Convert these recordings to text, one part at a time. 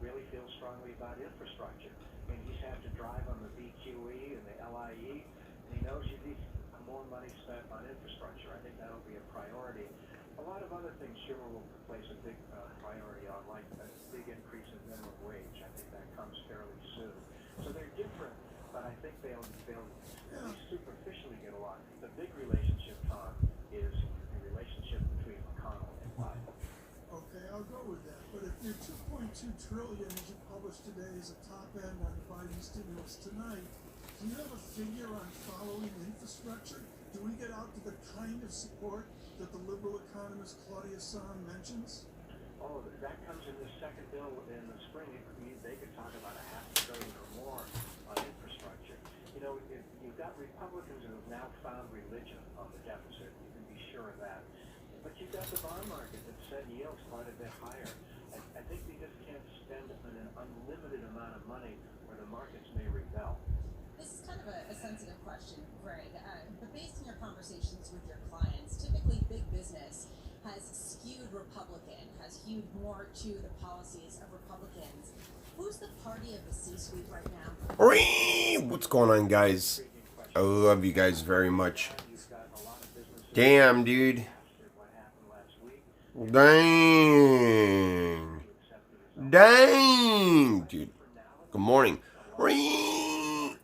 really feels strongly about infrastructure. I mean, he's had to drive on the BQE and the LIE, and he knows you need more money spent on infrastructure. I think that'll be a priority. A lot of other things Schumer will place a big priority on, like a big increase in minimum wage. I think that comes fairly soon. So they're different, but I think they'll at least superficially get along. The big relationship, Tom, is the relationship between McConnell and Biden. Okay, I'll go with that. But if your 2.2 trillion, as you published today, is a top end on the Biden stimulus tonight, do you have a figure on following infrastructure? Do we get out to the kind of support that the liberal economist Claudia San mentions? Oh, that comes in the second bill in the spring. They could talk about $500 billion or more on infrastructure. You know, you've got Republicans who have now found religion on the deficit. You can be sure of that. But you've got the bond market that set yields quite a bit higher. I think we just can't spend an unlimited amount of money where the markets may rebel. This is kind of a sensitive question, Greg, but based on your conversations with your clients, typically big business has skewed Republican, has hewed more to the policies of Republicans. Who's the party of the C-suite right now? What's going on, guys? I love you guys very much. Damn, dude. Dang. Dang, dude. Good morning. All right,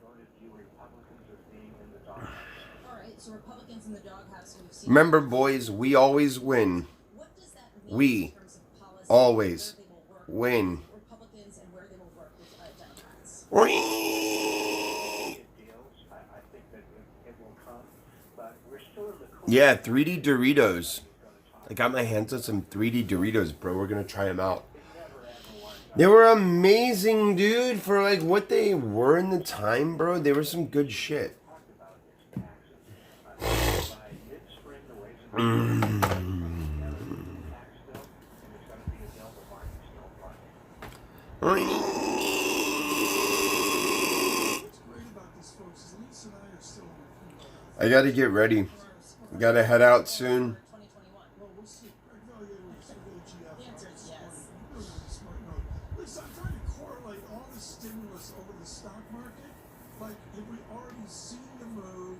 so Republicans in the doghouse. Remember, boys, we always win. What does that mean We in terms of policy, always where they will work win. with Republicans and where they will work with Democrats? I think that it will come, but we're still in the Yeah, 3D Doritos. I got my hands on some 3D Doritos, bro. We're gonna try them out. They were amazing, dude. For like what they were in the time, bro. They were some good shit. I gotta get ready. I gotta head out soon. Well, we'll see. The answer is yes. Listen, I'm trying to correlate all the stimulus over the stock market. Like, have we already seen the move,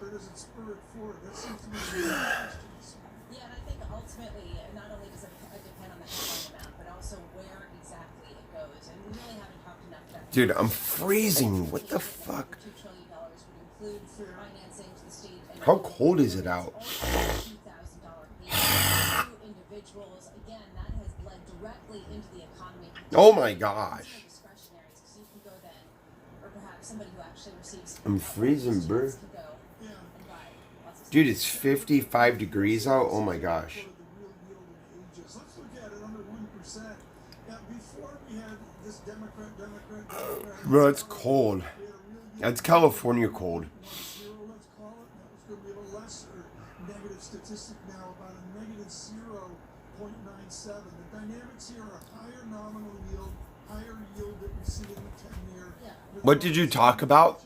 or does it spur it forward? That seems to be the questions. Yeah, and I think ultimately, not only does it depend on the headline amount, but also where exactly it goes. And we really haven't talked enough about that. Dude, I'm freezing. What the fuck? $2 trillion would include financing to the state. And How cold is it out? $2,000 payment to individuals. Again, that has bled directly into the economy. Oh my gosh. Discretionary, so you can go then, or perhaps somebody who actually receives. I'm freezing, bro. Can go and buy lots of Dude, it's 55 degrees out. Oh my gosh. The real yield in ages. Let's look at it under 1%. Now, before we had this Democrat. Bro, it's cold. It's California cold. Zero, let's call it. That was going to be a lesser negative statistic now, about a negative 0.97. The dynamics here are higher nominal yield, higher yield that we see in the 10-year. What did you talk about?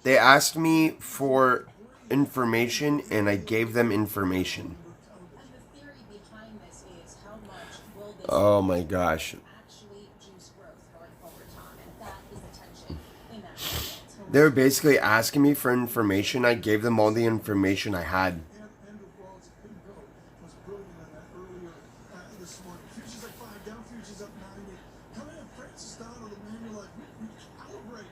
They asked me for information, and I gave them information. And the theory behind this is how much will this Oh my gosh. actually juice growth going forward, Tom, and that is the tension in that market. They were basically asking me for information. I gave them all the information I had. End of walls at Pinco was brilliant on that earlier this morning. Futures at 5, down futures up 90. Coming in, Francis Donald, the Manulife, we recalibrate.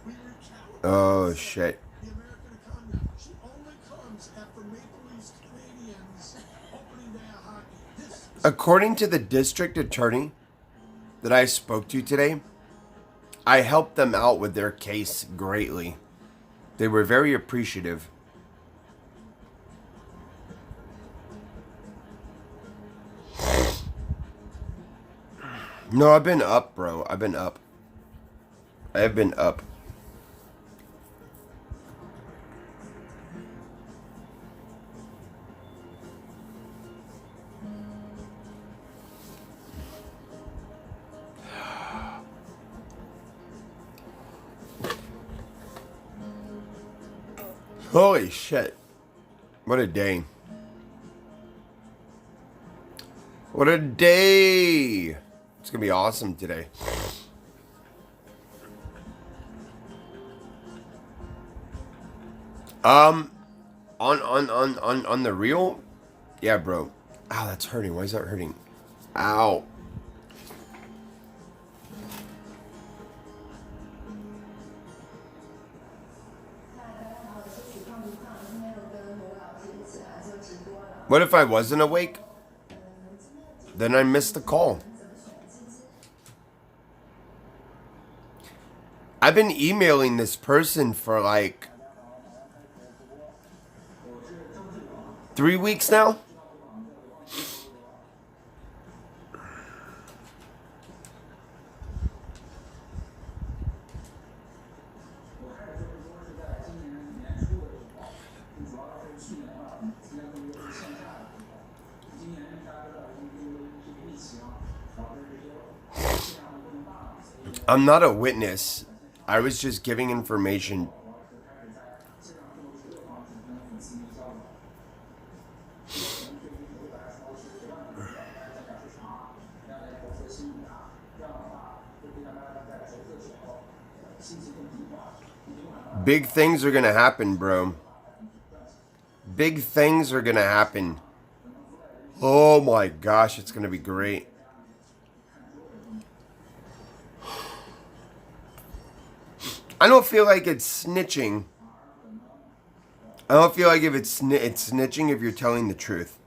We recalibrate. Oh shit. The American economy. She only comes after Maple Leafs Canadians opening day of hockey. This is According to the district attorney that I spoke to today, I helped them out with their case greatly. They were very appreciative. No, I've been up, bro. I've been up. I have been up. Holy shit. What a day. What a day. It's gonna be awesome today. On the real, yeah, bro. Ow, that's hurting. Why is that hurting? Ow. What if I wasn't awake? Then I missed the call. I've been emailing this person for like 3 weeks now. I'm not a witness. I was just giving information. Big things are gonna happen, bro. Big things are gonna happen. Oh my gosh, it's gonna be great. I don't feel like it's snitching. I don't feel like if it's snitching if you're telling the truth.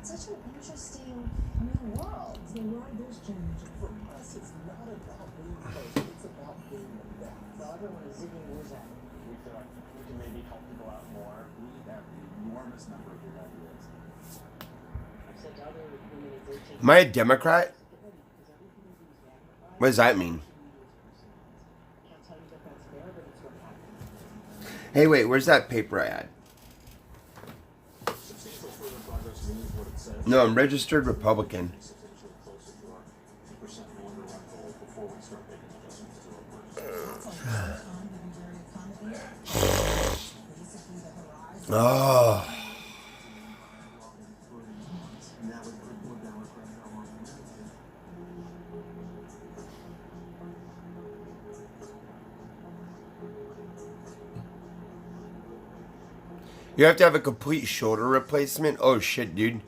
Such an interesting new world. The world is changing. For us, it's not about being close. It's about being the best. So everyone is zigging who's at. We feel like we can maybe help people out more. We have an enormous number of good ideas. I said to other women in 13. Am I a Democrat? What does that mean? I can't tell you that that's fair, but it's what happened. Hey, wait, where's that paper I had? Substantial further progress means what it says. No, I'm registered Republican. Substantially closer to our 2% longer run goal before we start making adjustments to our purchases. Oh. You have to have a complete shoulder replacement? Oh shit, dude.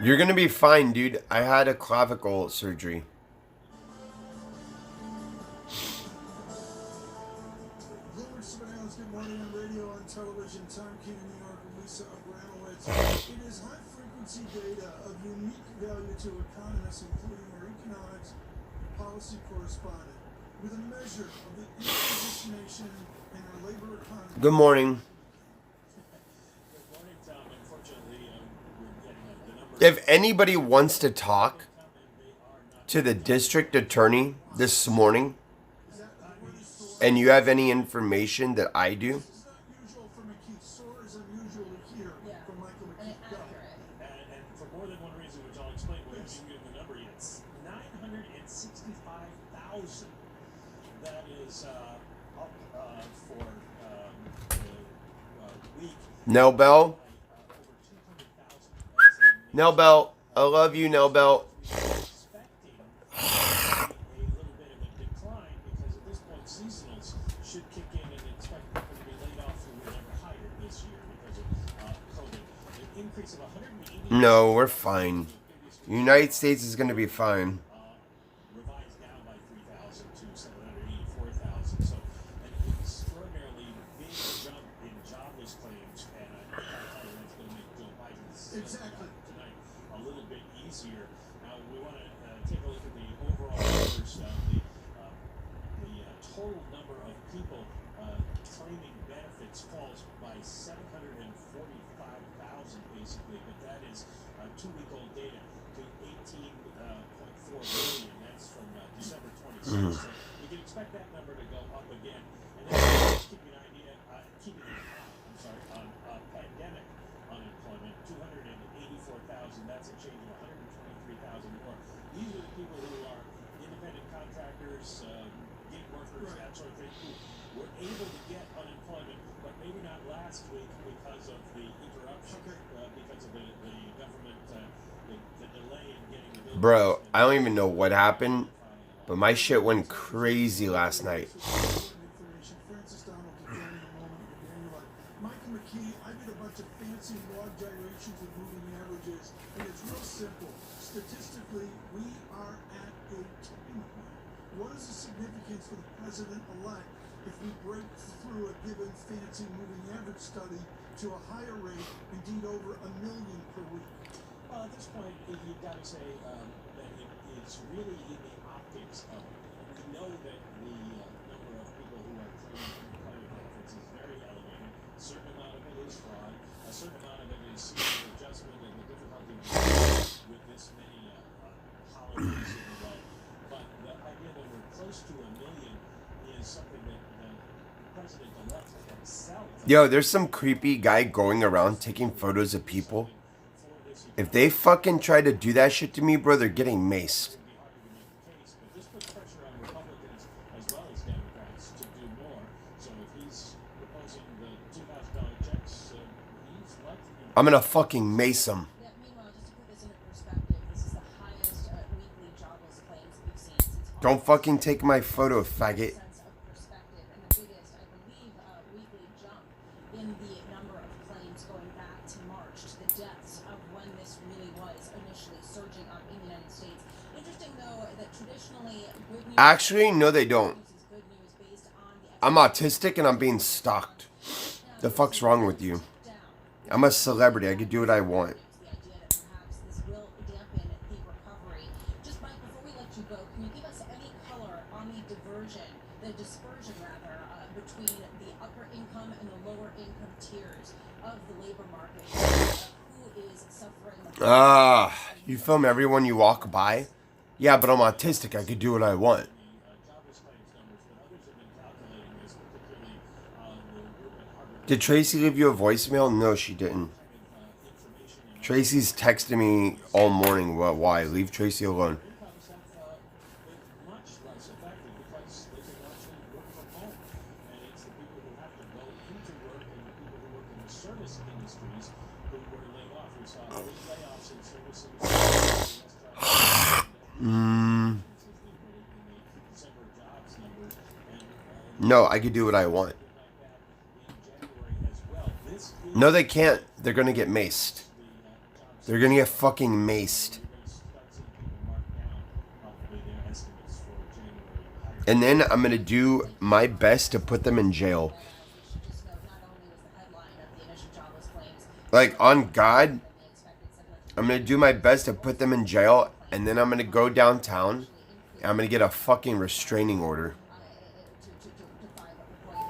You're gonna be fine, dude. I had a clavicle surgery. Bloomberg surveillance, good morning on radio, on television, Tom King in New York, and Lisa Abramowitz. It is high-frequency data of unique value to economists, including our economics policy correspondent, with a measure of the imposition in our labor economy. Good morning. Good morning, Tom. Unfortunately, we're getting the numbers. If anybody wants to talk to the district attorney this morning, and you have any information that I do, This is not usual for McKeith. SOAR is unusual to hear from Michael And McKeith. Go. accurate. And for more than one reason, which I'll explain, we haven't even given the number yet. It's 965,000. That is up for the week. Nell Bell. Over 200,000. Nell Bell. I love you, Nell Bell. Expecting a little bit of a decline because at this point seasonals should kick in and expect people to be laid off who were never hired this year because of COVID. An increase of 180. No, we're fine. United States is gonna be fine. Revised down by 3,000 to 784,000. So an extraordinarily big jump in jobless claims, and I tell you that's going to make Joe Biden's Exactly. tonight a little bit easier. Now we want to take a look at the overall numbers. The total number of people claiming benefits falls by 745,000 basically, but that is 2-week-old data to 18.4 million. That's from December 26th. So we can expect that number to go up again. And then just keep an idea, keeping an eye, on pandemic unemployment, 284,000. That's a change of 123,000 more. These are the people who are workers, gig workers, that sort of thing, who were able to get unemployment, but maybe not last week because of the interruption, because of the government, the delay in getting the bill. Bro, I don't even know what happened, but my shit went crazy last night. Francis Donald to join in a moment with Daniel. Michael McKee, I did a bunch of fancy log gyrations with moving averages, and it's real simple. Statistically, we are at a tipping point. What is the significance for the president-elect if we break through a given fancy moving average study to a higher rate, indeed over 1 million per week? Well, at this point, you've got to say that it's really in the optics of it. We know that the number of people who are claiming unemployment benefits is very elevated. A certain amount of it is fraud. A certain amount of it is seasonal adjustment and the difficulty with this many holidays in a row. But the idea that we're close to 1 million is something that the president-elect himself... Yo, there's some creepy guy going around taking photos of people. If they fucking try to do that shit to me, bro, they're getting maced. But this puts pressure on Republicans as well as Democrats to do more. So if he's proposing the $2,000 checks, he's likely... I'm gonna fucking mace him. Yeah, meanwhile, just to put this into perspective, this is the highest weekly jobless claims we've seen since Don't fucking take my photo, faggot. sense of perspective, and the biggest, I believe, weekly jump in the number of claims going back to March, to the depths of when this really was initially surging up in the United States. Interesting, though, that traditionally good news... Actually, no, they don't. is good news based on the I'm autistic and I'm being stalked. The fuck's wrong with you? I'm a celebrity. I can do what I want. The idea that perhaps this will dampen the recovery. Just Mike, before we let you go, can you give us any color on the dispersion between the upper income and the lower income tiers of the labor market? Who is suffering the You film everyone you walk by? Yeah, but I'm autistic. I can do what I want. jobless claims numbers, but others have been calculating this, particularly the group at Harvard Did Tracy leave you a voicemail? No, she didn't. information and Tracy's texting me all morning. Well, why? Leave Tracy alone. incomes have been much less affected because they can actually work from home. And it's the people who have to go into work and the people who work in the service industries who were laid off. We saw big layoffs in service industries. Mm, In the December jobs numbers and no, I can do what I want. like that in January as well. This is No, they can't. They're gonna get maced. They're gonna get fucking maced. going to start seeing people mark down probably their estimates for January. And then I'm gonna do my best to put them in jail. we should just note not only was the headline of the initial jobless claims Like, on God, than the expected 700 I'm gonna do my best to put them in jail. And then I'm gonna go downtown. And I'm gonna get a fucking restraining order. to 5.3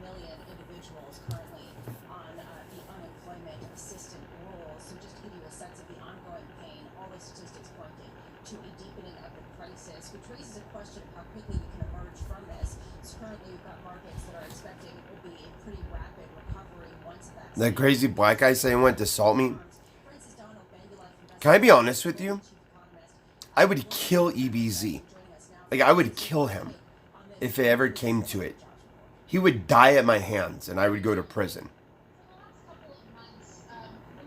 million individuals currently on the unemployment assistant rolls. So just to give you a sense of the ongoing pain, all the statistics pointing to a deepening of the crisis, which raises a question of how quickly we can emerge from this. So currently we've got markets that are expecting it will be a pretty rapid recovery once that's... That crazy black guy saying he wanted to assault me. Francis Donald, Manulife Can I be honest with you? chief economist, I would kill EBZ. Like, I would kill him if it ever came to it. He would die at my hands and I would go to prison.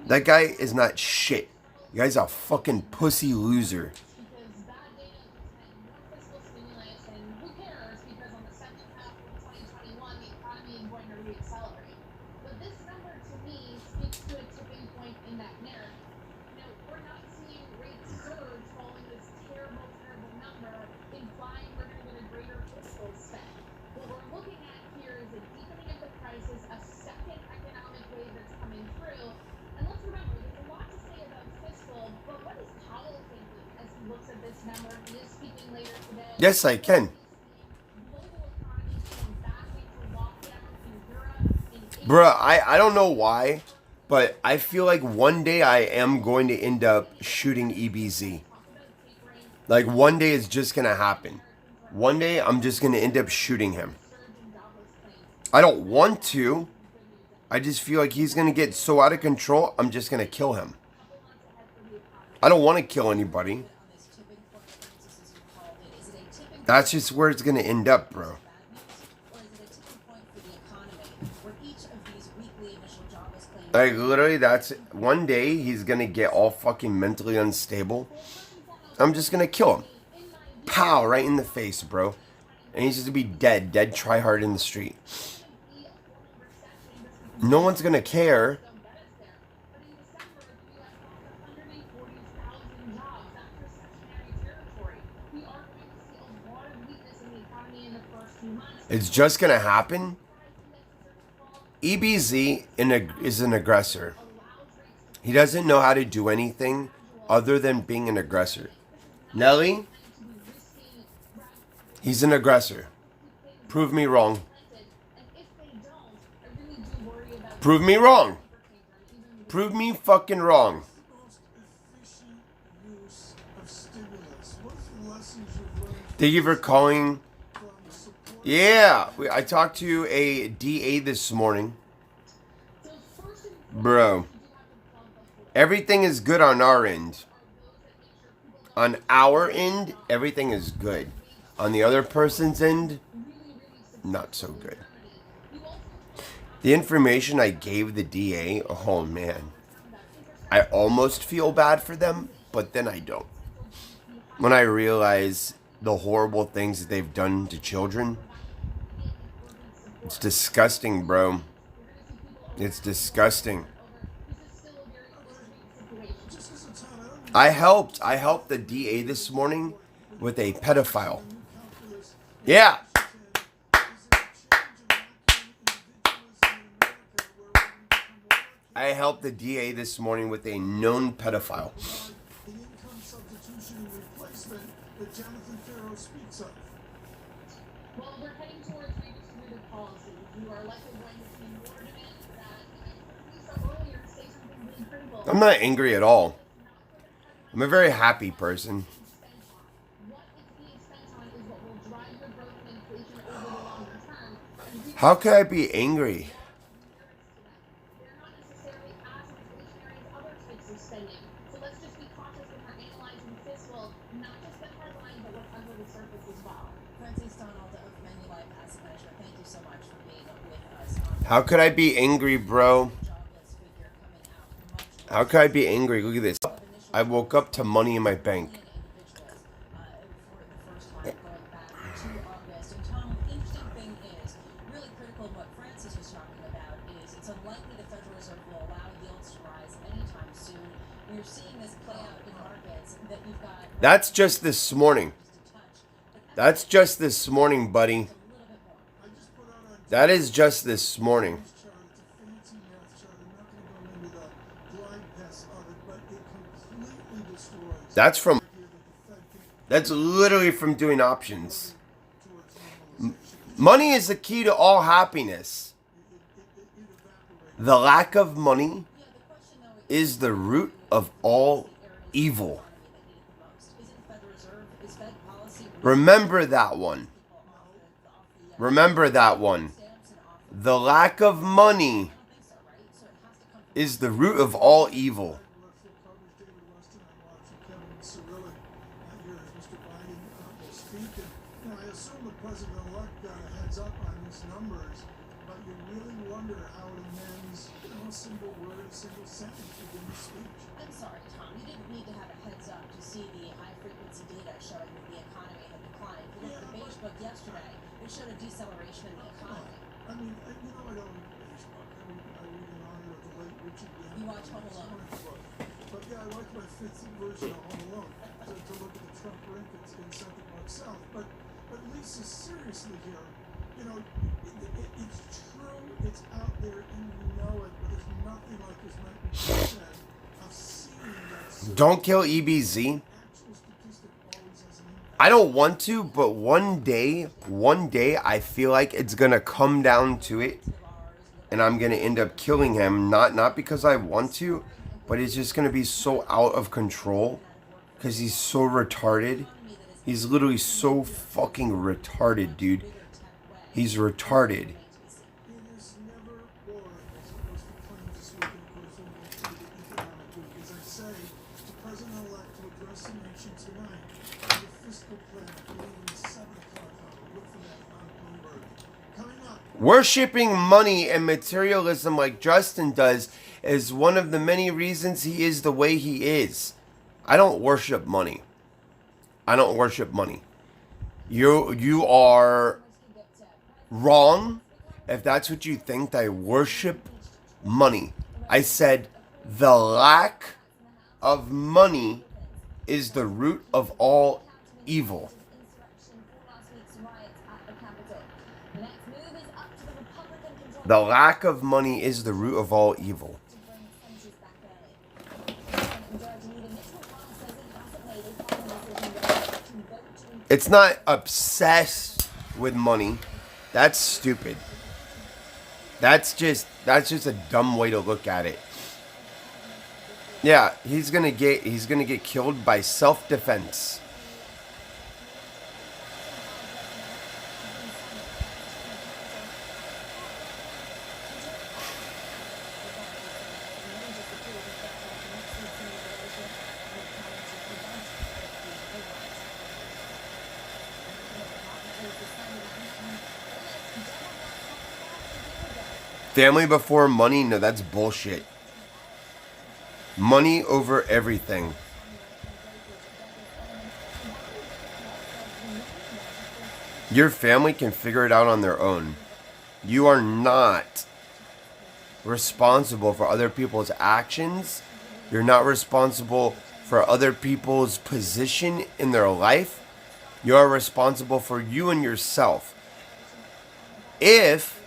That guy is not shit. You guy's a fucking pussy loser. Because bad data has meant more fiscal stimulus, and who cares? Because on the second half of 2021, the economy is going to reaccelerate. But this number, to me, speaks to a tipping point in that narrative. You know, we're not seeing rates surge following this terrible, terrible number, implying we're going to get a greater fiscal spend. What we're looking at here is a deepening of the crisis, a second economic wave that's coming through. And let's remember, there's a lot to say about fiscal, but what is Powell thinking as he looks at this number? He is speaking later today. Yes, I can. Global economy going back into lockdown in Europe, in Asia. Bruh, I don't know why, but I feel like one day I am going to end up shooting EBZ. Like, one day it's just gonna happen. One day I'm just gonna end up shooting him. I don't want to. I just feel like he's gonna get so out of control, I'm just gonna kill him. I don't want to kill anybody. On this tipping point, Francis, as you called it, is it a tipping That's just where it's gonna end up, bro. Or is it a tipping point for the economy, where each of these weekly initial jobless claims? Like, literally, that's one day he's gonna get all fucking mentally unstable. I'm just gonna kill him. Pow, right in the face, bro. And he's just gonna be dead try hard in the street. No one's gonna care. It's just gonna happen. EBZ is an aggressor. He doesn't know how to do anything other than being an aggressor. Nelly, he's an aggressor. Prove me wrong. Prove me wrong. Prove me fucking wrong. Most efficient use of stimulus. What's the lessons you've learned Thank you for calling. from support? Yeah, I talked to a DA this morning. Bro, everything is good on our end. On our end, everything is good. On the other person's end, not so good. The information I gave the DA, oh man. I almost feel bad for them, but then I don't. When I realize the horrible things that they've done to children, it's disgusting, bro. It's disgusting. Just as a time, I don't I helped the DA this morning with a pedophile. calculus. Yeah. Is there a change in lacking individualism in America where we become more I helped the DA this morning with a known pedophile. the income substitution and replacement that Jonathan Farrow speaks of? Well, we're heading towards redistributive policy. You are likely going to see more demand for that. I heard Lisa earlier say something really critical. I'm not angry at all. I'm a very happy person. What it's being spent on is what will drive your growth and inflation over the longer term. And How could I be angry? they're not necessarily as inflationary as other types of spending. So let's just be cautious when we're analyzing fiscal, not just the headline, but what's under the surface as well. Francis Donald of Manulife Asset Management, thank you so much for being with us on How could I be angry, bro? the jobless figure coming out much How could I be angry? Look at this. I woke up to money in my bank. individuals for the first time going back to August. And Tom, the interesting thing is, really critical of what Francis was talking about is it's unlikely the Federal Reserve will allow yields to rise anytime soon. And you're seeing this play out in markets that you've got That's just this morning. just a touch, but That's just this morning, buddy. a little bit more. I just put out on That is just this morning. this chart. It's a fancy math chart. I'm not going to go into the glide paths of it, but it completely destroys That's from. the idea that the Fed can That's literally from doing options. towards normalization. Money is the key to all happiness. It evaporates. The lack of money Yeah, the question though is the root of all evil. that need it the most. Is it the Federal Reserve? Is Fed policy Remember that one. people off the Remember that one. stamps and off? The lack of money I don't think so, right? So it has to come from is the root of all evil. Left field coverage, David Weston. I'm watching Kevin Cirilli here as Mr. Biden will speak. And I assume the president-elect got a heads up on these numbers, but you really wonder how it amends, a single word, a single sentence within the speech. I'm sorry, Tom. You didn't need to have a heads up to see the high frequency data showing that the economy had declined. If you look at the beige book yesterday, it showed a deceleration in the economy. I mean, I don't read Facebook. I read in honor of the late Richard Gere. You watch Home Alone. But yeah, I like my fifth version of Home Alone to look at the Trump rink in Central Park South. But Lisa, seriously here, it's true, it's out there, and you know it, but there's nothing like this 90% of seeing that Don't kill EBZ. actual statistic always has an impact. I don't want to, but one day, I feel like it's gonna come down to it, and I'm gonna end up killing him. Not because I want to, but it's just gonna be so out of control, because he's so retarded. He's literally so fucking retarded, dude. He's retarded. It is never boring, as it was proclaimed this week, and of course, when we see the economic week. As I say, the president-elect to address the nation mentioned tonight, the fiscal plan, Canadian 7 o'clock hour. Look for that on Bloomberg. Coming up. Worshipping money and materialism like Justin does is one of the many reasons he is the way he is. I don't worship money. I don't worship money. You are wrong if that's what you think, that I worship money. I said the lack of money is the root of all evil. The lack of money is the root of all evil. It's not obsessed with money. That's stupid. That's just a dumb way to look at it. Yeah, he's gonna get killed by self-defense. Family before money? No, that's bullshit. Money over everything. Your family can figure it out on their own. You are not responsible for other people's actions. You're not responsible for other people's position in their life. You are responsible for you and yourself. If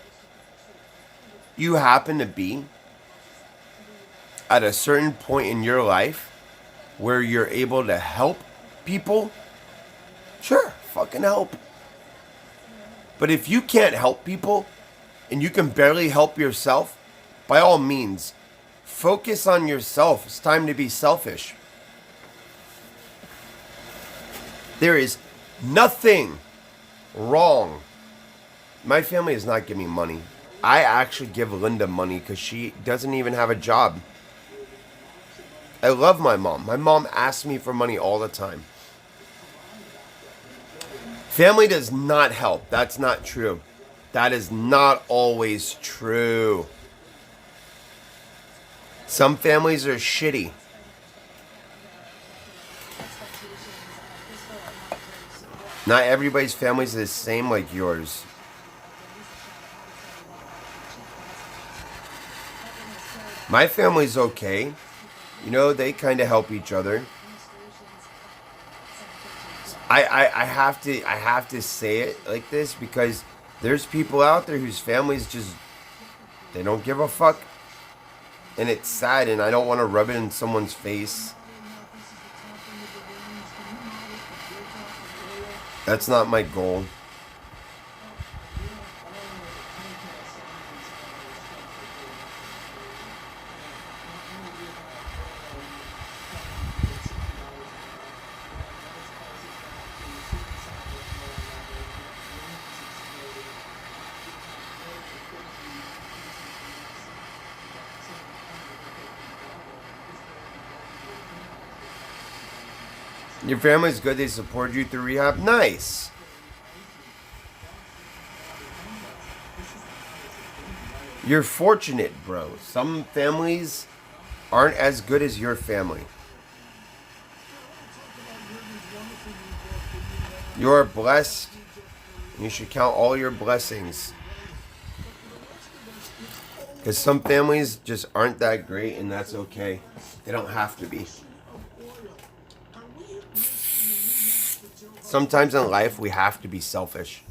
you happen to be at a certain point in your life where you're able to help people, sure, fucking help. But if you can't help people and you can barely help yourself, by all means, focus on yourself. It's time to be selfish. There is nothing wrong. My family does not give me money. I actually give Linda money because she doesn't even have a job. I love my mom. My mom asks me for money all the time. Family does not help. That's not true. That is not always true. Some families are shitty. Not everybody's family is the same like yours. My family's okay. You know, they kind of help each other. I have to say it like this because there's people out there whose families just, they don't give a fuck. And it's sad, and I don't want to rub it in someone's face. That's not my goal. Your family's good, they support you through rehab? Nice. You're fortunate, bro. Some families aren't as good as your family. You are blessed. You should count all your blessings. Because some families just aren't that great, and that's okay. They don't have to be. Sometimes in life, we have to be selfish.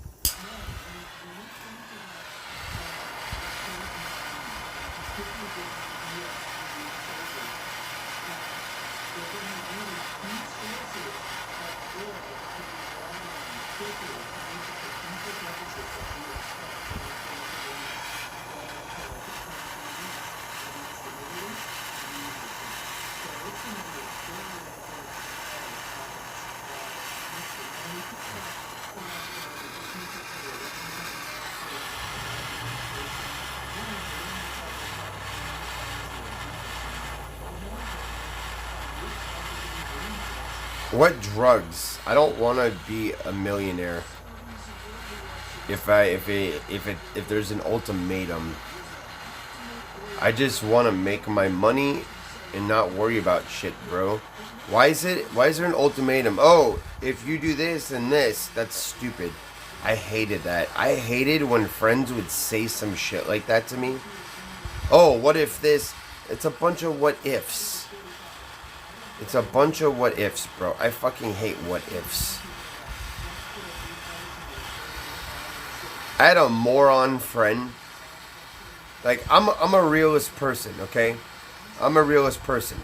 What drugs? I don't want to be a millionaire. If there's an ultimatum, I just want to make my money and not worry about shit, bro. Why is there an ultimatum? Oh, if you do this and this, that's stupid. I hated that. I hated when friends would say some shit like that to me. Oh, what if this? It's a bunch of what ifs. It's a bunch of what ifs, bro. I fucking hate what ifs. I had a moron friend. Like, I'm a realist person, okay? I'm a realist person,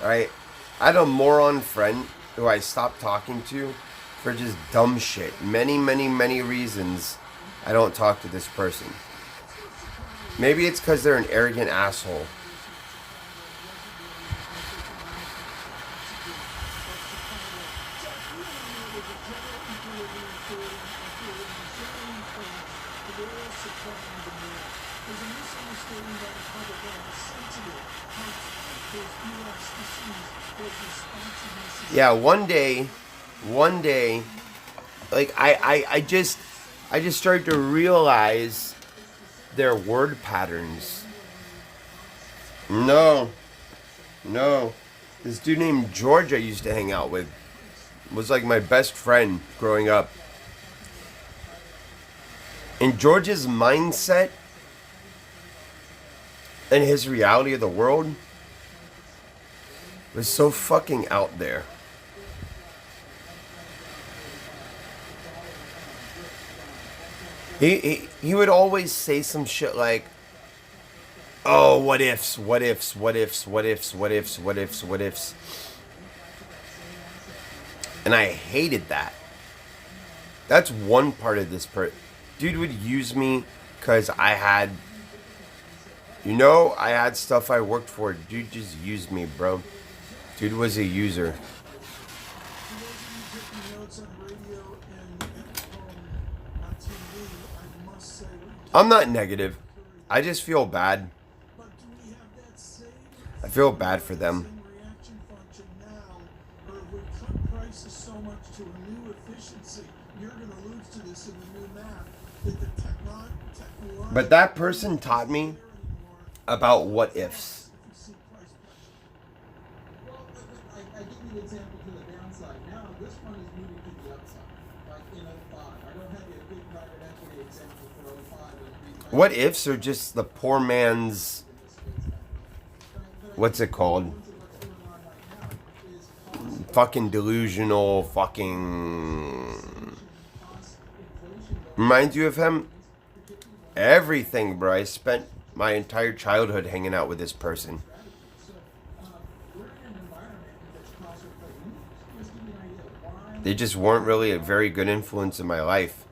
alright? I had a moron friend who I stopped talking to for just dumb shit. Many, many, many reasons I don't talk to this person. Maybe it's because they're an arrogant asshole. Yeah, one day, like I just started to realize their word patterns. No. This dude named George I used to hang out with was like my best friend growing up. And George's mindset and his reality of the world was so fucking out there. He would always say some shit like, oh, what ifs. And I hated that. That's one part of this dude would use me because I had stuff I worked for. Dude just used me, bro. Dude was a user. I'm not negative. I just feel bad. I feel bad for them. But that person taught me about what ifs. Well, I give you an example to the downside. Now, this one is moving to the upside, like in 05. I don't have a big private equity example for 05. What ifs are just the poor man's, what's it called? Fucking delusional, fucking... Reminds you of him? Everything, bro. I spent my entire childhood hanging out with this person. They just weren't really a very good influence in my life.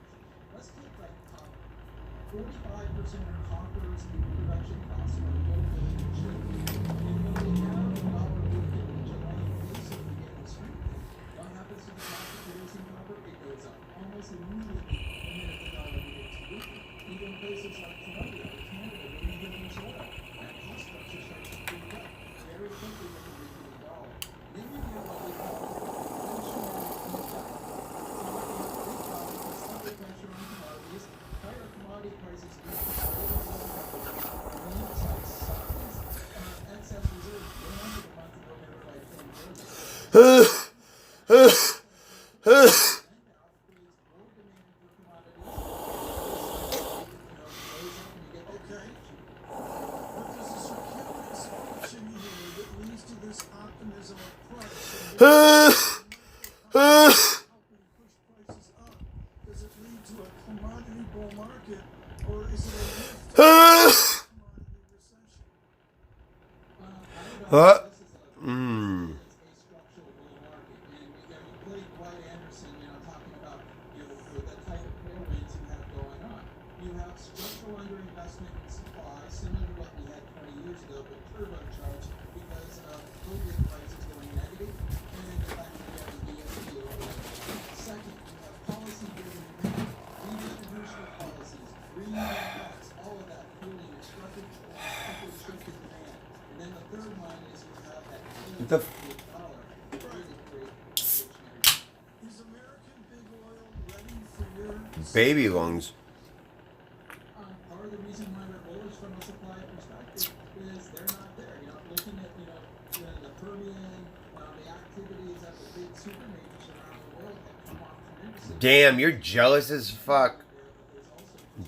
Baby lungs. Part of the reason why they're bullish from a supply perspective is they're not there. Looking at the Permian, the activities at the big super majors around the world have come off tremendously. Damn, you're jealous as fuck.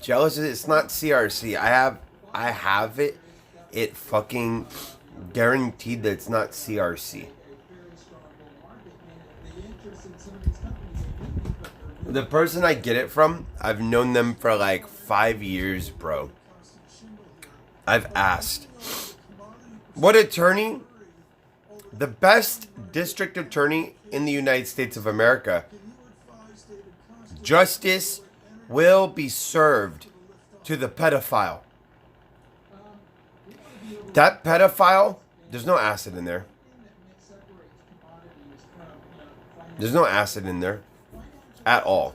Jealous as it's not CRC. I have it. It fucking guaranteed that it's not CRC. The person I get it from, I've known them for like 5 years, bro. I've asked. What attorney? The best district attorney in the United States of America. Justice will be served to the pedophile. That pedophile, there's no acid in there. There's no acid in there at all.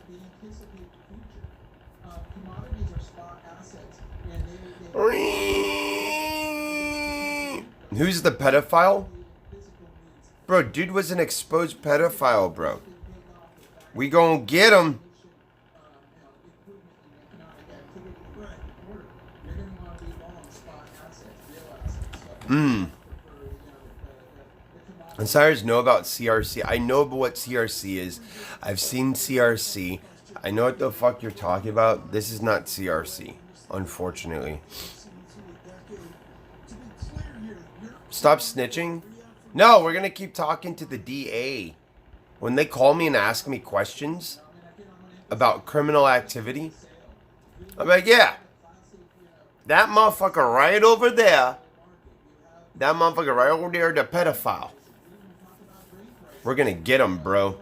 Who's the pedophile? Bro, dude was an exposed pedophile, bro. We gonna get him. Insiders know about CRC. I know what CRC is. I've seen CRC. I know what the fuck you're talking about. This is not CRC, unfortunately. Stop snitching. No, we're gonna keep talking to the DA. When they call me and ask me questions about criminal activity, I'm like, yeah, that motherfucker right over there, the pedophile. We're gonna get him, bro.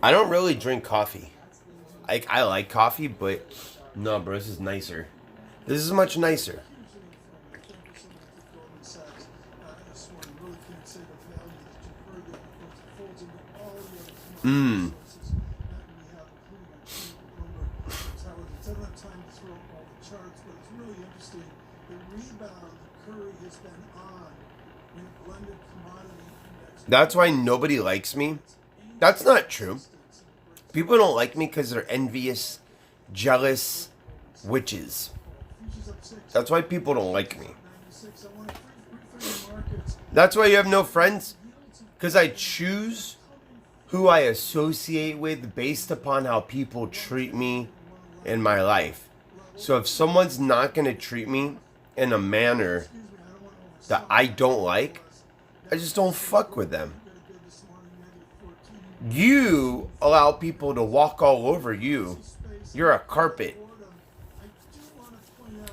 I don't really drink coffee. I like coffee, but no, bro, this is nicer. This is much nicer. That's why nobody likes me. That's not true. People don't like me because they're envious, jealous witches. That's why people don't like me. That's why you have no friends. Because I choose who I associate with based upon how people treat me in my life. So if someone's not going to treat me in a manner that I don't like, I just don't fuck with them. You allow people to walk all over you. You're a carpet.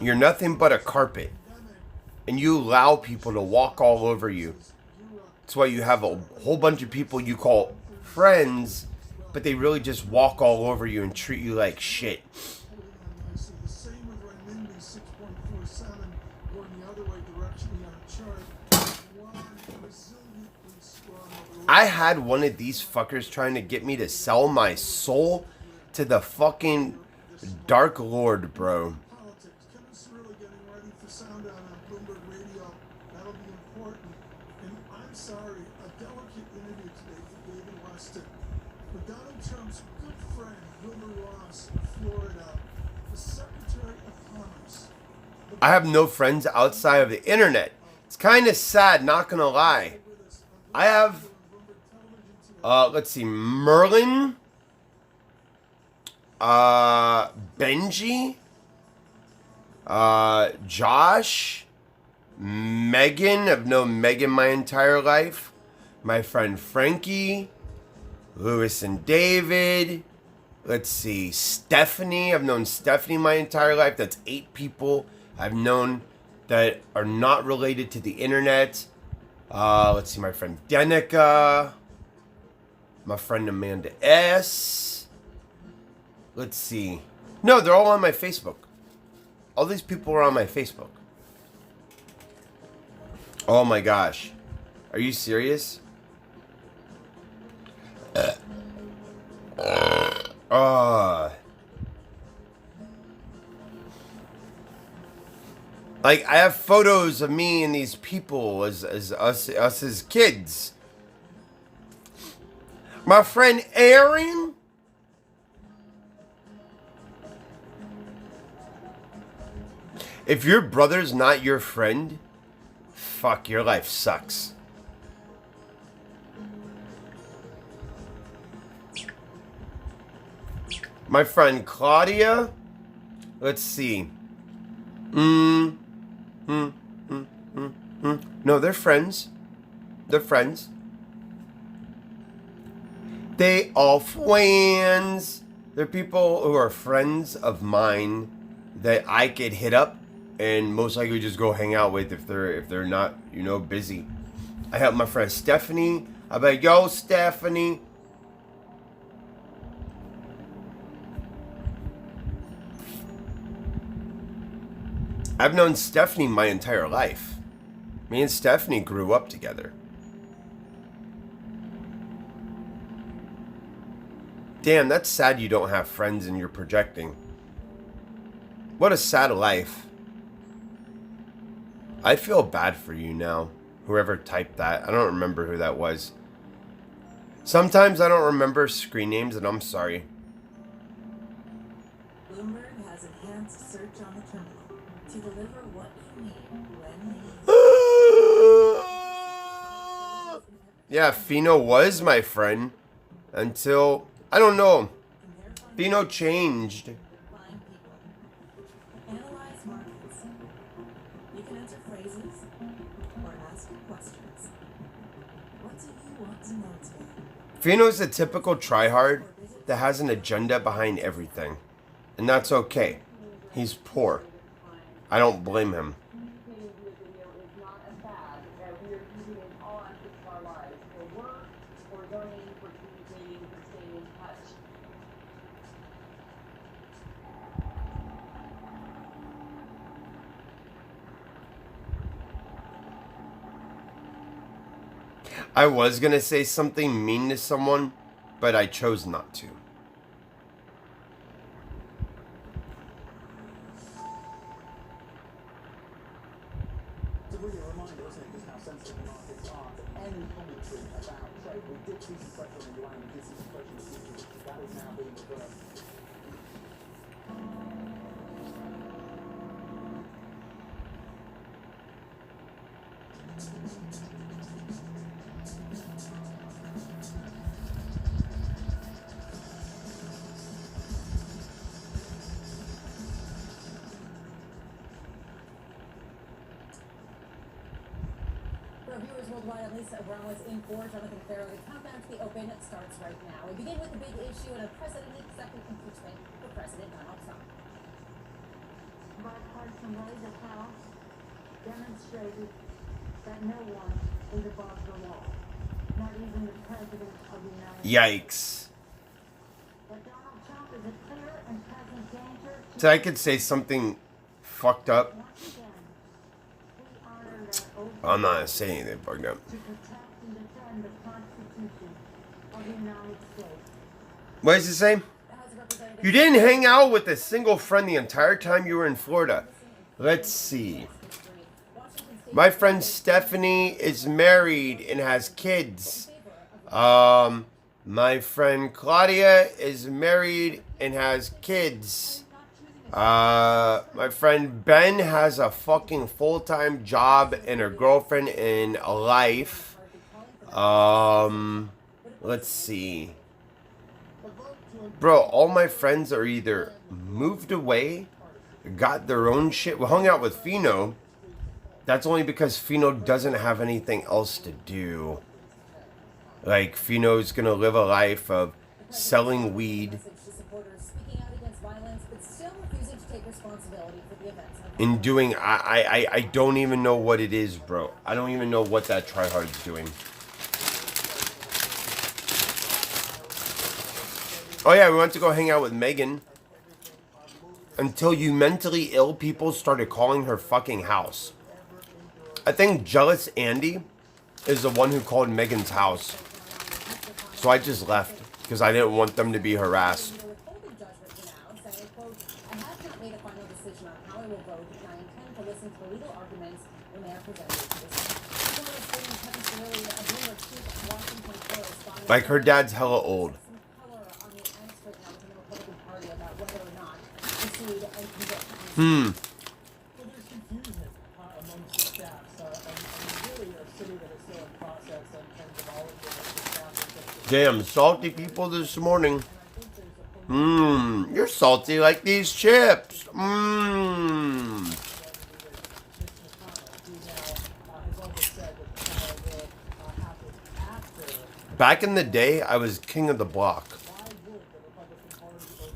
You're nothing but a carpet. And you allow people to walk all over you. That's why you have a whole bunch of people you call friends, but they really just walk all over you and treat you like shit. I had one of these fuckers trying to get me to sell my soul to the fucking Dark Lord, bro. I have no friends outside of the internet. It's kind of sad, not gonna lie. I have, let's see, Merlin, Benji, Josh, Megan. I've known Megan my entire life. My friend Frankie, Lewis and David. Let's see, Stephanie. I've known Stephanie my entire life. That's 8 people I've known that are not related to the internet. Let's see, my friend Denica. My friend Amanda S. Let's see. No, they're all on my Facebook. All these people are on my Facebook. Oh my gosh. Are you serious? Like, I have photos of me and these people as us as kids. My friend Aaron. If your brother's not your friend, fuck, your life sucks. My friend Claudia. Let's see. No, they're friends. They're friends. They all friends. They're people who are friends of mine that I could hit up and most likely just go hang out with if they're not, you know, busy. I have my friend Stephanie. I'm like, yo, Stephanie. I've known Stephanie my entire life. Me and Stephanie grew up together. Damn, that's sad you don't have friends and you're projecting. What a sad life. I feel bad for you now. Whoever typed that. I don't remember who that was. Sometimes I don't remember screen names and I'm sorry. Bloomberg has enhanced search on the terminal to deliver what you need when you need. Yeah, Fino was my friend until, I don't know, Fino changed. Find people. Analyze markets. You can answer phrases or ask questions. What do you want to know today? Fino's a typical tryhard that has an agenda behind everything. And that's okay. He's poor. I don't blame him. Communicating via video is not as bad as we are using in all aspects of our lives for work, for learning, for communicating, for staying in touch. I was gonna say something mean to someone, but I chose not to. To really a reminder, isn't it, just how sensitive the markets are to any commentary about trade. We did see some pressure on the yuan, we did see some pressure on the futures. That is now being reversed. For our viewers worldwide, at least Brown was in for Jonathan Farrow. The countdown to the open starts right now. We begin with the big issue and a president second impeachment for President Donald Trump. Bipartisan ways of House demonstrated that no one is above the law, not even the President of the United States. Yikes. That Donald Trump is a clear and present danger to So I could say something fucked up. once again, we honor that oath I'm not gonna say anything fucked up. to protect and defend the Constitution of the United States. What does it say? The House of Representatives. You didn't hang out with a single friend the entire time you were in Florida. Let's see. My friend Stephanie is married and has kids. My friend Claudia is married and has kids. My friend Ben has a fucking full-time job and a girlfriend in life. Let's see. Bro, all my friends are either moved away, got their own shit. We hung out with Fino. That's only because Fino doesn't have anything else to do. Like, Fino's gonna live a life of selling weed and doing, I don't even know what it is, bro. I don't even know what that tryhard's doing. Oh yeah, we went to go hang out with Megan. Until you mentally ill people started calling her fucking house. I think Jealous Andy is the one who called Megan's house. So I just left because I didn't want them to be harassed. I have not made a final decision on how I will vote, and I intend to listen to the legal arguments when they are presented to the Senate. Journalist William Kevin a Bloomberg chief Washington correspondent. Like her dad's hella old. Some color on the angst right now within the Republican Party about whether or not to proceed and convict. Well, there's confusion amongst the staffs, and really a city that is still in process in terms of all of the staff. Damn, salty people this morning. You're salty like these chips. Back in the day, I was king of the block. Why would the Republican Party oversee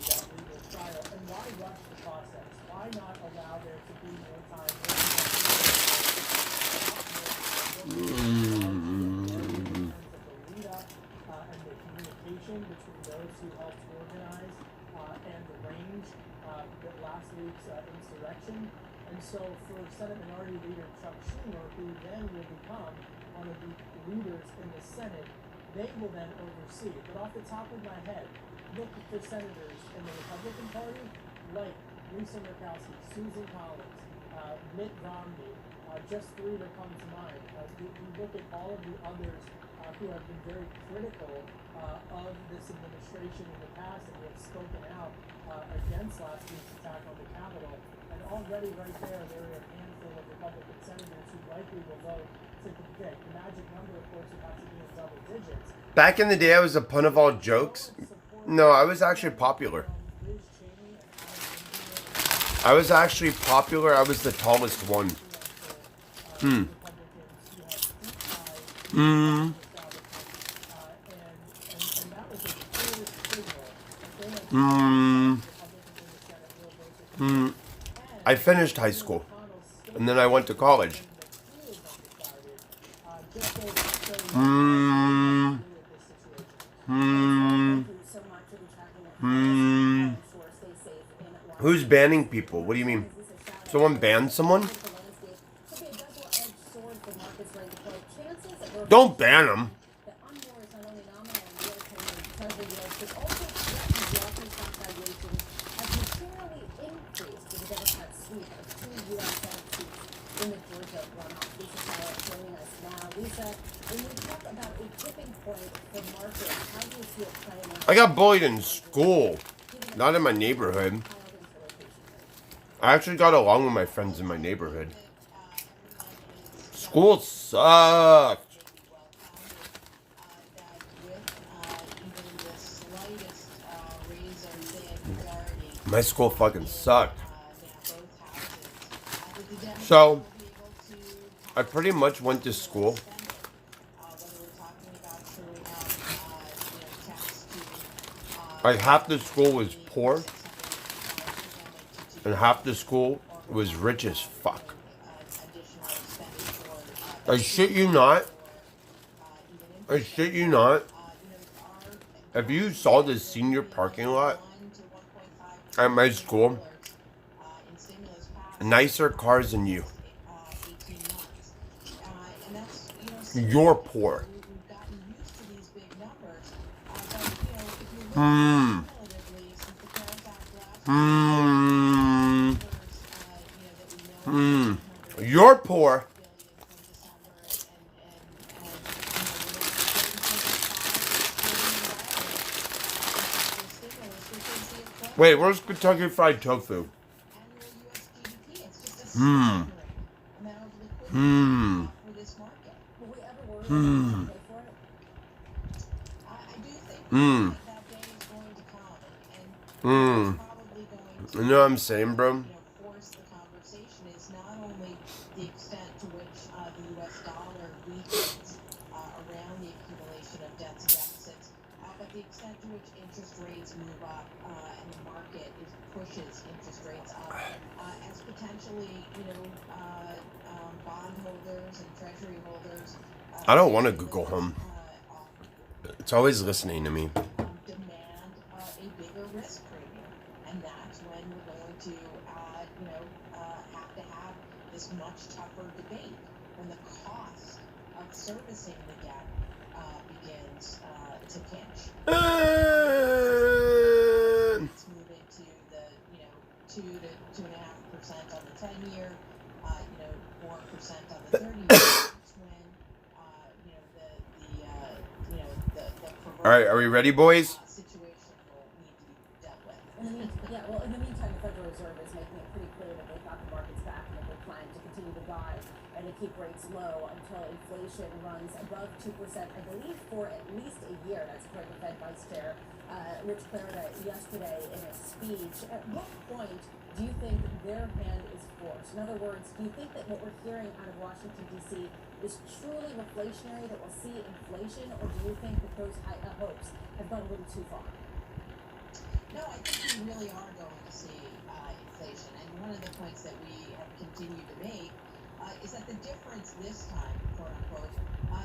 that legal trial, and why rush the process? Why not allow there to be more time? And the communication between those who helped organize and arrange that last week's insurrection. And so for Senate Minority Leader Chuck Schumer, who then will become one of the leaders in the Senate, they will then oversee. But off the top of my head, look at the senators in the Republican Party, like Lisa Murkowski, Susan Collins, Mitt Romney, just three that come to mind. You look at all of the others who have been very critical of this administration in the past and who have spoken out against last week's attack on the Capitol. And already right there are a handful of Republican senators who likely will vote to convict. The magic number, of course, would have to be in double digits. Back in the day, I was a pun of all jokes. No, I was actually popular. I was actually popular. I was the tallest one. I finished high school, and then I went to college. Who's banning people? What do you mean? Someone banned someone? Don't ban them. I got bullied in school, not in my neighborhood. I actually got along with my friends in my neighborhood. School sucked. My school fucking sucked. So, I pretty much went to school. Like half the school was poor, and half the school was rich as fuck. I shit you not. I shit you not. If you saw the senior parking lot at my school, nicer cars than you. You're poor. You're poor. Wait, where's Kentucky Fried Tofu? You know what I'm saying, bro? Force the conversation is not only the extent to which the U.S. dollar weakens around the accumulation of debts and deficits, but the extent to which interest rates move up and the market pushes interest rates up as potentially, bond holders and treasury holders. I don't want to Google him. It's always listening to me. Demand a bigger risk premium, and that's when we're going to, have to have this much tougher debate when the cost of servicing the debt begins to pinch. It's moving to the 2 to 2.5% on the 10-year. on the 30 days. That's when, the All right, are we ready, boys? situation will need to be dealt with. In the meantime, the Federal Reserve is making it pretty clear that they've got the markets back and that they plan to continue to guide and to keep rates low until inflation runs above 2%, I believe, for at least a year. That's according to Fed Vice Chair Rich Clarida yesterday in a speech. At what point do you think their hand is forced? In other words, do you think that what we're hearing out of Washington, D.C. is truly reflationary, that we'll see inflation, or do you think that those hopes have gone a little too far? No, I think we really are going to see inflation. And one of the points that we have continued to make is that the difference this time, quote unquote,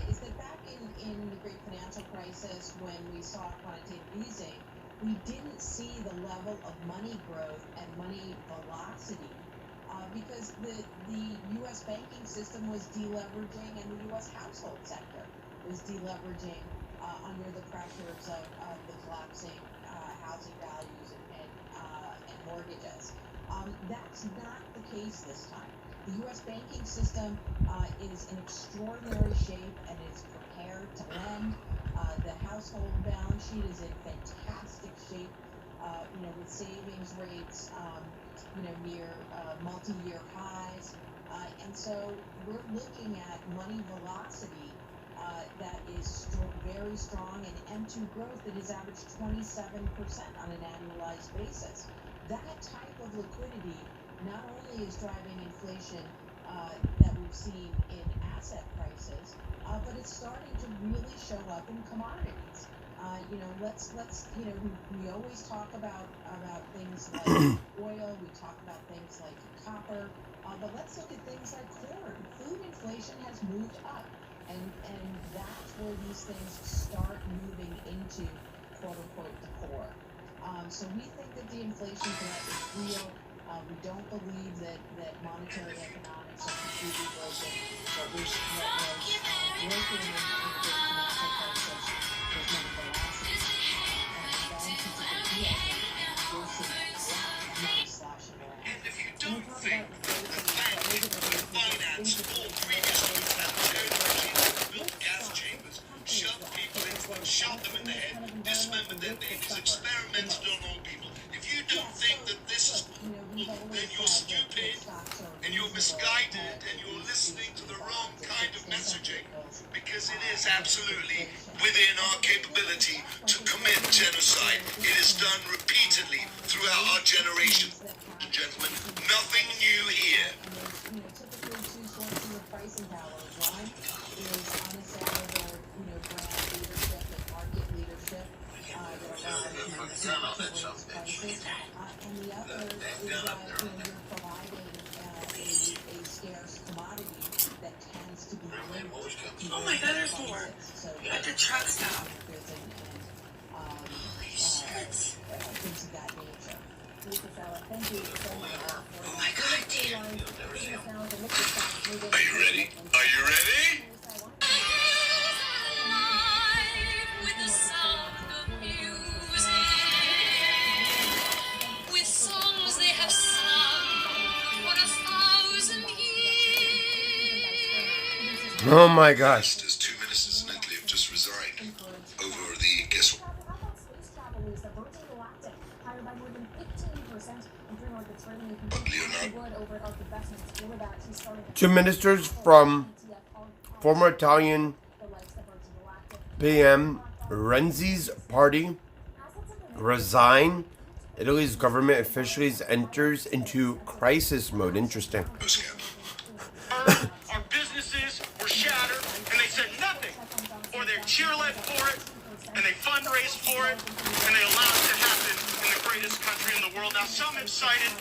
is that back in the great financial crisis, when we saw quantitative easing, we didn't see the level of money growth and money velocity because the U.S. banking system was deleveraging and the U.S. household sector was deleveraging under the pressures of the collapsing housing values and mortgages. That's not the case this time. The U.S. banking system is in extraordinary shape and is prepared to lend. The household balance sheet is in fantastic shape, with savings rates, near multi-year highs. And so we're looking at money velocity that is very strong, and M2 growth that has averaged 27% on an annualized basis. That type of liquidity not only is driving inflation that we've seen in asset prices, but it's starting to really show up in commodities. We always talk about things like oil, we talk about things like copper, but let's look at things like corn. Food inflation has moved up, and that's where these things start moving into quote unquote the core. So we think that the inflation threat is real. We don't believe that monetary economics are completely broken. What was broken in the financial crisis was money velocity. And the balance sheets of the deal we're seeing money sloshing around. And if you don't think that banking, finance, all previous totalitarian built gas chambers, shoved people into them, shot them in the head, dismembered their babies, experimented on old people. If you don't think that this is then you're stupid and you're misguided and you're listening to the wrong kind of messaging, because it is absolutely within our capability to commit genocide. It is done repeatedly throughout our generation. Gentlemen, nothing new here. Typically two sources of pricing power. One is unassailable, brand leadership and market leadership that allows you to raise prices. And the other is that you're providing a scarce commodity that tends to be linked to Oh my God, there's more. At the truck stop. Things of that nature. Thank you so much. Oh my God, damn. Are you ready? Are you ready? With the sound of music, with songs they have sung for 1,000 years. Oh my gosh. There's two ministers in Italy have just resigned over the guess what? Two ministers from former Italian PM Renzi's party resign. Italy's government officially enters into crisis mode. Interesting. Our businesses were shattered, and they said nothing, or they cheerlead for it, and they fundraised for it, and they allowed it to happen in the greatest country in the world. Now, some have cited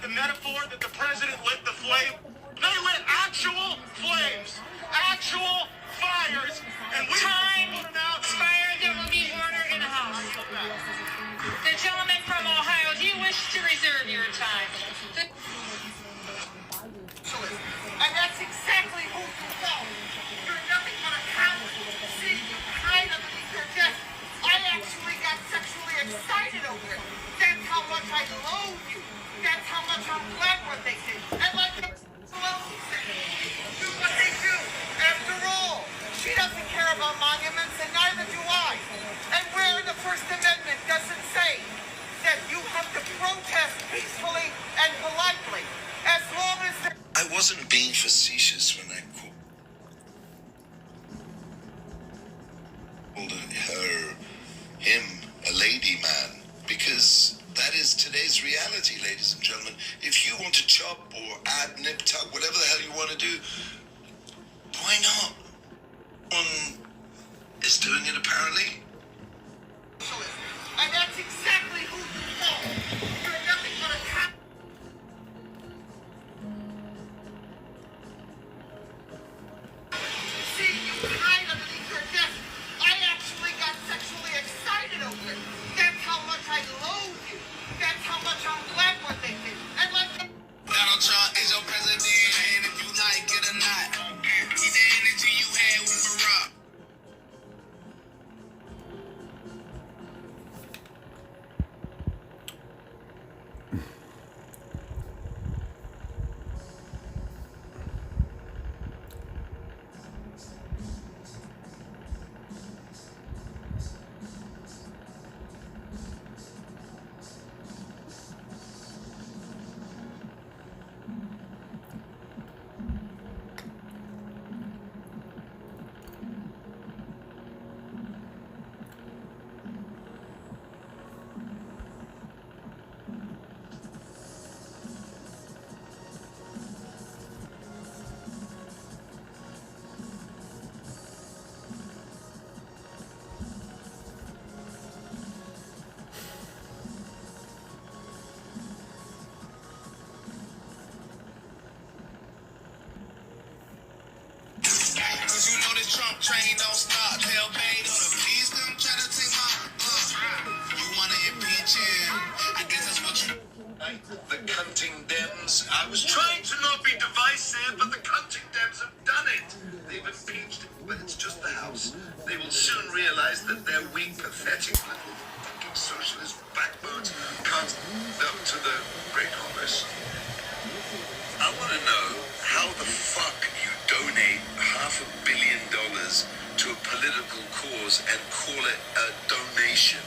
the metaphor that the president lit the flame. They lit actual flames, actual fires, and time expired. There will be order in the House. The gentleman from Ohio, do you wish to reserve your time? And that's exactly who you know. You're nothing but a coward, sitting behind underneath your desk. I actually got sexually excited over it. That's how much I loathe you. That's how much I'm glad what they did. And like wasn't being facetious when I called him a lady man, because that is today's reality, ladies and gentlemen. If you want to chop or add, nip, tuck, whatever the hell you want to do, why not? One is doing it apparently. And that's exactly who you are. You're nothing but a cop. See, you hide underneath your desk. I actually got sexually excited over it. That's how much I loathe you. That's how much I'm glad what they did. And like Donald Trump is your president, and if you like it or not, he's the energy you had with Barack. Cause you know this Trump train don't stop. Tell Beto to please come try to take my You wanna impeach him? I guess that's what you. the cunting Dems. I was trying to not be divisive, but the cunting Dems have done it. They've impeached him, but it's just the House. They will soon realize that their weak, pathetic little fucking socialist backbones can't stand up to the great Congress. I want to know how the fuck you donate $500 million to a political cause and call it a donation.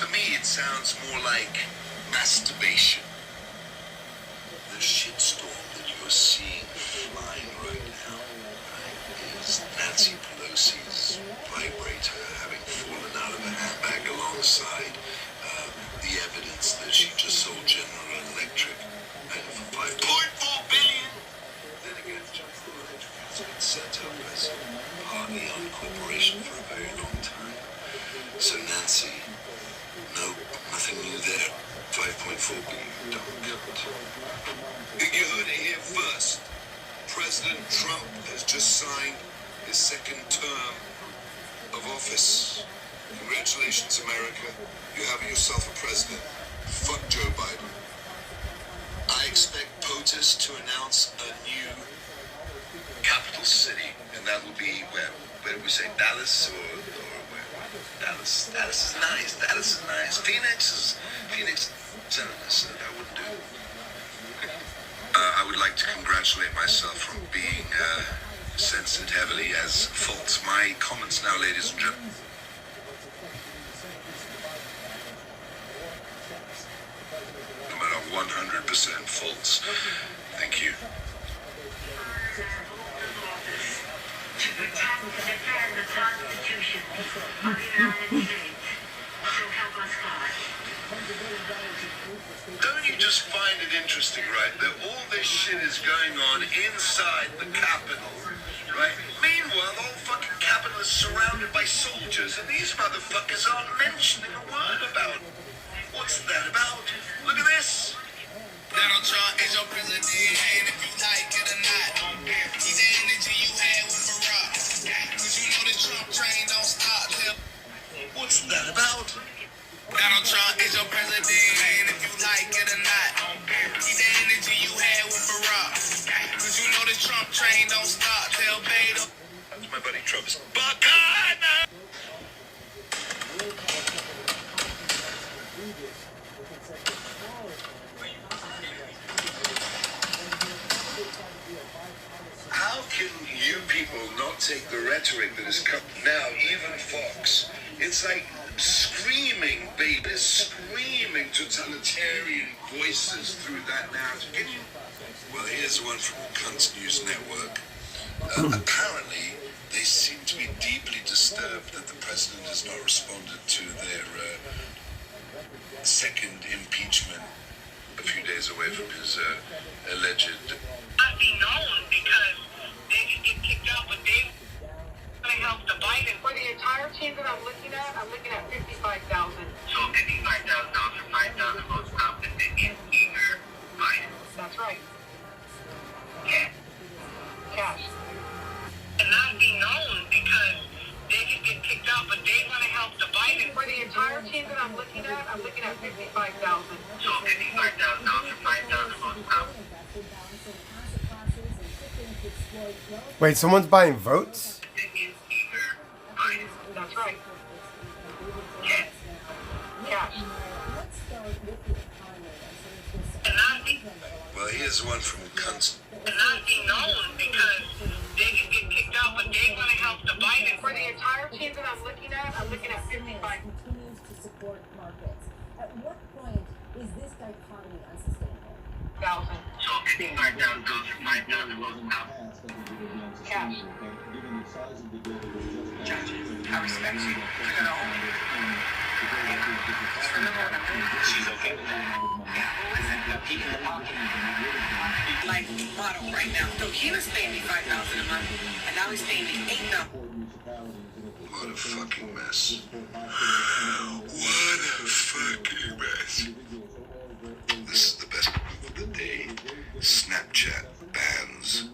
To me, it sounds more like masturbation. The shitstorm that you're seeing flying right now is Nancy Pelosi's vibrator having fallen out of a handbag alongside the evidence that she just sold General Electric for $5.4 billion. Then again, General Electric has been set up as a partly-owned corporation for a very long time. So Nancy, no, nothing new there. $5.4 billion don't count. You heard it here first. President Trump has just signed his second term of office. Congratulations, America. You have yourself a president. Fuck Joe Biden. I expect POTUS to announce a new capital city, and that will be where do we say, Dallas or where? Dallas is nice. Dallas is nice. Phoenix, so that wouldn't do. I would like to congratulate myself from being censored heavily as false. My comments now, ladies and gentlemen. No matter 100% false. Thank you. To protect and defend the Constitution of the United States. So help us God. Don't you just find it interesting, right, that all this shit is going on inside the Capitol, right? Meanwhile, the whole fucking Capitol is surrounded by soldiers, and these motherfuckers aren't mentioning a word about it. What's that about? Look at this. Donald Trump is your president, and if you like it or not, he's the energy you had with Barack. Cause you know this Trump train don't stop. What's that about? Donald Trump is your president, and if you like it or not, he's the energy you had with Barack. Cause you know this Trump train don't stop. Tell Beto. That's my buddy Travis Bacana. How can you people not take the rhetoric that has come now, even Fox? It's like screaming, baby, screaming totalitarian voices through that narrative. Can you? Well, here's here's one from Cunts News Network. Apparently, they seem to be deeply disturbed that the president has not responded to their second impeachment a few days away from his alleged... Not be known because they could get kicked out, but they want to help the Biden. For the entire team that I'm looking at 55,000. So $55,000 for 5,000 votes confident in either Biden. That's right. Yeah. Cash. And not be known because they could get kicked out, but they want to help the Biden. For the entire team that I'm looking at 55,000. So $55,000 for 5,000 votes confident. Wait, someone's buying votes? That's right. Yeah. Cash. Well, here's one from Cunts. And not be known because they could get kicked out, but they want to help the Biden. For the entire team that I'm looking at 55. Continues to support markets. At what point is this dichotomy unsustainable? So $55,000 for 5,000 votes Cash. I respect you. Just remember what I'm doing. She's okay with that. Yeah, listen, he in the pocket. Like bottle right now. So he was paying me $5,000 a month, and now he's paying me $8,000. What a fucking mess. What a fucking mess. This is the best move of the day. Snapchat bans.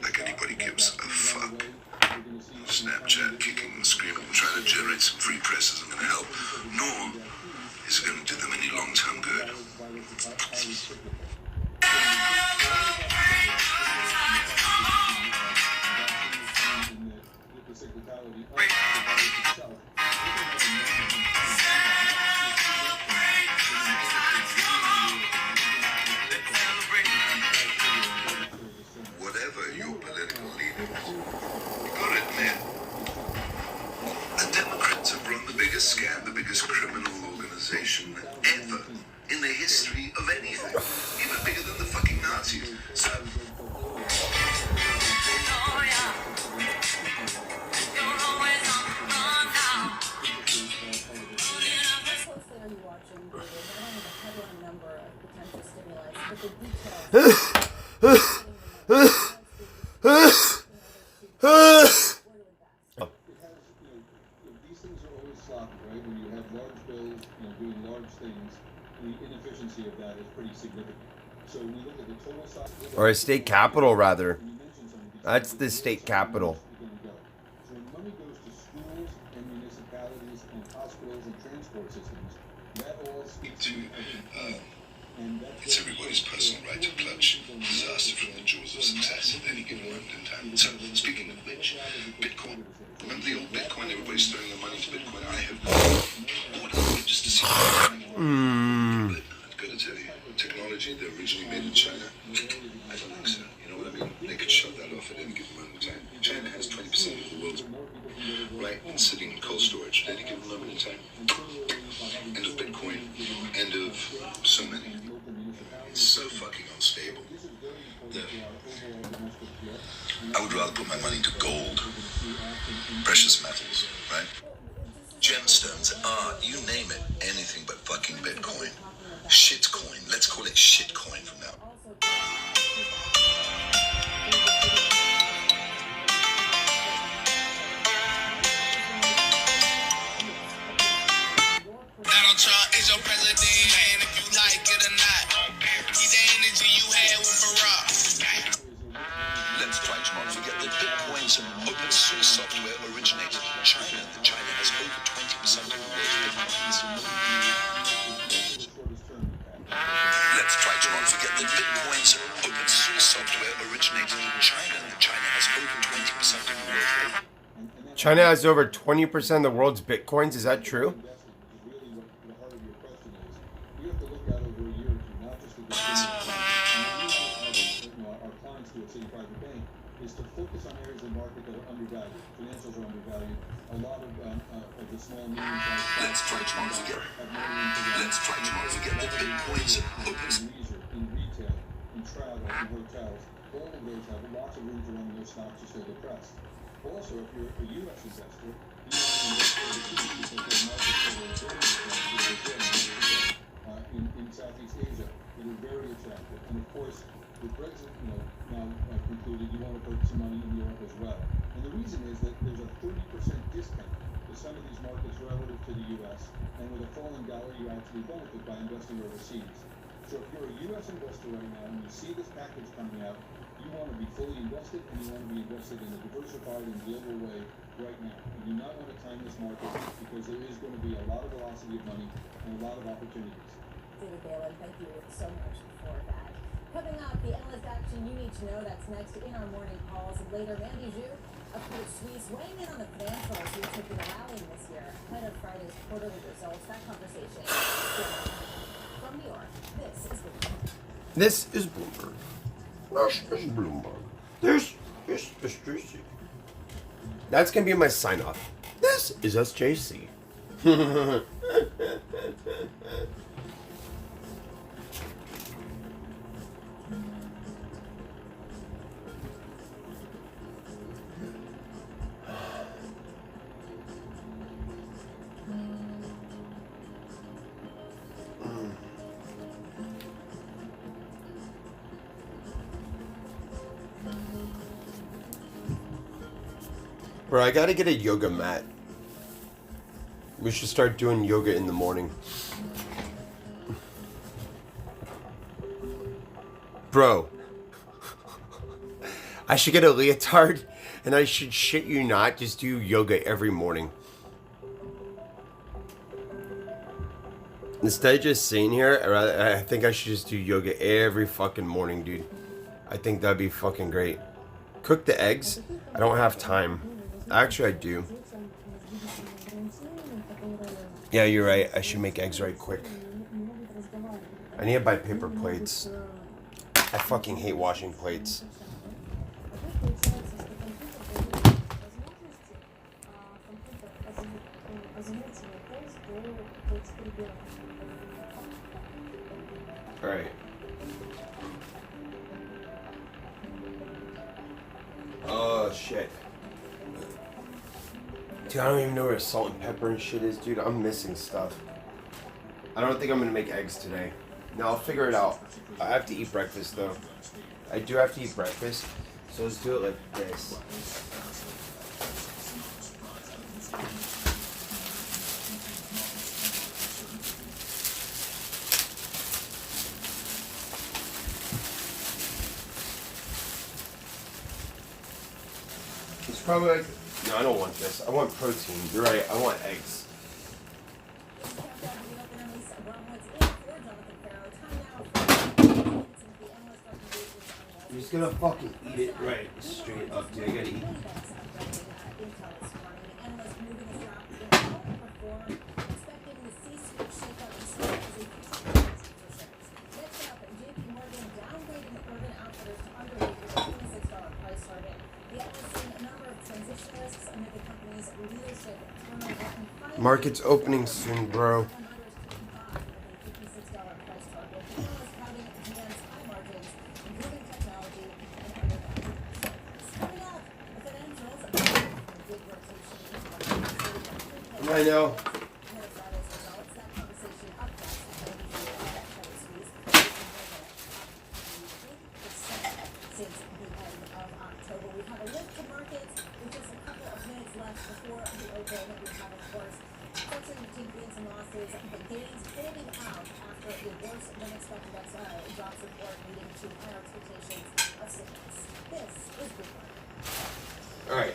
Like anybody gives a fuck. Snapchat kicking and screaming and trying to generate some free press isn't going to help. Nor is it going to do them any long-term good. Whatever your political leanings, you gotta admit, the Democrats have run the biggest scam, the biggest criminal organization ever in the history of anything, even bigger than the fucking Nazis. So, These things are always sloppy, right? When you have large bills, doing large things, the inefficiency of that is pretty significant. So when we look at the total size, Or a state capital, rather. That's the state capital. So when money goes to schools and municipalities and hospitals and transport systems, that all speaks to it's everybody's personal right to clutch disaster from the jaws of success at any given moment in time. So, speaking of which, Bitcoin. Remember the old Bitcoin? Everybody's throwing their money into Bitcoin. I have bought it just to see what's happening. But I've got to tell you, technology that originally made in China, I don't think so. You know what I mean? They could shut that off at any given moment in time. China has 20% of the world's right and sitting in cold storage at any given moment in time. End of Bitcoin. End of so many. It's so fucking unstable. I would rather put my money into gold, precious metals, right? Gemstones, art, you name it, anything but fucking Bitcoin. Shitcoin, let's call it shitcoin from now. Donald Trump is your president, and if you like it or not, he's the energy you had with Barack. Let's try to not forget that Bitcoin's open source software originated in China. That China has over 20% of the world's Bitcoins. Let's try to not forget that Bitcoin's open source software originated in China. That China has over 20% of the world's. China has over 20% of the world's Bitcoins. Is that true? Is to focus on areas of the market that are undervalued. Financials are undervalued. A lot of the small and medium-sized Let's try to not forget that Bitcoin's open hotels, all of those have lots of room to run when their stocks are still depressed. Also, if you're a U.S. investor, you want to invest overseas because there are markets that are very attractive in Southeast Asia that are very attractive. And of course, with Brexit, now concluded, you want to put some money in Europe as well. And the reason is that there's a 30% discount to some of these markets relative to the U.S. And with a falling dollar, you actually benefit by investing overseas. So if you're a U.S. investor right now and you see this package coming out, you want to be fully invested and you want to be invested in a diversified and global way right now. You do not want to time this market because there is going to be a lot of velocity of money and a lot of opportunities. David Balin, thank you so much for that. Coming up, the endless action you need to know. That's next in our morning calls. Later, Mandy Zhu of Credit Suisse weighing in on the financials who took the rallying this year ahead of Friday's quarterly results. That conversation from New York. This is Bloomberg. This is Bloomberg. This is Bloomberg. This is Tracy. That's gonna be my sign off. This is SJC. Bro, I gotta get a yoga mat. We should start doing yoga in the morning. Bro, I should get a leotard and I should, shit you not, just do yoga every morning. Instead of just sitting here, I think I should just do yoga every fucking morning, dude. I think that'd be fucking great. Cook the eggs? I don't have time. Actually, I do. Yeah, you're right. I should make eggs right quick. I need to buy paper plates. I fucking hate washing plates. Alright. Oh, shit. Dude, I don't even know where salt and pepper and shit is, dude. I'm missing stuff. I don't think I'm gonna make eggs today. No, I'll figure it out. I have to eat breakfast, though. I do have to eat breakfast, so let's do it like this. It's probably like... No, I don't want this. I want protein. You're right. I want eggs. I'm just gonna fucking eat it right straight up, dude. I gotta eat. Market's opening soon, bro. I know. All right.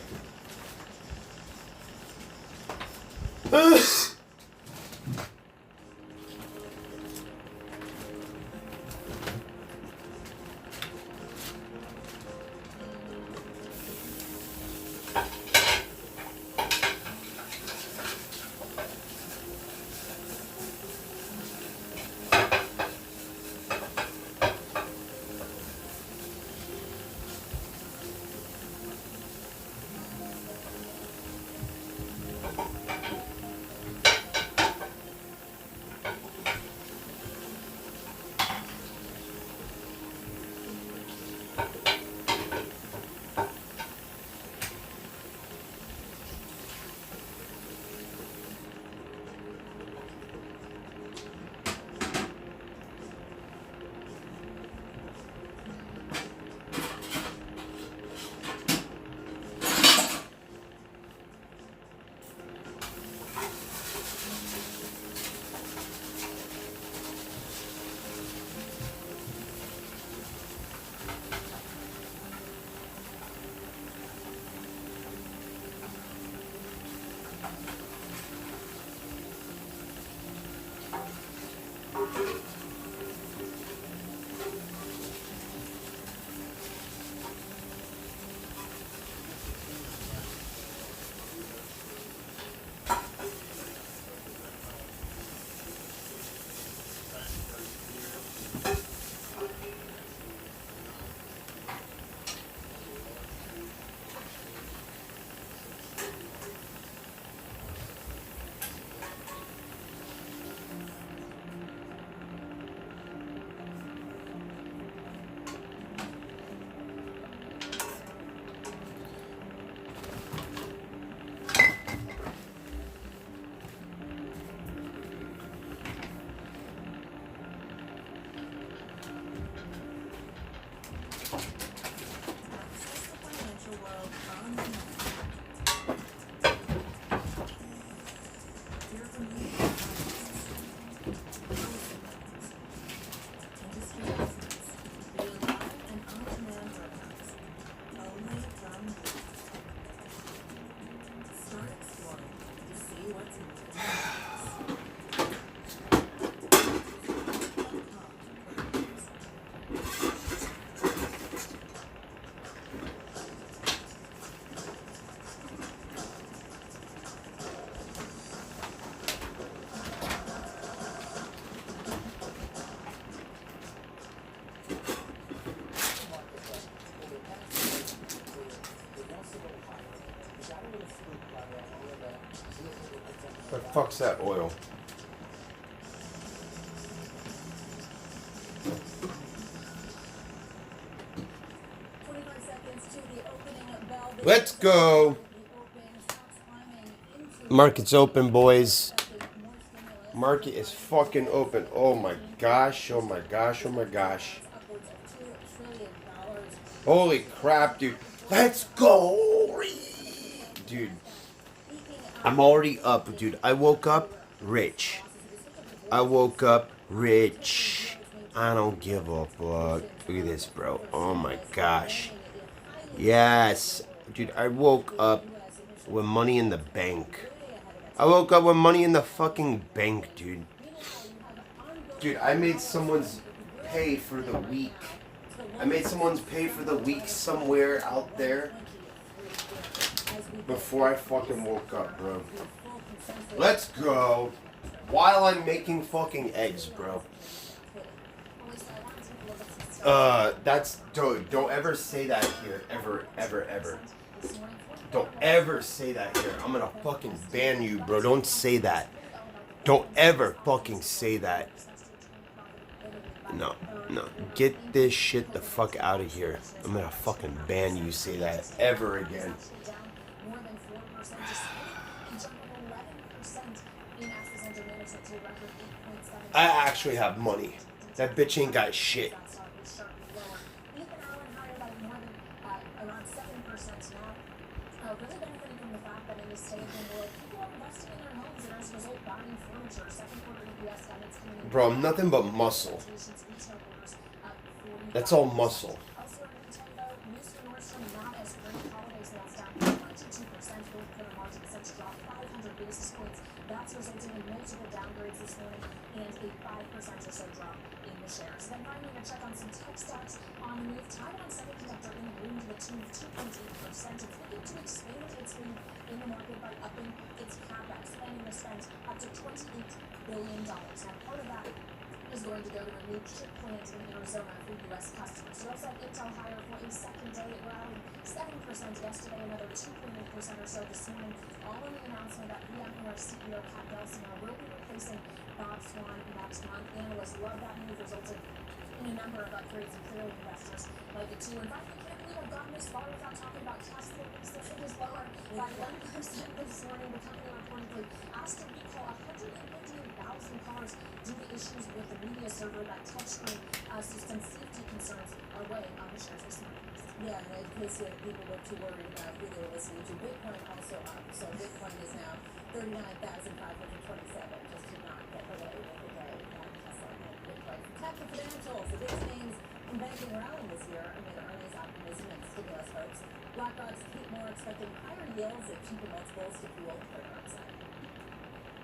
fuck's that oil? Let's go. Market's open, boys. Market is fucking open. Oh my gosh. Oh my gosh. Oh my gosh. Holy crap, dude. Let's go. Dude. I'm already up, dude. I woke up rich. I woke up rich. I don't give a fuck. Look at this, bro. Oh my gosh. Yes. Dude, I woke up with money in the bank. I woke up with money in the fucking bank, dude. Dude, I made someone's pay for the week. I made someone's pay for the week somewhere out there before I fucking woke up, bro. Let's go. While I'm making fucking eggs, bro. Don't ever say that here. Ever. Don't ever say that here. I'm gonna fucking ban you, bro. Don't say that. Don't ever fucking say that. No. Get this shit the fuck out of here. I'm gonna fucking ban you say that ever again. I actually have money. That bitch ain't got shit. Bro, I'm nothing but muscle. That's all muscle. That's resulting in multiple downgrades this morning and a 5% or so drop in the shares. Then finally, a check on some tech stocks on the move. Taiwan Semiconductor in the room to the tune of 2.8%. It's looking to expand its lead in the market by upping its capex, spending the spend up to $28 billion. Now, part of that is going to go to a new chip plant in Arizona for U.S. customers. We also have Intel higher for a second day. It rallied 7% yesterday, another 2.8% or so this morning. All in the announcement that VMware CEO Pat Gelsinger will be replacing Bob Swan next month. Analysts love that move, resulting in a number of upgrades, and clearly investors like it too. And finally, can't believe I've gotten this far without talking about Tesla. It is lower by 1% this morning. The company reportedly asked to recall 158,000 cars due to issues with the media server. That touchscreen system safety concerns are weighing on the shares this morning. Yeah, and in case people were too worried about who they were listening to, Bitcoin also up. So Bitcoin is now 39,527. Just did not get away with the day on Tesla and Bitcoin. Tech and financials, the biggest names in banking rallying this year amid earnings optimism and stimulus hopes. BlackRock's Kate Moore expecting higher yields and cheaper multiples to fuel further upside.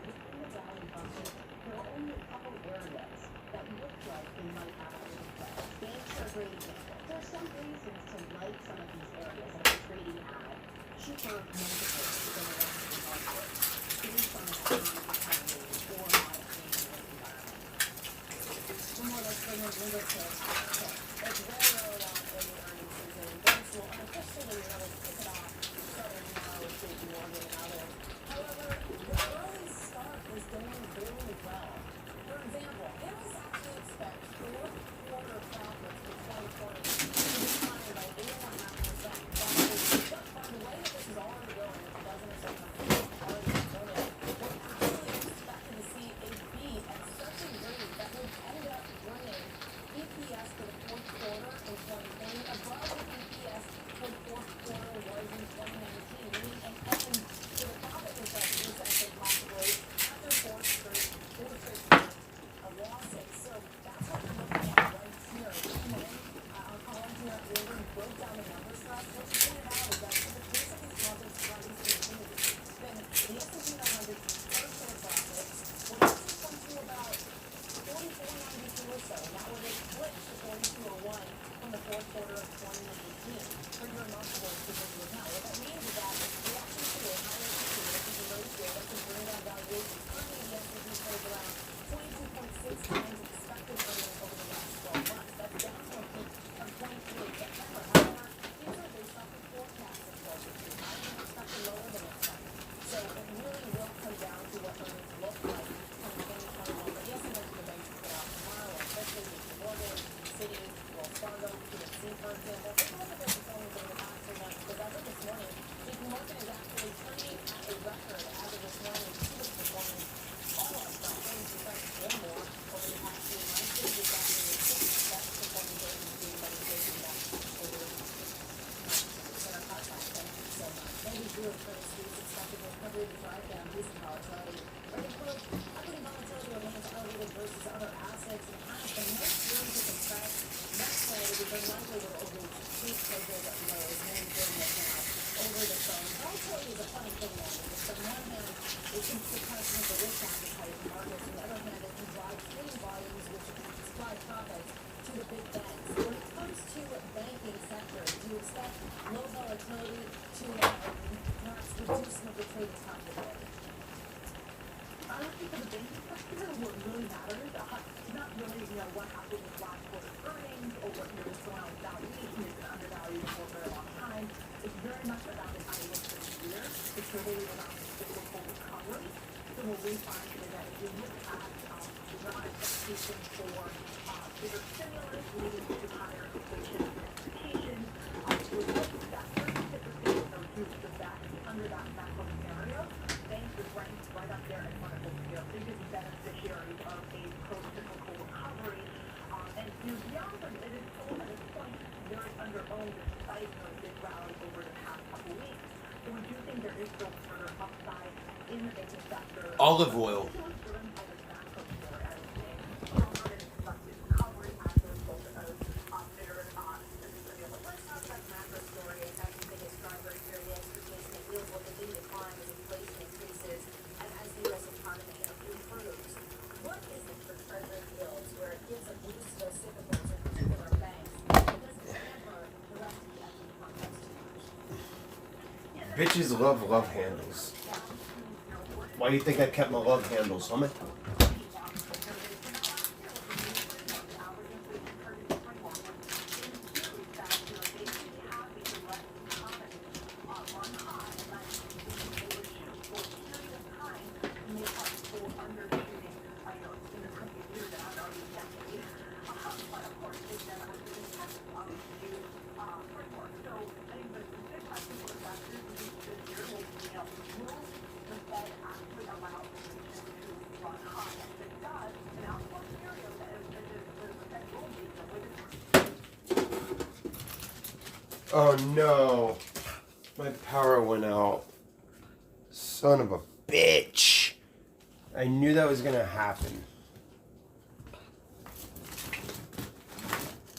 In the rally function, there are only a couple areas that look like they might actually play. Banks are a great example. There are some reasons to like some of these areas that are trading at cheaper multiples than the rest of the market. Based on the economic economy or monetary environment. For more, let's bring in Linda to it's very early on in the earnings season. Banks will unofficially really kick it off starting tomorrow with JP Morgan and others. However, the early start is going really well. For example, analysts actually expect fourth quarter profits for 2020 to decline by 8.5%. By the way that this is already going, with a dozen or so companies already reported, we're actually expecting to see a beat at such a rate that would end up bringing EPS for the for example, take a look at their performance over the past 3 months, because as of this morning, JP Morgan is actually turning at a record as of this morning. You see this performance all up by 30% or more over the past 3 months. This is actually the sixth best performing agency that is taking that over the past 6 months. So maybe zero credit suisse expected recovery to drive down recent volatility. Earning quote, equity volatility remains elevated versus other assets and has the most room to compress. That said, it is unlikely we'll overreach pre-COVID lows. Many doing this now over the phone. Volatility is a funny thing, though, because on one hand, it can suppress the risk appetite in markets. On the other hand, it can drive trading volumes, which supply profits to the big banks. When it comes to banking sector, do you expect low volatility to perhaps reduce some of the trading profitability? Honestly, for the banking sector, what really matters is not really, what happened with last quarter's earnings or what was going on with valuation. It's been undervalued for a very long time. It's very much about the outlook for the year. It's really about the cyclical recovery. So what we find is that if you look at the expectations for bigger stimulus leading to higher inflation expectations, with what sectors typically do the best under that macro scenario, banks is ranked right up there as one of the biggest beneficiaries of a pro-cyclical recovery. And beyond that, it is still at this point very under-owned despite the big rally over the past couple weeks. So we do think there is still further upside in the banking sector. Olive oil. Driven by the macro story, I would say. Stronger than expected recovery as a result of their let's talk about the macro story. It's actually the biggest driver here. The expectation that yields will continue to climb as inflation increases and as the U.S. economy improves. What is it for Treasury yields where it gives a boost to those cyclicals in particular banks, but doesn't hamper the rest of the equity complex too much? Bitches love love handles. Why do you think I kept my love handles, homie? Oh no, my power went out. Son of a bitch. I knew that was gonna happen.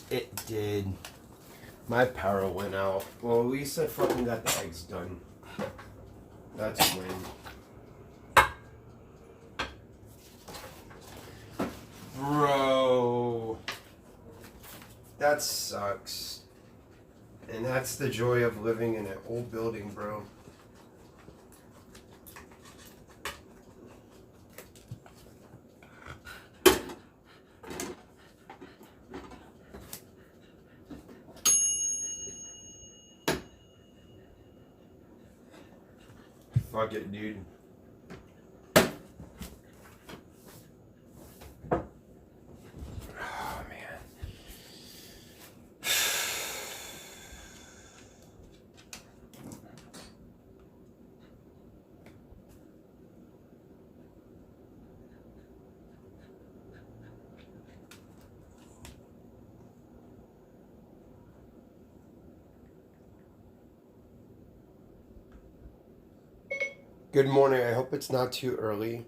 It did. My power went out. Well, at least I fucking got the eggs done. That's a win. Bro. That sucks. And that's the joy of living in an old building, bro. Fuck it, dude. Oh, man. Good morning. I hope it's not too early.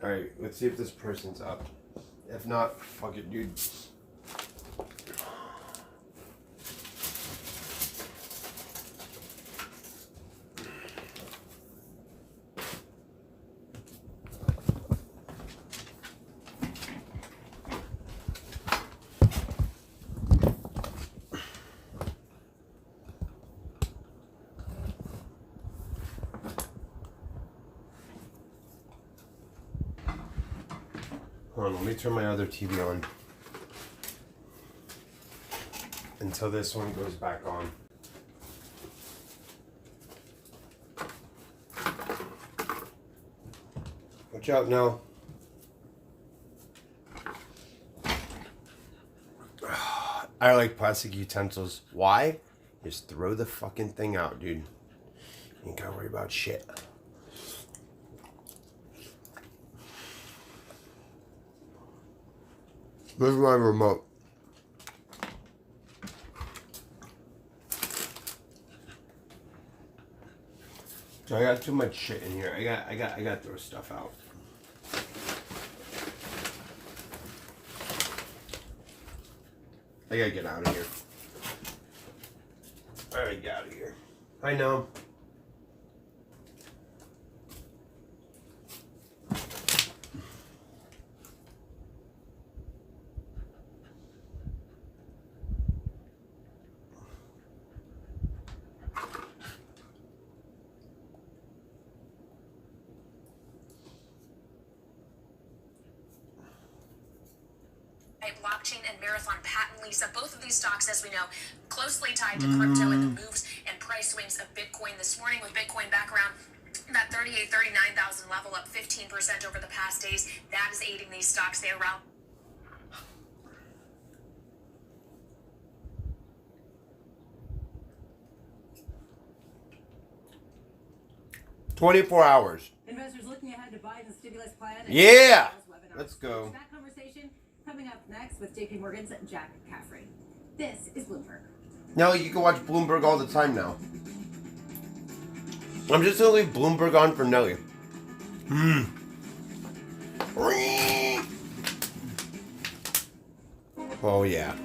Alright, let's see if this person's up. If not, fuck it, dude. Hold on, let me turn my other TV on. Until this one goes back on. Watch out now. I like plastic utensils. Why? Just throw the fucking thing out, dude. You ain't gotta worry about shit. Where's my remote? So I got too much shit in here. I got to throw stuff out. I gotta get out of here. I gotta get out of here. I know. Blockchain and Marathon patent, Lisa. Both of these stocks, as we know, closely tied to crypto and the moves and price swings of Bitcoin this morning, with Bitcoin back around that 39,000 level, up 15% over the past days. That is aiding these stocks. They are around. $24 hours. Investors looking ahead to Biden's stimulus plan. Yeah. Let's go. That conversation coming up next with JP Morgan's Jack Caffrey. This is Bloomberg. No, you can watch Bloomberg all the time now. I'm just gonna leave Bloomberg on for Nelly. Oh yeah.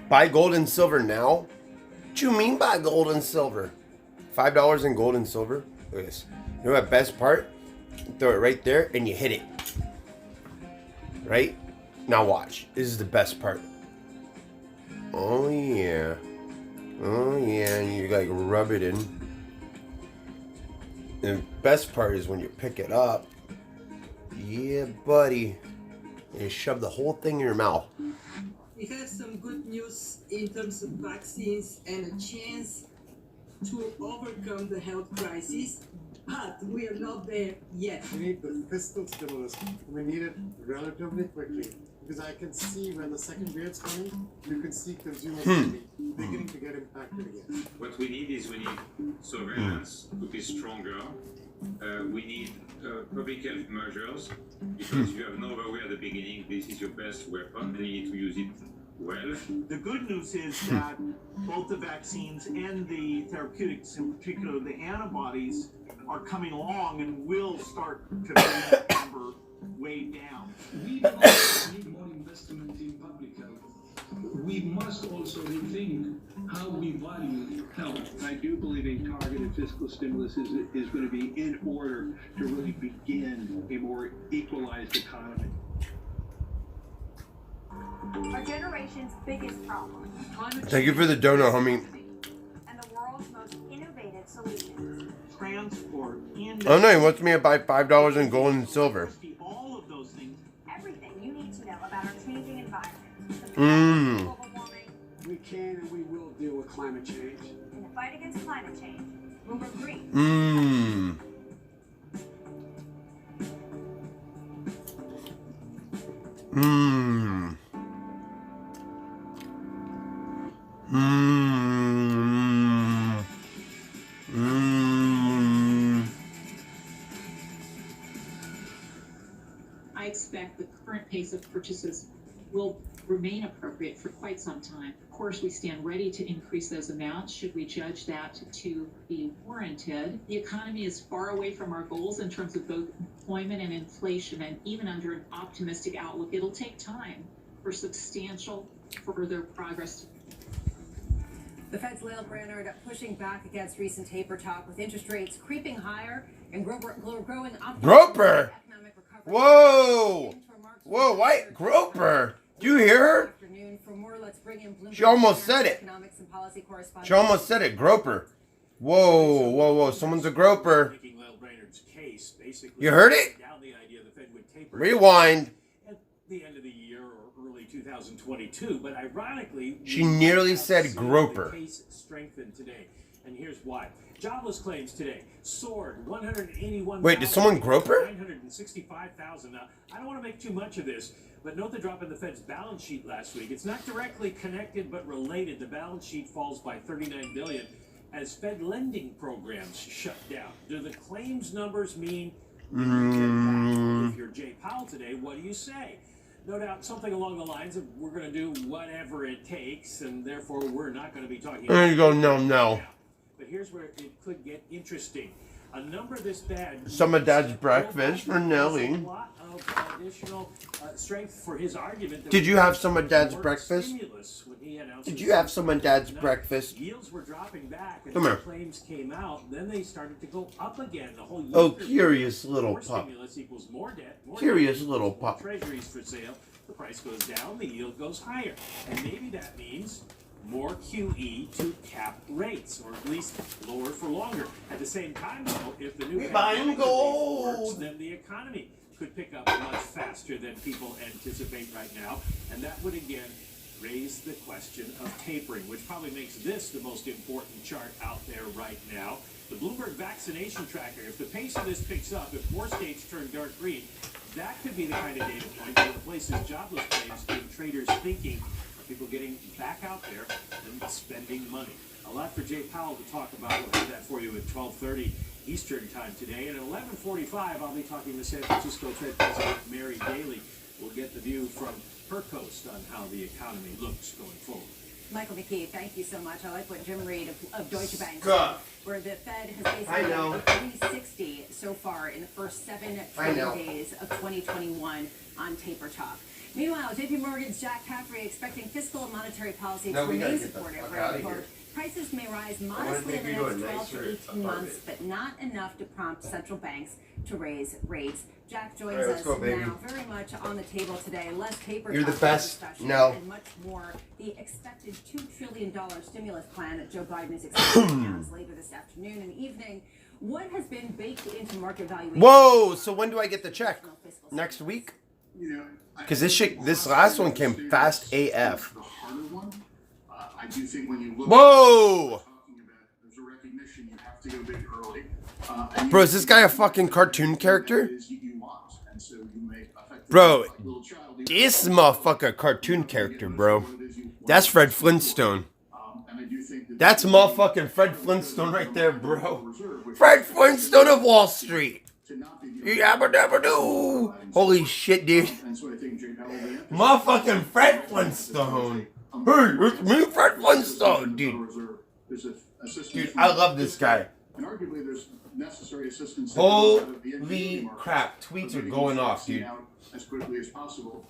Buy gold and silver now? What you mean by gold and silver? $5 in gold and silver? Look at this. You know what best part? You throw it right there and you hit it. Right? Now watch. This is the best part. Oh yeah. Oh yeah. And you like rub it in. And the best part is when you pick it up. Yeah, buddy. And you shove the whole thing in your mouth. We have some good news in terms of vaccines and a chance to overcome the health crisis, but we are not there yet. We need the fiscal stimulus. We need it relatively quickly, because I can see when the second wave's coming, you can see consumers beginning to get impacted again. What we need surveillance to be stronger. We need public health measures, because if you have no way at the beginning, this is your best weapon, and you need to use it well. The good news is that both the vaccines and the therapeutics, in particular the antibodies, are coming along and will start to bring that number way down. We also need more investment in public health. We must also rethink how we value health. I do believe a targeted fiscal stimulus is going to be in order to really begin a more equalized economy. Our generation's biggest problem. Thank you for the donut, homie. And the world's most innovative solutions. Transport, Oh no, he wants me to buy $5 in gold and silver. all of those things. Everything you need to know about our changing environment. Mmm. We can and we will deal with climate change. In the fight against climate change, Bloomberg Green. Mmm. Mmm. Mmm. Mmm. I expect the current pace of purchases will remain appropriate for quite some time. Of course, we stand ready to increase those amounts should we judge that to be warranted. The economy is far away from our goals in terms of both employment and inflation, and even under an optimistic outlook, it'll take time for substantial further progress. The Fed's Lael Brainerd pushing back against recent taper talk with interest rates creeping higher and growing optimism. Groper! Whoa! Whoa, White Groper! Do you hear her? She almost said it. She almost said it, Groper. Whoa, whoa, whoa. Someone's a groper. You heard it? Rewind. At the end of the year or early 2022, but ironically, She nearly said groper. The case strengthened today, and here's why. Jobless claims today soared 181. Wait, did someone groper? 965,000. Now, I don't want to make too much of this, but note the drop in the Fed's balance sheet last week. It's not directly connected, but related. The balance sheet falls by 39 billion as Fed lending programs shut down. Do the claims numbers mean if you're Jay Powell today, what do you say? No doubt something along the lines of we're going to do whatever it takes, and therefore we're not going to be talking. There you go. No. But here's where it could get interesting. A number this bad. Some of Dad's breakfast for Nelly. A lot of additional strength for his argument. Did you have some of Dad's breakfast? Did you have some of Dad's breakfast? Yields were dropping back, and Come here. claims came out. Then they started to go up again. The whole Oh, curious little pup. stimulus equals more debt. More Curious debt little equals more pup. treasuries for sale. The price goes down. The yield goes higher, and maybe that means more QE to cap rates, or at least lower for longer. At the same time, though, if the new pandemic relief works, then the economy could pick up much faster than people anticipate right now, and that would again raise the question of tapering, which probably makes this the most important chart out there right now. The Bloomberg vaccination tracker, if the pace of this picks up, if more states turn dark green, that could be the kind of data point that replaces jobless claims in traders thinking of people getting back out there and spending money. A lot for Jay Powell to talk about. We'll have that for you at 12:30 Eastern time today. And at 11:45, I'll be talking to San Francisco Fed President Mary Daly. We'll get the view from her coast on how the economy looks going forward. Michael McKee, thank you so much. I like what Jim Reed of Deutsche Bank Scott. said, where the Fed has basically know. 360 so far in the first 7 trading days of 2021 on taper talk. Meanwhile, JP Morgan's Jack Caffrey expecting fiscal and monetary policy to remain supportive. Quote, prices may rise modestly in the next 12 to 18 months, but not enough to prompt central banks to raise rates. Jack joins us now, very much on the table today. Less taper You're the talk best. discussion No. and much more. The expected $2 trillion stimulus plan that Joe Biden is expected to announce later this afternoon and evening. What has been baked into market valuation? Whoa! So when do I get the check? Next week? Because this last one came fast AF. The harder one, I do think when you look Whoa! there's a recognition you have to go big early. Bro, is this guy a fucking cartoon character? Bro, this motherfucker cartoon character, bro. That's Fred Flintstone. That's motherfucking Fred Flintstone right there, bro. Fred Flintstone of Wall Street. Yabba dabba doo. Holy shit, dude. Motherfucking Fred Flintstone. Hey, it's me, Fred Flintstone, dude. Dude, I love this guy. And arguably there's necessary assistance. Holy crap, tweets are going off, dude. As quickly as possible,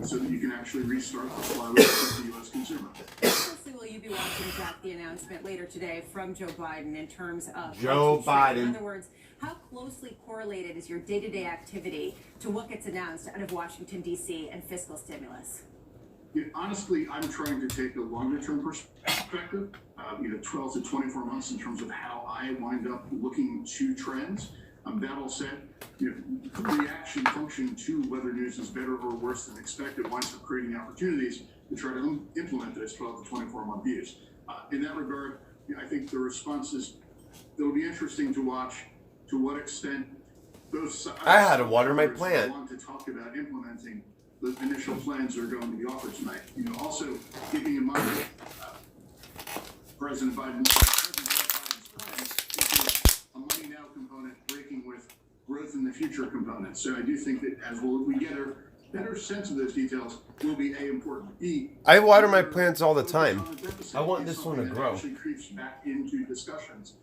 so that you can actually restart the flywheel with the U.S. consumer. Closely will you be watching, Jack, the announcement later today from Joe Biden in terms of Joe Biden. In other words, how closely correlated is your day-to-day activity to what gets announced out of Washington, D.C. and fiscal stimulus? Yeah, honestly, I'm trying to take a longer-term perspective, 12 to 24 months in terms of how I wind up looking to trends. That all said, reaction function to whether news is better or worse than expected winds up creating opportunities to try to implement those 12 to 24-month views. In that regard, I think the responses, it'll be interesting to watch to what extent both sides. I had to water my plant. Want to talk about implementing the initial plans that are going to be offered tonight. Also, keeping in mind President Biden's plans include a money now component breaking with growth in the future component. So I do think that as we get a better sense of those details, will be important. I water my plants all the time. I want this one to grow. Actually creeps back into discussions.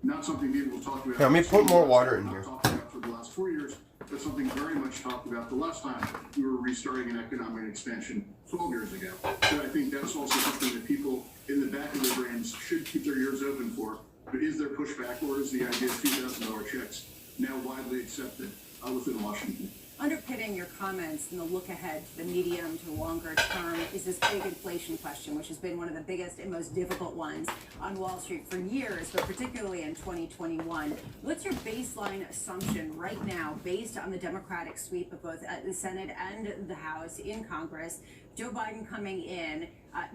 Not something people talk about. Yeah, let me put more water in here. Talked about for the last 4 years, but something very much talked about the last time we were restarting an economic expansion 12 years ago. So I think that's also something that people in the back of their brains should keep their ears open for. But is there pushback, or is the idea of $2,000 checks now widely accepted within Washington? Underpinning your comments and the look ahead to the medium to longer term is this big inflation question, which has been one of the biggest and most difficult ones on Wall Street for years, but particularly in 2021. What's your baseline assumption right now, based on the Democratic sweep of both the Senate and the House in Congress, Joe Biden coming in?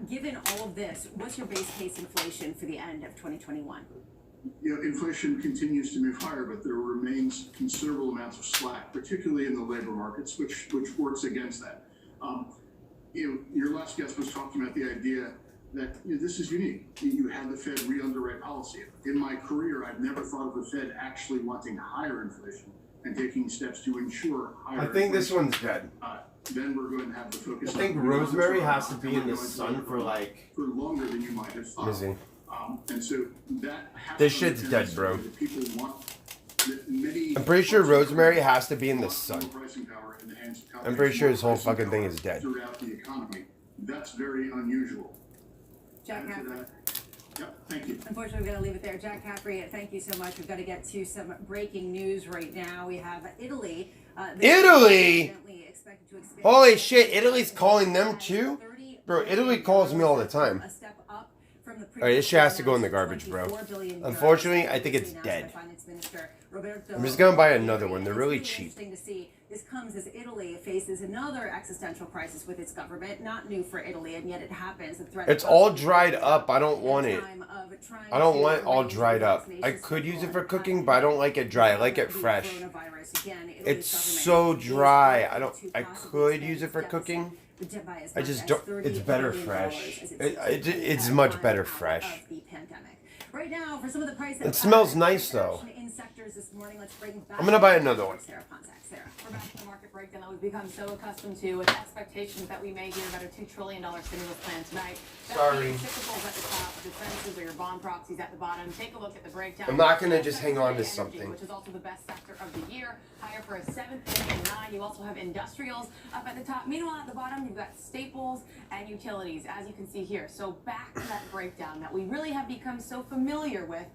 Given all of this, what's your base case inflation for the end of 2021? Inflation continues to move higher, but there remains considerable amounts of slack, particularly in the labor markets, which works against that. Your last guest was talking about the idea that this is unique. You had the Fed re-underwrite policy. In my career, I've never thought of the Fed actually wanting higher inflation and taking steps to ensure higher inflation. I think this one's dead. Then we're going to have the focus. I think rosemary has to be in the sun for longer than you might have thought. Busy. And so that This shit's dead, bro. People want I'm pretty sure rosemary has to be in the sun. I'm pretty sure this whole fucking thing is dead. Throughout the economy. That's very unusual. Jack Caffrey. Yep, thank you. Unfortunately, we've got to leave it there. Jack Caffrey, thank you so much. We've got to get to some breaking news right now. We have Italy. Italy? Holy shit, Italy's calling them too? Bro, Italy calls me all the time. Alright, this shit has to go in the garbage, bro. Unfortunately, I think it's dead. I'm just gonna buy another one. They're really cheap. This comes as Italy faces another existential crisis with its government. Not new for Italy, and yet it happens. It's all dried up. I don't want it. I don't want it all dried up. I could use it for cooking, but I don't like it dry. I like it fresh. It's so dry. I could use it for cooking. I just don't. It's better fresh. It's much better fresh. Right now, for some of the price it smells nice though. I'm gonna buy another one. Sarah, we're back to the market breakdown that we've become so accustomed to, with expectations that we may hear about a $2 trillion stimulus plan tonight. Sorry. Cyclicals at the top, defenses or your bond proxies at the bottom. Take a look at the breakdown. I'm not gonna just hang on to something. Which is also the best sector of the year, higher for a 7th, 8th, and 9. You also have industrials up at the top. Meanwhile, at the bottom, you've got staples and utilities, as you can see here. So back to that breakdown that we really have become so familiar with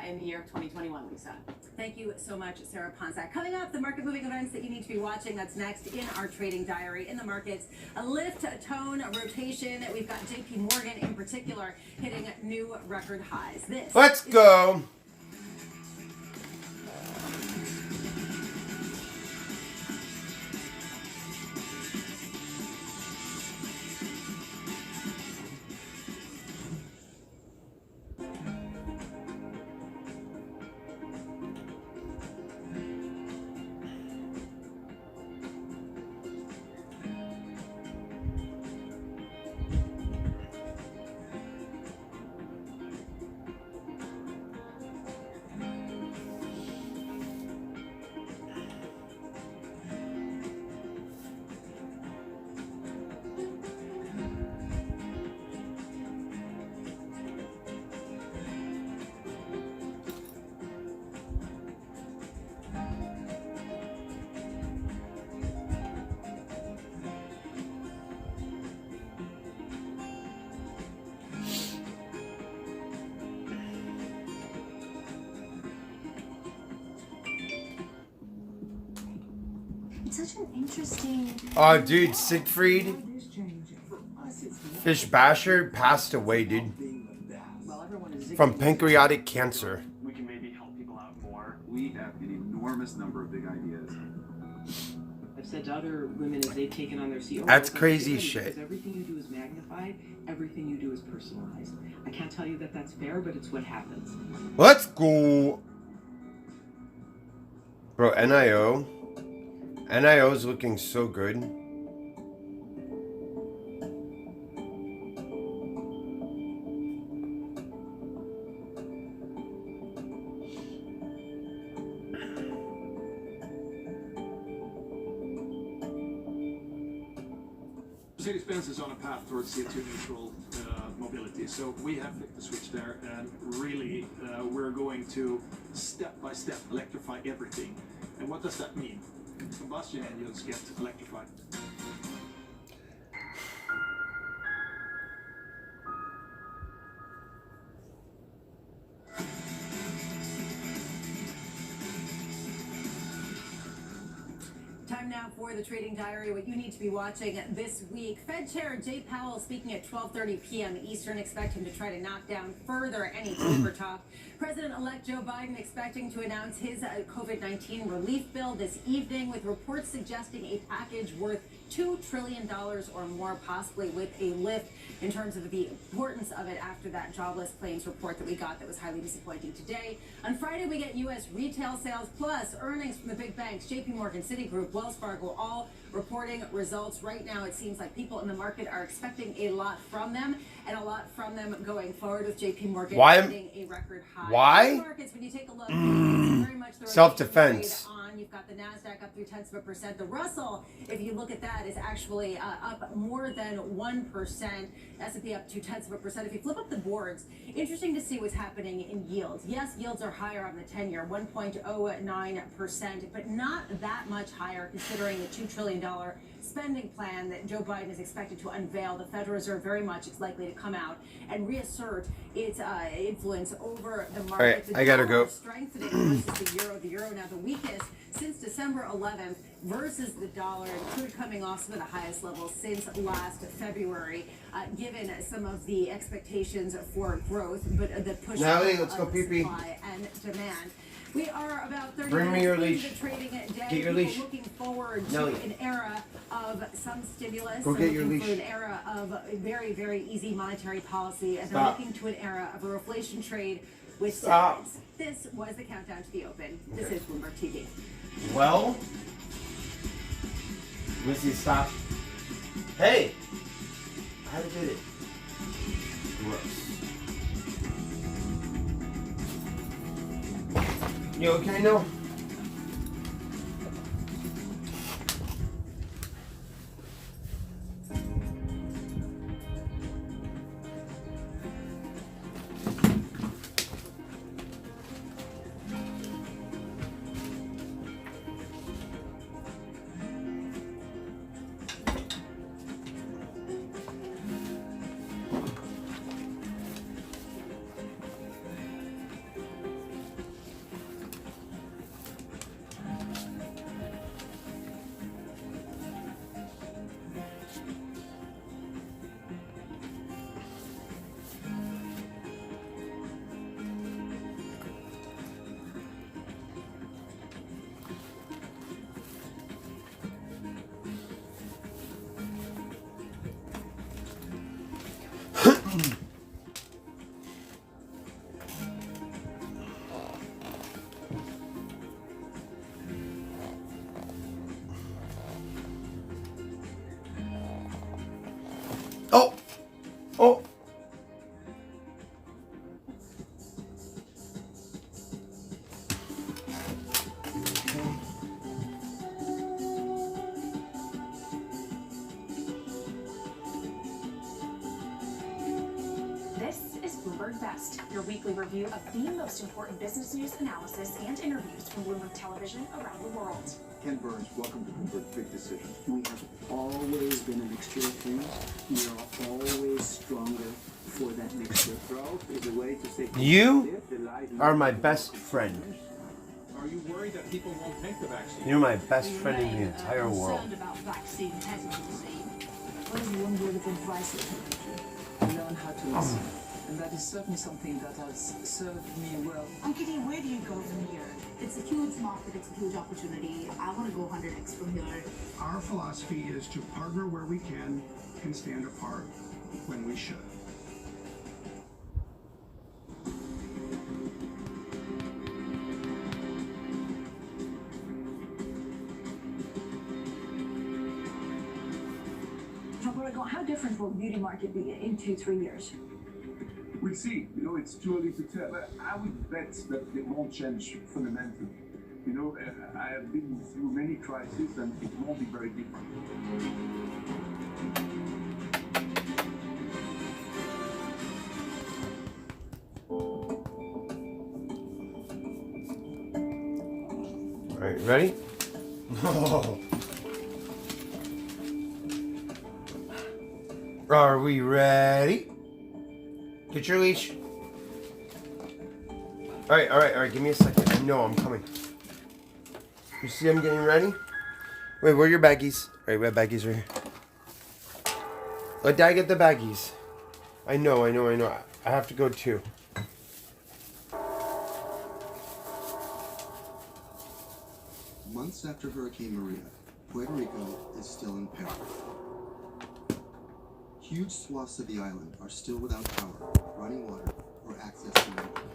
in the year of 2021, Lisa. Thank you so much, Sarah Ponczak. Coming up, the market moving events that you need to be watching. That's next in our trading diary. In the markets, a lift, a tone, a rotation. We've got JP Morgan in particular hitting new record highs. Let's go. Such an interesting. Oh, dude, Siegfried Fish Basher passed away, dude, from pancreatic cancer. We can maybe help people out more. We have an enormous number of big ideas. I've said to other women as they've taken on their CEO. That's crazy shit. Everything you do is magnified. Everything you do is personalized. I can't tell you that that's fair, but it's what happens. Let's go, bro. NIO is looking so good. Mercedes-Benz is on a path towards CO2 neutral mobility, so we have flipped the switch there, and really we're going to step by step electrify everything. And what does that mean? Combustion engines get electrified. Time Time now for the Trading Diary, what you need to be watching this week. Fed Chair Jay Powell speaking at 12:30 p.m. Eastern. Expect him to try to knock down further any taper talk. President-elect Joe Biden expecting to announce his COVID-19 relief bill this evening, with reports suggesting a package worth $2 trillion or more, possibly with a lift in terms of the importance of it after that jobless claims report that we got that was highly disappointing today. On Friday, we get U.S. retail sales plus earnings from the big banks, JP Morgan, Citigroup, Wells Fargo, all reporting results. Right now, it seems like people in the market are expecting a lot from them, and a lot from them going forward, with JP Morgan hitting a record high. Why? Markets, when you take a look, it's very much the Self-defense. You've got the NASDAQ up 0.3%. The Russell, if you look at that, is actually up more than 1%. S&P up 0.2%. If you flip up the boards, interesting to see what's happening in yields. Yes, yields are higher on the 10-year, 1.09%, but not that much higher considering the $2 trillion spending plan that Joe Biden is expected to unveil. The Federal Reserve very much is likely to come out and reassert its influence over the market. All right, I gotta go. Strengthening versus the euro. The euro now the weakest since December 11th versus the dollar, and crude coming off some of the highest levels since last February, given some of the expectations for growth, but the push Nelly, let's go of pee-pee. supply and demand. We are about 30 Bring me your minutes leash. into the trading day. Get your People leash. looking forward Nelly. to an era of some stimulus. Go get your looking for leash. an era of very, very easy monetary policy, and Stop. they're looking to an era of a reflation trade with Stop. sides. This was the countdown to the open. This Okay. is Bloomberg TV. Well, Missy, stop. Hey, how did it? Gross. You okay now? Oh! Oh! This is Bloomberg Best, your weekly review of the most important business news, analysis, and interviews from Bloomberg Television around the world. Ken Burns, welcome to Bloomberg Big Decision. We have always been a mixture of things. We are always stronger for that mixture. Growth is a way to say You are my best friend. Are you worried that people won't take the vaccine? You're my best friend in the entire world. Concerned about vaccine hesitancy. What is one word of advice that you would give? Learn how to listen. And that is certainly something that has served me well. Kitty, where do you go from here? It's a huge market, it's a huge opportunity. I want to go 100x from here. Our philosophy is to partner where we can and stand apart when we should. How different will the beauty market be in 2-3 years? We'll see. You know, it's too early to tell. But I would bet that it won't change fundamentally. You know, I have been through many crises and it won't be very different. All right, ready? Are we ready? Get your leash. All right. Give me a second. I know I'm coming. You see I'm getting ready? Wait, where are your baggies? Alright, we have baggies right here. Let Dad get the baggies. I know. I have to go too. Months after Hurricane Maria, Puerto Rico is still in peril. Huge swaths of the island are still without power, running water, or access to medical care.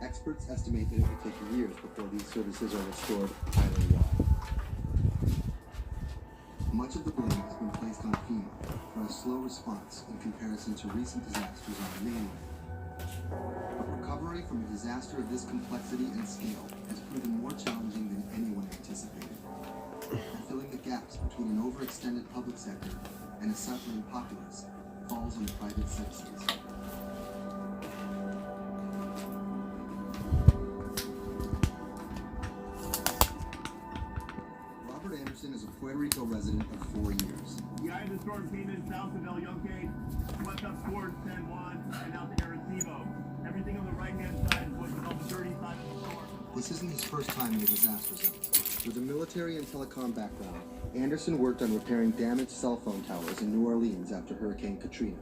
Experts estimate that it will take years before these services are restored island-wide. Much of the blame has been placed on FEMA for a slow response in comparison to recent disasters on the mainland. But recovery from a disaster of this complexity and scale has proven more challenging than anyone anticipated. And filling the gaps between an overextended public sector and a suffering populace falls on private citizens. Robert Anderson is a Puerto Rico resident of 4 years. The eye of the storm came in south of El Yunque, swept up towards San Juan, and out to Arecibo. Everything on the right-hand side is what we call the dirty side of the storm. This isn't his first time in the disaster zone. With a military and telecom background, Anderson worked on repairing damaged cell phone towers in New Orleans after Hurricane Katrina.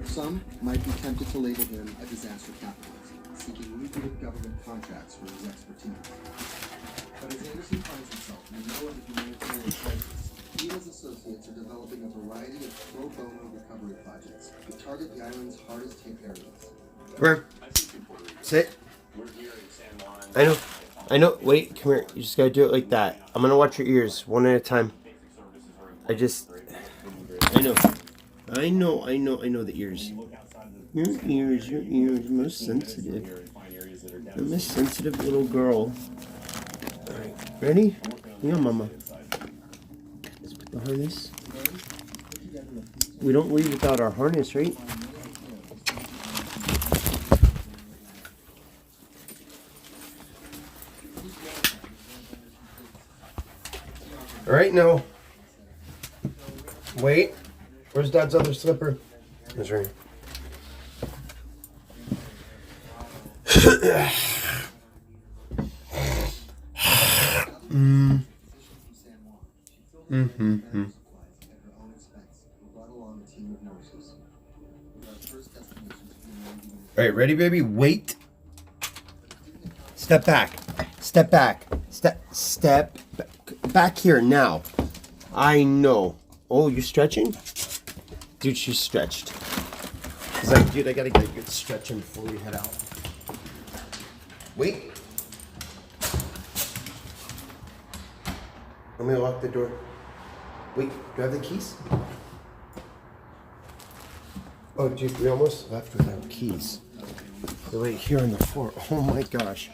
Some might be tempted to label him a disaster capitalist, seeking lucrative government contracts for his expertise. But as Anderson finds himself in the middle of a humanitarian crisis, he and his associates are developing a variety of pro bono recovery projects to target the island's hardest hit areas. Where? Sit. I know. Wait, come here. You just gotta do it like that. I'm gonna watch your ears one at a time. I know the ears. Your ears, most sensitive. The most sensitive little girl. Alright, ready? Hang on, Mama. Let's put the harness. We don't leave without our harness, right? Alright, now. Wait. Where's Dad's other slipper? It's right here. Alright, ready, baby? Wait. Step back. Step back. Step back here now. I know. Oh, you're stretching? Dude, she's stretched. He's like, dude, I gotta get a good stretching before we head out. Wait. Let me lock the door. Wait, do I have the keys? Oh, dude, we almost left without keys. They're right here on the floor. Oh my gosh.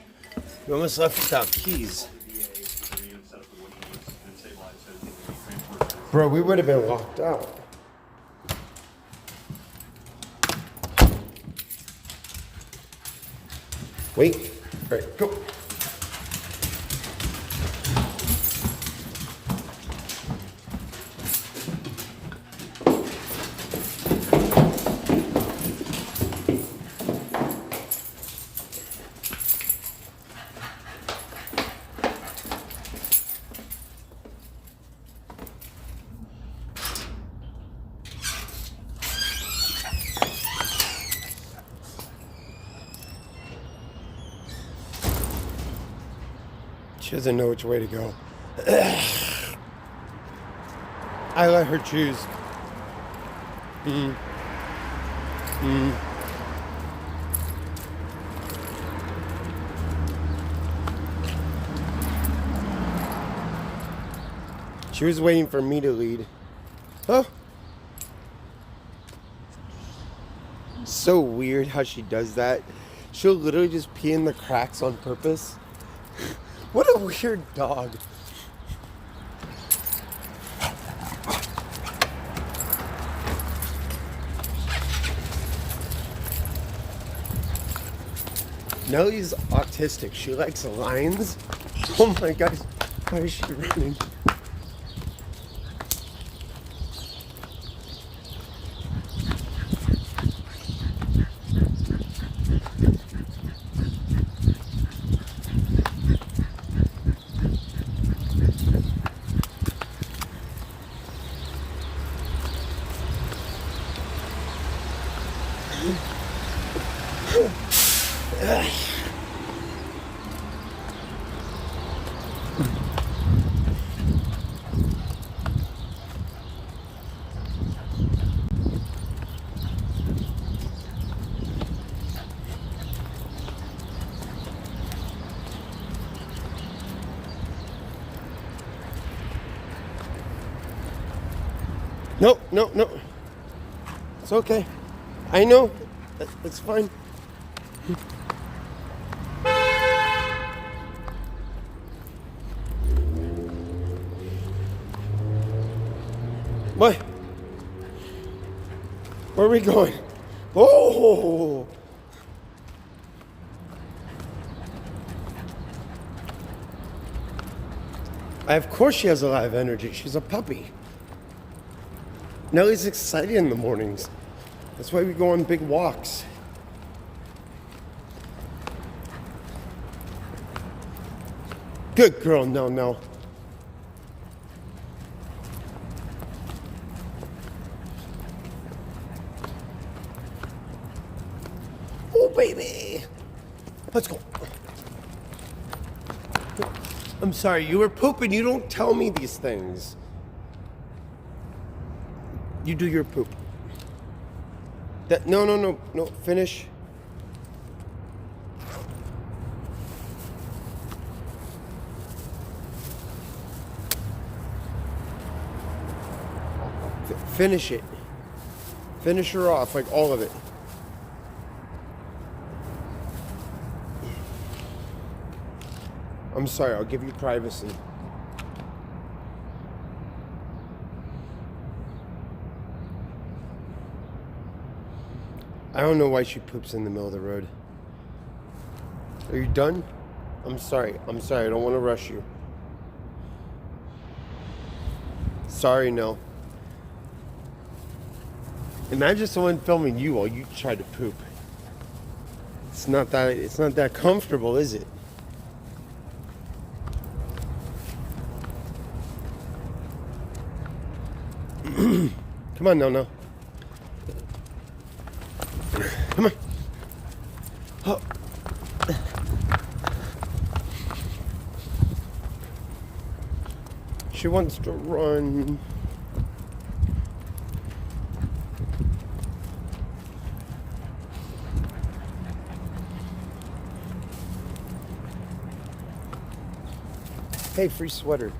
We almost left without keys. Bro, we would have been locked out. Wait. All right, go. She doesn't know which way to go. I let her choose. She was waiting for me to lead. Oh. So weird how she does that. She'll literally just pee in the cracks on purpose. What a weird dog. Nelly's autistic. She likes lines. Oh my gosh. Why is she running? No, no, no. It's okay. I know. It's fine. What? Where are we going? Oh! Of course she has a lot of energy. She's a puppy. Nelly's excited in the mornings. That's why we go on big walks. Good girl, no. Oh, baby. Let's go. I'm sorry, you were pooping. You don't tell me these things. You do your poop. No. Finish. Finish it. Finish her off, like all of it. I'm sorry, I'll give you privacy. I don't know why she poops in the middle of the road. Are you done? I'm sorry. I don't want to rush you. Sorry, no. Imagine someone filming you while you try to poop. It's not that comfortable, is it? Come on, no. Come on. Oh. She wants to run. Hey, free sweater.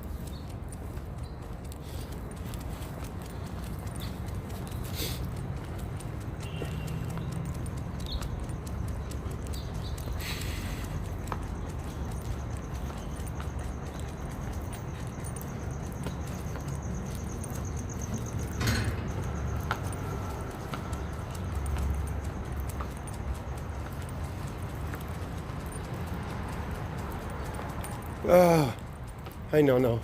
I know, no.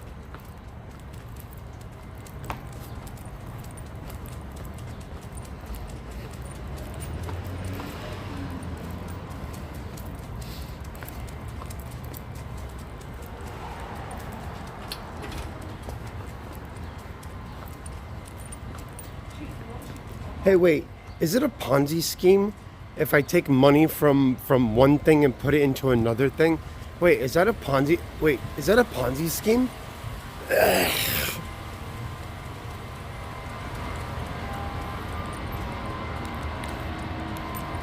Hey, wait, is it a Ponzi scheme if I take money from one thing and put it into another thing? Wait, is that a Ponzi? Wait, is that a Ponzi scheme?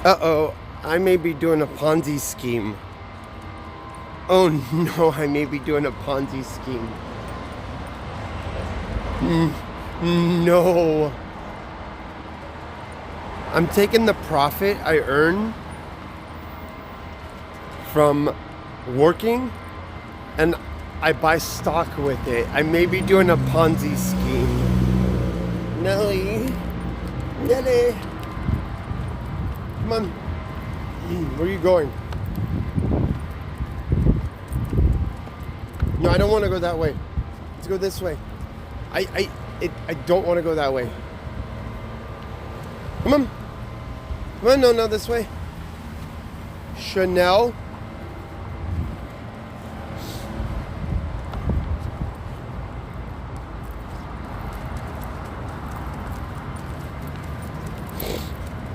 Uh-oh, I may be doing a Ponzi scheme. Oh no, I may be doing a Ponzi scheme. No. I'm taking the profit I earn from working and I buy stock with it. I may be doing a Ponzi scheme. Nelly. Come on. Where are you going? No, I don't want to go that way. Let's go this way. I don't want to go that way. Come on. Come on, no, this way. Chanel.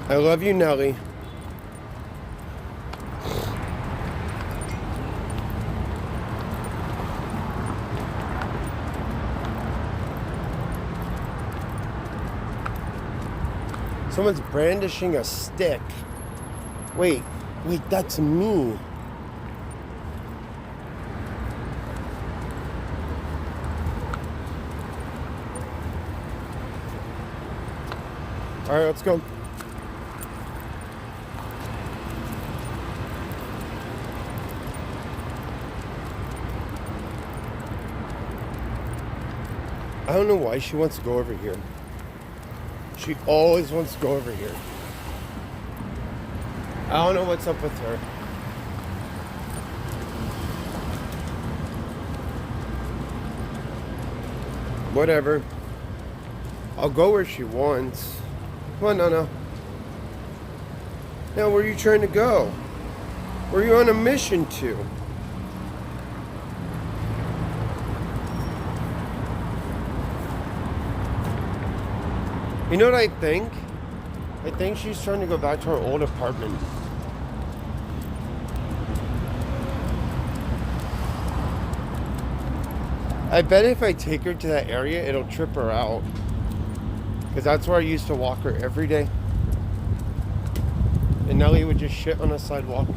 I love you, Nelly. Someone's brandishing a stick. Wait, that's me. All right, let's go. I don't know why she wants to go over here. She always wants to go over here. I don't know what's up with her. Whatever. I'll go where she wants. Come on, no. Now, where are you trying to go? Where are you on a mission to? You know what I think? I think she's trying to go back to her old apartment. I bet if I take her to that area, it'll trip her out. Because that's where I used to walk her every day. And Nelly would just shit on the sidewalk.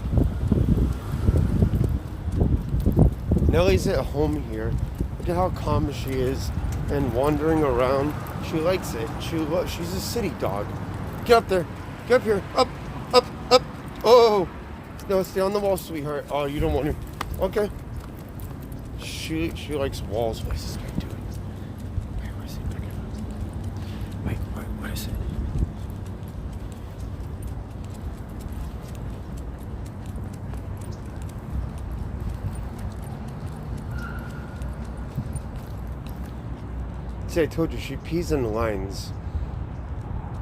Nelly's at home here. Look at how calm she is. And wandering around. She likes it. She's a city dog. Get up there. Get up here. Up. Oh. No, stay on the wall, sweetheart. Oh, you don't want to. Okay. She likes walls. What is this guy doing? Where is it? Wait, what is it? See, I told you, she pees in the lines.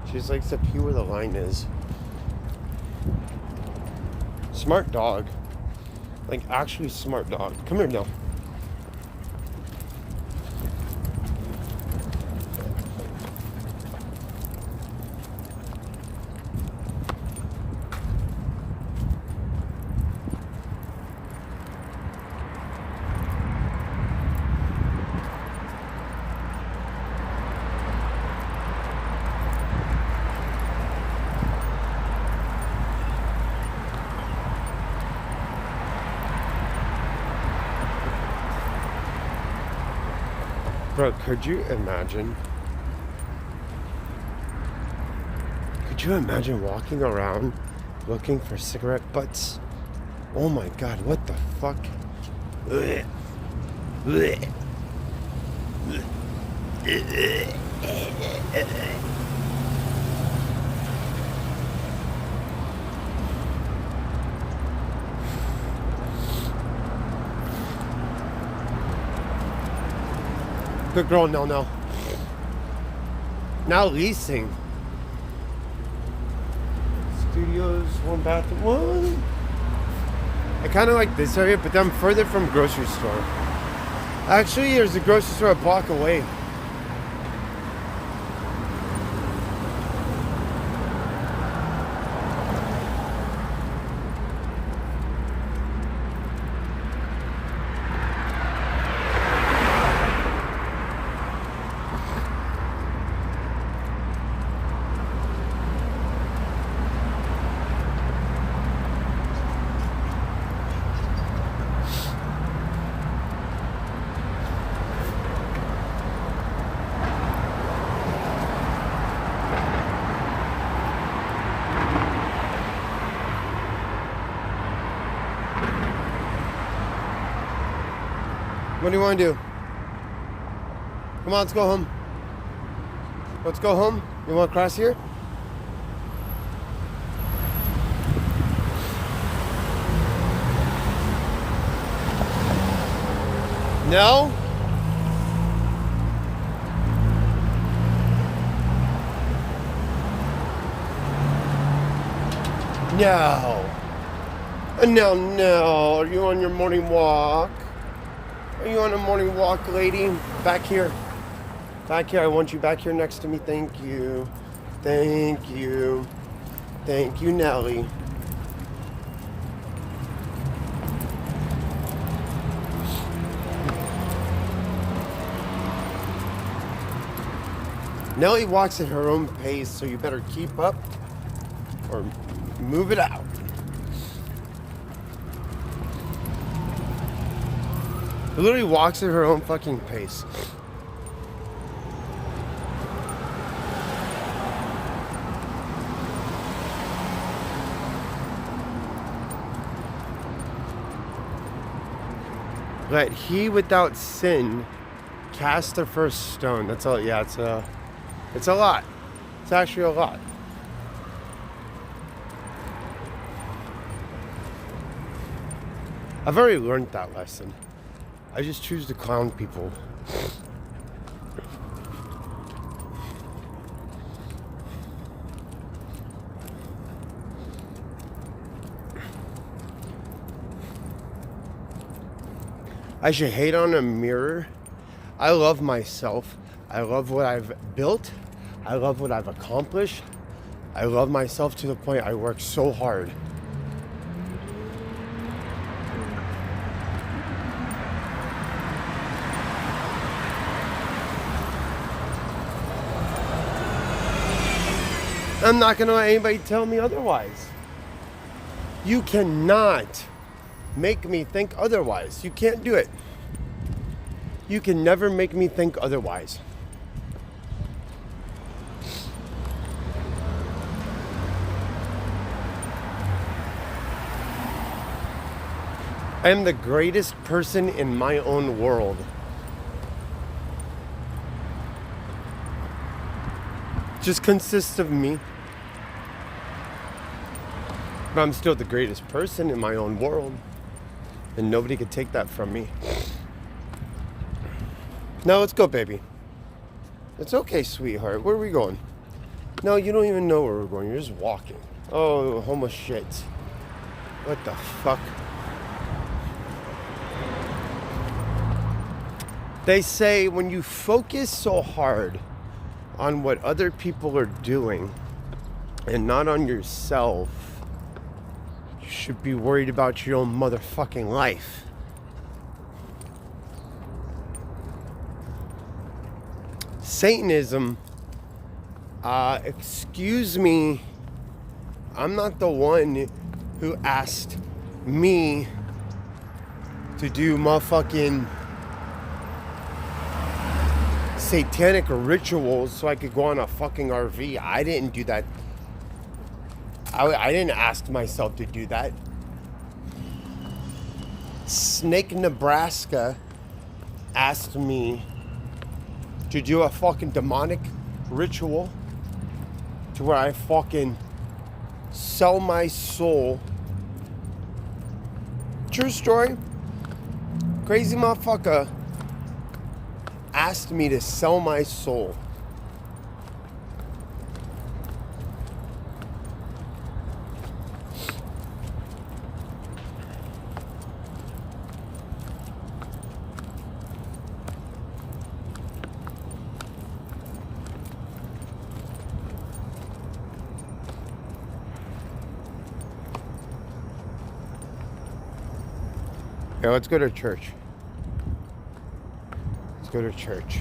She just likes to pee where the line is. Smart dog. Like, actually smart dog. Come here now. Bro, could you imagine? Could you imagine walking around looking for cigarette butts? Oh my god, what the fuck? Ugh. Ugh. Good girl, no. Now leasing. Studios, one bathroom, one. I kind of like this area, but I'm further from grocery store. Actually, there's a grocery store a block away. What do you want to do? Come on, let's go home. Let's go home. You want to cross here? No? No. Are you on your morning walk? Are you on a morning walk, lady? Back here. Back here. I want you back here next to me. Thank you. Thank you. Thank you, Nelly. Nelly walks at her own pace, so you better keep up or move it out. She literally walks at her own fucking pace. Let he without sin cast the first stone. That's all. Yeah, it's a lot. It's actually a lot. I've already learned that lesson. I just choose to clown people. I should hate on a mirror. I love myself. I love what I've built. I love what I've accomplished. I love myself to the point I work so hard. I'm not going to let anybody tell me otherwise. You cannot make me think otherwise. You can't do it. You can never make me think otherwise. I am the greatest person in my own world. Just consists of me. But I'm still the greatest person in my own world. And nobody could take that from me. Now let's go, baby. It's okay, sweetheart. Where are we going? No, you don't even know where we're going. You're just walking. Oh, homo shit. What the fuck? They say when you focus so hard on what other people are doing and not on yourself, you should be worried about your own motherfucking life. Satanism, excuse me, I'm not the one who asked me to do motherfucking satanic rituals so I could go on a fucking RV. I didn't do that. I didn't ask myself to do that. Snake, Nebraska asked me to do a fucking demonic ritual to where I fucking sell my soul. True story. Crazy motherfucker asked me to sell my soul. Yeah, let's go to church. Let's go to church.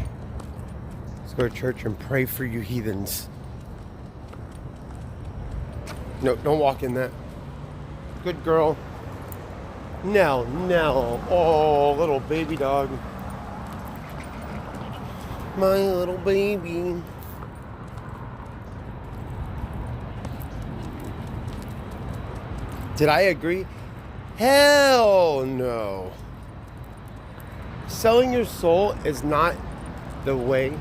Let's go to church and pray for you heathens. No, don't walk in that. Good girl. Nell. Oh, little baby dog. My little baby. Did I agree? Hell no. Selling your soul is not the way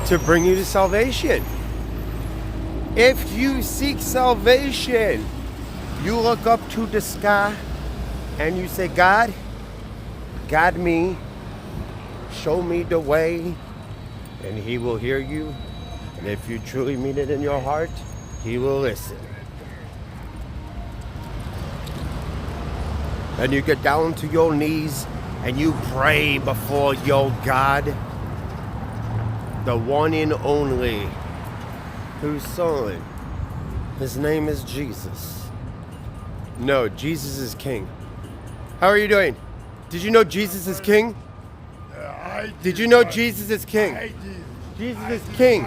to bring you to salvation. If you seek salvation, you look up to the sky and you say, God, guide me, show me the way, and He will hear you. And if you truly mean it in your heart, He will listen. And you get down to your knees and you pray before your God, the one and only, whose son, His name is Jesus. No, Jesus is King. How are you doing? Did you know Jesus is King? I Did you know Jesus is king? Jesus is king.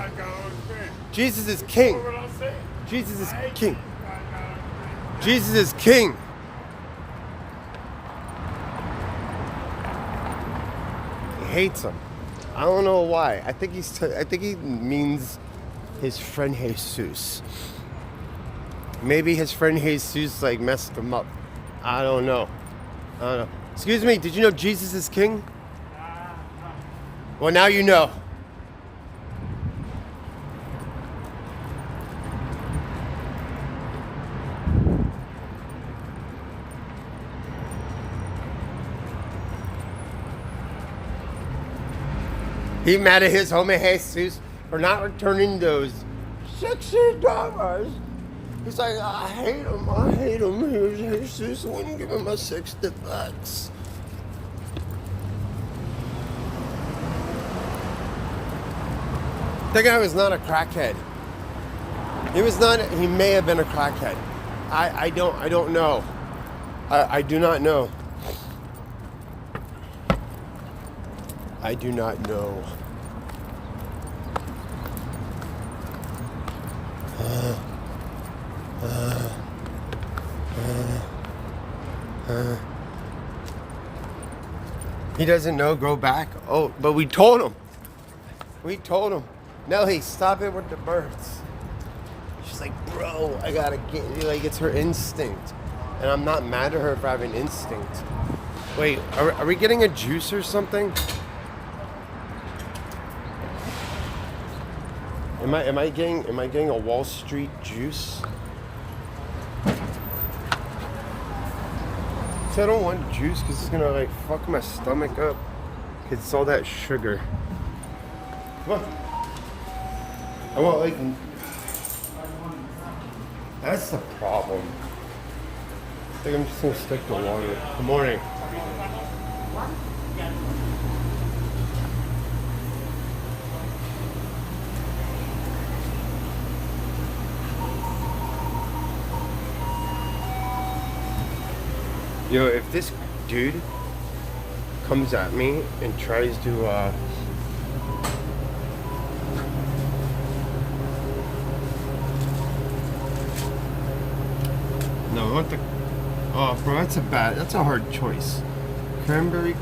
Jesus is king. Jesus is king. Jesus is king. He hates him. I don't know why. I think he means his friend Jesus. Maybe his friend Jesus like messed him up. I don't know. Excuse me, did you know Jesus is king? Well, now you know. He mad at his homie Jesus for not returning those $60. He's like, I hate him. Here's Jesus wouldn't give him my $60. That guy was not a crackhead. He may have been a crackhead. I don't know. I do not know. I do not know. He doesn't know, go back. Oh, but we told him. Nelly, stop it with the birds. She's like, bro, I gotta get, like, it's her instinct. And I'm not mad at her for having instinct. Wait, are we getting a juice or something? Am I getting a Wall Street juice? See, I don't want juice because it's gonna like fuck my stomach up. It's all that sugar. Come on. I want like. That's the problem. I think I'm just gonna stick to water. Good morning. Yo, if this dude comes at me and tries to, no, I want the, oh, bro, that's a hard choice. Cranberry,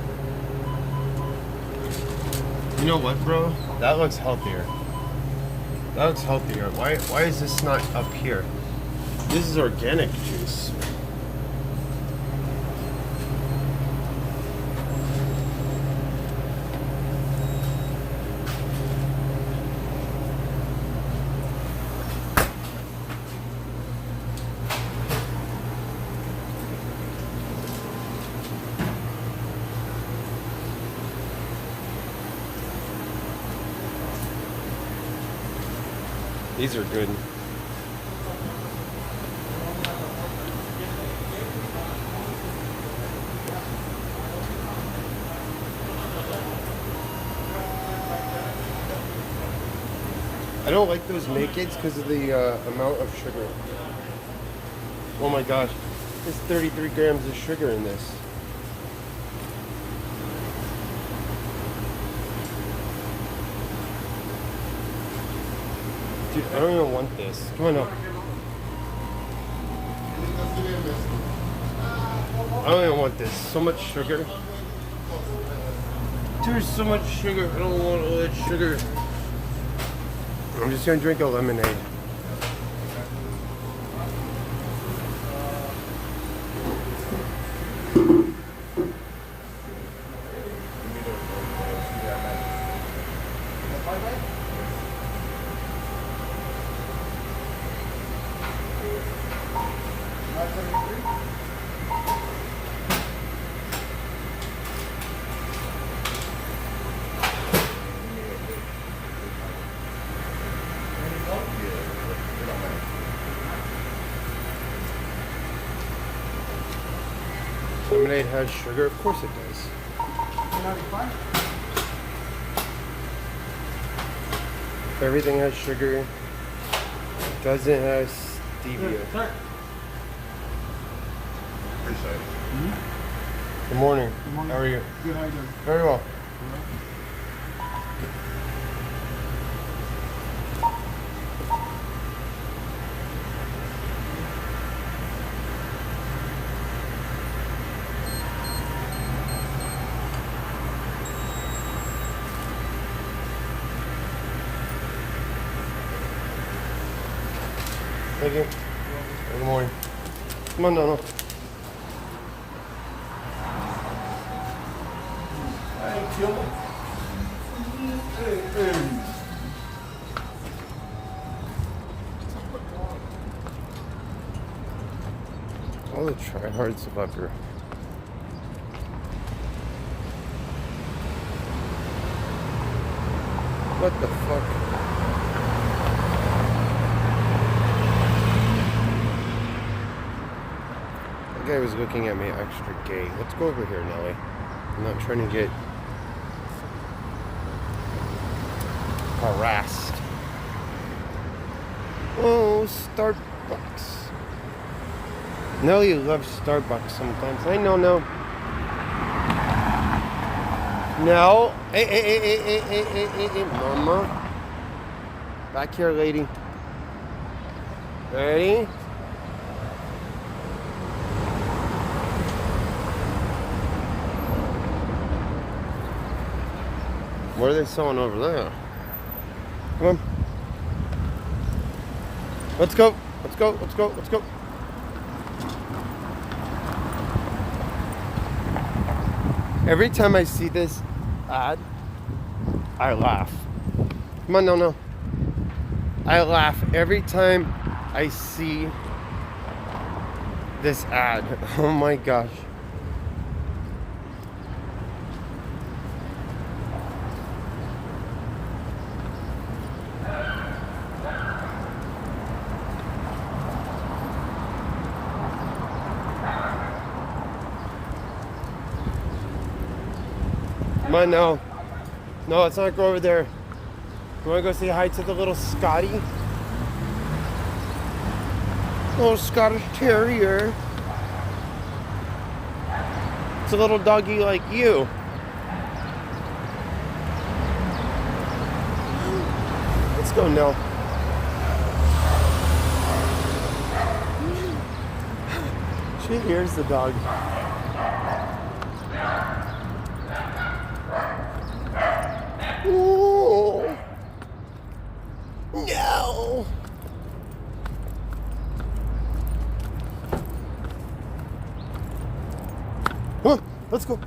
you know what, bro? That looks healthier. Why is this not up here? This is organic juice. These are good. I don't like those nakeds because of the amount of sugar. Oh my gosh, there's 33 grams of sugar in this. Dude, I don't even want this. Come on up. I don't even want this. So much sugar. There's so much sugar. I don't want all that sugar. I'm just gonna drink a lemonade. Lemonade has sugar? Of course it does. Everything has sugar. It doesn't have stevia. Appreciate it. Good morning. Good morning. How are you? Good, how you doing? Very well. Thank you. Good morning. Come on, no. Thank you. All the tryhards of up here. What the fuck? That guy was looking at me extra gay. Let's go over here, Nelly. I'm not trying to get harassed. Oh, Starbucks. Nelly loves Starbucks sometimes. I know, no. No. Hey, mama. Back here, lady. Ready? What are they selling over there? Come on. Let's go. Let's go. Let's go. Let's go. Every time I see this ad, I laugh. Come on, no. I laugh every time I see this ad. Oh my gosh. Come on, no. No, let's not go over there. You want to go say hi to the little Scotty? Little Scottish Terrier. It's a little doggy like you. Let's go, Nell. She hears the dog. Ooh. No. Huh, let's go.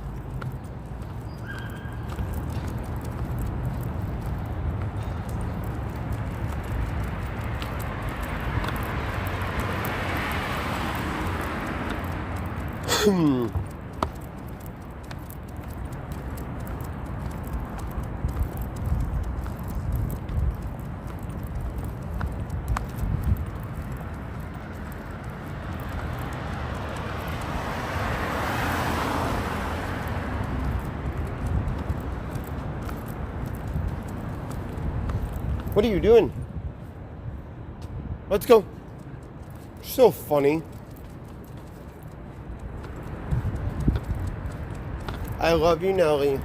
What are you doing? Let's go. You're so funny. I love you, Nelly.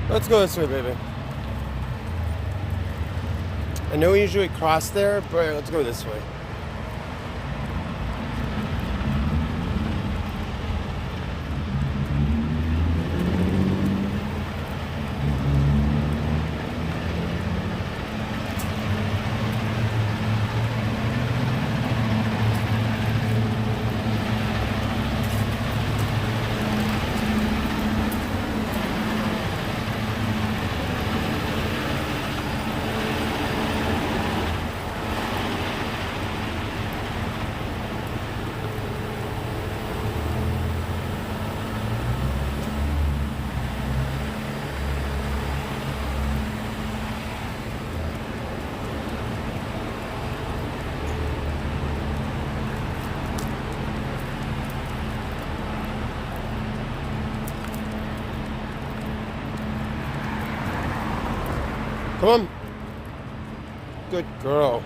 Let's go this way, baby. I know we usually cross there, but let's go this way. Come on. Good girl.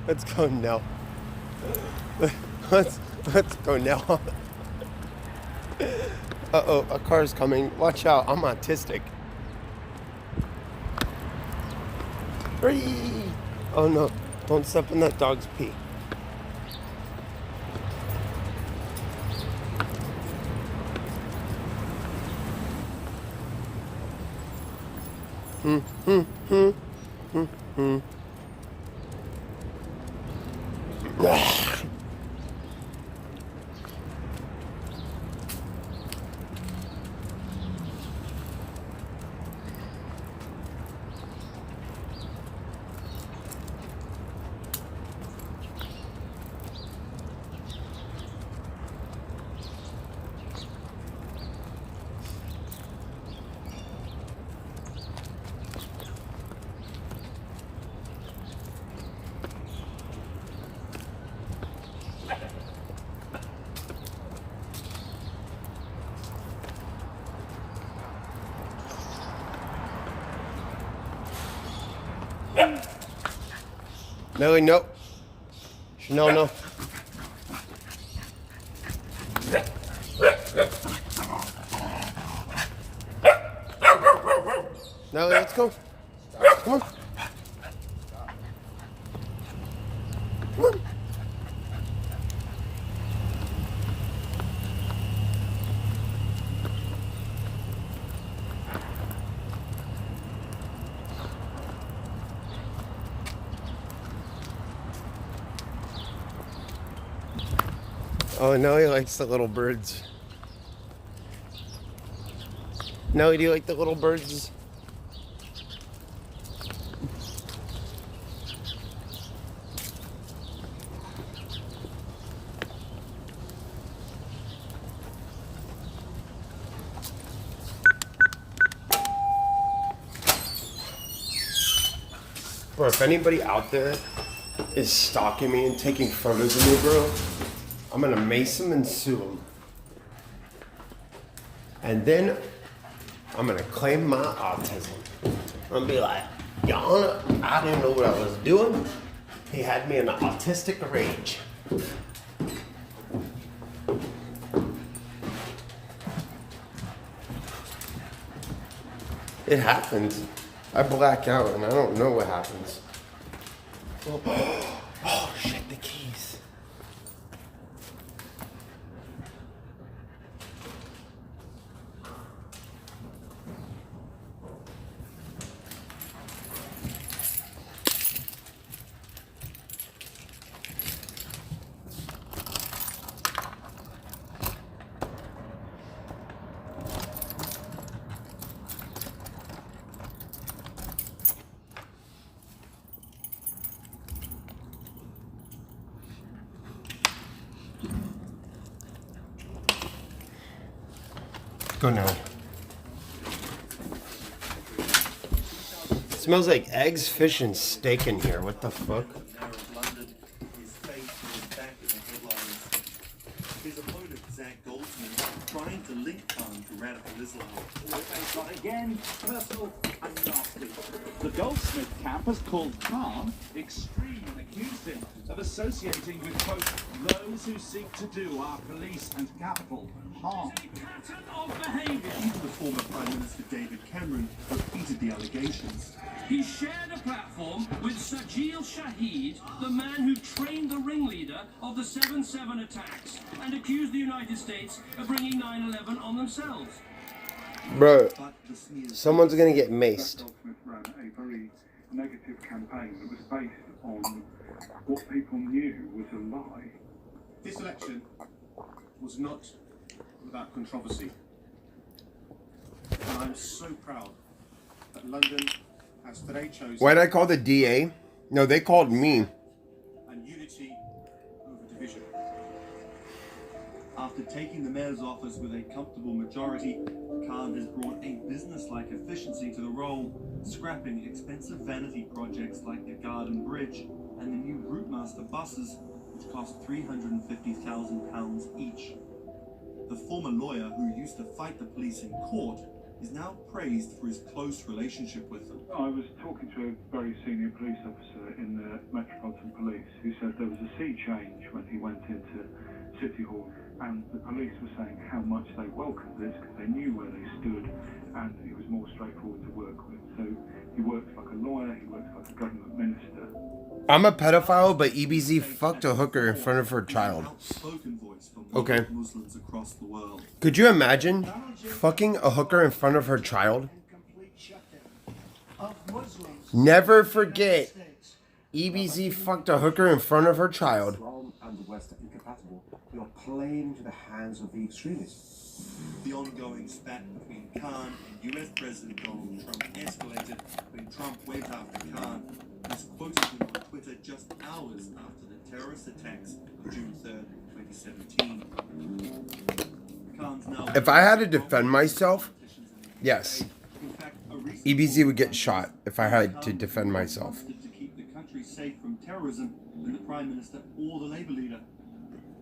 Let's go now. Let's go now. Uh-oh, a car's coming. Watch out, I'm autistic. Hurry! Oh no, don't step in that dog's pee. Nelly, no. Chanel, no. Nelly, let's go. Come on. Come on. Oh, Nelly likes the little birds. Nelly, do you like the little birds? Bro, if anybody out there is stalking me and taking photos of me, bro, I'm gonna mace him and sue him. And then I'm gonna claim my autism. I'm gonna be like, Your Honor, I didn't know what I was doing. He had me in an autistic rage. It happens. I black out and I don't know what happens. Oh shit, the keys. go now. It smells like eggs, fish, and steak in here. What the fuck? His opponent, Zach Goldsman, trying to link Khan to radical Islam. Again, personal and nasty. The Goldsmith camp has called Khan extreme and accused him of associating with, quote, those who seek to do our police and capital harm. Pattern of behaviour. Even the former Prime Minister David Cameron repeated the allegations. He shared a platform with Sajil Shahid, the man who trained the ringleader of the 7/7 attacks, and accused the United States of bringing 9/11 on themselves. Bro, someone's gonna get maced. Ran a very negative campaign that was based on what people knew was a lie. This election was not without controversy. And I'm so proud that London has today chosen. Why'd I call the DA? No, they called me. And unity over division. After taking the mayor's office with a comfortable majority, Khan has brought a business-like efficiency to the role, scrapping expensive vanity projects like the Garden Bridge and the new Routemaster buses, which cost £350,000 each. The former lawyer who used to fight the police in court is now praised for his close relationship with them. I was talking to a very senior police officer in the Metropolitan Police who said there was a sea change when he went into City Hall, and the police were saying how much they welcomed this because they knew where they stood and it was more straightforward to work with. So he works like a lawyer, he works like a government minister. I'm a pedophile, but EBZ fucked a hooker in front of her child. Okay. Muslims across the world. Could you imagine fucking a hooker in front of her child? Never forget, EBZ fucked a hooker in front of her child. Islam and the West are incompatible. We are playing to the hands of the extremists. The ongoing spat between Khan and US President Donald Trump escalated when Trump went after Khan, who's quoted him on Twitter just hours after the terrorist attacks of June 3rd, 2017. Khan's now If I had to defend myself, yes. EBZ would get shot if I had to defend myself. to keep the country safe from terrorism than the Prime Minister or the Labour leader.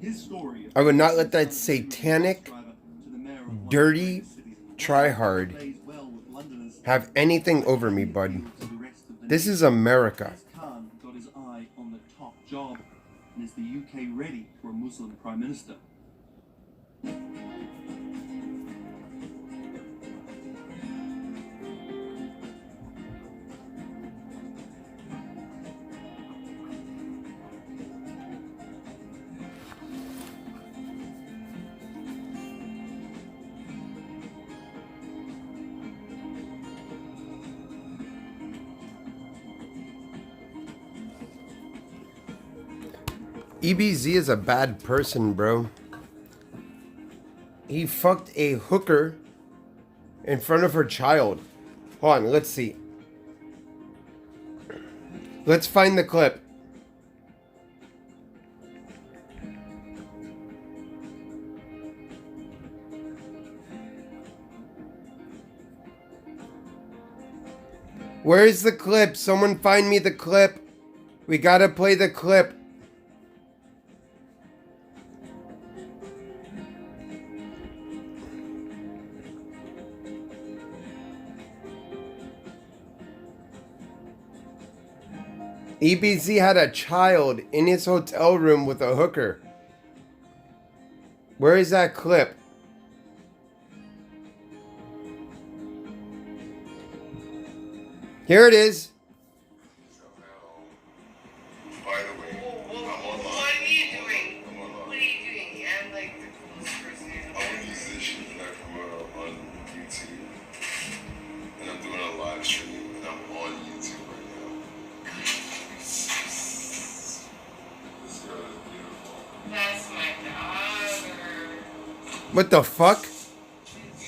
His story I would not let that satanic, dirty, tryhard have anything over me, bud. This is America. Khan got his eye on the top job, and is the UK ready for a Muslim Prime Minister? EBZ is a bad person, bro. He fucked a hooker in front of her child. Hold on, let's see. Let's find the clip. Where's the clip? Someone find me the clip. We gotta play the clip. EBZ had a child in his hotel room with a hooker. Where is that clip? Here it is. By the way, I'm online. What are you doing? I'm online. What are you doing? I'm like the coolest person in the world. I'm a musician and I promote on YouTube. And I'm doing a live stream and I'm on YouTube right now. This girl is beautiful. That's my daughter. What the fuck? Did you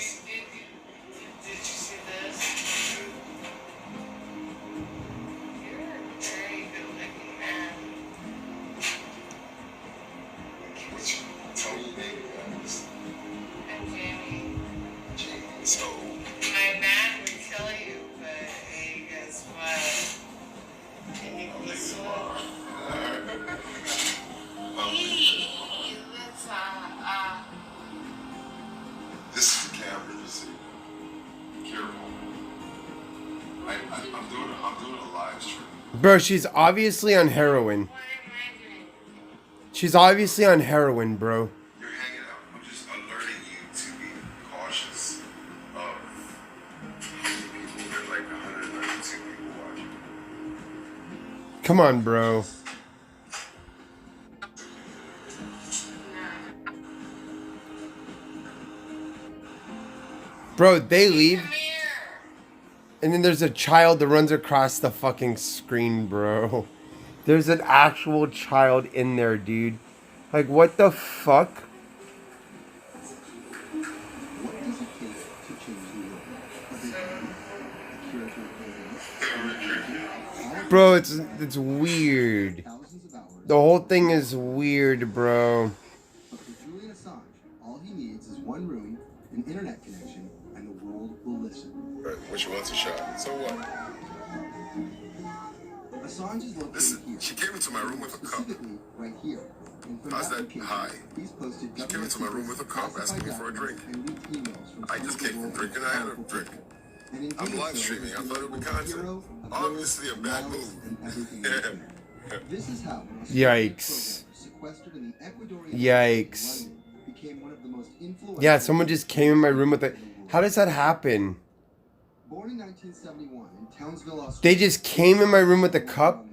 see this? You're a very good looking man. What's your tell me name, guys? I'm Jamie. Jamie. I'm doing a live stream. Bro, she's obviously on heroin. She's obviously on heroin, bro. You're hanging out. I'm just alerting you to be cautious of how many people. There's like 192 people watching. Come on, bro. Bro, they leave. And then there's a child that runs across the fucking screen, bro. There's an actual child in there, dude. Like, what the fuck? Bro, it's weird. The whole thing is weird, bro. But for Julian Assange, all he needs is one room, an internet connection, and the world will listen. Right, which one's a shot? So what? Assange is located here. She came into my room with a cup. Specifically, right here. And from How's that location, high? He's posted She came into my room with a cup asking me for a drink. I just came from drinking. I had a drink. I'm live streaming. I thought it would be content. Obviously a bad move. This is how Yikes. sequestered in the Ecuadorian Yikes. became one of the most influential. Yeah, someone just came in my room with it. How does that happen? Born in 1971 in Townsville, Australia. They just came in my room with a cup?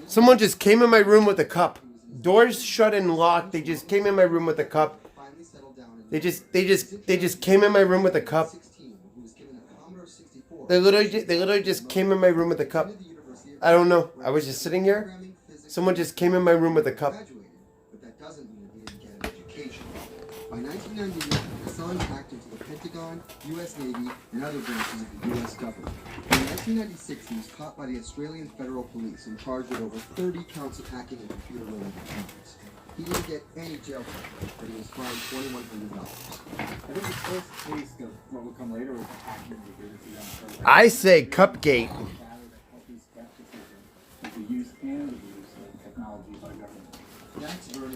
Someone just came in my room with a cup. Doors shut and locked. They just came in my room with a cup. They just came in my room with a cup. They literally just came in my room with a cup. I don't know. I was just sitting here. Someone just came in my room with a cup. But that doesn't mean he didn't get an education. By 1998, Assange hacked into the Pentagon, U.S. Navy, and other branches of the U.S. government. In 1996, he was caught by the Australian Federal Police and charged with over 30 counts of hacking and computer-related crimes. He didn't get any jail time, but he was fined $2,100. I think the first taste of what will come later was hacking the ability on I say Cupgate.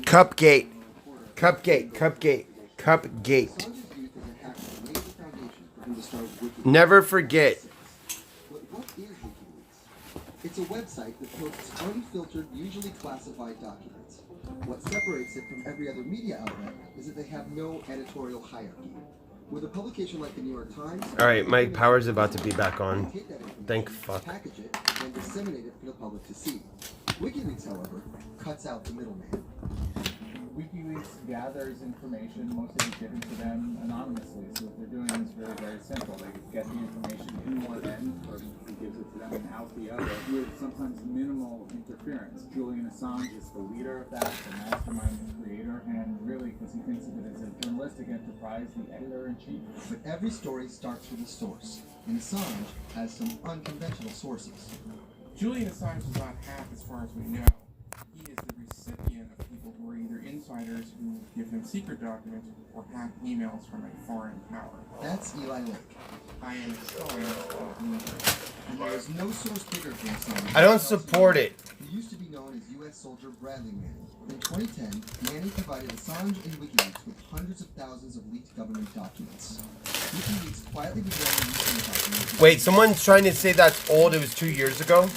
Cupgate. Cupgate. Cupgate. Cupgate. Never forget. What is Wikileaks? It's a website that posts unfiltered, usually classified documents. What separates it from every other media outlet is that they have no editorial hierarchy. With a publication like the New York Times, Alright, my power's about to be back on. Thank fuck. Package it, and disseminate it for the public to see. WikiLeaks, however, cuts out the middleman. WikiLeaks gathers information, most of it given to them anonymously. So what they're doing is very, very simple. They get the information in one end, or he gives it to them and out the other, with sometimes minimal interference. Julian Assange is the leader of that, the mastermind, the creator, and really, because he thinks of it as a journalistic enterprise, the editor-in-chief. But every story starts with a source, and Assange has some unconventional sources. Julian Assange is not hacked as far as we know. He is the recipient of people who are either insiders who give him secret documents or hack emails from a foreign power. That's Eli Lake. I am a historian of Bloomberg. And there is no source bigger for Assange. I don't support it. He used to be known as U.S. soldier Bradley Manning. In 2010, Manning provided Assange and WikiLeaks with hundreds of thousands of leaked government documents. WikiLeaks quietly began releasing the documents. Wait, someone's trying to say that's old. It was 2 years ago?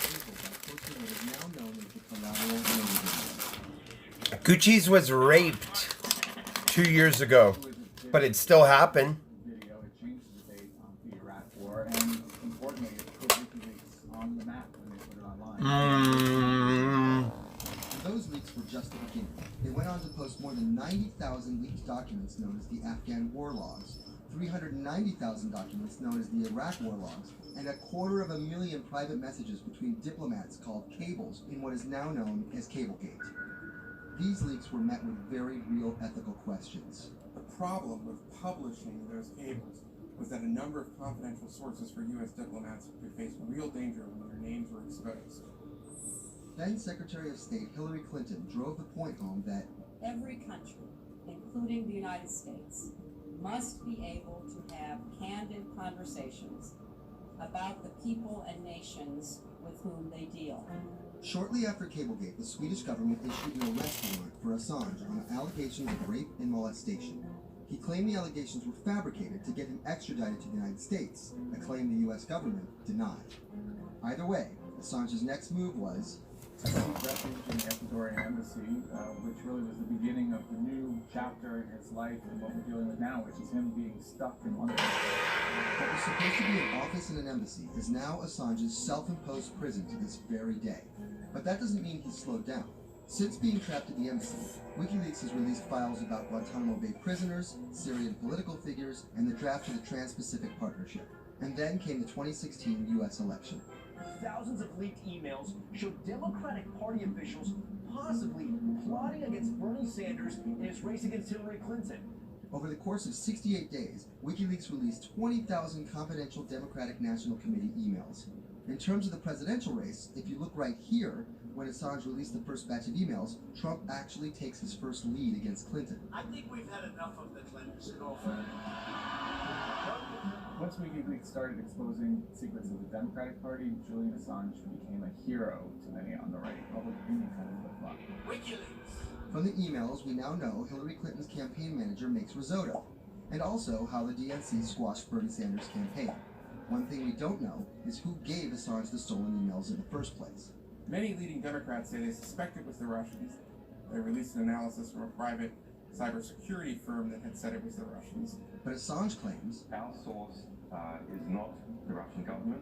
Gucci's was raped 2 years ago, but it still happened. Video, it changed the date on the Iraq War, and importantly, it put WikiLeaks on the map when they put it online. Those leaks were just the beginning. They went on to post more than 90,000 leaked documents known as the Afghan war logs, 390,000 documents known as the Iraq war logs, and 250,000 private messages between diplomats called cables in what is now known as Cablegate. These leaks were met with very real ethical questions. The problem with publishing those cables was that a number of confidential sources for U.S. diplomats could face real danger when their names were exposed. Then Secretary of State Hillary Clinton drove the point home that every country, including the United States, must be able to have candid conversations about the people and nations with whom they deal. Shortly after Cablegate, the Swedish government issued an arrest warrant for Assange on allegations of rape and molestation. He claimed the allegations were fabricated to get him extradited to the United States, a claim the US government denied. Either way, Assange's next move was I seek refuge in the Ecuadorian embassy, which really was the beginning of the new chapter in his life and what we're dealing with now, which is him being stuck in London. What was supposed to be an office in an embassy is now Assange's self-imposed prison to this very day. But that doesn't mean he's slowed down. Since being trapped at the embassy, Wikileaks has released files about Guantanamo Bay prisoners, Syrian political figures, and the draft of the Trans-Pacific Partnership. And then came the 2016 US election. Thousands of leaked emails show Democratic Party officials possibly plotting against Bernie Sanders in his race against Hillary Clinton. Over the course of 68 days, Wikileaks released 20,000 confidential Democratic National Committee emails. In terms of the presidential race, if you look right here, when Assange released the first batch of emails, Trump actually takes his first lead against Clinton. I think we've had enough of the Clintons. Once WikiLeaks started exposing secrets of the Democratic Party, Julian Assange became a hero to many on the right. Public opinion kind of flip-flop. WikiLeaks. From the emails, we now know Hillary Clinton's campaign manager makes risotto, and also how the DNC squashed Bernie Sanders' campaign. One thing we don't know is who gave Assange the stolen emails in the first place. Many leading Democrats say they suspect it was the Russians. They released an analysis from a private cybersecurity firm that had said it was the Russians. But Assange claims our source is not the Russian government,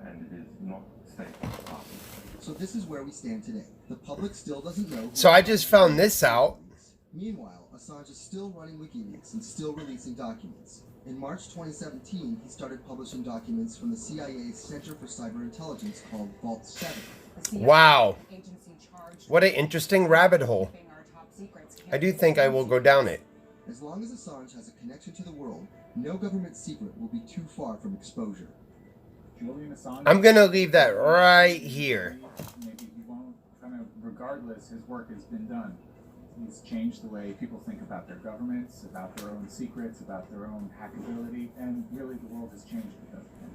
and it is not state party. So this is where we stand today. The public still doesn't know. So I just found this out. Meanwhile, Assange is still running WikiLeaks and still releasing documents. In March 2017, he started publishing documents from the CIA's Center for Cyber Intelligence called Vault 7. Wow. What an interesting rabbit hole. I do think I will go down it. As long as Assange has a connection to the world, no government secret will be too far from exposure. Julian Assange. I'm going to leave that right here. Maybe he won't, kind of, regardless, his work has been done. He's changed the way people think about their governments, about their own secrets, about their own hackability, and really the world has changed because of him.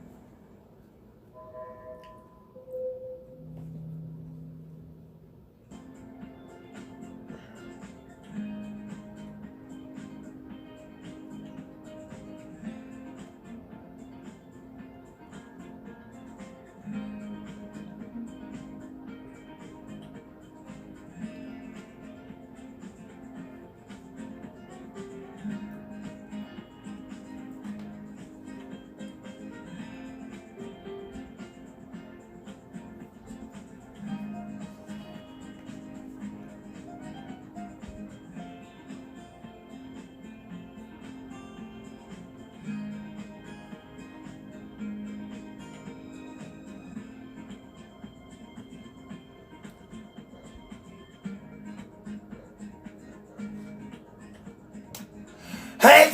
Hey!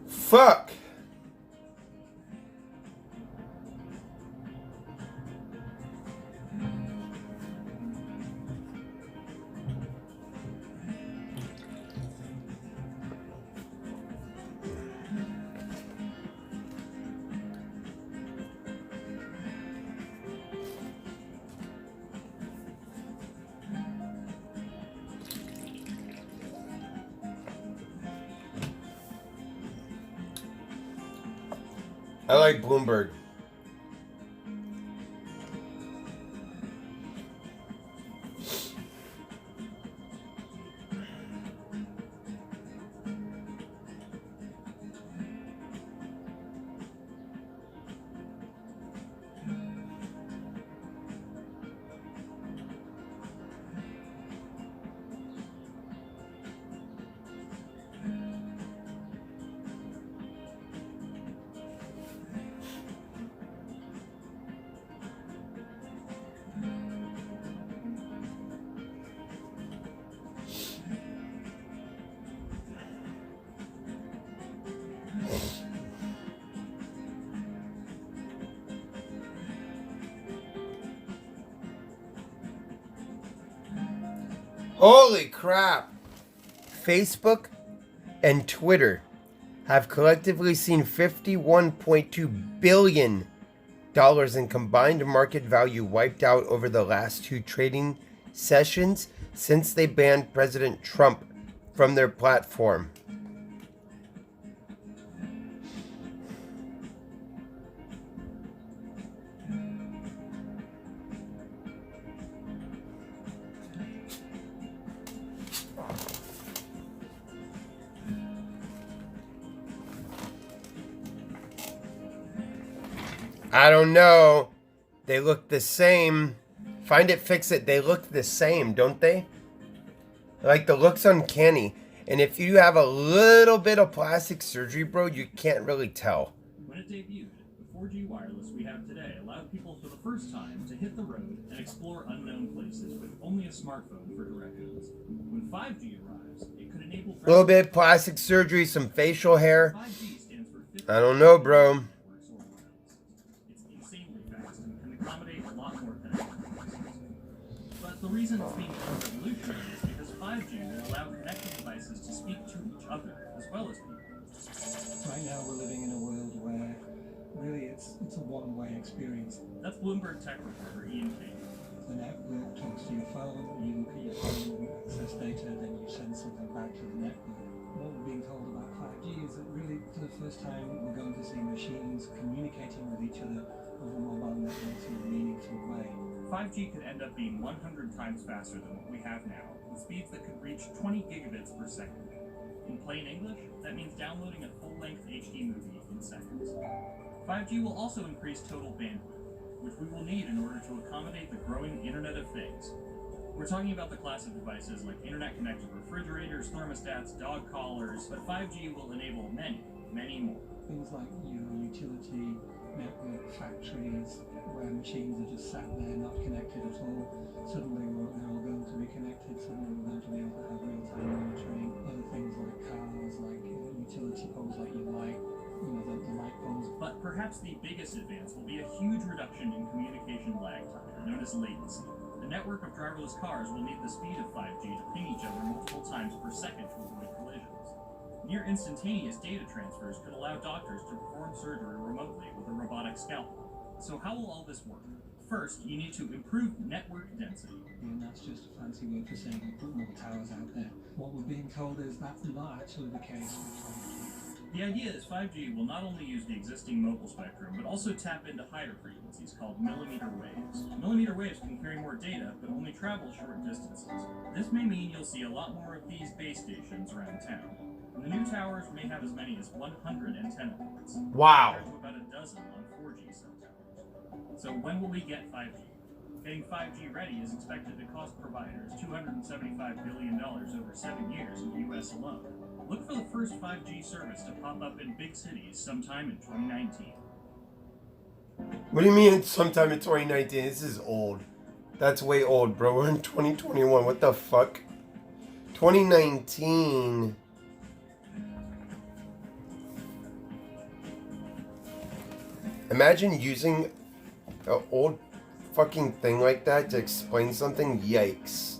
Fuck! I like Bloomberg. Holy crap. Facebook and Twitter have collectively seen $51.2 billion in combined market value wiped out over the last 2 trading sessions since they banned President Trump from their platform. I don't know. They look the same. Find it, fix it. They look the same, don't they? Like, the look's uncanny. And if you have a little bit of plastic surgery, bro, you can't really tell. When it debuted, the 4G wireless we have today allowed people for the first time to hit the road and explore unknown places with only a smartphone for directions. When 5G arrives, it could enable... A little bit of plastic surgery, some facial hair. I don't know, bro. But the reason it's being called revolutionary is because 5G will allow connected devices to speak to each other as well as people. Right now we're living in a world where really it's a one-way experience. That's Bloomberg tech reporter Ian King. The network talks to your phone, you look at your phone, access data, then you send something back to the network. What we're being told about 5G is that really for the first time we're going to see machines communicating with each other over mobile networks in a meaningful way. 5G could end up being 100 times faster than what we have now, with speeds that could reach 20 gigabits per second. In plain English, that means downloading a full-length HD movie in seconds. 5G will also increase total bandwidth, which we will need in order to accommodate the growing Internet of Things. We're talking about the class of devices like internet-connected refrigerators, thermostats, dog collars, but 5G will enable many, many more. Things like your utility network factories, where machines are just sat there not connected at all. Suddenly they're all going to be connected, suddenly we're going to be able to have real-time monitoring. Other things like cars, like utility poles like your light, the light poles. But perhaps the biggest advance will be a huge reduction in communication lag time, known as latency. The network of driverless cars will need the speed of 5G to ping each other multiple times per second to avoid collisions. Near instantaneous data transfers could allow doctors to perform surgery remotely with a robotic scalpel. So how will all this work? First, you need to improve network density. And that's just a fancy word for saying we put more towers out there. What we're being told is that's not actually the case with 5G. The idea is 5G will not only use the existing mobile spectrum, but also tap into higher frequencies called millimeter waves. Millimeter waves can carry more data, but only travel short distances. This may mean you'll see a lot more of these base stations around town. And the new towers may have as many as 100 antenna ports. Wow. Compared to about a dozen on 4G cell towers. So when will we get 5G? Getting 5G ready is expected to cost providers $275 billion over 7 years in the US alone. Look for the first 5G service to pop up in big cities sometime in 2019. What do you mean sometime in 2019? This is old. That's way old, bro. We're in 2021. What the fuck? 2019. Imagine using an old fucking thing like that to explain something. Yikes.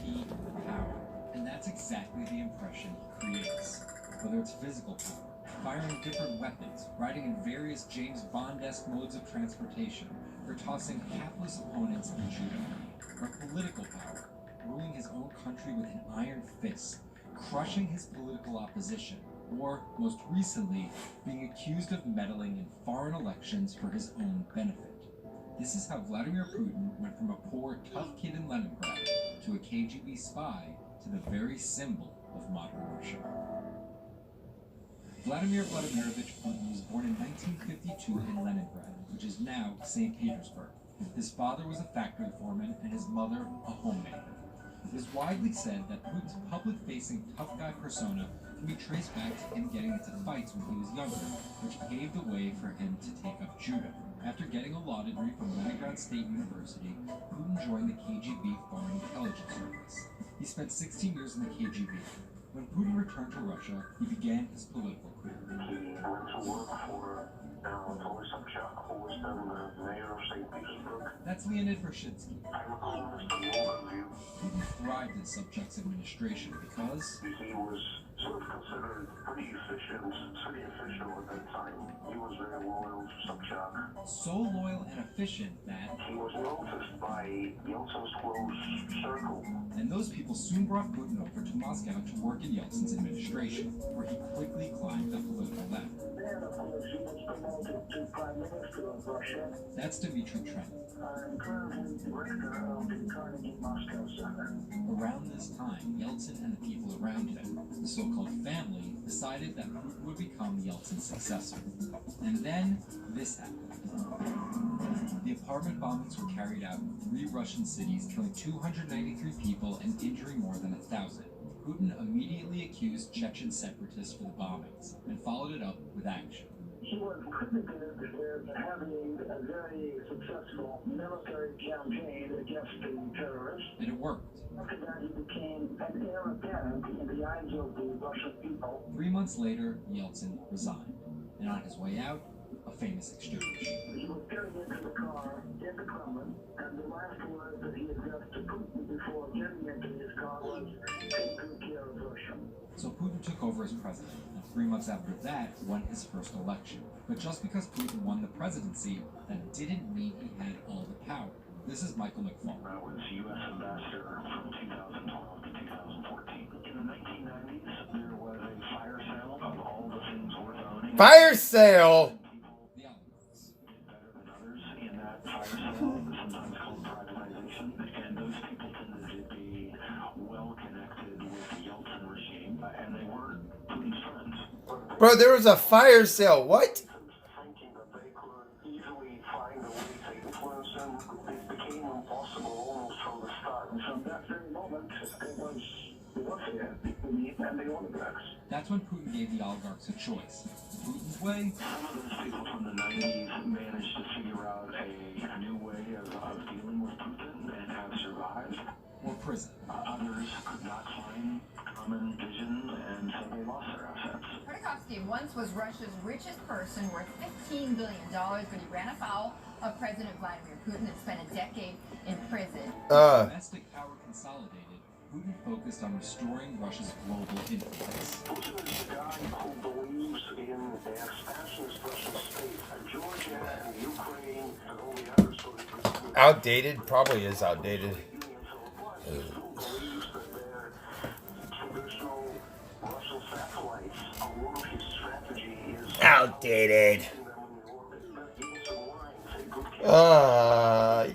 P, power. And that's exactly the impression he creates. Whether it's physical power, firing different weapons, riding in various James Bond-esque modes of transportation, or tossing hapless opponents in judo, or political power, ruling his own country with an iron fist, crushing his political opposition, or, most recently, being accused of meddling in foreign elections for his own benefit. This is how Vladimir Putin went from a poor, tough kid in Leningrad to a KGB spy to the very symbol of modern Russia. Vladimir Vladimirovich Putin was born in 1952 in Leningrad, which is now St. Petersburg. His father was a factory foreman and his mother a homemaker. It is widely said that Putin's public-facing tough guy persona can be traced back to him getting into fights when he was younger, which paved the way for him to take up judo. After getting a law degree from Leningrad State University, Putin joined the KGB Foreign Intelligence Service. He spent 16 years in the KGB. When Putin returned to Russia, he began his political career. He went to work for Anatoly Sobchak, who was then the mayor of St. Petersburg. That's Leonid Brzezinski. I'm a columnist on Worldview. Putin thrived in Sobchak's administration because he was sort of considered pretty efficient city official at that time. He was very loyal to Sobchak. So loyal and efficient that he was noticed by Yeltsin's close circle. And those people soon brought Putin over to Moscow to work in Yeltsin's administration, where he quickly climbed the political ladder. Then, of course, he was promoted to Prime Minister of Russia. That's Dmitry Tremov. I'm currently director of the Carnegie Moscow Center. Around this time, Yeltsin and the people around him, the so-called family, decided that Putin would become Yeltsin's successor. And then, this happened. The apartment bombings were carried out in 3 Russian cities, killing 293 people and injuring more than 1,000. Putin immediately accused Chechen separatists for the bombings, and followed it up with action. He was credited with having a very successful military campaign against the terrorists. And it worked. After that, he became an heir apparent in the eyes of the Russian people. 3 months later, Yeltsin resigned. And on his way out, a famous exchange. He was getting into the car in the Kremlin, and the last word that he addressed to Putin before getting into his car was, "Take good care of Russia." So Putin took over as president, and 3 months after that, won his first election. But just because Putin won the presidency, that didn't mean he had all the power. This is Michael McFaul. I was U.S. ambassador from 2012 to 2014. In the 1990s, there was a fire sale of all the things worth owning. Fire sale! The oligarchs did better than others in that fire sale, sometimes called privatization, and those people tended to be well connected with the Yeltsin regime, and they weren't Putin's friends. Bro, there was a fire sale. What? Thinking that they could easily find a way to influence him, it became impossible almost from the start. And from that very moment, it was warfare between the and the oligarchs. That's when Putin gave the oligarchs a choice. Putin's way. Some of those people from the 90s managed to figure out a new way of dealing with Putin and have survived. Or prison. Others could not find common vision, and so they lost their assets. Khodorkovsky once was Russia's richest person, worth $15 billion, but he ran afoul of President Vladimir Putin and spent a decade in prison. Domestic power consolidated, Putin focused on restoring Russia's global influence. Putin is the guy who believes in an expansionist Russian state, Georgia and Ukraine and all the others. Outdated? Probably is outdated. Believes that they're traditional Russian satellites. A lot of his strategy is Outdated.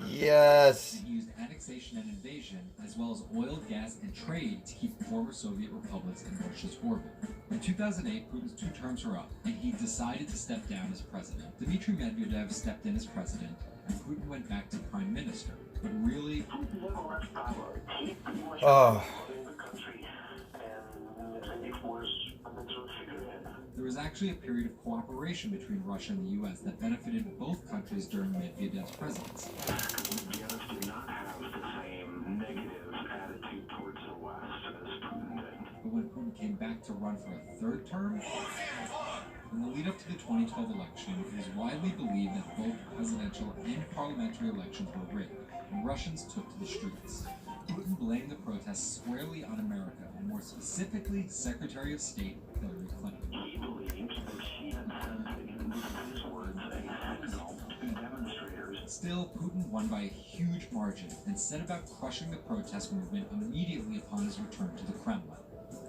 Yes. He used annexation and invasion, as well as oil, gas, and trade to keep former Soviet republics in Russia's orbit. In 2008, Putin's 2 terms were up, and he decided to step down as president. Dmitry Medvedev stepped in as president, and Putin went back to prime minister. But really, there was actually a period of cooperation between Russia and the U.S. that benefited both countries during Medvedev's presidency. Medvedev did not have the same negative attitude towards the West as Putin did. But when Putin came back to run for a 3rd term, in the lead up to the 2012 election, it was widely believed that both presidential and parliamentary elections were rigged, and Russians took to the streets. Putin blamed the protests squarely on America, and more specifically, Secretary of State Hillary Clinton. He believed that she had sent, in his words, a signal to demonstrators. Still, Putin won by a huge margin and set about crushing the protest movement immediately upon his return to the Kremlin.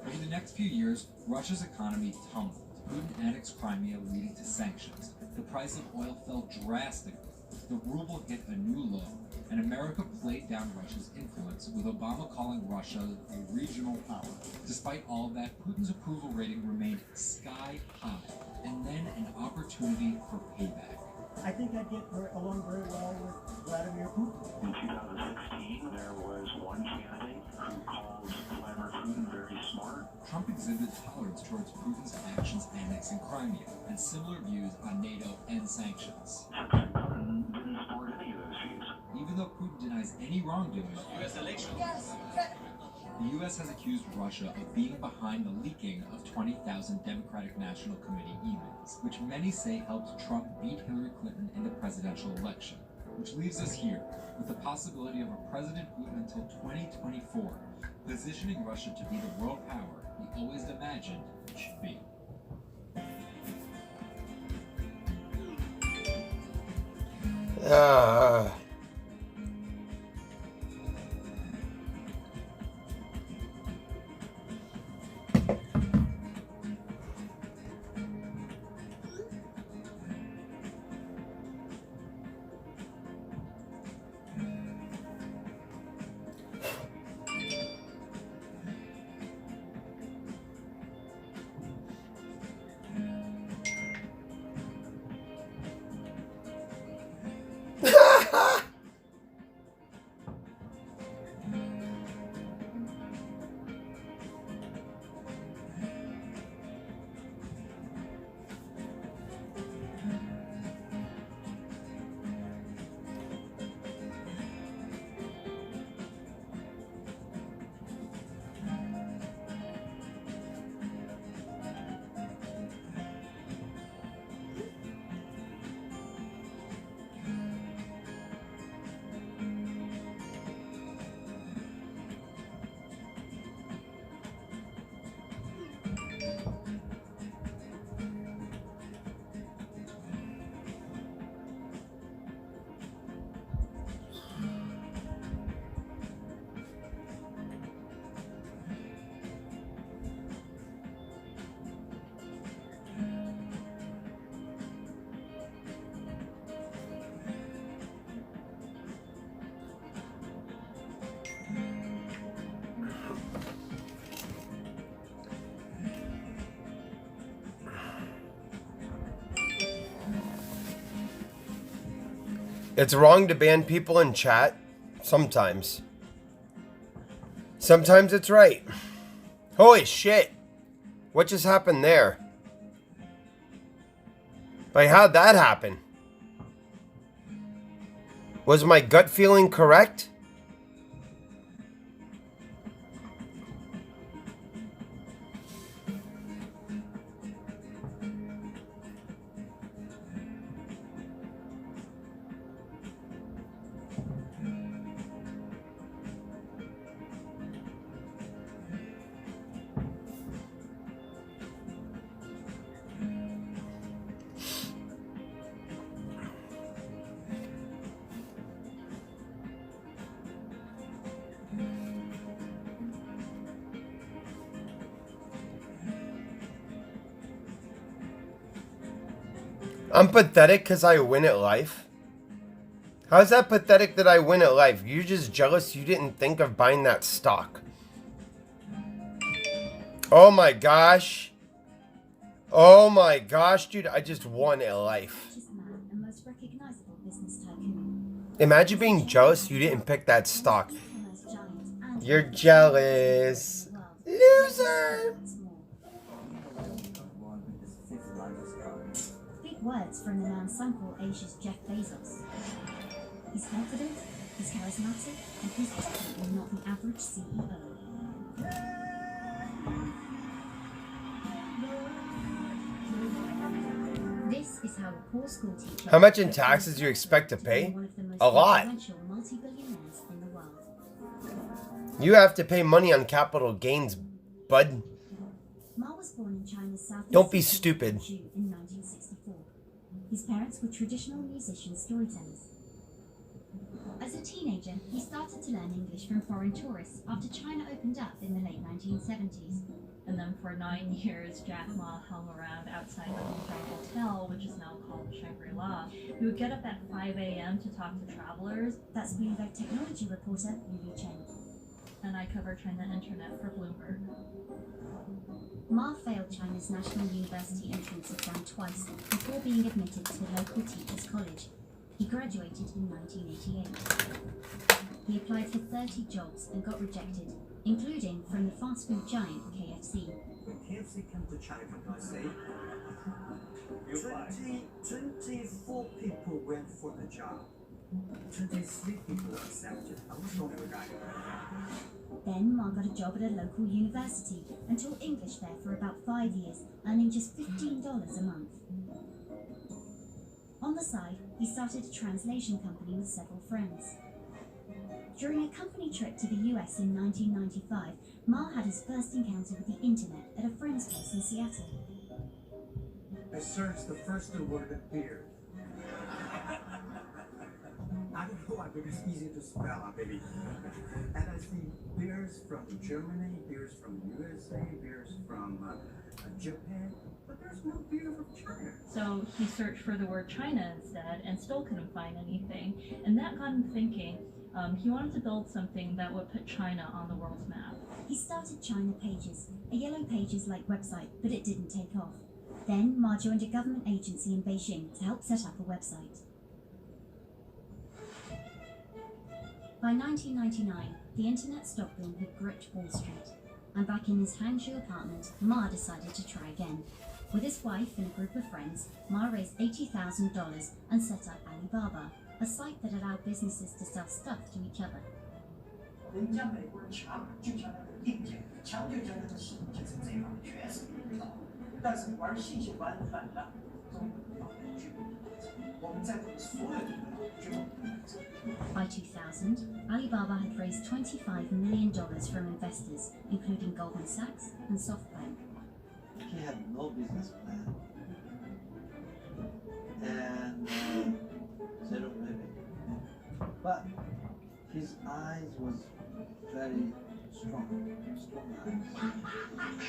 Over the next few years, Russia's economy tumbled. Putin annexed Crimea, leading to sanctions. The price of oil fell drastically. The ruble hit a new low, and America played down Russia's influence, with Obama calling Russia a regional power. Despite all of that, Putin's approval rating remained sky high, and then an opportunity for payback. I think I'd get along very well with Vladimir Putin. In 2016, there was one candidate who called Vladimir Putin very smart. Trump exhibited tolerance towards Putin's actions annexing Crimea, and similar views on NATO and sanctions. Putin didn't support any of those views. Even though Putin denies any wrongdoing, the U.S. has accused Russia of being behind the leaking of 20,000 Democratic National Committee emails, which many say helped Trump beat Hillary Clinton in the presidential election. Which leaves us here, with the possibility of a President Putin until 2024, positioning Russia to be the world power he always imagined it should be. It's wrong to ban people in chat. Sometimes. Sometimes it's right. Holy shit. What just happened there? Like, how'd that happen? Was my gut feeling correct? I'm pathetic because I win at life? How's that pathetic that I win at life? You're just jealous you didn't think of buying that stock. Oh my gosh. Oh my gosh, dude. I just won at life. Imagine being jealous you didn't pick that stock. You're jealous. Loser. Words from the man some call Asia's Jeff Bezos. He's confident, he's charismatic, and he's definitely not the average CEO. This is how a poor school teacher... How much in taxes do you expect to pay? A lot. You have to pay money on capital gains, bud. Ma was born in China's southeast. Don't be stupid. In 1964. His parents were traditional musician storytellers. As a teenager, he started to learn English from foreign tourists after China opened up in the late 1970s. And then for 9 years, Jack Ma hung around outside the Hong Hotel, which is now called Shangri-La. He would get up at 5 a.m. to talk to travelers. That's Bloomberg technology reporter Yu Chen. And I cover China Internet for Bloomberg. Ma failed China's National University entrance exam twice before being admitted to the local teachers' college. He graduated in 1988. He applied for 30 jobs and got rejected, including from the fast food giant KFC. When KFC came to China from USA, 24 people went for the job. 23 people accepted. I was the only guy. Then Ma got a job at a local university and taught English there for about 5 years, earning just $15 a month. On the side, he started a translation company with several friends. During a company trip to the US in 1995, Ma had his first encounter with the internet at a friend's place in Seattle. I searched the first word beer. I don't know why, but it's easy to spell, baby. And I see beers from Germany, beers from USA, beers from Japan, but there's no beer from China. So he searched for the word China instead and still couldn't find anything. And that got him thinking. He wanted to build something that would put China on the world's map. He started China Pages, a Yellow Pages-like website, but it didn't take off. Then Ma joined a government agency in Beijing to help set up a website. By 1999, the internet stock boom had gripped Wall Street, and back in his Hangzhou apartment, Ma decided to try again. With his wife and a group of friends, Ma raised $80,000 and set up Alibaba, a site that allowed businesses to sell stuff to each other. 人家美国人强，就像那个硬件，强就像那个信息是这样，全是不知道。但是玩信息玩反了，中国脑袋就我们在乎所有的就。By 2000, Alibaba had raised $25 million from investors, including Goldman Sachs and SoftBank. He had no business plan and zero revenue, but his eyes was very strong eyes.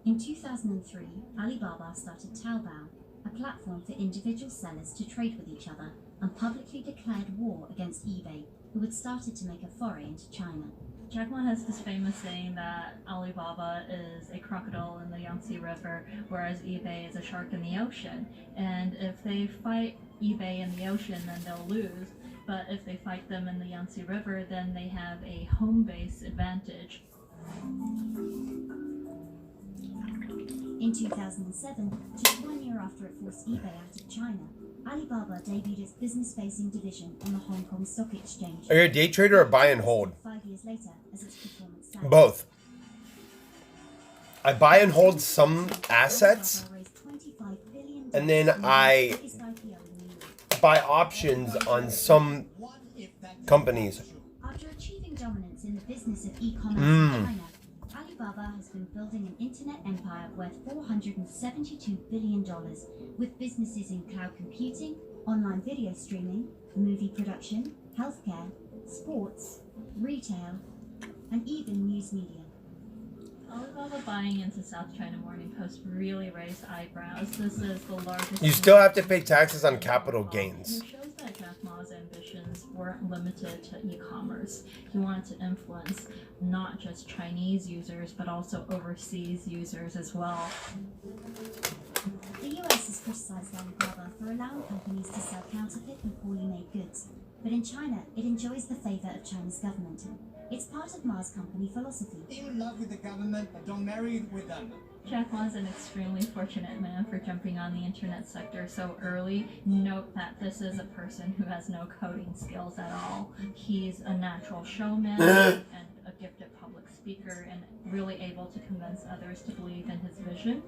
In 2003, Alibaba started Taobao, a platform for individual sellers to trade with each other, and publicly declared war against eBay, who had started to make a foray into China. Jack Ma has this famous saying that Alibaba is a crocodile in the Yangtze River, whereas eBay is a shark in the ocean. And if they fight eBay in the ocean, then they'll lose. But if they fight them in the Yangtze River, then they have a home base advantage. In 2007, just 1 year after it forced eBay out of China, Alibaba debuted its business-facing division on the Hong Kong Stock Exchange. Are you a day trader or buy and hold? 5 years later, as its performance sagged. Both. I buy and hold some assets, and then I buy options on some companies. After achieving dominance in the business of e-commerce in China, Alibaba has been building an internet empire worth $472 billion, with businesses in cloud computing, online video streaming, movie production, healthcare, sports, retail, and even news media. Alibaba buying into South China Morning Post really raised eyebrows. This is the largest... You still have to pay taxes on capital gains. It shows that Jack Ma's ambitions weren't limited to e-commerce. He wanted to influence not just Chinese users, but also overseas users as well. The US has criticized Alibaba for allowing companies to sell counterfeit and poorly made goods, but in China, it enjoys the favor of China's government. It's part of Ma's company philosophy. In love with the government, but don't marry with them. Jack Ma's an extremely fortunate man for jumping on the internet sector so early. Note that this is a person who has no coding skills at all. He's a natural showman and a gifted public speaker and really able to convince others to believe in his vision.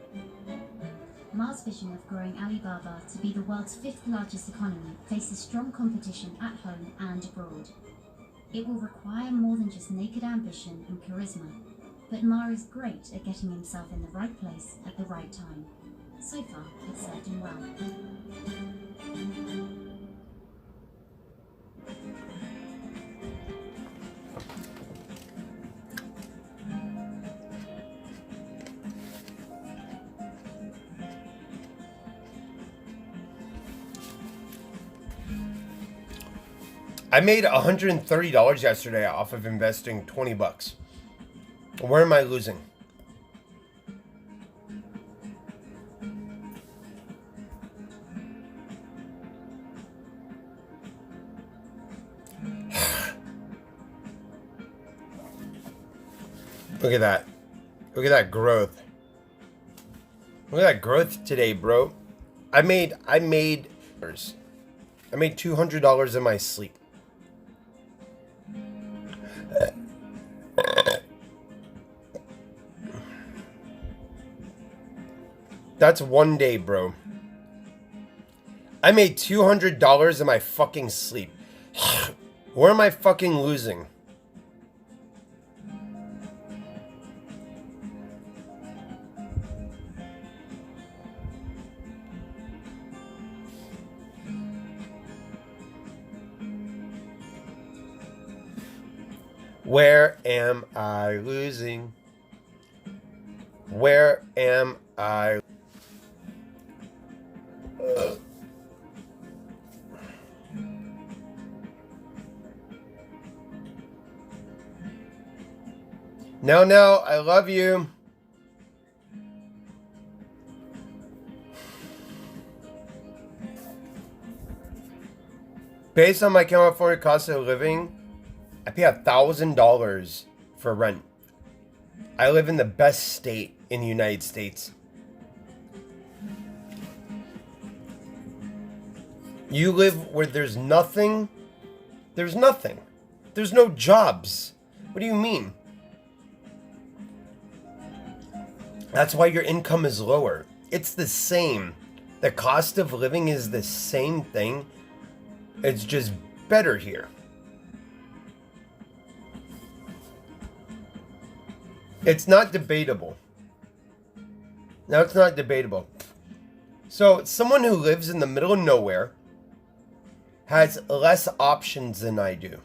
Ma's vision of growing Alibaba to be the world's 5th largest economy faces strong competition at home and abroad. It will require more than just naked ambition and charisma, but Ma is great at getting himself in the right place at the right time. So far, it's served him well. 2000 Alibaba I made $130 yesterday off of investing $20. Where am I losing? Look at that. Look at that growth. Look at that growth today, bro. I made $200 in my sleep. That's one day, bro. I made $200 in my fucking sleep. Where am I fucking losing? Where am I losing? Where am I? No, I love you. Based on my California cost of living, I pay $1,000 for rent. I live in the best state in the United States. You live where there's nothing. There's nothing. There's no jobs. What do you mean? That's why your income is lower. It's the same. The cost of living is the same thing. It's just better here. It's not debatable. No, it's not debatable. So, someone who lives in the middle of nowhere has less options than I do.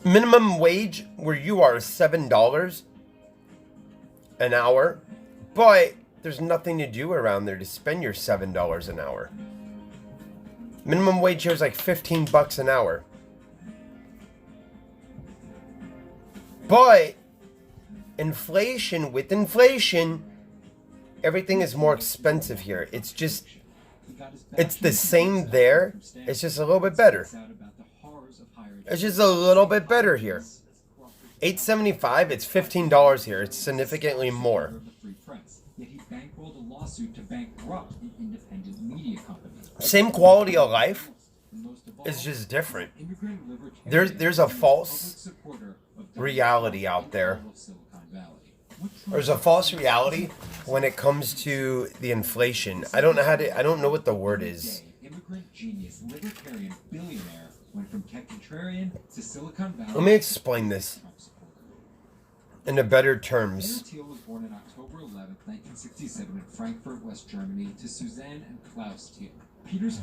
Minimum wage where you are is $7 an hour, but there's nothing to do around there to spend your $7 an hour. Minimum wage here is like $15 an hour. But with inflation, everything is more expensive here. It's the same there. It's just a little bit better. It's just a little bit better here. $8.75, it's $15 here. It's significantly more. Same quality of life. It's just different. There's a false reality out there. There's a false reality when it comes to the inflation. I don't know what the word is. Immigrant genius, libertarian, billionaire went from tech contrarian to Silicon Valley. Let me explain this in better terms. Thiel was born on October 11, 1967 in Frankfurt, West Germany, to Suzanne and Klaus Thiel.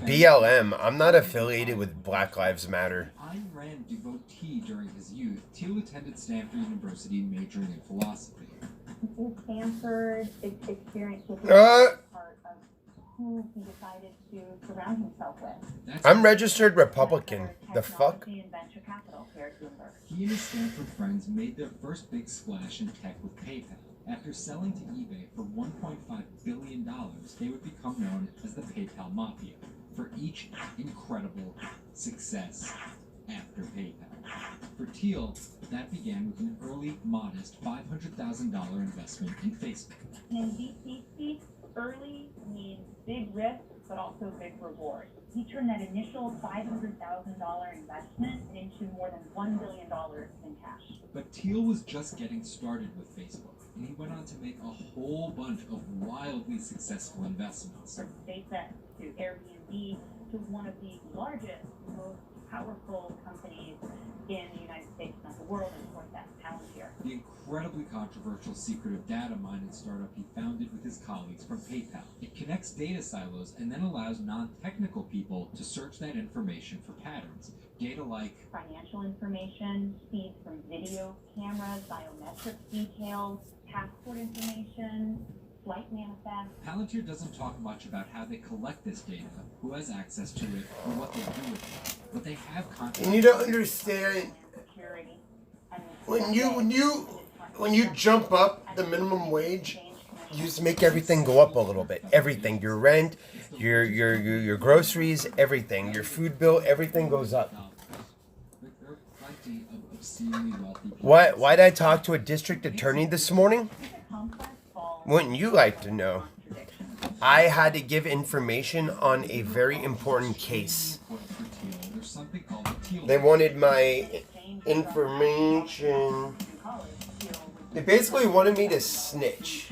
BLM. I'm not affiliated with Black Lives Matter. Ayn Rand devotee during his youth, Thiel attended Stanford University majoring in philosophy. Stanford experience was part of who he decided to surround himself with. I'm registered Republican. The fuck? He and his Stanford friends made their first big splash in tech with PayPal. After selling to eBay for $1.5 billion, they would become known as the PayPal Mafia for each incredible success after PayPal. For Thiel, that began with an early, modest $500,000 investment in Facebook. In VC speak, early means big risk, but also big reward. He turned that initial $500,000 investment into more than $1 billion in cash. But Thiel was just getting started with Facebook, and he went on to make a whole bunch of wildly successful investments. From SpaceX to Airbnb to one of the largest, most powerful companies in the United States and the world, and of course that's Palantir. The incredibly controversial secretive data mining startup he founded with his colleagues from PayPal. It connects data silos and then allows non-technical people to search that information for patterns. Data like financial information, feeds from video cameras, biometric details, passport information, flight manifest. Palantir doesn't talk much about how they collect this data, who has access to it, or what they do with it. But they have content. And you don't understand when you jump up the minimum wage, you just make everything go up a little bit. Everything, your rent, your groceries, everything, your food bill, everything goes up. Why did I talk to a district attorney this morning? Wouldn't you like to know? I had to give information on a very important case. They wanted my information. They basically wanted me to snitch.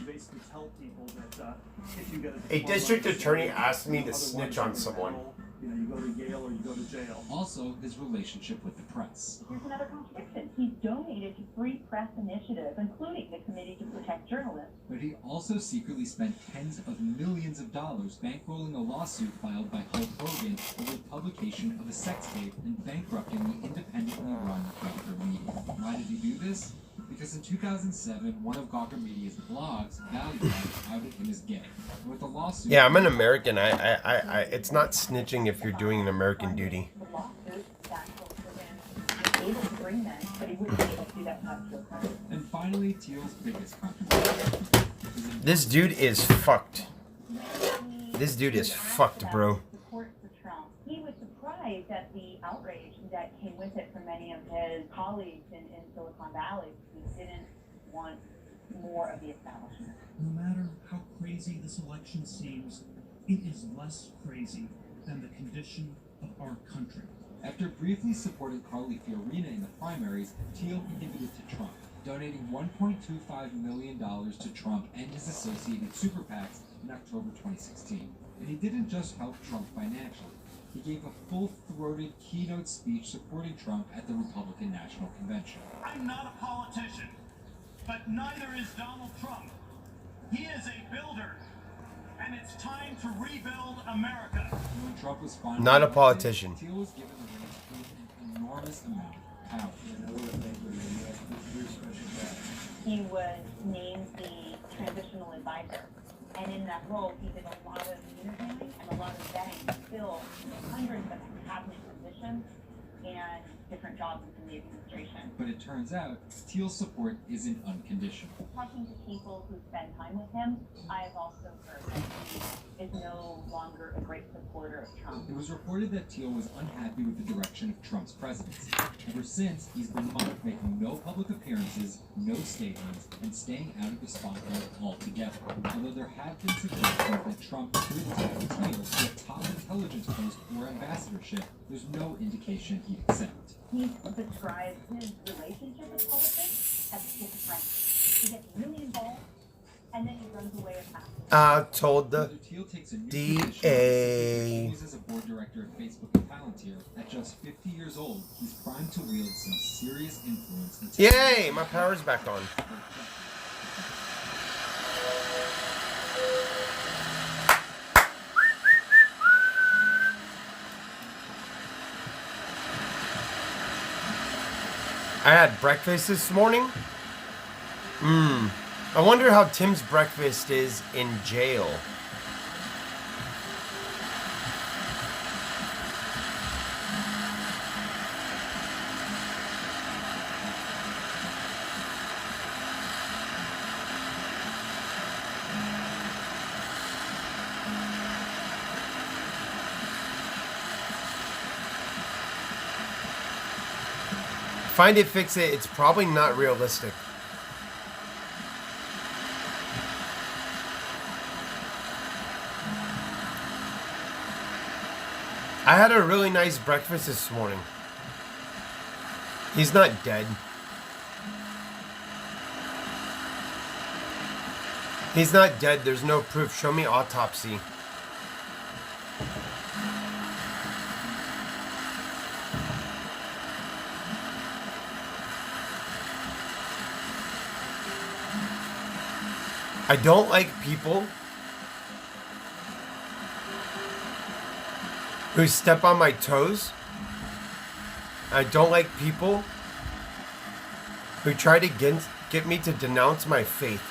A district attorney asked me to snitch on someone. You know, you go to Yale or you go to jail. Also, his relationship with the press. Here's another contradiction. He's donated to free press initiatives, including the Committee to Protect Journalists. But he also secretly spent tens of millions of dollars bankrolling a lawsuit filed by Hulk Hogan over the publication of a sex tape and bankrupting the independently run Gawker Media. Why did he do this? Because in 2007, one of Gawker Media's blogs, Value outed him as gay. And with the lawsuit, Yeah, I'm an American. I it's not snitching if you're doing an American duty. And finally, Thiel's biggest contribution. This dude is fucked. This dude is fucked, bro. He was surprised at the outrage that came with it from many of his colleagues in Silicon Valley. He didn't want more of the establishment. No matter how crazy this election seems, it is less crazy than the condition of our country. After briefly supporting Carly Fiorina in the primaries, Thiel pivoted to Trump, donating $1.25 million to Trump and his associated super PACs in October 2016. And he didn't just help Trump financially. He gave a full-throated keynote speech supporting Trump at the Republican National Convention. I'm not a politician, but neither is Donald Trump. He is a builder, and it's time to rebuild America. When Trump was finally Not a politician. Thiel was given the reins to an enormous amount of power. He was named the transitional advisor. And in that role, he did a lot of interviewing and a lot of vetting to fill hundreds of cabinet positions and different jobs within the administration. But it turns out, Thiel's support isn't unconditional. Talking to people who spend time with him, I've also heard that he is no longer a great supporter of Trump. It was reported that Thiel was unhappy with the direction of Trump's presidency. Ever since, he's been making no public appearances, no statements, and staying out of the spotlight altogether. Although there have been suggestions that Trump could take Thiel to a top intelligence post or ambassadorship, there's no indication he'd accept. He describes his relationship with politics as schizophrenic. He gets really involved, and then he runs away after. Told the DA. He's as a board director at Facebook and Palantir. At just 50 years old, he's primed to wield some serious influence. Yay! My power's back on. I had breakfast this morning. I wonder how Tim's breakfast is in jail. Find it, fix it. It's probably not realistic. I had a really nice breakfast this morning. He's not dead. He's not dead. There's no proof. Show me autopsy. I don't like people who step on my toes. I don't like people who try to get me to denounce my faith.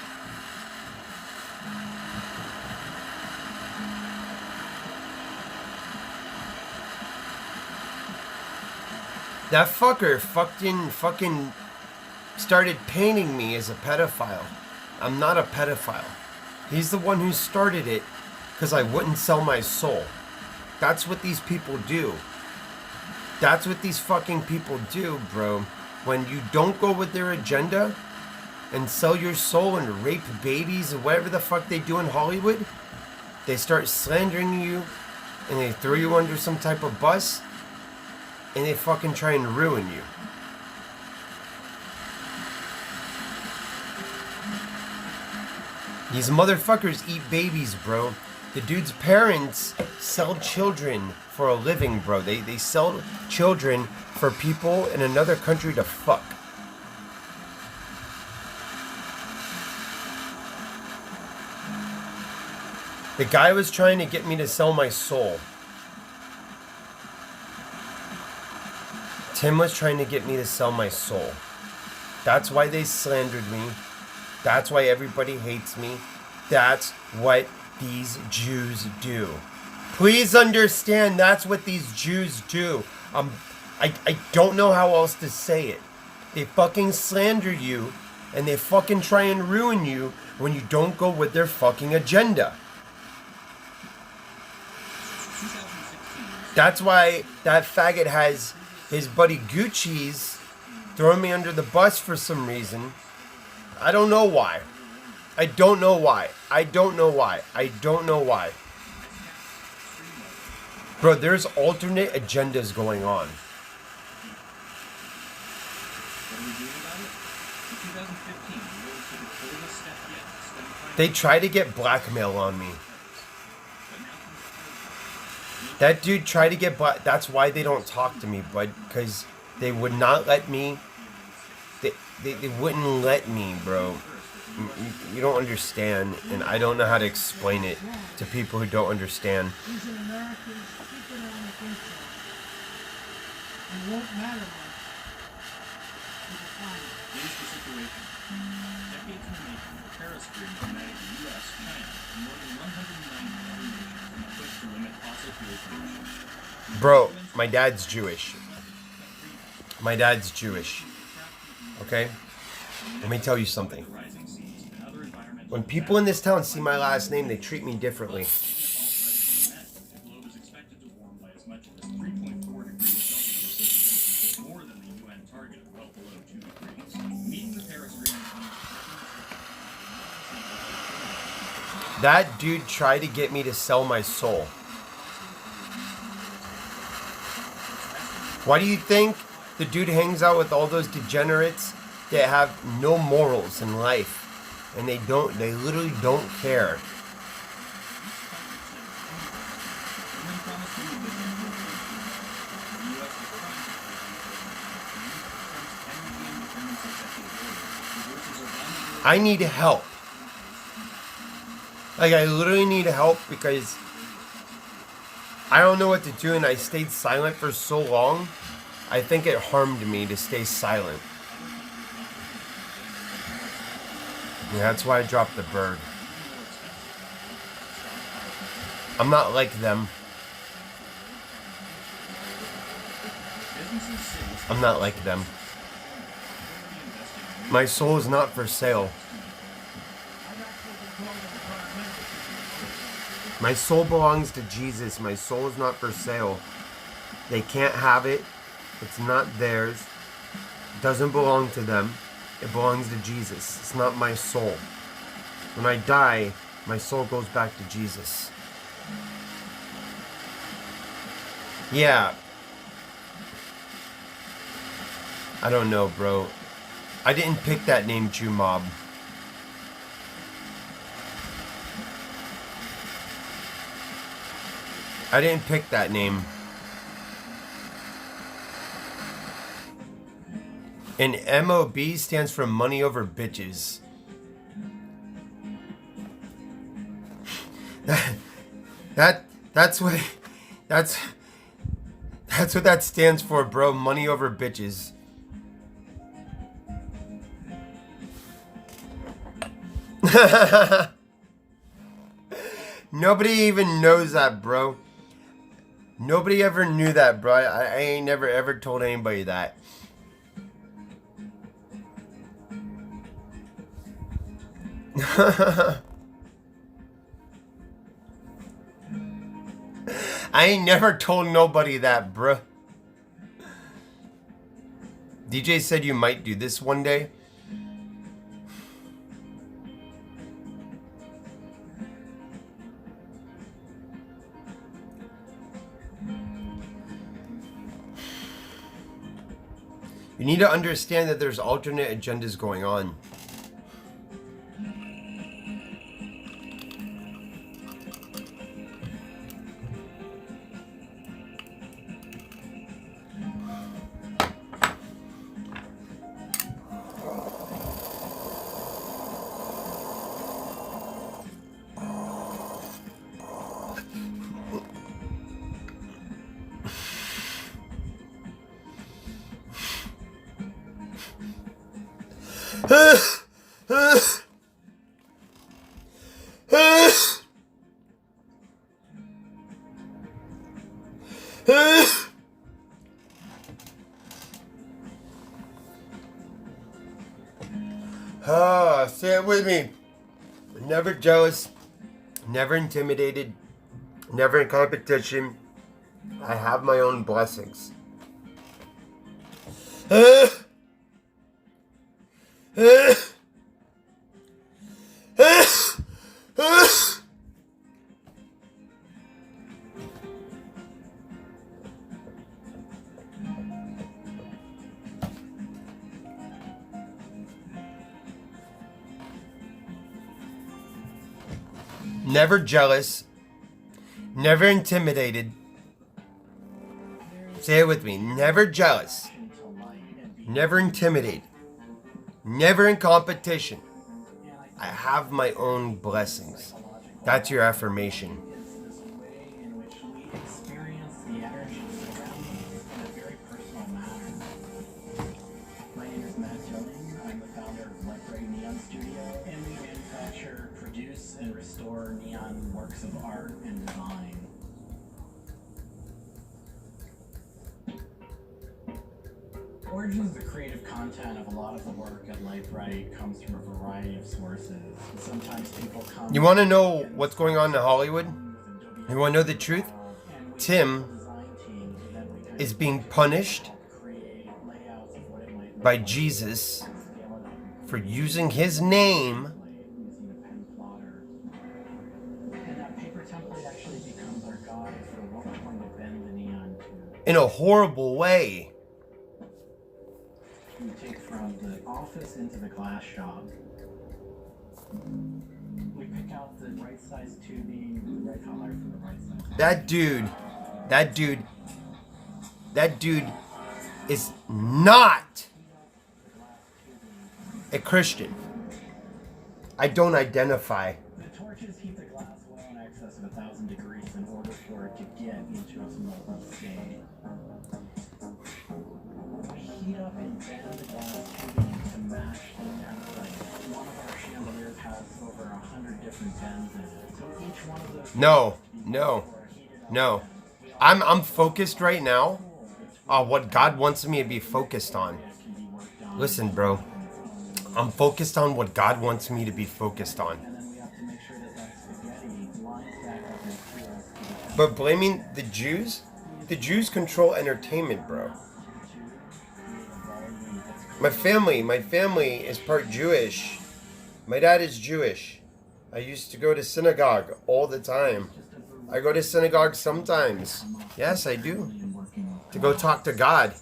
That fucker fucking started painting me as a pedophile. I'm not a pedophile. He's the one who started it because I wouldn't sell my soul. That's what these people do. That's what these fucking people do, bro. When you don't go with their agenda and sell your soul and rape babies or whatever the fuck they do in Hollywood, they start slandering you and they throw you under some type of bus and they fucking try and ruin you. These motherfuckers eat babies, bro. The dude's parents sell children for a living, bro. They sell children for people in another country to fuck. The guy was trying to get me to sell my soul. Tim was trying to get me to sell my soul. That's why they slandered me. That's why everybody hates me. That's what these Jews do. Please understand, that's what these Jews do. I don't know how else to say it. They fucking slander you and they fucking try and ruin you when you don't go with their fucking agenda. That's why that faggot has his buddy Gucci's throwing me under the bus for some reason. I don't know why. I don't know why. I don't know why. I don't know why. Bro, there's alternate agendas going on. They try to get blackmail on me. That dude tried to get that's why they don't talk to me, bud. Because they would not let me. They wouldn't let me, bro. You don't understand, and I don't know how to explain it to people who don't understand. These are Americans keeping on the future. It won't matter much to the climate. Here's the situation. Decades in the making, the Paris Agreement united the U.S., China, and more than 190 other nations in a push to limit fossil fuel pollution. Bro, my dad's Jewish. My dad's Jewish. Okay? Let me tell you something. When people in this town see my last name, they treat me differently. The globe is expected to warm by as much as 3.4 degrees Celsius, more than the UN target of well below 2 degrees. Meeting the Paris Agreement. That dude tried to get me to sell my soul. Why do you think the dude hangs out with all those degenerates that have no morals in life? And they literally don't care. I need help. Like, I literally need help because I don't know what to do and I stayed silent for so long. I think it harmed me to stay silent. Yeah, that's why I dropped the bird. I'm not like them. I'm not like them. My soul is not for sale. My soul belongs to Jesus. My soul is not for sale. They can't have it. It's not theirs. It doesn't belong to them. It belongs to Jesus. It's not my soul. When I die, my soul goes back to Jesus. Yeah. I don't know, bro. I didn't pick that name, Jew Mob. I didn't pick that name. And MOB stands for money over bitches. That's what that stands for, bro. Money over bitches. Nobody even knows that, bro. Nobody ever knew that, bro. I ain't never ever told anybody that. I ain't never told nobody that, bruh. DJ said you might do this one day. You need to understand that there's alternate agendas going on. Say it with me. Never jealous, never intimidated, never in competition. I have my own blessings. Never jealous, never intimidated. Say it with me. Never jealous, never intimidated, never in competition. I have my own blessings. That's your affirmation. Of art and design. Origins of the creative content of a lot of the work at Lightbright comes from a variety of sources. Sometimes people come. You want to know what's going on in Hollywood? You want to know the truth? Tim is being punished by Jesus for using his name in a horrible way. We take from the office into the glass shop. We pick out the right size tubing, the right color for the right size. That dude is not a Christian. I don't identify. The torches heat the glass well in excess of 1,000 degrees in order for it to get into a molten state. Heat up and bend the glass tubing to match the template. One of our chandeliers has over 100 different bends in it. So each one of those. No. I'm focused right now on what God wants me to be focused on. Listen, bro. I'm focused on what God wants me to be focused on. But blaming the Jews control entertainment, bro. My family is part Jewish. My dad is Jewish. I used to go to synagogue all the time. I go to synagogue sometimes. Yes, I do. To go talk to God.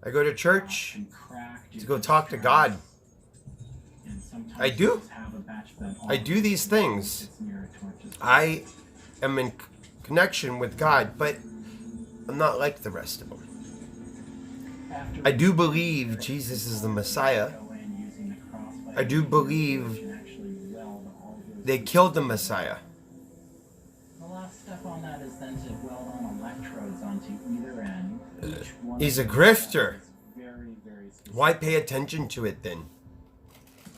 I go to church to go talk to God. I do. I do these things. I am in connection with God, but I'm not like the rest of them. I do believe Jesus is the Messiah. I do believe they killed the Messiah. The last step on that is then to weld on electrodes onto either end. He's a grifter. Why pay attention to it then?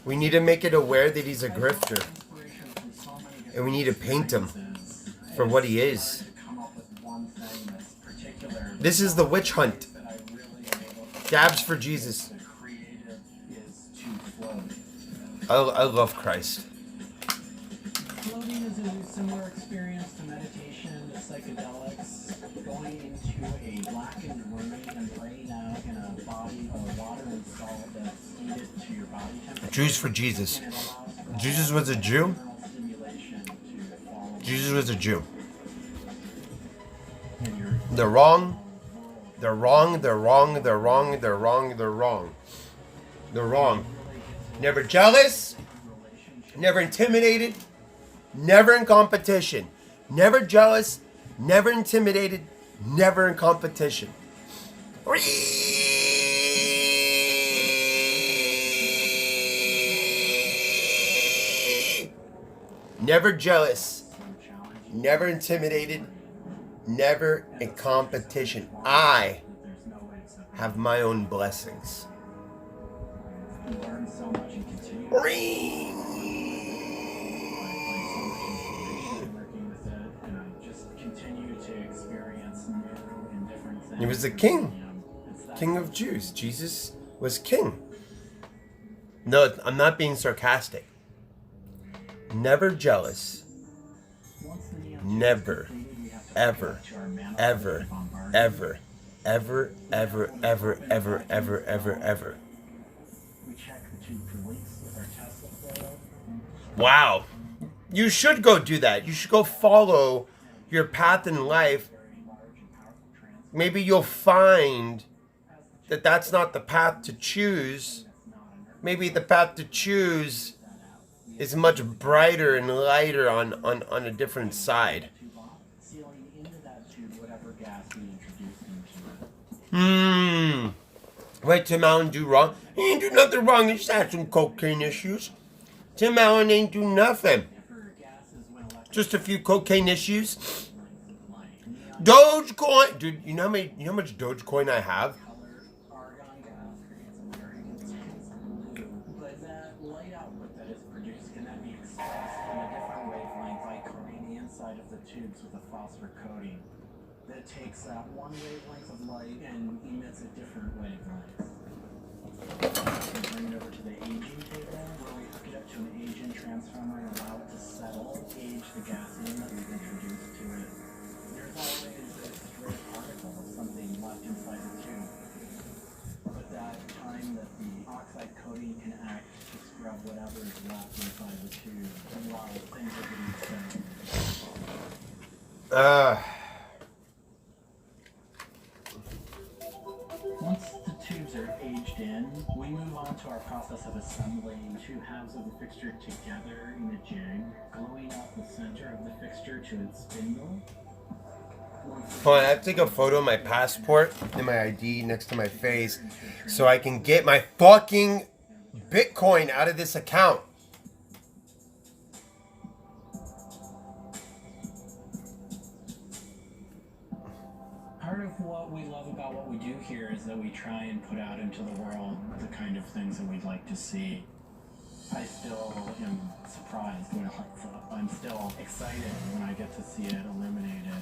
We need to make it aware that he's a grifter. And we need to paint him for what he is. one thing that's particular. This is the witch hunt. That I really am able to Dabs for Jesus. the creative is to float. I love Christ. Floating is a similar experience to meditation, to psychedelics, going into a blackened room and laying out in a body of water and salt that's heated to your body temperature. Jews for Jesus. Jesus was a Jew? Jesus was a Jew. They're wrong. They're wrong. They're wrong. They're wrong. They're wrong. They're wrong. They're wrong. Never jealous. Never intimidated. Never in competition. Never jealous. Never intimidated. Never in competition. Never jealous. Never intimidated. Never in competition. I have my own blessings. Learn so much and continue. He was the king. King of Jews. Jesus was king. No, I'm not being sarcastic. Never jealous. Never. Ever. Ever. Ever. Ever. Ever. Ever. Ever. Ever. Ever. Ever. Wow. You should go do that. You should go follow your path in life. Maybe you'll find that that's not the path to choose. Maybe the path to choose is much brighter and lighter on a different side. What Tim Allen do wrong? He ain't do nothing wrong. He just had some cocaine issues. Tim Allen ain't do nothing. Just a few cocaine issues. Dogecoin, dude. You know how much Dogecoin I have? But that light output that is produced can then be expressed in a different wavelength by coating the inside of the tubes with a phosphor coating that takes that one wavelength of light and emits a different wavelength. Bring it over to the aging table where we hook it up to an agent transformer and allow it to settle, age the gas in that we've introduced to it. There's always a stray particle of something left inside the tube. But that time that the oxide coating can act to scrub whatever is left inside the tube while things are getting settled. Once the tubes are aged in, we move on to our process of assembling two halves of the fixture together in a jig, gluing up the center of the fixture to its spindle. Hold on, I have to take a photo of my passport and my ID next to my face so I can get my fucking Bitcoin out of this account. Part of what we love about what we do here is that we try and put out into the world the kind of things that we'd like to see. I still am surprised I'm still excited when I get to see it illuminated.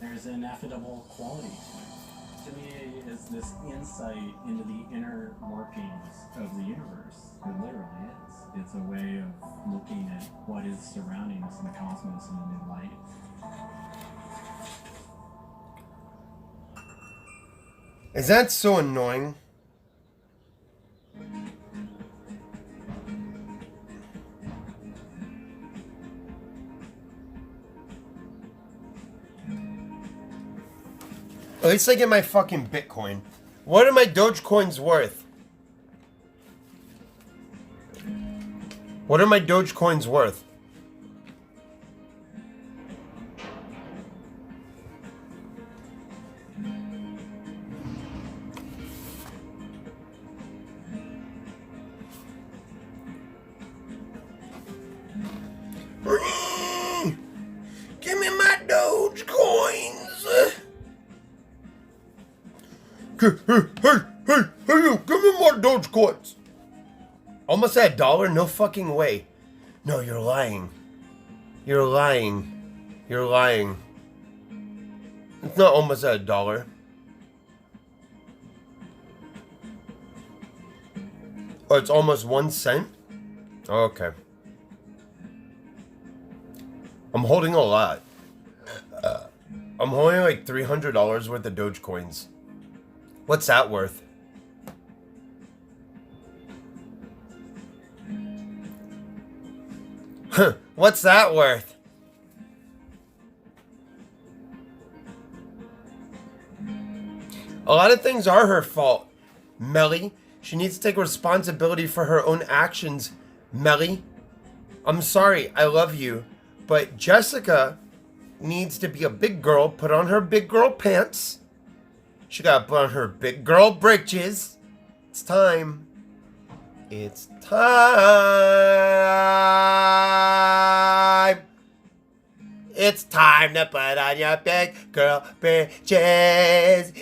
There's an ineffable quality to it. To me, it is this insight into the inner workings of the universe. It literally is. It's a way of looking at what is surrounding us in the cosmos in a new light. Is that so annoying? At least I get my fucking Bitcoin. What are my Dogecoins worth? What are my Dogecoins worth? Give me my Dogecoins. Hey, you, give me more Dogecoins. Almost at $1? No fucking way. No, you're lying. You're lying. You're lying. It's not almost at $1. Oh, it's almost 1 cent? Okay. I'm holding a lot. I'm holding like $300 worth of Dogecoins. What's that worth? What's that worth? A lot of things are her fault, Melly. She needs to take responsibility for her own actions, Melly. I'm sorry, I love you, but Jessica needs to be a big girl, put on her big girl pants. She gotta put on her big girl britches. It's time. It's time. It's time to put on your big girl britches.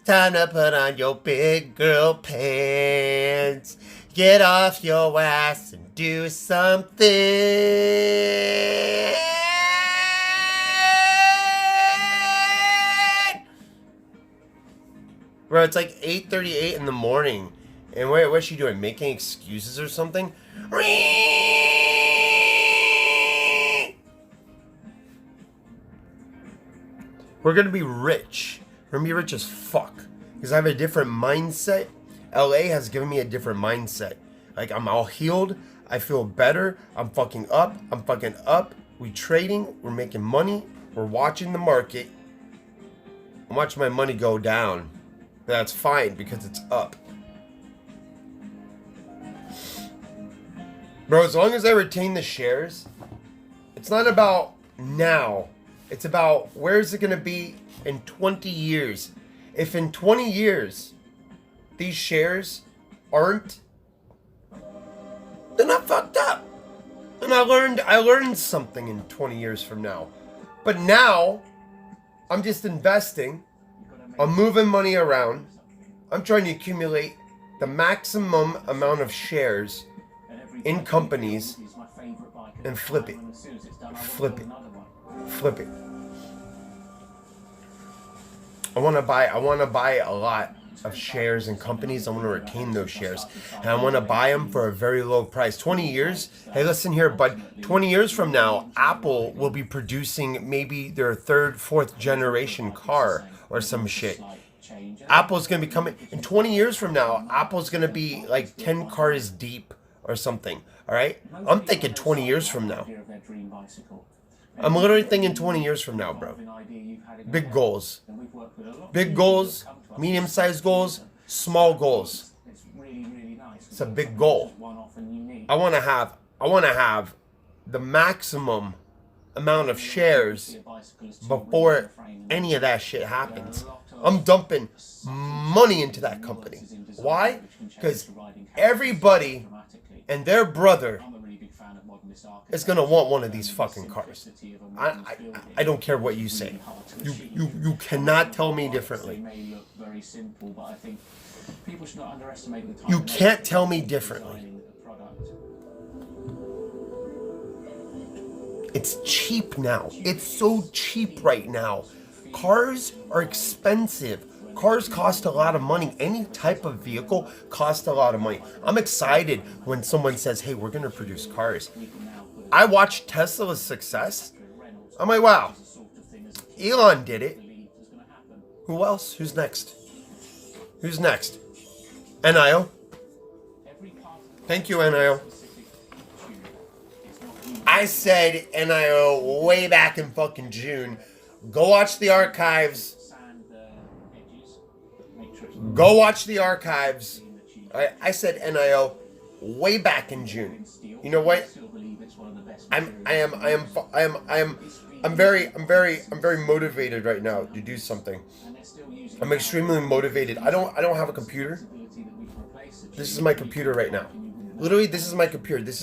Time to put on your big girl pants. Get off your ass and do something. Bro, it's like 8:38 in the morning. And what's she doing? Making excuses or something? We're gonna be rich. We're gonna be rich as fuck. Because I have a different mindset. LA has given me a different mindset. Like, I'm all healed. I feel better. I'm fucking up. We trading. We're making money. We're watching the market. I'm watching my money go down. That's fine because it's up. Bro, as long as I retain the shares, it's not about now. It's about where's it going to be in 20 years. If in 20 years, these shares aren't, then I'm fucked up. And I learned something in 20 years from now. But now, I'm just investing. I'm moving money around. I'm trying to accumulate the maximum amount of shares in companies and flip it. Flip it. Flip it. I want to buy a lot of shares in companies. I want to retain those shares. And I want to buy them for a very low price. 20 years. Hey, listen here, bud. 20 years from now, Apple will be producing maybe their 3rd, 4th generation car or some shit. Apple's going to be coming. In 20 years from now, Apple's going to be like 10 cars deep or something. All right? I'm thinking 20 years from now. I'm literally thinking 20 years from now, bro. Big goals. Big goals, medium-sized goals, small goals. It's a big goal. I want to have the maximum amount of shares before any of that shit happens. I'm dumping money into that company. Why? Because everybody and their brother is gonna want one of these fucking cars. I don't care what you say. You cannot tell me differently. You can't tell me differently. It's cheap now. It's so cheap right now. Cars are expensive. Cars cost a lot of money. Any type of vehicle costs a lot of money. I'm excited when someone says, hey, we're going to produce cars. I watched Tesla's success. I'm like, wow. Elon did it. Who else? Who's next? Who's next? NIO? Thank you, NIO. I said NIO way back in fucking June. Go watch the archives. Go watch the archives. I said NIO way back in June. You know what? I'm very motivated right now to do something. I'm extremely motivated. I don't have a computer. This is my computer right now. Literally, this is my computer. This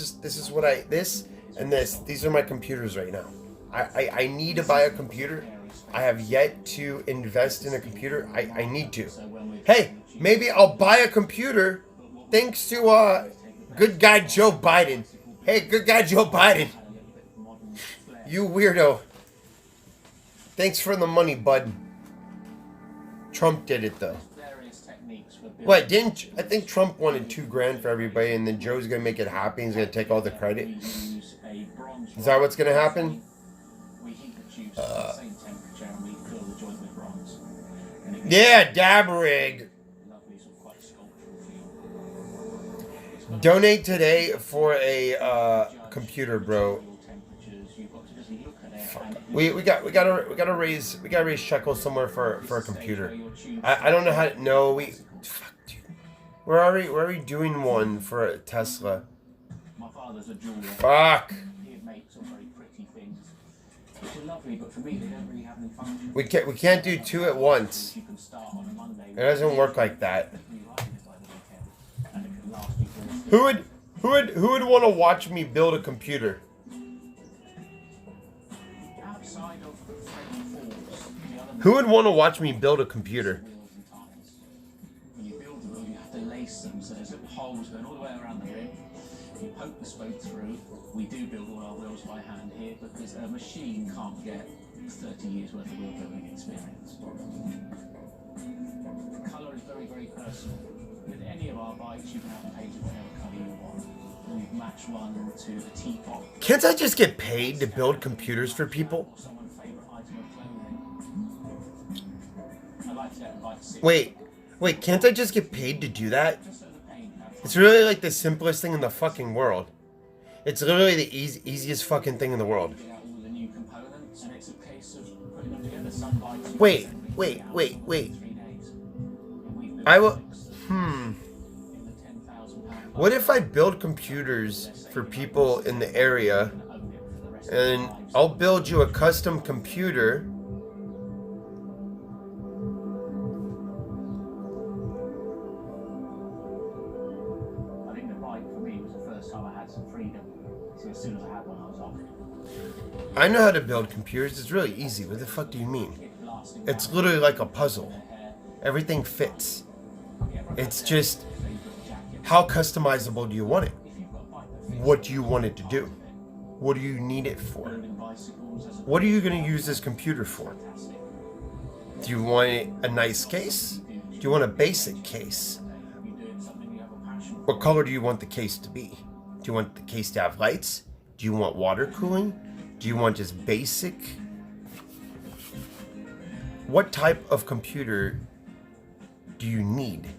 these are my computers right now. I need to buy a computer. I have yet to invest in a computer. I need to. Hey, maybe I'll buy a computer thanks to good guy Joe Biden. Hey, good guy Joe Biden. You weirdo. Thanks for the money, bud. Trump did it though. Various techniques for building. What, I think Trump wanted $2,000 for everybody, and then Joe's gonna make it happy. He's gonna take all the credit. Is that what's gonna happen? We heat the juice at the same temperature and we fill the joint with bronze. Yeah, dab rig. Lovely, sort of quite sculptural feel. Donate today for a computer, bro. We gotta raise shekels somewhere for a computer. I don't know how to, no, fuck, dude. We're already doing one for a Tesla. My father's a jeweler. Fuck. He makes some very pretty things, which are lovely, but for me they don't really have any function. We can't do two at once. You can start on a Monday. It doesn't work like that. And it can last you for Who would want to watch me build a computer? outside of Freddy Falls. Who would want to watch me build a computer? When you build them, you have to lace them, so there's little holes going all the way around the rim. You poke the spoke through. We do build all our wheels by hand here because a machine can't get 30 years worth of wheel building experience. Colour is very, very personal. With any of our bikes, you can have painted whatever colour you want. We've matched one to the teapot. Can't I just get paid to build computers for people? Someone's favourite item of clothing. I like to get bike sit. Wait, can't I just get paid to do that? It's really like the simplest thing in the fucking world. It's literally the easiest fucking thing in the world. Get out all the new components, and it's a case of putting them together. Some bikes. Wait. I will. What if I build computers for people in the area, and I'll build you a custom computer? I think the bike for me was the first time I had some freedom. So as soon as I had one, I was off. I know how to build computers. It's really easy. What the fuck do you mean? It's literally like a puzzle. Everything fits. It's just, how customizable do you want it? What do you want it to do? What do you need it for? What are you going to use this computer for? Do you want a nice case? Do you want a basic case? What color do you want the case to be? Do you want the case to have lights? Do you want water cooling? Do you want just basic? What type of computer do you need?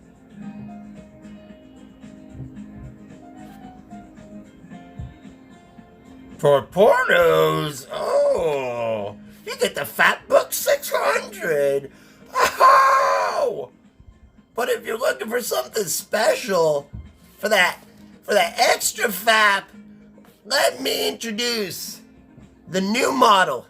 For pornos, oh, you get the Fat Book 600. Oh! But if you're looking for something special, for that extra fap, let me introduce the new model,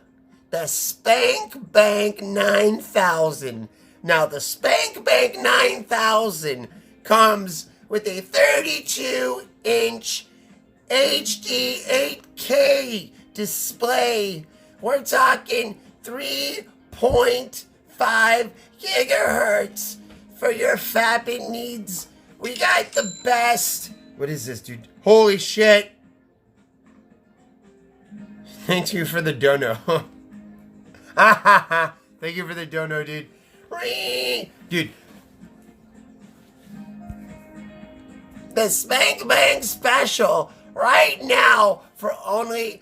the Spank Bank 9000. Now, the Spank Bank 9000 comes with a 32-inch HD 8K display. We're talking 3.5 gigahertz for your fapping needs. We got the best. What is this, dude? Holy shit. Thank you for the dono. Thank you for the dono, dude. Dude. The Spank Bang special right now for only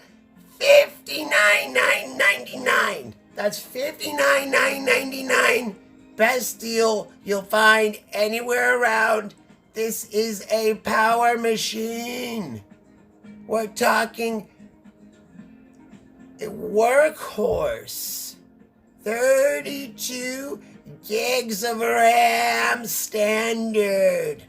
$59,999. That's $59,999. Best deal you'll find anywhere around. This is a power machine. We're talking a workhorse. 32 gigs of RAM standard.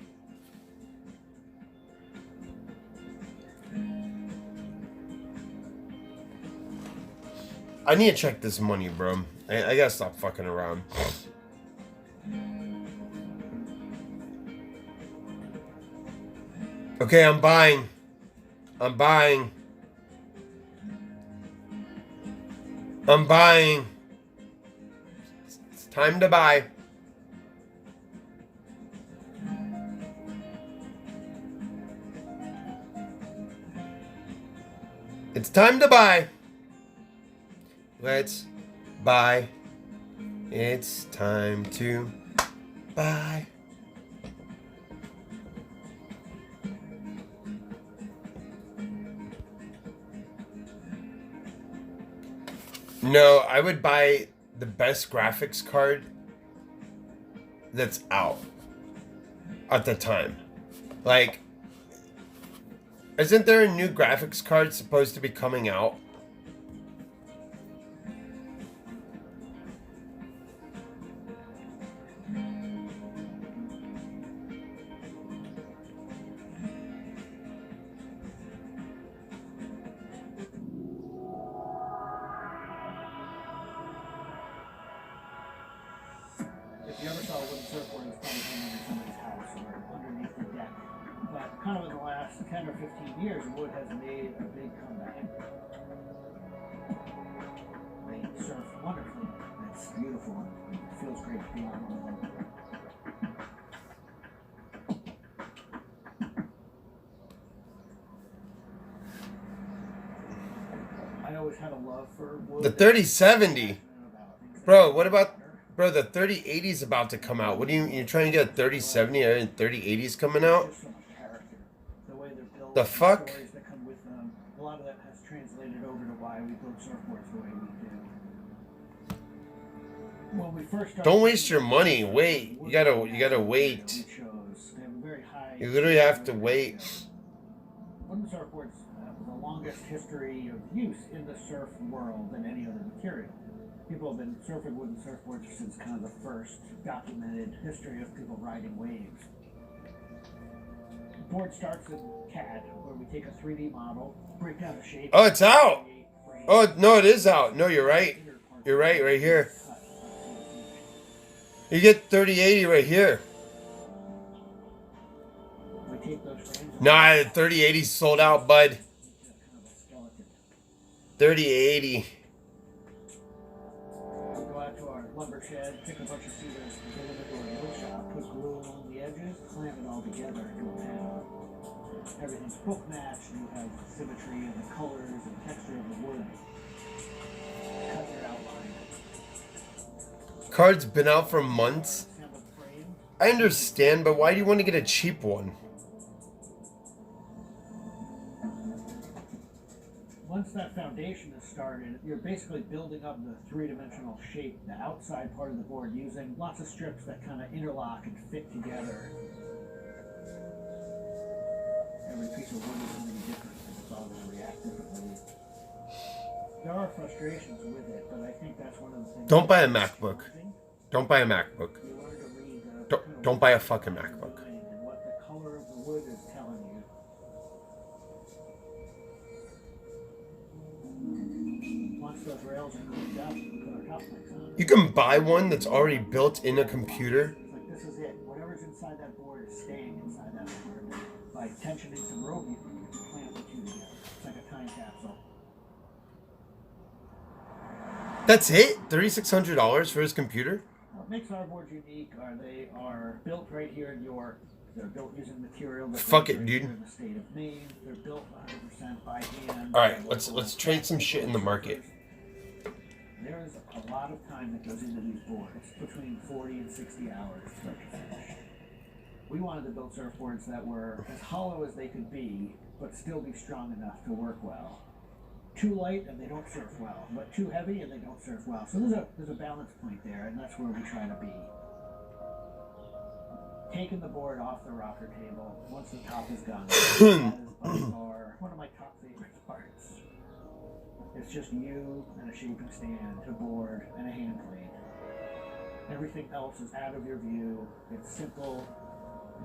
I need to check this money, bro. I gotta stop fucking around. Okay, I'm buying. It's time to buy. It's time to buy. Let's buy It's time to buy. No, I would buy the best graphics card that's out at the time. Like, isn't there a new graphics card supposed to be coming out? If you ever saw a wooden surfboard, it was probably hanging in somebody's house or underneath the deck. But kind of in the last 10 or 15 years, wood has made a big comeback. They surf wonderfully. It's beautiful and it feels great to be on one of them. I always had a love for wood. The 3070. Bro, what about... Bro, the 3080 is about to come out. What do you're trying to get a 3070 and 3080 is coming out? The fuck? A lot of that has translated over to why we build surfboards the way we do. When we first started, Don't waste your money. Wait. You gotta wait. You literally have to wait. Wooden surfboards have the longest history of use in the surf world than any other material. People have been surfing wooden surfboards since kind of the first documented history of people riding waves. The board starts in CAD, where we take a 3D model, break down the shape. Oh, it's out. Oh, no, it is out. No, you're right. You're right here. You get 3080 right here. Nah, the 3080 sold out, bud. 3080. Lumber shed, pick a bunch of cedars, deliver it to a wood shop, put glue along the edges, clamp it all together into a panel. Everything's book matched, you have symmetry and the colors and texture of the wood. Cut your outline. Card's been out for months. I understand, but why do you want to get a cheap one? Once that foundation is started, you're basically building up the three-dimensional shape, the outside part of the board, using lots of strips that kind of interlock and fit together. Every piece of wood is going to be different because it's all going to react differently. There are frustrations with it, but I think that's one of the things... Don't buy a MacBook. Don't buy a MacBook. Don't buy a fucking MacBook. And what the color of the wood is telling you. Once those rails are cleaned up, we put our top plates on. You can buy one that's already built in a computer. Like, this is it. Whatever's inside that board is staying inside that board. By tensioning some rope, you can clamp the two together. It's like a time capsule. That's it? $3,600 for his computer? What makes our boards unique are they are built right here in York. They're built using material that's Fuck it, right dude. here in the state of Maine. They're built 100% by hand. All right, let's trade some shit in the market. There's a lot of time that goes into these boards, between 40 and 60 hours start to finish. We wanted to build surfboards that were as hollow as they could be, but still be strong enough to work well. Too light and they don't surf well, but too heavy and they don't surf well. So there's a balance point there, and that's where we try to be. Taking the board off the rocker table once the top is gone. That is by far one of my top favorite parts. It's just you and a shaping stand, a board, and a hand plate. Everything else is out of your view. It's simple.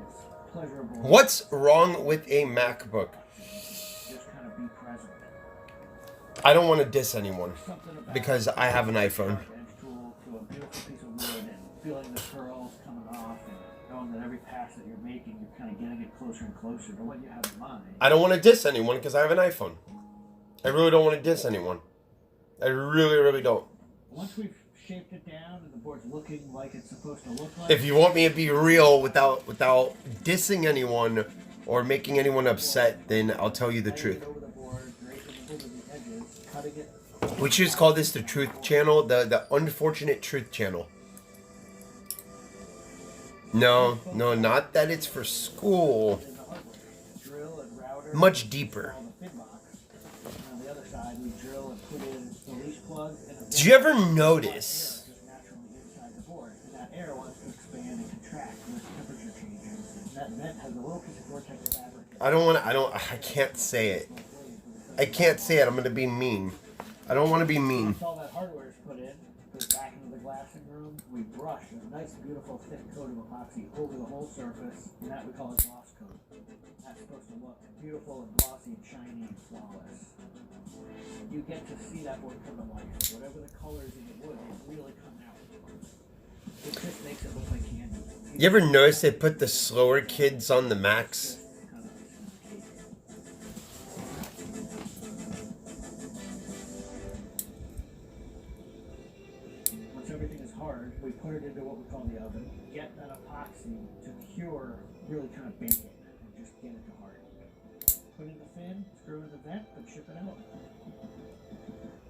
It's pleasurable. What's wrong with a MacBook? Just kind of be present. I don't want to diss anyone because I have an iPhone. Tool to a beautiful piece of wood and feeling the curls coming off and knowing that every pass that you're making, you're kind of getting it closer and closer to what you have in mind. I don't want to diss anyone because I have an iPhone. I really don't want to diss anyone. I really, really don't. Once we've shaped it down and the board's looking like it's supposed to look like... If you want me to be real without dissing anyone or making anyone upset, then I'll tell you the truth. We should just call this the Truth Channel, the Unfortunate Truth Channel. No, not that it's for school. Drill and router. Much deeper. On the fin box. On the other side, we drill and put in the leash plug. Did you ever notice? Naturally inside the board, and that air wants to expand and contract with temperature changes. That vent has a little piece of vortex fabric. I can't say it. I can't say it. I'm gonna be mean. I don't want to be mean. Once all that hardware is put in, goes back into the glassing room, we brush a nice, beautiful, thick coat of epoxy over the whole surface, and that we call a gloss coat. That's supposed to look beautiful and glossy and shiny and flawless. You get to see that wood come to life. Whatever the colors in the wood, they really come out. It just makes it look like candy. You ever notice they put the slower kids on the Macs? Once everything is hard, we put it into what we call the oven. Get that epoxy to cure, really kind of bake it, and just get it to hard. Put in the fin, screw in the vent, and ship it out.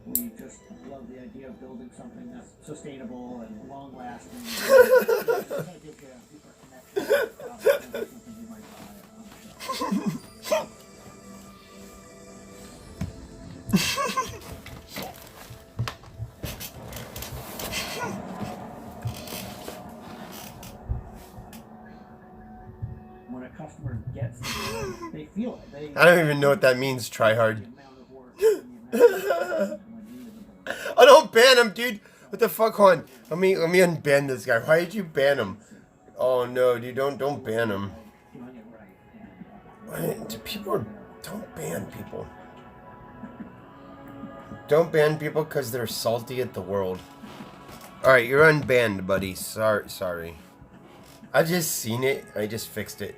We just love the idea of building something that's sustainable and long-lasting. It's going to give you a deeper connection. Probably something you might buy on the shelf. When a customer gets it, they feel it. I don't even know what that means, try hard. Oh, don't ban him, dude. What the fuck, hon? Let me unban this guy. Why did you ban him? Oh no, dude, don't ban him. Don't ban people. Don't ban people because they're salty at the world. Alright, you're unbanned, buddy. Sorry. I just seen it. I just fixed it.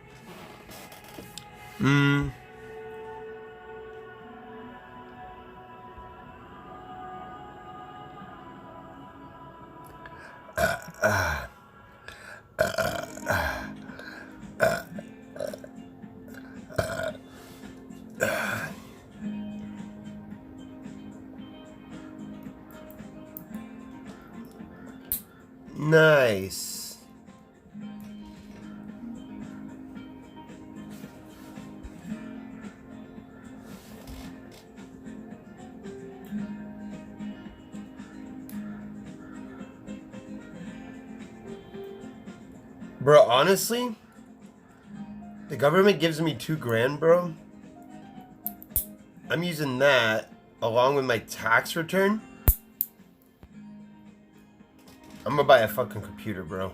Nice. Bro, honestly, the government gives me $2,000, bro. I'm using that along with my tax return. I'm gonna buy a fucking computer, bro.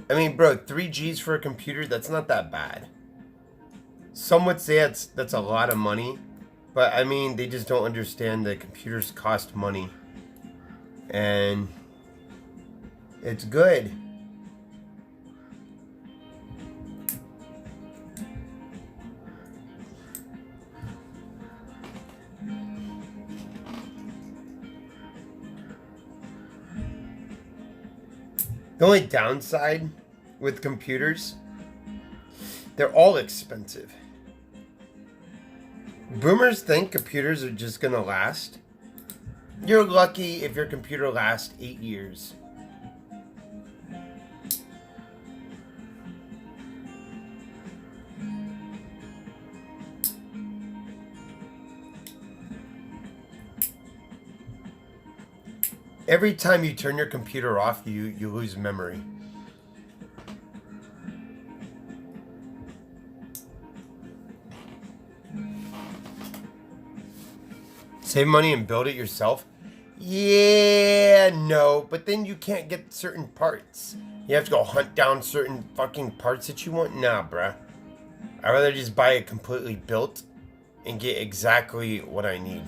I mean, bro, 3 G's for a computer, that's not that bad. Some would say that's a lot of money, but I mean, they just don't understand that computers cost money. And it's good. The only downside with computers, they're all expensive. Boomers think computers are just gonna last. You're lucky if your computer lasts 8 years. Every time you turn your computer off, you lose memory. Save money and build it yourself? Yeah, no, but then you can't get certain parts. You have to go hunt down certain fucking parts that you want? Nah, bruh. I'd rather just buy it completely built and get exactly what I need.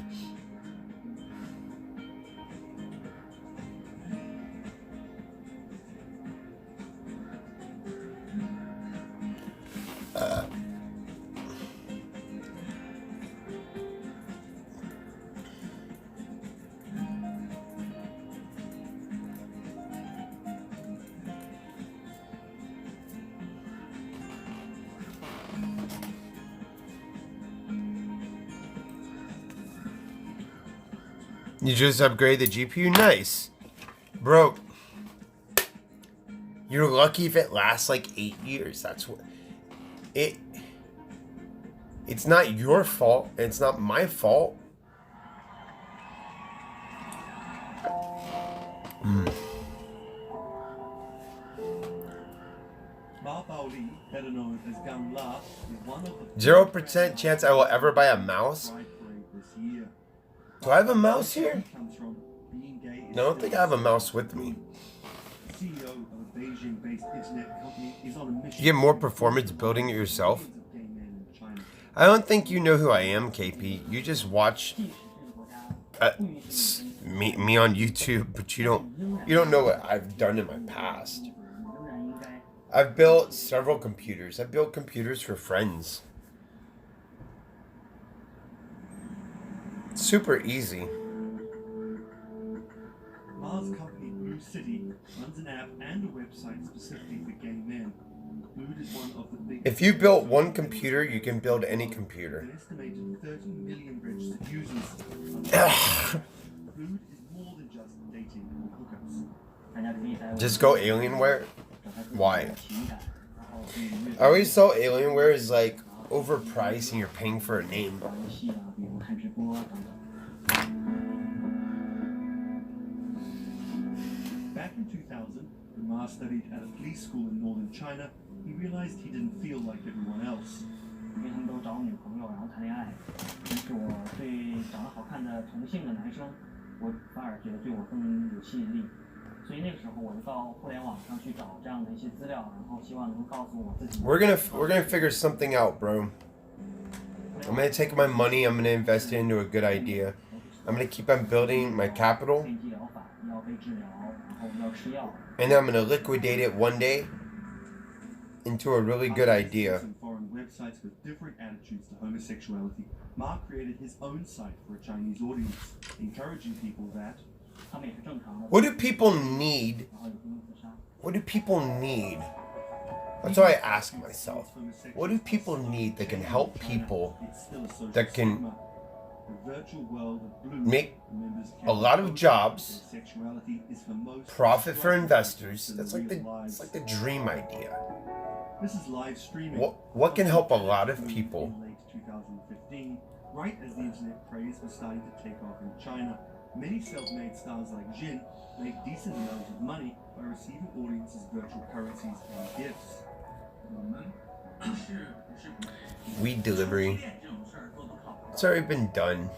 You just upgrade the GPU? Nice. Bro, you're lucky if it lasts like 8 years. That's what... It's not your fault. It's not my fault. Mm. 0% chance I will ever buy a mouse? Do I have a mouse here? No, I don't think I have a mouse with me. You get more performance building it yourself? I don't think you know who I am, KP. You just watch me on YouTube, but you don't know what I've done in my past. I've built several computers. I've built computers for friends. Super easy. Ma's company Blue City runs an app and a website specifically for gay men. Blue is one of the big... If you built one computer, you can build any computer. An estimated 30 million registered users. Blue is more than just dating or hookups. Just go Alienware? Why? I always thought Alienware is like overpriced and you're paying for a name. Back in 2000, when Ma studied at a police school in northern China, he realized he didn't feel like everyone else. We're gonna figure something out, bro. I'm gonna take my money, I'm gonna invest it into a good idea. I'm gonna keep on building my capital. And then I'm gonna liquidate it one day into a really good idea. Foreign websites with different attitudes to homosexuality. Ma created his own site for a Chinese audience, encouraging people that... What do people need? What do people need? That's what I ask myself. What do people need that can help people, that can make a lot of jobs, profit for investors? That's like the dream idea. This is live streaming. What can help a lot of people? In late 2015, right as the internet craze was starting to take off in China, many self-made stars like Jin made decent amounts of money by receiving audiences virtual currencies and gifts. Weed delivery. It's already been done.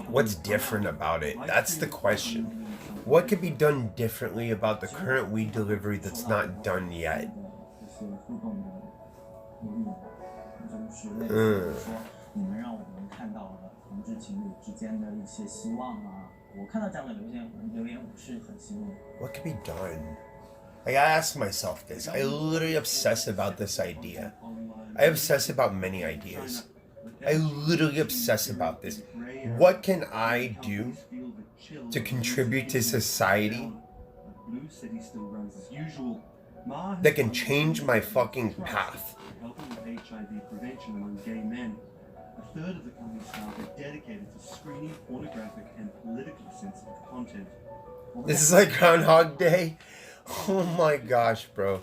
What's different about it? That's the question. What could be done differently about the current weed delivery that's not done yet? What could be done? Like, I ask myself this. I literally obsess about this idea. I obsess about many ideas. I literally obsess about this. What can I do to contribute to society that can change my fucking path? Helping with HIV prevention among gay men. A third of the company's staff are dedicated to screening pornographic and politically sensitive content. This is like Groundhog Day. Oh my gosh, bro.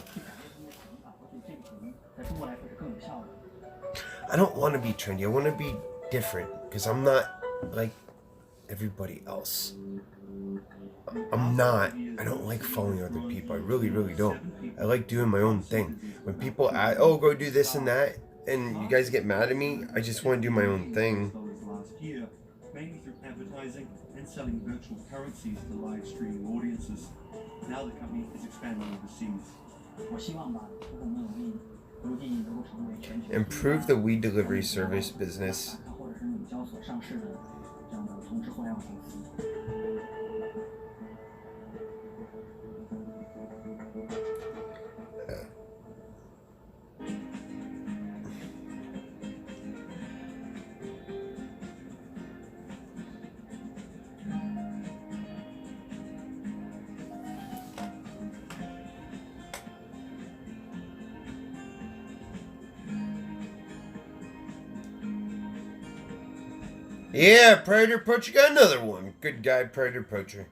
I don't want to be trendy. I want to be different because I'm not like everybody else. I'm not. I don't like following other people. I really, really don't. I like doing my own thing. When people ask, oh, go do this and that, and you guys get mad at me, I just want to do my own thing. Last year, mainly through advertising and selling virtual currencies to live streaming audiences. Now the company is expanding overseas. Improve the weed delivery service business. Yeah, Predator Poacher got another one. Good guy, Predator Poacher.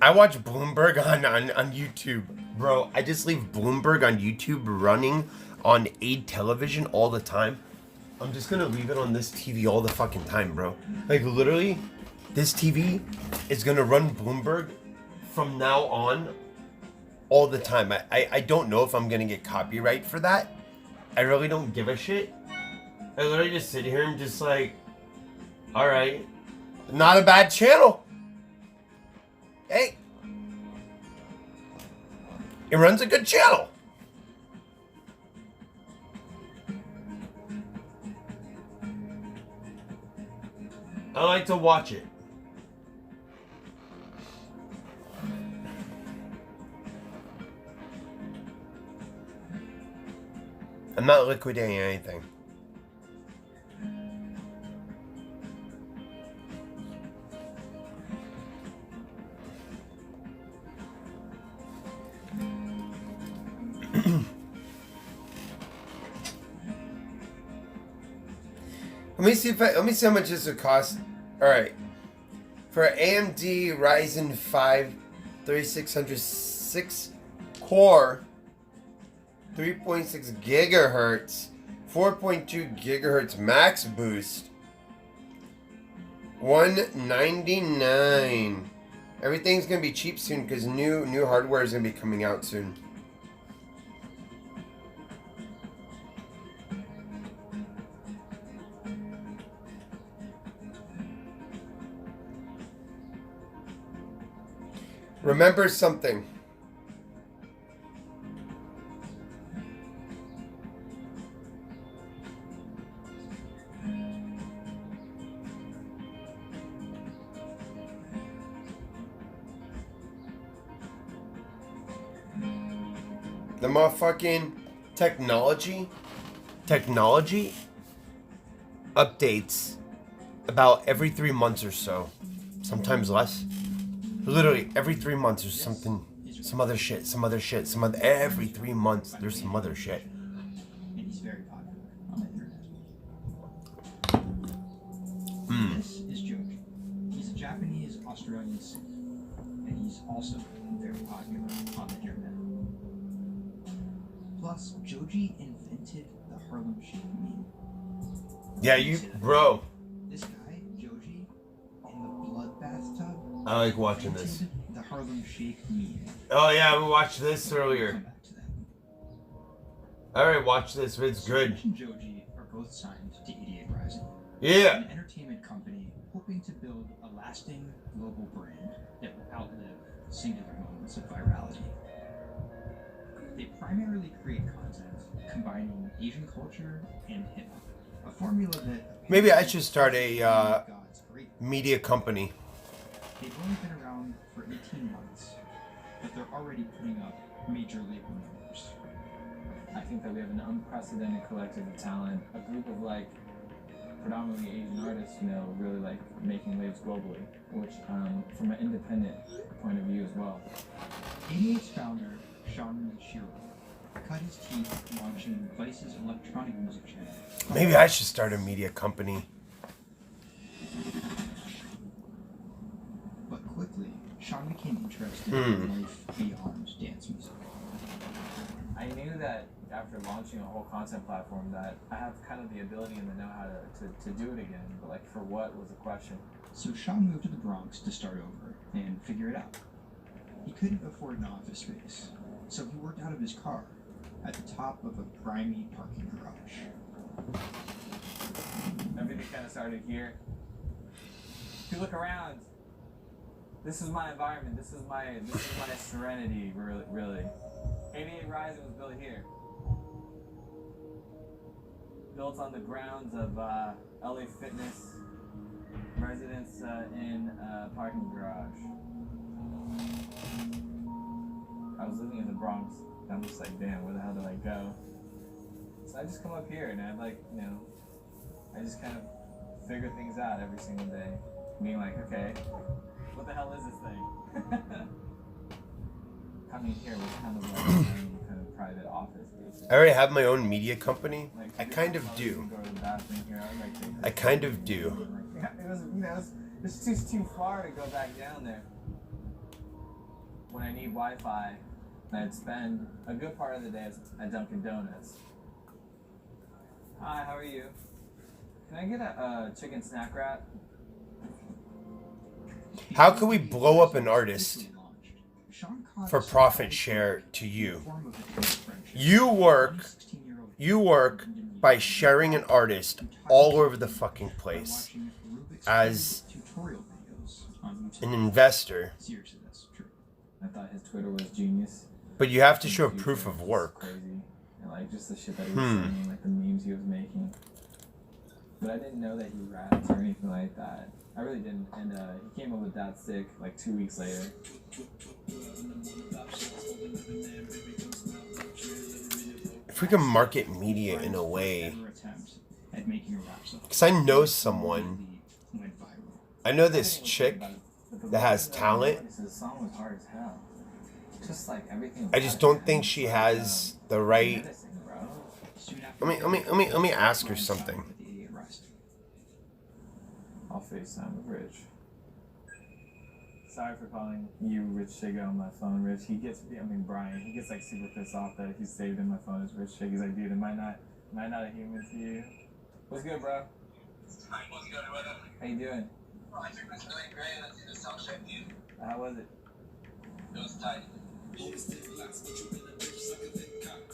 I watch Bloomberg on YouTube. Bro, I just leave Bloomberg on YouTube running on AID television all the time. I'm just gonna leave it on this TV all the fucking time, bro. Like, literally, this TV is gonna run Bloomberg from now on all the time. I don't know if I'm gonna get copyright for that. I really don't give a shit. I literally just sit here and just like, alright, not a bad channel. Hey, it runs a good channel. I like to watch it. I'm not liquidating anything. Let me see how much this would cost. All right, for AMD Ryzen 5 3606 core, 3.6 gigahertz, 4.2 gigahertz max boost, $199. Everything's gonna be cheap soon because new hardware is gonna be coming out soon. Remember something. The motherfucking technology updates about every 3 months or so, sometimes less. Literally every 3 months there's something, some other shit, every 3 months there's some other shit. And he's very popular on the internet. This is Joji. He's a Japanese Australian singer, and he's also very popular on the internet. Plus, Joji invented the Harlem Shake meme. Yeah, bro. This guy, Joji, in the blood bathtub. I like watching this. The Harlem Shake meme. Oh yeah, we watched this earlier. Alright, watch this, it's good. Joji and Joji are both signed to 88 Rising. Yeah. An entertainment company hoping to build a lasting global brand that will outlive singular moments of virality. They primarily create content combining Asian culture and hip-hop. A formula that... Maybe I should start a media company. They've only been around for 18 months, but they're already putting up major label numbers. I think that we have an unprecedented collective of talent, a group of predominantly Asian artists, really making waves globally, which from an independent point of view as well. 88's founder, Sean Shiro, cut his teeth launching Vice's electronic music channel. Maybe I should start a media company. But quickly, Sean became interested in life beyond dance music. I knew that after launching a whole content platform that I have kind of the ability and the know-how to do it again, but for what was the question. So Sean moved to the Bronx to start over and figure it out. He couldn't afford an office space, so he worked out of his car at the top of a grimy parking garage. Everything kind of started here. If you look around, this is my environment. This is my serenity. Really. 88 Rising was built here. Built on the grounds of LA Fitness residence in a parking garage. I was living in Bronx. I'm just like, damn, where the hell do I go? So I just come up here and I I just kind of figure things out every single day. Being like, okay, what the hell is this thing? Coming here was kind of like my own kind of private office. Basically. I already have my own media company. Like, I kind of do. Go to the bathroom here. I kind of do. It was, it's too far to go back down there. When I need Wi-Fi, I'd spend a good part of the day at Dunkin' Donuts. Hi, how are you? Can I get a chicken snack wrap? How can we blow up an artist for profit share to you? You work by sharing an artist all over the fucking place as an investor. Seriously, that's true. I thought his Twitter was genius. But you have to show proof of work. Crazy. And like just the shit that he was saying, like the memes he was making. But I didn't know that he raps or anything like that. I really didn't. And he came up with That Sick like 2 weeks later. If we can market media in a way, because I know someone, I know this chick that has talent. His song was hard as hell. Just like everything. I just don't think she has the right. Let me ask her something. I'll FaceTime with Rich. Sorry for calling you Rich Shiga on my phone, Rich. Brian, he gets like super pissed off that he's saved in my phone as Rich Shiga. He's like, dude, am I not a human to you? What's good, bro? Hi, what's good, brother? How you doing? I think it's doing great. Let's do some shit, dude. How was it? It was tight.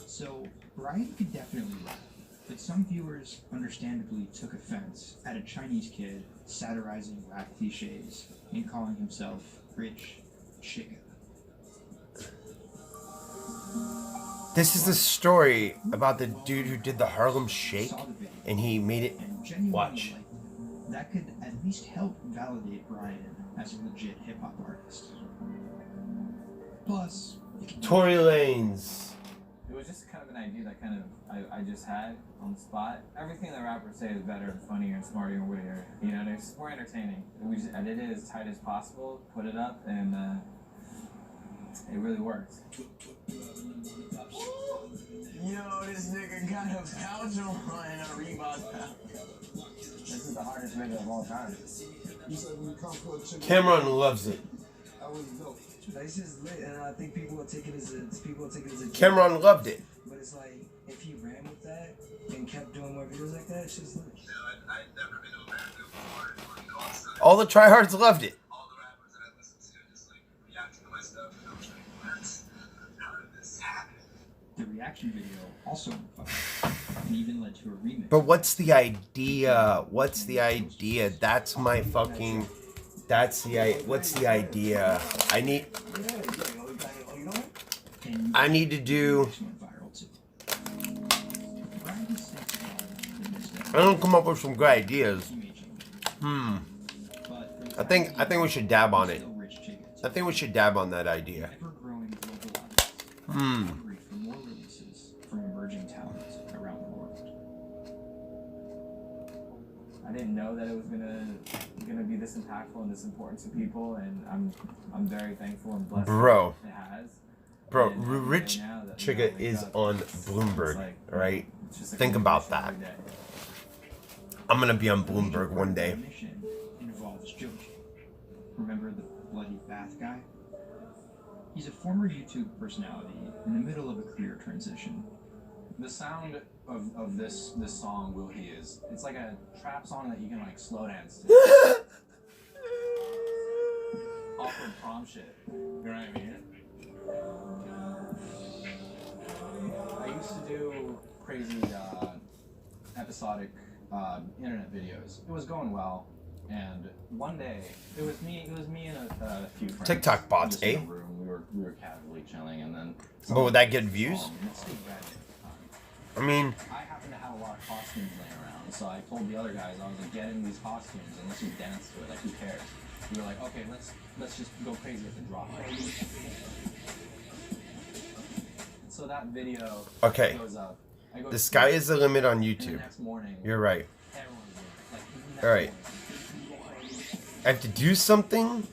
So, Brian could definitely rap, but some viewers understandably took offense at a Chinese kid satirizing rap cliches and calling himself Rich Shiga. This is the story about the dude who did the Harlem Shake, and he made it. Watch. That could at least help validate Brian as a legit hip-hop artist. Plus, Tory Lanez. It was just kind of an idea that I just had on the spot. Everything the rappers say is better and funnier and smarter and wittier. You know, it's more entertaining. We just edited it as tight as possible, put it up, and it really worked. Yo, this nigga got a pouch on and a Reebok pouch. This is the hardest video of all time. Cameron loves it. That was dope. This is lit, and I think people will take it as a Cameron loved it. But it's like, if he ran with that and kept doing more videos like that, it's just lit. I've never been to America before. All the tryhards loved it. All the rappers that I listen to just like reacting to my stuff, and I'm like, how did this happen? The reaction video also went viral and even led to a remix. But what's the idea? What's the idea? That's my fucking. What's the idea? I need to do. I don't come up with some good ideas. I think we should dab on it. I think we should dab on that idea. Hungry for more releases from emerging talent around the world. I didn't know that it was gonna be this impactful and this important to people, and I'm very thankful and blessed. Bro. It has. Bro, And Rich now that, Chiga is on Bloomberg, right? Think about that. I'm gonna be on Bloomberg one day. Mission involves Joji. Remember the bloody bath guy? He's a former YouTube personality in the middle of a career transition. The sound of this song, Will He Is, it's like a trap song that you can like slow dance to. Awkward prom shit. You know what I mean? I used to do crazy episodic internet videos. It was going well, and one day it was me and a few friends. TikTok bots, just in eh? a room. We were casually chilling, and then. But would that get views? It's too bad. I mean, I happen to have a lot of costumes laying around, so I told the other guys, I was like, get in these costumes and let's just dance to it. Like, who cares? We were like, okay, let's just go crazy at the drop. So that video Okay. goes up. The sky is the limit on YouTube. Next morning, You're right. like, All right. I have to do something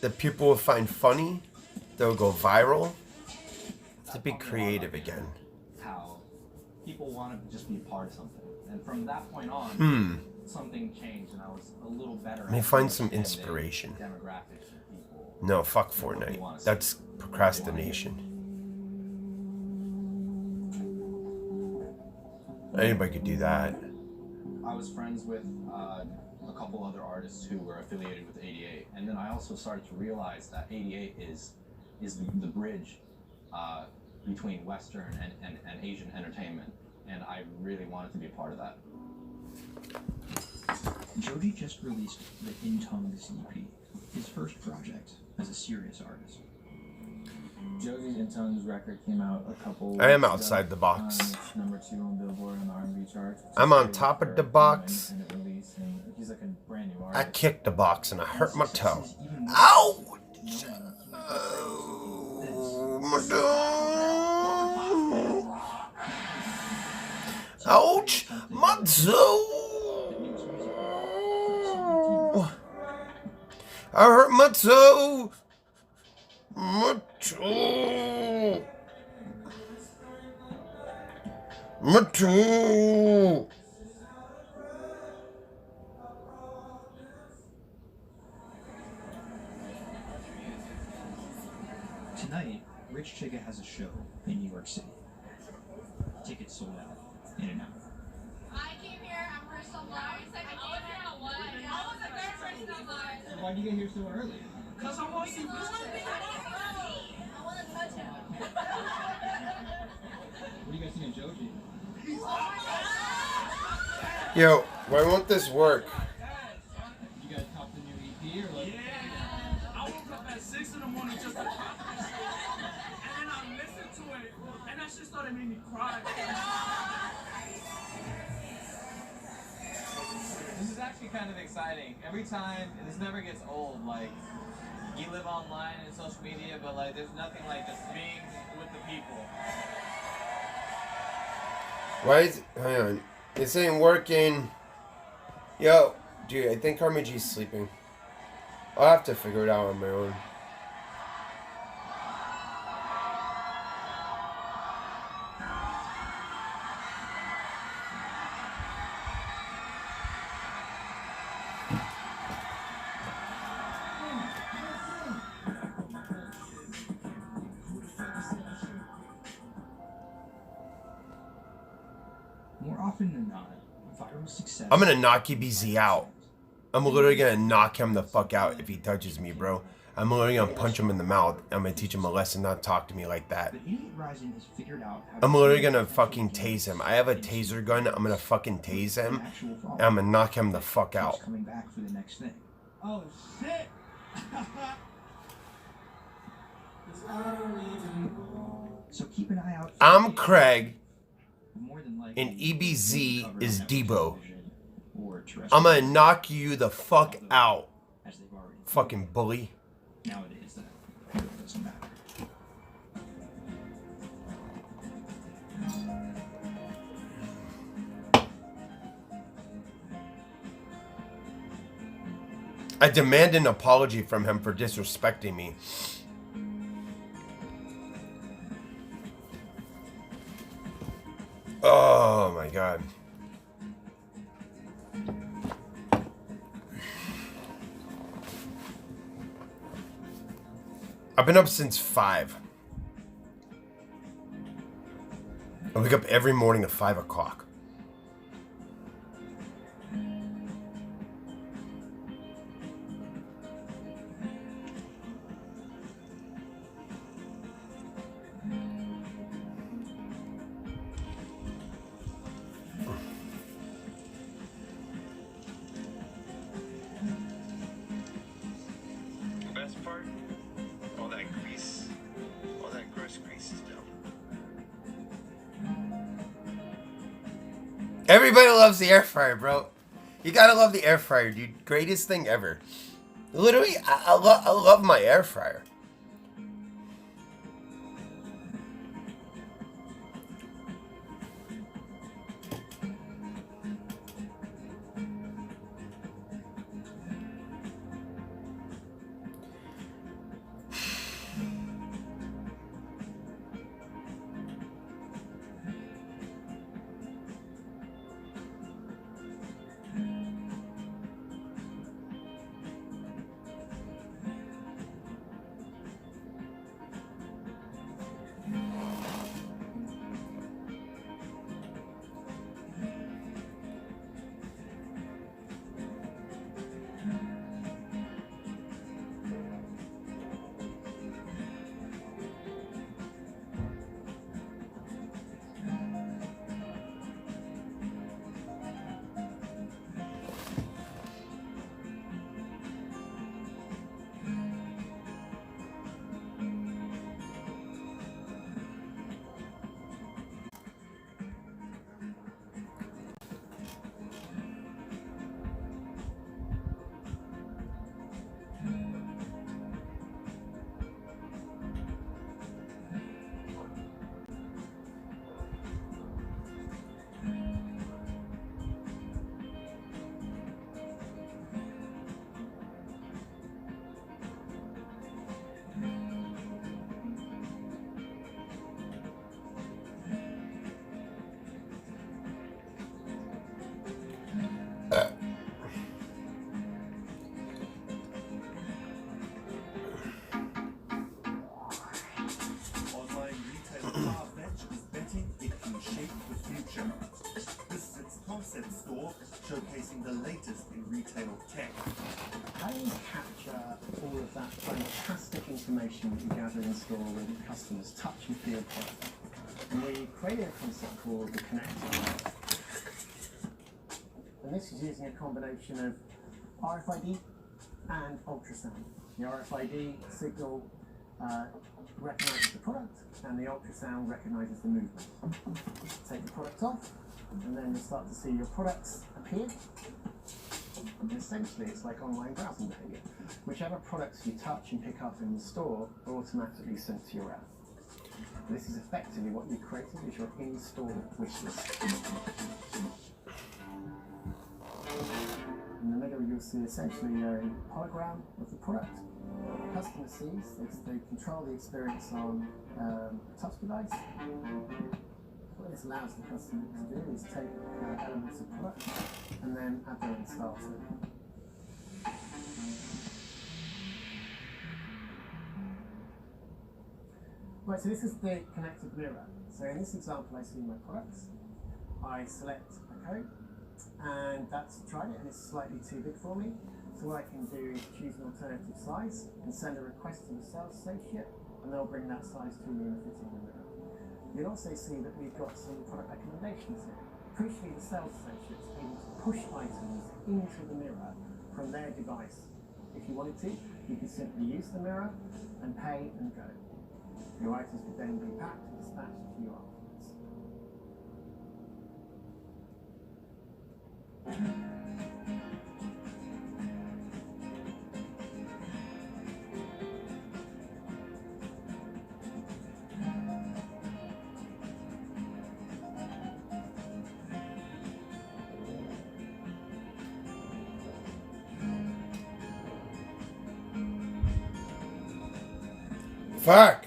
that people will find funny, that will go viral. To be creative again. how people want to just be a part of something. And from that point on, something changed, and I was a little better. Let me find some inspiration. Demographics of people. No, fuck Fortnite. That's procrastination. Anybody could do that. I was friends with a couple other artists who were affiliated with 88, and then I also started to realize that 88 is the bridge between Western and Asian entertainment, and I really wanted to be a part of that. Joji just released the In Tongues EP, his first project as a serious artist. Joji's In Tongues record came out a couple I am weeks outside ago. the box. It's #2 on Billboard on the R&B charts. I'm on top of the box. And it released, and he's like a brand new I artist. kicked the box and I hurt my toe. Ow! My toe! Ouch! My toe! I hurt my toe! My toe! My toe! Tonight, Rich Chiga has a show in New York City. Tickets sold out in an hour. I came here, I'm first online. I was the third person online. Why did you get here so early? Because I want to see Rich Chiga. I want to touch him. What do you guys think of Joji? Yo, why won't this work? You guys cop the new EP or like? I woke up at 6 in the morning just to cop this shit. And then I listened to it, and that shit started making me cry. This is actually kind of exciting. Every time, this never gets old. Like, you live online and social media, but like, there's nothing like just being with the people. Why is hang on. This ain't working. Yo, dude, I think Karma G's sleeping. I'll have to figure it out on my own. More often than not, viral success. I'm gonna knock EBZ out. I'm literally gonna knock him the fuck out if he touches me, bro. I'm literally gonna punch him in the mouth. I'm gonna teach him a lesson not to talk to me like that. But Idiot Rising has figured out how I'm literally gonna fucking tase him. I have a taser gun. I'm gonna fucking tase him. And I'm gonna knock him the fuck out. coming back for the next thing. Oh, shit! So keep an eye out. I'm Craig. More than likely, And EBZ is Debo. or I'm gonna knock you the fuck out. as they've already Fucking bully. nowadays that really doesn't matter. I demand an apology from him for disrespecting me. Oh my god. I've been up since 5. I wake up every morning at 5 o'clock. The best part? All that grease. All that gross grease is down. Everybody loves the air fryer, bro. You gotta love the air fryer, dude. Greatest thing ever. Literally, I love my air fryer. Okay. How do you capture all of that fantastic information that you gather in store with your customers' touch and feel product? And we created a concept called the connector. And this is using a combination of RFID and ultrasound. The RFID signal recognises the product, and the ultrasound recognises the movement. Take the product off, and then you start to see your products appear. And essentially, it's like online browsing behavior. Whichever products you touch and pick up in the store are automatically sent to your app. This is effectively what you created is your in-store wish list. In the middle, you'll see essentially a hologram of the product. The customer sees, they control the experience on a touch device. What this allows the customer to do is take elements of product and then add their own style to it. Right, so this is the connected mirror. So in this example, I see my products. I select a code, and that's tried it, and it's slightly too big for me. So what I can do is choose an alternative size and send a request to the sales associate, and they'll bring that size to me and fit in the mirror. You'll also see that we've got some product recommendations here. Crucially, the sales associate is able to push items into the mirror from their device. If you wanted to, you could simply use the mirror and pay and go. Your items would then be packed and dispatched to your afterwards. Fuck.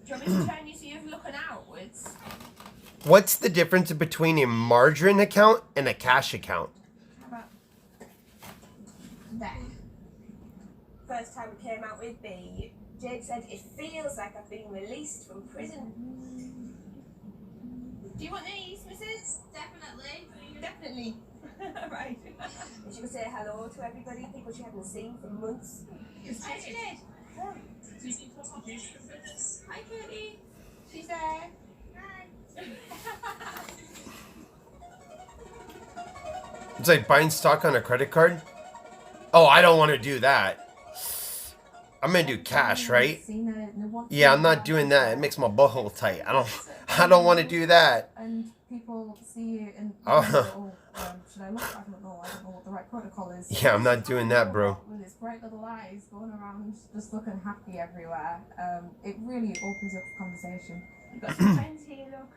Do you want me to turn you so you're looking outwards? What's the difference between a margin account and a cash account? How about there? First time we came out with B, Jade said, it feels like I've been released from prison. Do you want these, Mrs.? Definitely. Definitely. Right. And she could say hello to everybody, people she hadn't seen for months. Yes, I did. Yeah. So you can talk to Katie. Hi, Katie. She's there. Hi. It's like buying stock on a credit card. Oh, I don't want to do that. I'm gonna do cash, right? Yeah, I'm not doing that. It makes my butthole tight. I don't want to do that. And people see you and Oh. should I look? I don't know what the right protocol is. Yeah, I'm not doing that, bro. With its bright little eyes going around, just looking happy everywhere. It really opens up conversation. You've got some friends here, look.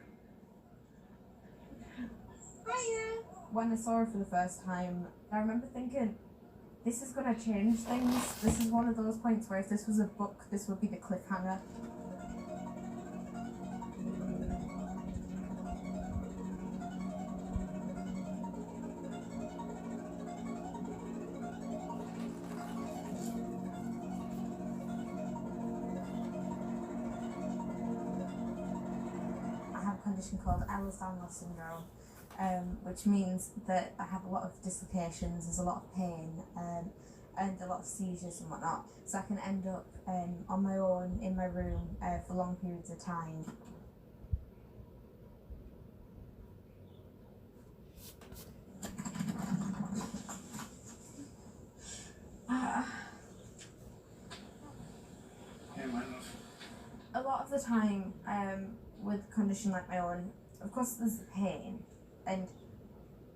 Hiya. When I saw her for the first time, I remember thinking, this is going to change things. This is one of those points where if this was a book, this would be the cliffhanger. I have a condition called Ehlers-Danlos syndrome. Which means that I have a lot of dislocations, there's a lot of pain, and a lot of seizures and whatnot. So I can end up on my own in my room for long periods of time. A lot of the time, with a condition like my own, of course there's the pain. And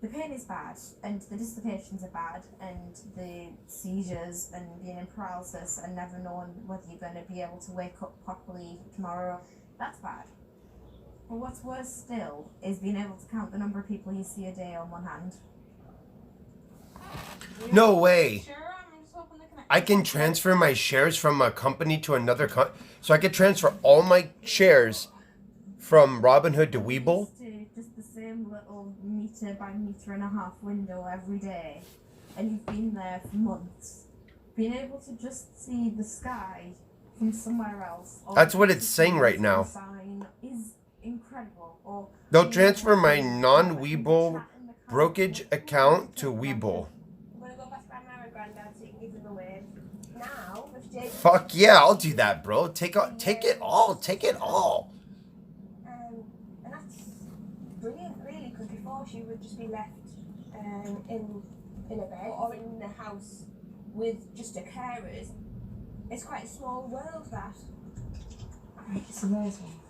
the pain is bad, and the dislocations are bad, and the seizures and being in paralysis and never knowing whether you're going to be able to wake up properly tomorrow, that's bad. But what's worse still is being able to count the number of people you see a day on one hand. No way. Sure, I'm just hoping the connection. I can transfer my shares from a company to another so I could transfer all my shares from Robinhood to Webull. Just the same little metre by metre and a half window every day, and you've been there for months. Being able to just see the sky from somewhere else. That's what it's saying right now. Sign is incredible. Or They'll transfer my non-Webull brokerage account to Webull. I'm going to go past Grandma and Granddad so you can give them away. Now, if Jake... Fuck yeah, I'll do that, bro. Take it all. Take it all. And that's brilliant, really, because before she would just be left in a bed or in the house with just her carers. It's quite a small world, that. It's amazing.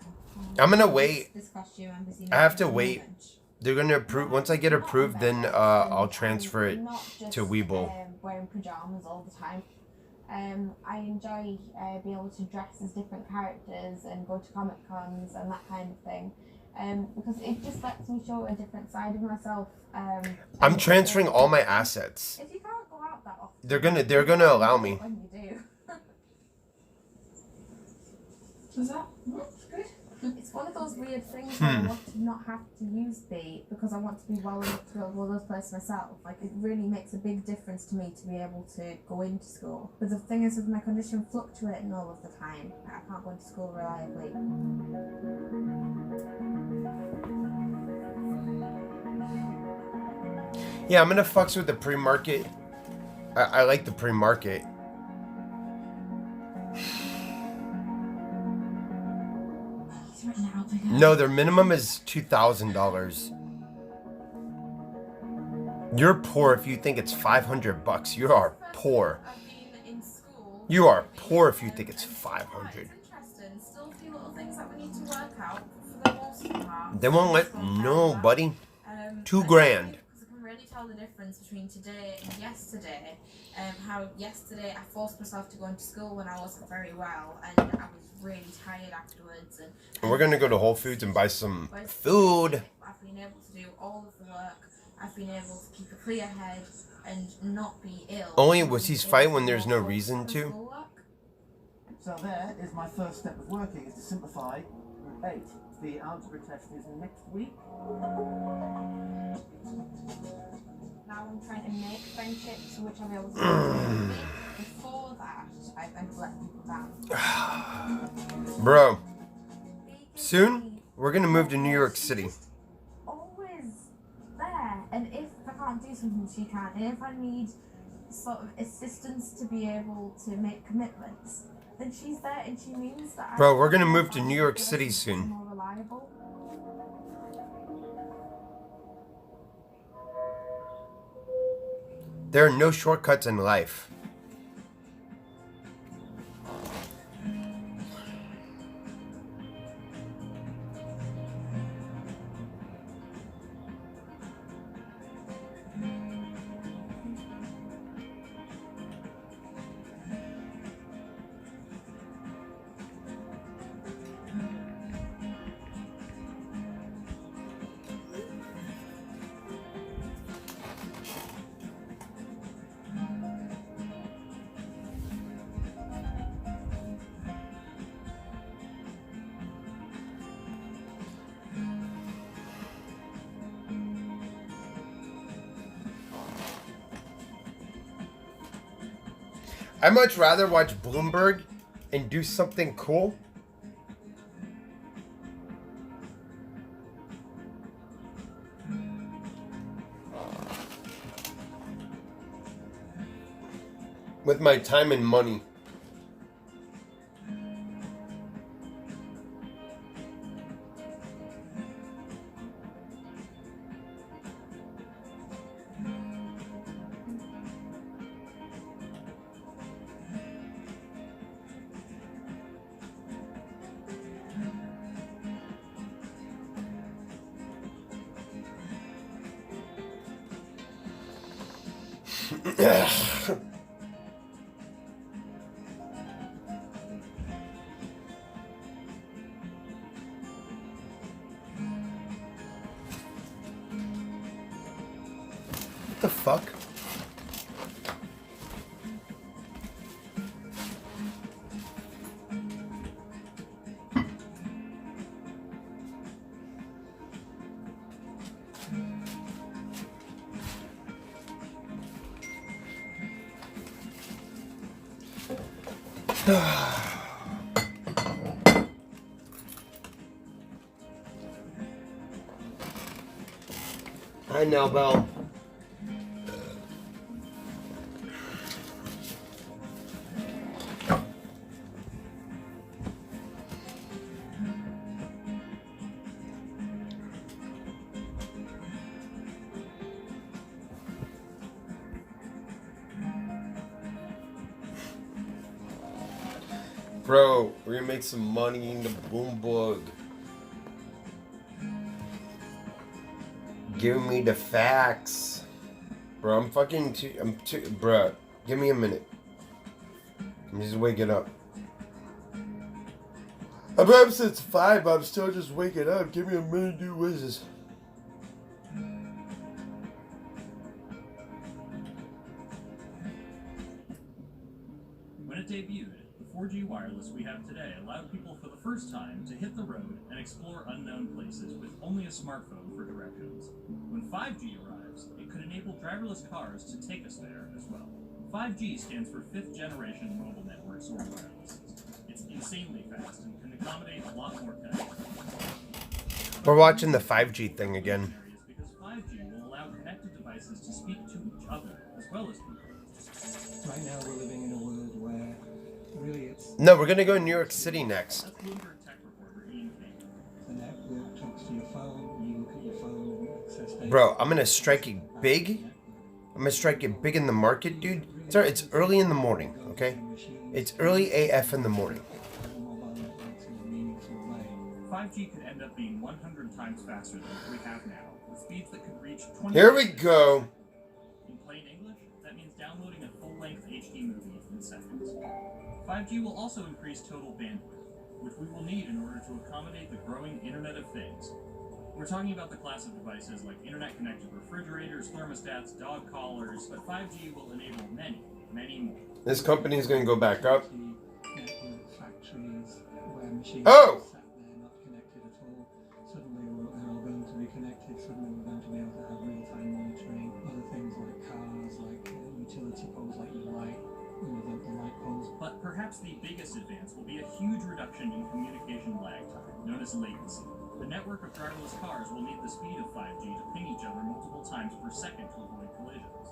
I'm gonna wait. This costume I'm busy I have to making wait. They're gonna approve. Once I get approved, then I'll transfer it to Webull. Wearing pajamas all the time. I enjoy being able to dress as different characters and go to Comic Cons and that kind of thing. Because it just lets me show a different side of myself. I'm transferring all my assets. If you can't go out that often, They're gonna allow me. when you do. Does that look good? It's one of those weird things where I want to not have to use B because I want to be well enough to be able to go to those places myself. Like, it really makes a big difference to me to be able to go into school. But the thing is, with my condition fluctuating all of the time, I can't go into school reliably. Yeah, I'm gonna fucks with the pre-market. I like the pre-market. No, their minimum is $2,000. You're poor if you think it's $500. You are poor. You are poor if you think it's $500. Still a few little things that we need to work out for the most part. They won't let no, buddy. $2,000. Because I can really tell the difference between today and yesterday. How yesterday I forced myself to go into school when I wasn't very well, and I was really tired afterwards. And we're gonna go to Whole Foods and buy some food. I've been able to do all of the work. I've been able to keep a clear head and not be ill. Only was he's fighting when there's no reason to. So there is my first step of working, is to simplify Group 8. The algebra test is next week. Now I'm trying to make friendships, which I'll be able to do. Before that, I've been to let people down. Bro, soon We're gonna move to New York City. Always there. And if I can't do something, she can. And if I need sort of assistance to be able to make commitments, then she's there, and she means that. Bro, we're gonna move to New York City soon. More reliable. There are no shortcuts in life. I'd much rather watch Bloomberg and do something cool with my time and money. What the fuck? Hi, Nell. Bro, we're gonna make some money in the Bloomberg. Give me the facts. Bro, I'm too, bro, give me a minute. I'm just waking up. I'm up since 5, but I'm still just waking up. Give me a minute, dude. What is this? When it debuted, the 4G wireless we have today allowed people for the first time to hit the road and explore unknown places with only a smartphone for directions. When 5G arrives, it could enable driverless cars to take us there as well. 5G stands for 5th generation mobile networks or wireless. It's insanely fast and can accommodate a lot more connectivity. We're watching the 5G thing again. Because 5G will allow connected devices to speak to each other as well as people. Right now we're living in a world where really it's... No, we're gonna go to New York City next. The network talks to your phone, you look at your phone, access data. Bro, I'm gonna strike it big. I'm gonna strike it big in the market, dude. Sorry, it's early in the morning, okay? It's early AF in the morning. 5G could end up being 100 times faster than what we have now, with speeds that could reach 20. Here we go. In plain English, that means downloading a full-length HD movie in seconds. 5G will also increase total bandwidth, which we will need in order to accommodate the growing Internet of Things. We're talking about the class of devices like internet-connected refrigerators, thermostats, dog collars, but 5G will enable many, many more. This company is gonna go back up. Factories where machines Oh! sat there not connected at all. Suddenly they're all going to be connected. Suddenly we're going to be able to have real-time monitoring. Other things like cars, like utility poles, like your light, the light poles. But perhaps the biggest advance will be a huge reduction in communication lag time, known as latency. The network of driverless cars will need the speed of 5G to ping each other multiple times per second to avoid collisions.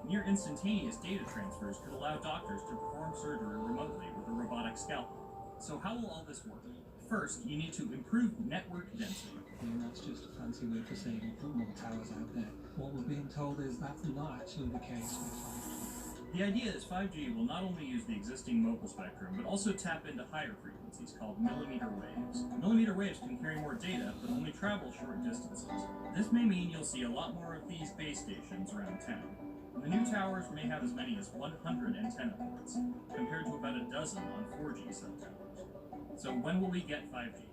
Near instantaneous data transfers could allow doctors to perform surgery remotely with a robotic scalpel. So how will all this work? First, you need to improve network density. And that's just a fancy way for saying we'll put more towers out there. What we're being told is that's not actually the case with 5G. The idea is 5G will not only use the existing mobile spectrum, but also tap into higher frequencies called millimeter waves. Millimeter waves can carry more data, but only travel short distances. This may mean you'll see a lot more of these base stations around town. The new towers may have as many as 100 antenna ports, compared to about a dozen on 4G cell towers. So when will we get 5G?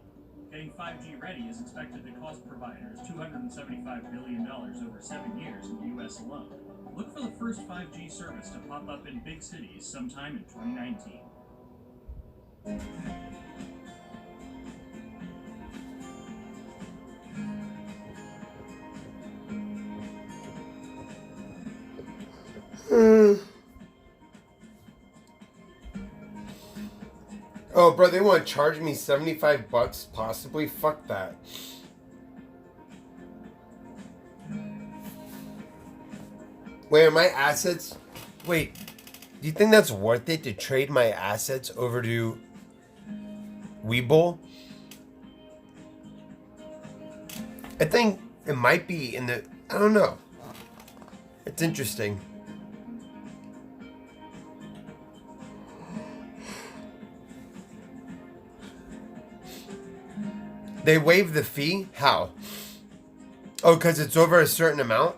Getting 5G ready is expected to cost providers $275 billion over 7 years in the US alone. Look for the first 5G service to pop up in big cities sometime in 2019. Oh, bro, they want to charge me $75 possibly? Fuck that. Wait, are my assets... Wait, do you think that's worth it to trade my assets over to Webull? I think it might be in the... I don't know. It's interesting. They waive the fee? How? Oh, because it's over a certain amount?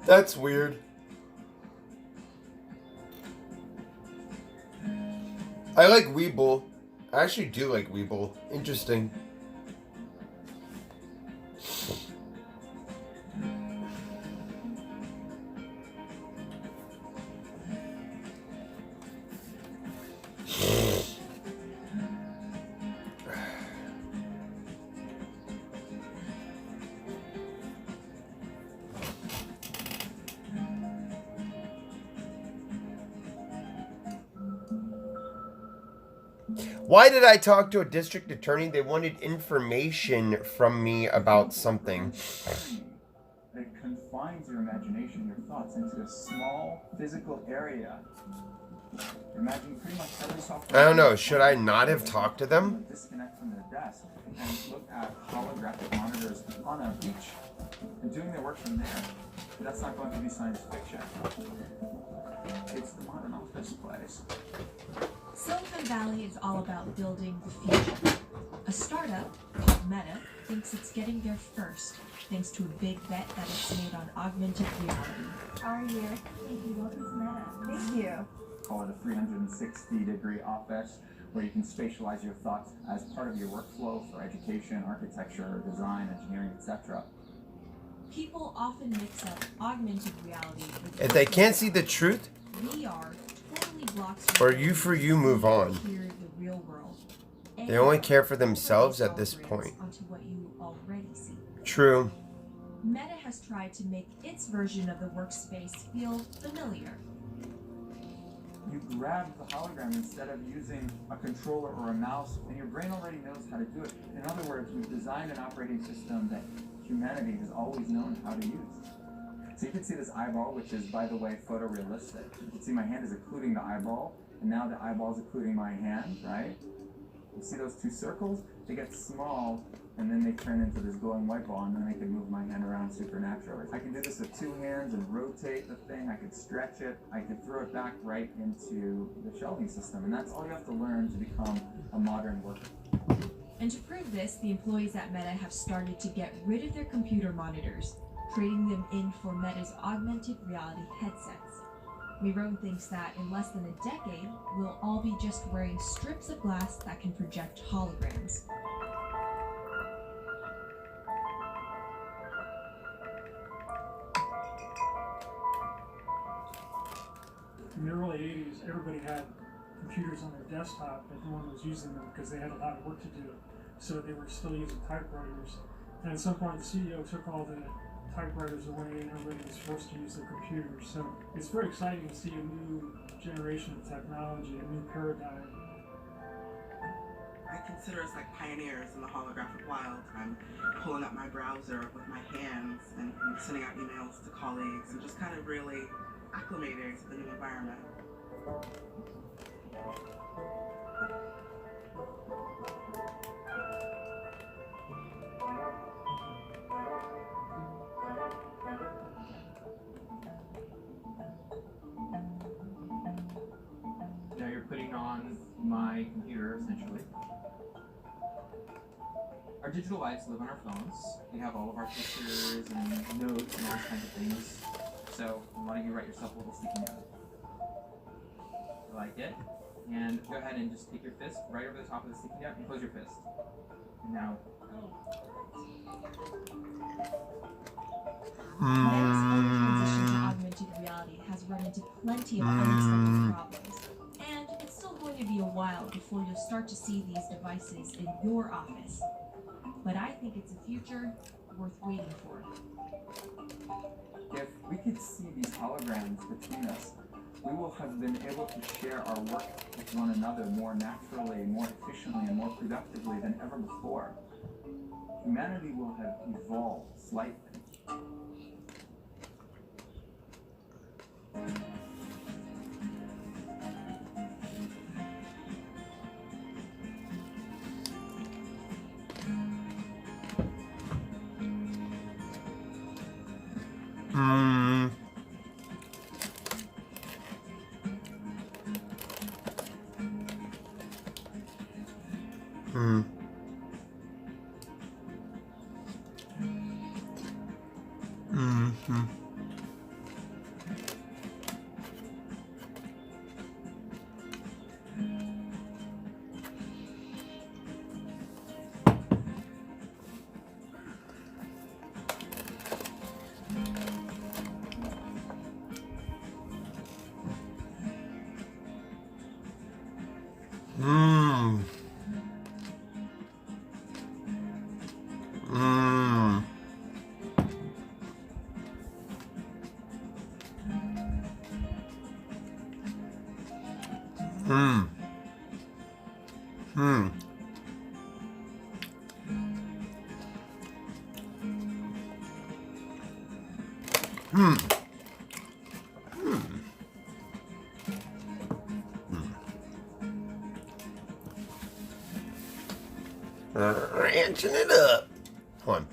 That's weird. I like Webull. I actually do like Webull. Interesting. Why did I talk to a district attorney? They wanted information from me about something. It confines your imagination, your thoughts, into a small physical area. Imagine pretty much every software. I don't know. Should I not have talked to them? Disconnect from their desk and look at holographic monitors on a beach and doing their work from there. But that's not going to be science fiction. It's the modern office place. Silicon Valley is all about building the future. A startup called Meta thinks it's getting there first, thanks to a big bet that it's made on augmented reality. How are you? Thank you. Welcome to Meta. Thank you. Call it a 360-degree office where you can spatialize your thoughts as part of your workflow for education, architecture, design, engineering, etc. People often mix up augmented reality with If they can't see the truth, VR totally blocks or you move on. hear the real world. They only care for themselves at this point. Onto what you already see. True. Meta has tried to make its version of the workspace feel familiar. You grab the hologram instead of using a controller or a mouse, and your brain already knows how to do it. In other words, we've designed an operating system that humanity has always known how to use. So you can see this eyeball, which is, by the way, photorealistic. You can see my hand is occluding the eyeball, and now the eyeball is occluding my hand, right? You see those two circles? They get small, and then they turn into this glowing white ball, and then I can move my hand around supernaturally. I can do this with 2 hands and rotate the thing. I could stretch it. I could throw it back right into the shelving system, and that's all you have to learn to become a modern worker. And to prove this, the employees at Meta have started to get rid of their computer monitors, trading them in for Meta's augmented reality headsets. Miron thinks that in less than a decade, we'll all be just wearing strips of glass that can project holograms. In the early 80s, everybody had computers on their desktop, but no one was using them because they had a lot of work to do. So they were still using typewriters. And at some point, the CEO took all the typewriters away and everybody was forced to use their computers. So it's very exciting to see a new generation of technology, a new paradigm. I consider us like pioneers in the holographic wild. I'm pulling up my browser with my hands and sending out emails to colleagues and just kind of really acclimating to the new environment. Now you're putting on my computer, essentially. Our digital lives live on our phones. We have all of our pictures and notes and all those kinds of things. So why don't you write yourself a little sticky note? You like it? And go ahead and just take your fist right over the top of the sticky note and close your fist. And now. Meta's own transition to augmented reality has run into plenty of unexpected problems. And it's still going to be a while before you'll start to see these devices in your office. But I think it's a future worth waiting for. If we could see these holograms between us, we will have been able to share our work with one another more naturally, more efficiently, and more productively than ever before. Humanity will have evolved slightly. Ranching it up. Hold on.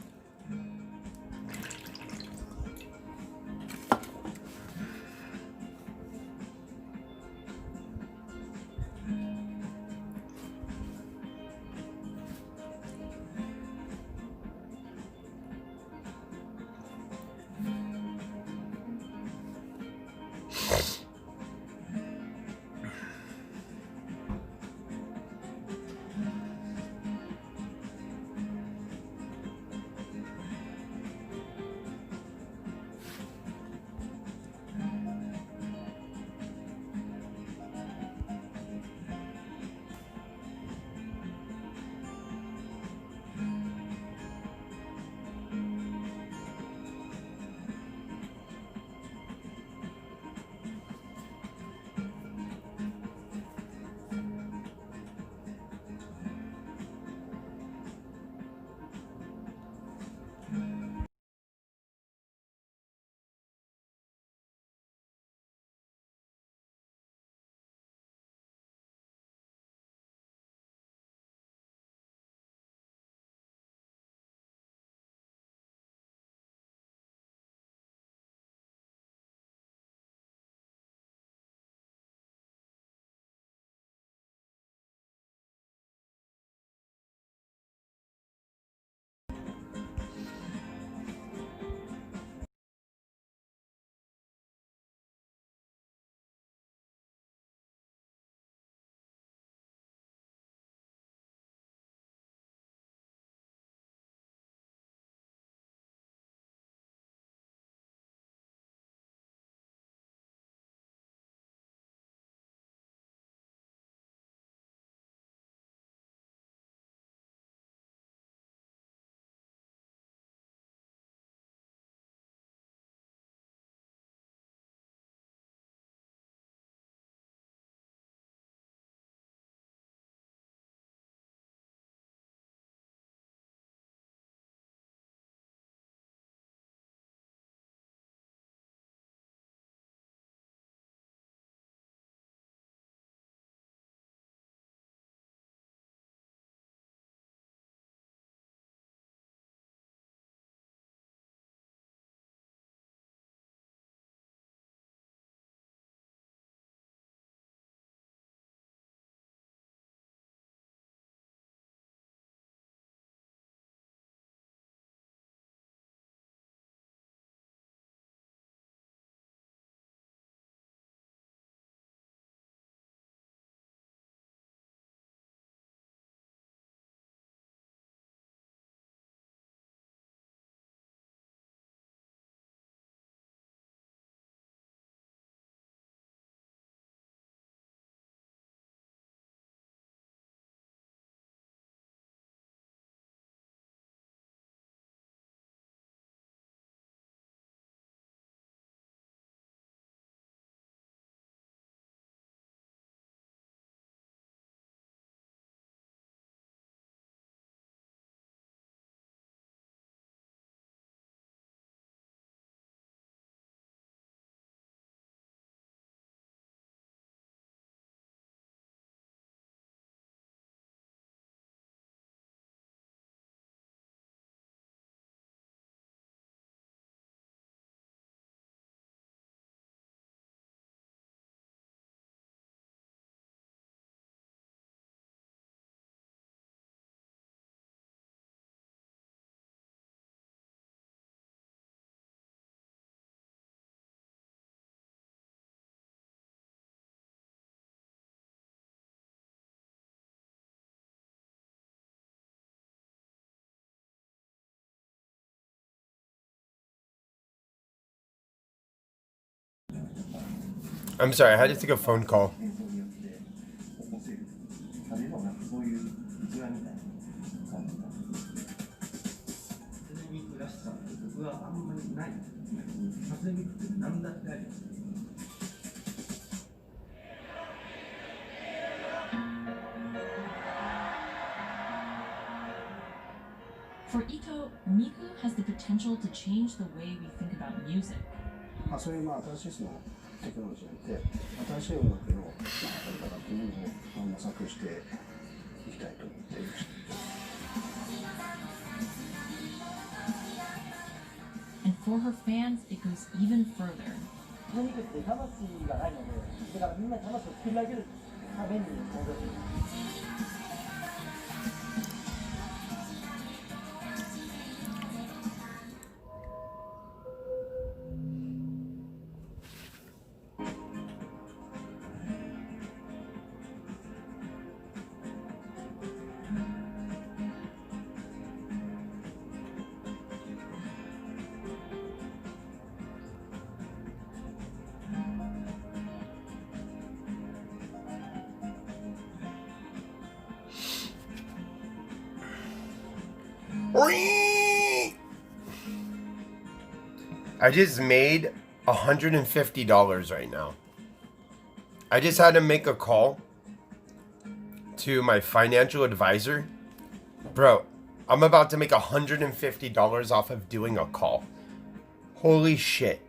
I'm sorry, I had to take a phone call. For Ito, Miku has the potential to change the way we think about music. そういう新しいテクノロジーがいて、新しい音楽のやり方っていうのを模索していきたいと思っていました。And for her fans, it goes even further. 何かって魂がないので、だからみんな魂を作り上げるために戻る。I just made $150 right now. I just had to make a call to my financial advisor. Bro, I'm about to make $150 off of doing a call. Holy shit.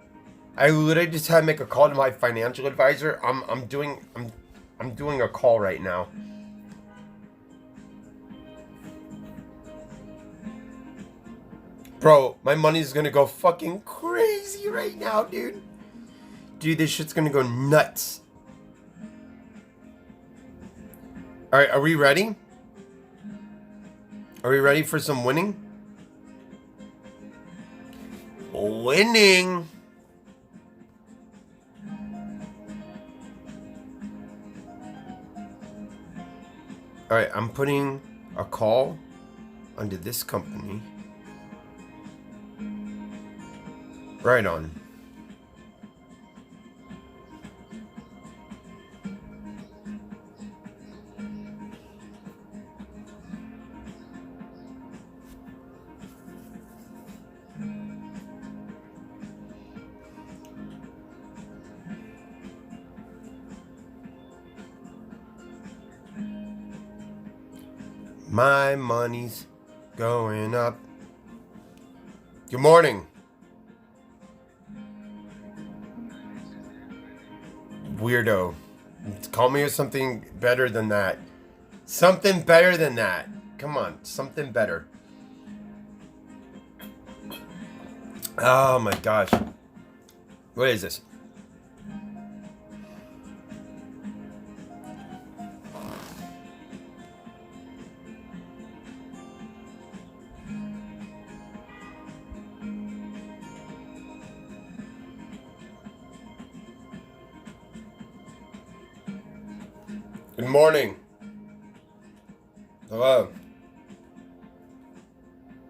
I literally just had to make a call to my financial advisor. I'm doing a call right now. Bro, my money's gonna go fucking crazy right now, dude. Dude, this shit's gonna go nuts. Alright, are we ready? Are we ready for some winning? Winning! Alright, I'm putting a call under this company. Right on. My money's going up. Good morning. Weirdo. Call me with something better than that. Something better than that. Come on, something better. Oh my gosh. What is this? Good morning. Hello.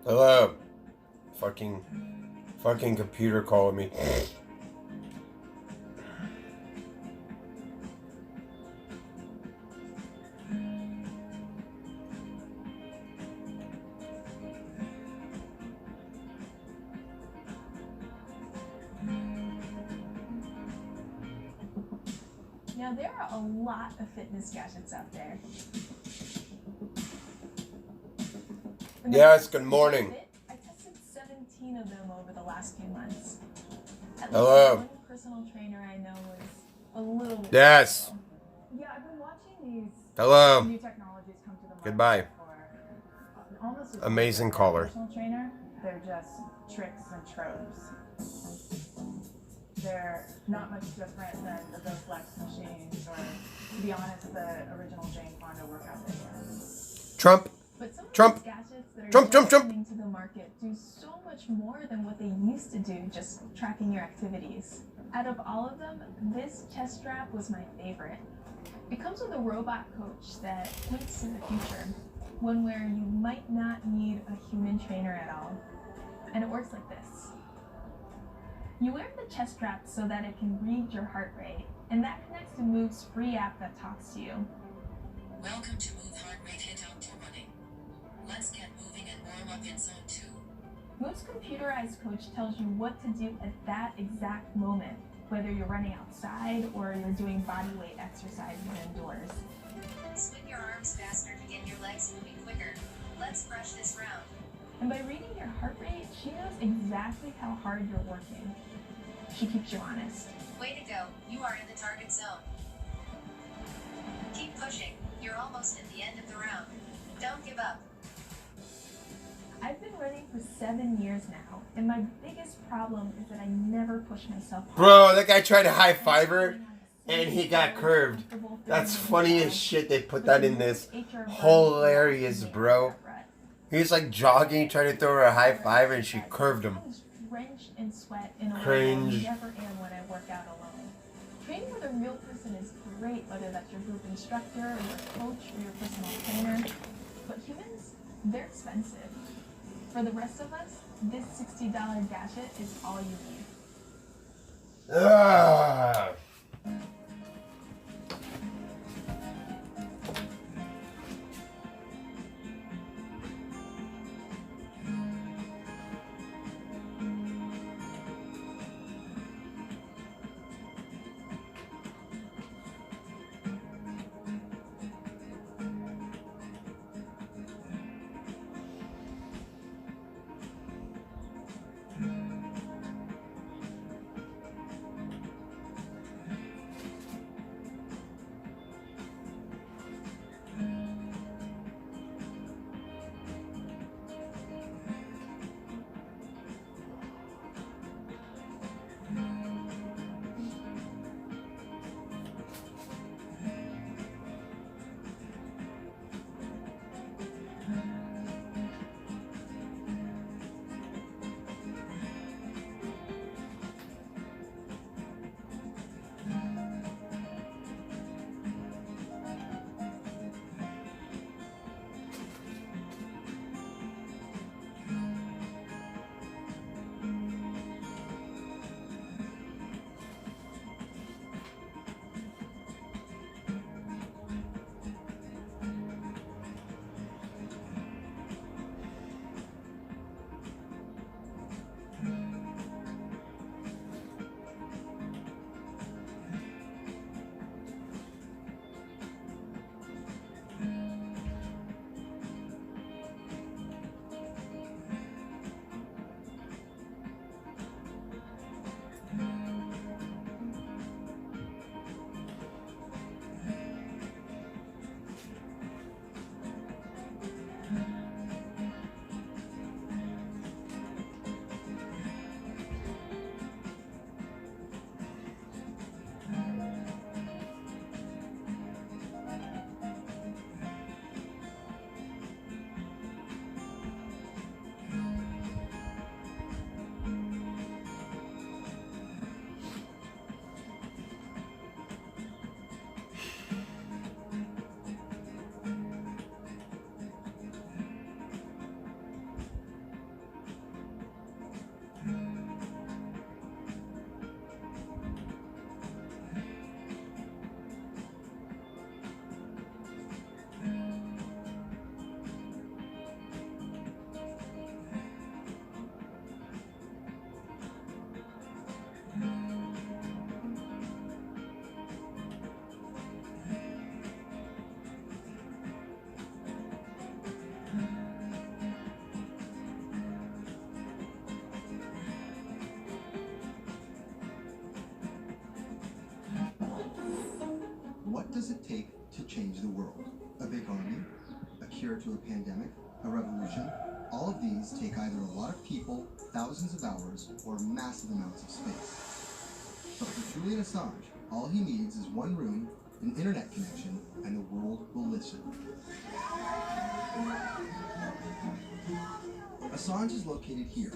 Hello. Fucking computer calling me. Now, there are a lot of fitness gadgets out there. Yes, good morning. I tested 17 of them over the last few months. At Hello. least one personal trainer I know was a little bit. Yes. skeptical. Yeah, I've been watching these Hello. new technologies come to the market. Goodbye. For almost as Amazing as a caller. Personal trainer, they're just tricks and tropes. They're not much different than the flex machines or, to be honest, the original Jane Fonda workout videos. Trump. But some of Trump. these gadgets that are Trump, just Trump, coming to the market do so much more than what they used to do, just tracking your activities. Out of all of them, this chest strap was my favorite. It comes with a robot coach that points to the future, one where you might not need a human trainer at all. And it works like this. You wear the chest strap so that it can read your heart rate, and that connects to Move's free app that talks to you. Welcome to Move Heart Rate Hit Out to Running. Let's get moving and warm up in zone 2. Move's computerized coach tells you what to do at that exact moment, whether you're running outside or you're doing body weight exercises indoors. Swing your arms faster to get your legs moving quicker. Let's brush this round. And by reading your heart rate, she knows exactly how hard you're working. She keeps you honest. Way to go. You are in the target zone. Keep pushing. You're almost at the end of the round. Don't give up. I've been running for 7 years now, and my biggest problem is that I never push myself hard. Bro, that guy tried to high five her, and he got curved. That's funny as shit. They put that in this. Hilarious, bro. He's like jogging, trying to throw her a high five, and she curved him. Drenched in sweat in a way Cringe. I never am when I work out alone. Training with a real person is great, whether that's your group instructor or your coach or your personal trainer. But humans, they're expensive. For the rest of us, this $60 gadget is all you need. Ugh. What does it take to change the world? A big army? A cure to a pandemic? A revolution? All of these take either a lot of people, thousands of hours, or massive amounts of space. But for Julian Assange, all he needs is one room, an internet connection, and the world will listen. Assange is located here,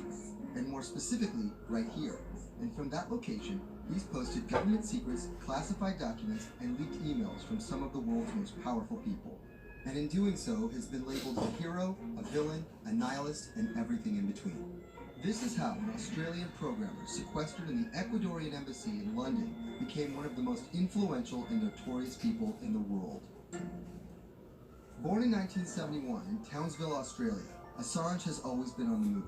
and more specifically, right here. And from that location, he's posted government secrets, classified documents, and leaked emails from some of the world's most powerful people. And in doing so, has been labeled a hero, a villain, a nihilist, and everything in between. This is how an Australian programmer sequestered in the Ecuadorian embassy in London became one of the most influential and notorious people in the world. Born in 1971 in Townsville, Australia, Assange has always been on the move.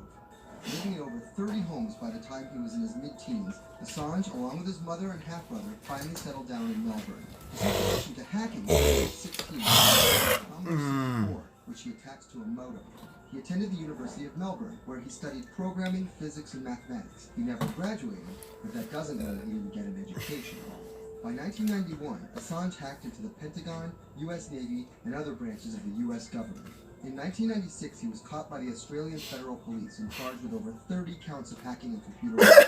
Living in over 30 homes by the time he was in his mid-teens, Assange, along with his mother and half-brother, finally settled down in Melbourne. His introduction to hacking was at 16, Commodore 64, which he attached to a modem. He attended the University of Melbourne, where he studied programming, physics, and mathematics. He never graduated, but that doesn't mean he didn't get an education. By 1991, Assange hacked into the Pentagon, U.S. Navy, and other branches of the U.S. government. In 1996, he was caught by the Australian Federal Police and charged with over 30 counts of hacking and computer fraud.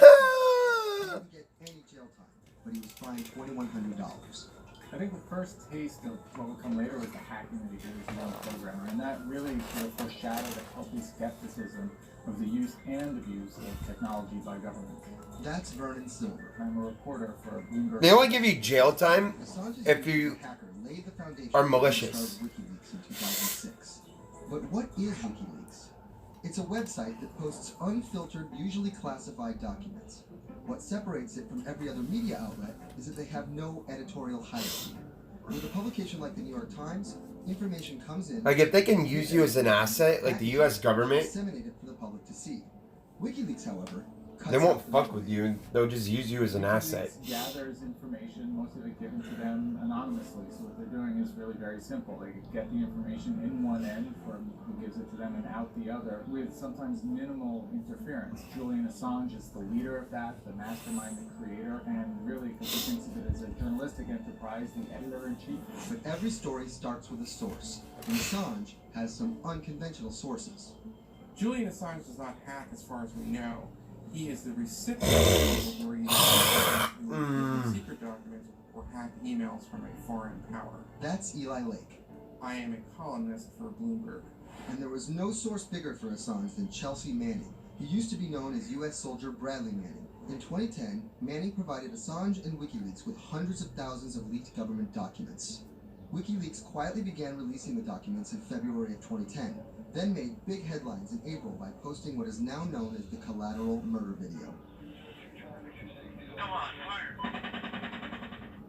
He didn't get any jail time, but he was fined $2,100. I think the first taste of what would come later was the hacking that he did as a young programmer, and that really sort of foreshadowed a healthy skepticism of the use and abuse of technology by government. That's Vernon Silver. I'm a reporter for Bloomberg. They only give you jail time if you are malicious. Wikileaks in 2006. But what is Wikileaks? It's a website that posts unfiltered, usually classified documents. What separates it from every other media outlet is that they have no editorial hierarchy. With a publication like the New York Times, information comes in. Like if they can use you as an asset, like the U.S. government, disseminated for the public to see. WikiLeaks, however, they won't fuck with you. They'll just use you as an asset. Gathers information, most of it given to them anonymously. So what they're doing is really very simple. They get the information in one end from who gives it to them and out the other with sometimes minimal interference. Julian Assange is the leader of that, the mastermind, the creator, and really, because he thinks of it as a journalistic enterprise, the editor-in-chief. But every story starts with a source, and Assange has some unconventional sources. Julian Assange does not hack as far as we know. He is the recipient of where he secret documents or hack emails from a foreign power. That's Eli Lake. I am a columnist for Bloomberg. And there was no source bigger for Assange than Chelsea Manning. He used to be known as U.S. soldier Bradley Manning. In 2010, Manning provided Assange and WikiLeaks with hundreds of thousands of leaked government documents. WikiLeaks quietly began releasing the documents in February of 2010, then made big headlines in April by posting what is now known as the Collateral murder video. Come on, fire!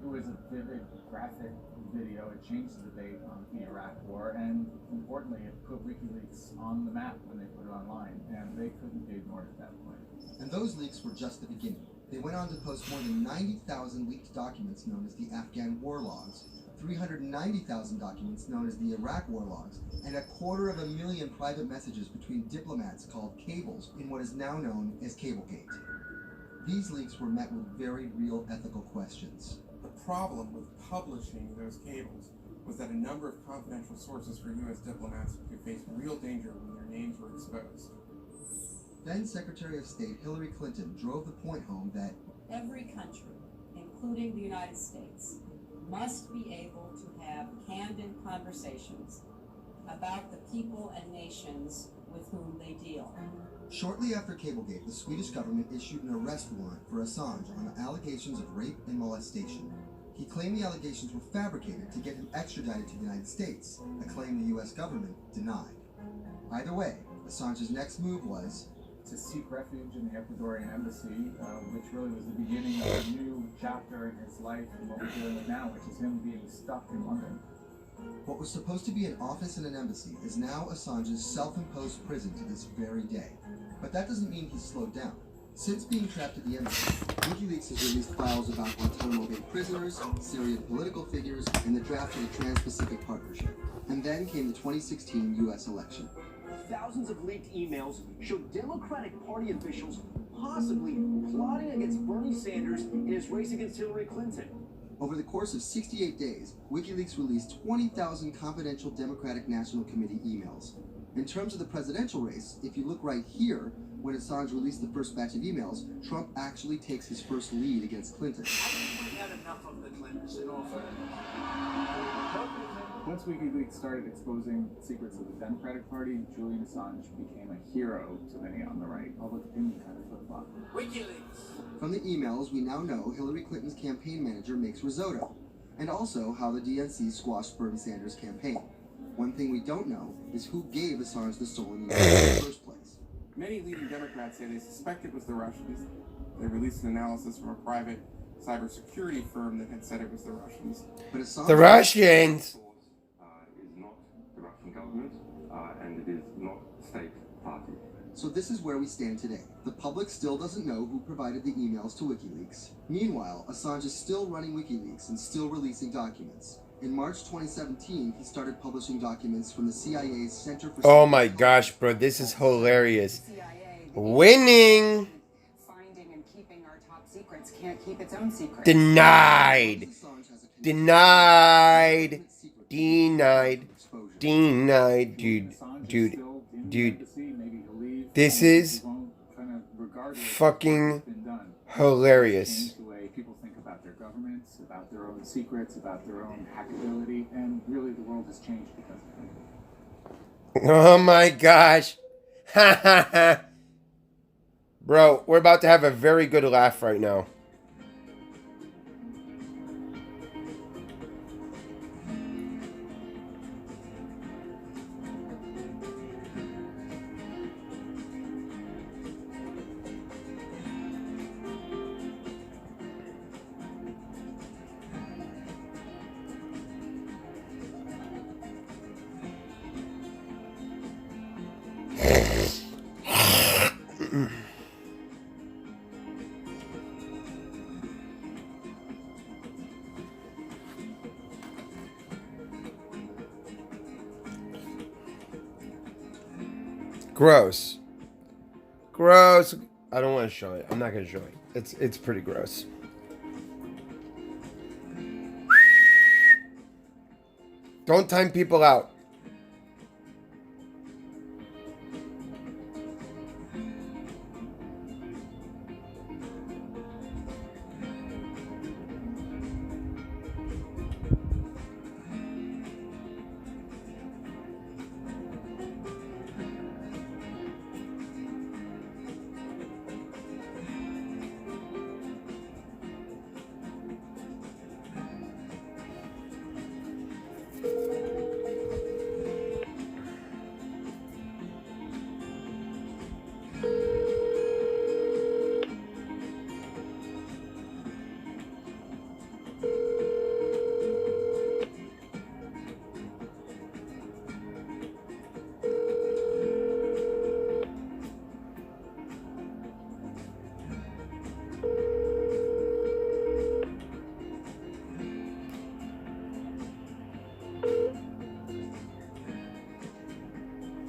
It was a vivid, graphic video. It changed the debate on the Iraq War, and importantly, it put WikiLeaks on the map when they put it online, and they couldn't be ignored at that point. And those leaks were just the beginning. They went on to post more than 90,000 leaked documents known as the Afghan war logs, 390,000 documents known as the Iraq war logs, and 250,000 private messages between diplomats called cables in what is now known as Cablegate. These leaks were met with very real ethical questions. The problem with publishing those cables was that a number of confidential sources for U.S. diplomats could face real danger when their names were exposed. Then Secretary of State Hillary Clinton drove the point home that every country, including the United States, must be able to have candid conversations about the people and nations with whom they deal. Shortly after Cablegate, the Swedish government issued an arrest warrant for Assange on allegations of rape and molestation. He claimed the allegations were fabricated to get him extradited to the United States, a claim the U.S. government denied. Either way, Assange's next move was to seek refuge in the Ecuadorian embassy, which really was the beginning of a new chapter in his life and what we're dealing with now, which is him being stuck in London. What was supposed to be an office in an embassy is now Assange's self-imposed prison to this very day. But that doesn't mean he's slowed down. Since being trapped at the embassy, WikiLeaks has released files about Guantanamo Bay prisoners, Syrian political figures, and the draft of the Trans-Pacific Partnership. And then came the 2016 U.S. election. Thousands of leaked emails showed Democratic Party officials possibly plotting against Bernie Sanders in his race against Hillary Clinton. Over the course of 68 days, WikiLeaks released 20,000 confidential Democratic National Committee emails. In terms of the presidential race, if you look right here, when Assange released the first batch of emails, Trump actually takes his first lead against Clinton. We had enough of the Clintons in office. Once WikiLeaks started exposing secrets of the Democratic Party, Julian Assange became a hero to many on the right. Public opinion kind of flip-flopped. WikiLeaks. From the emails, we now know Hillary Clinton's campaign manager makes risotto, and also how the DNC squashed Bernie Sanders' campaign. One thing we don't know is who gave Assange the stolen emails in the first place. Many leading Democrats say they suspect it was the Russians. They released an analysis from a private cybersecurity firm that had said it was the Russians. But Assange The Russians. Is not the Russian government, and it is not state party. So this is where we stand today. The public still doesn't know who provided the emails to Wikileaks. Meanwhile, Assange is still running Wikileaks and still releasing documents. In March 2017, he started publishing documents from the CIA's Center for... Oh my gosh, bro, this is hilarious. Winning. Finding and keeping our top secrets can't keep its own secrets. Denied. Denied. Denied. Denied. Dude. This is fucking hilarious. People think about their governments, about their own secrets, about their own hackability, and really the world has changed because of it. Oh my gosh. Bro, we're about to have a very good laugh right now. Gross. Gross. I don't want to show it. I'm not going to show it. It's pretty gross. Don't time people out.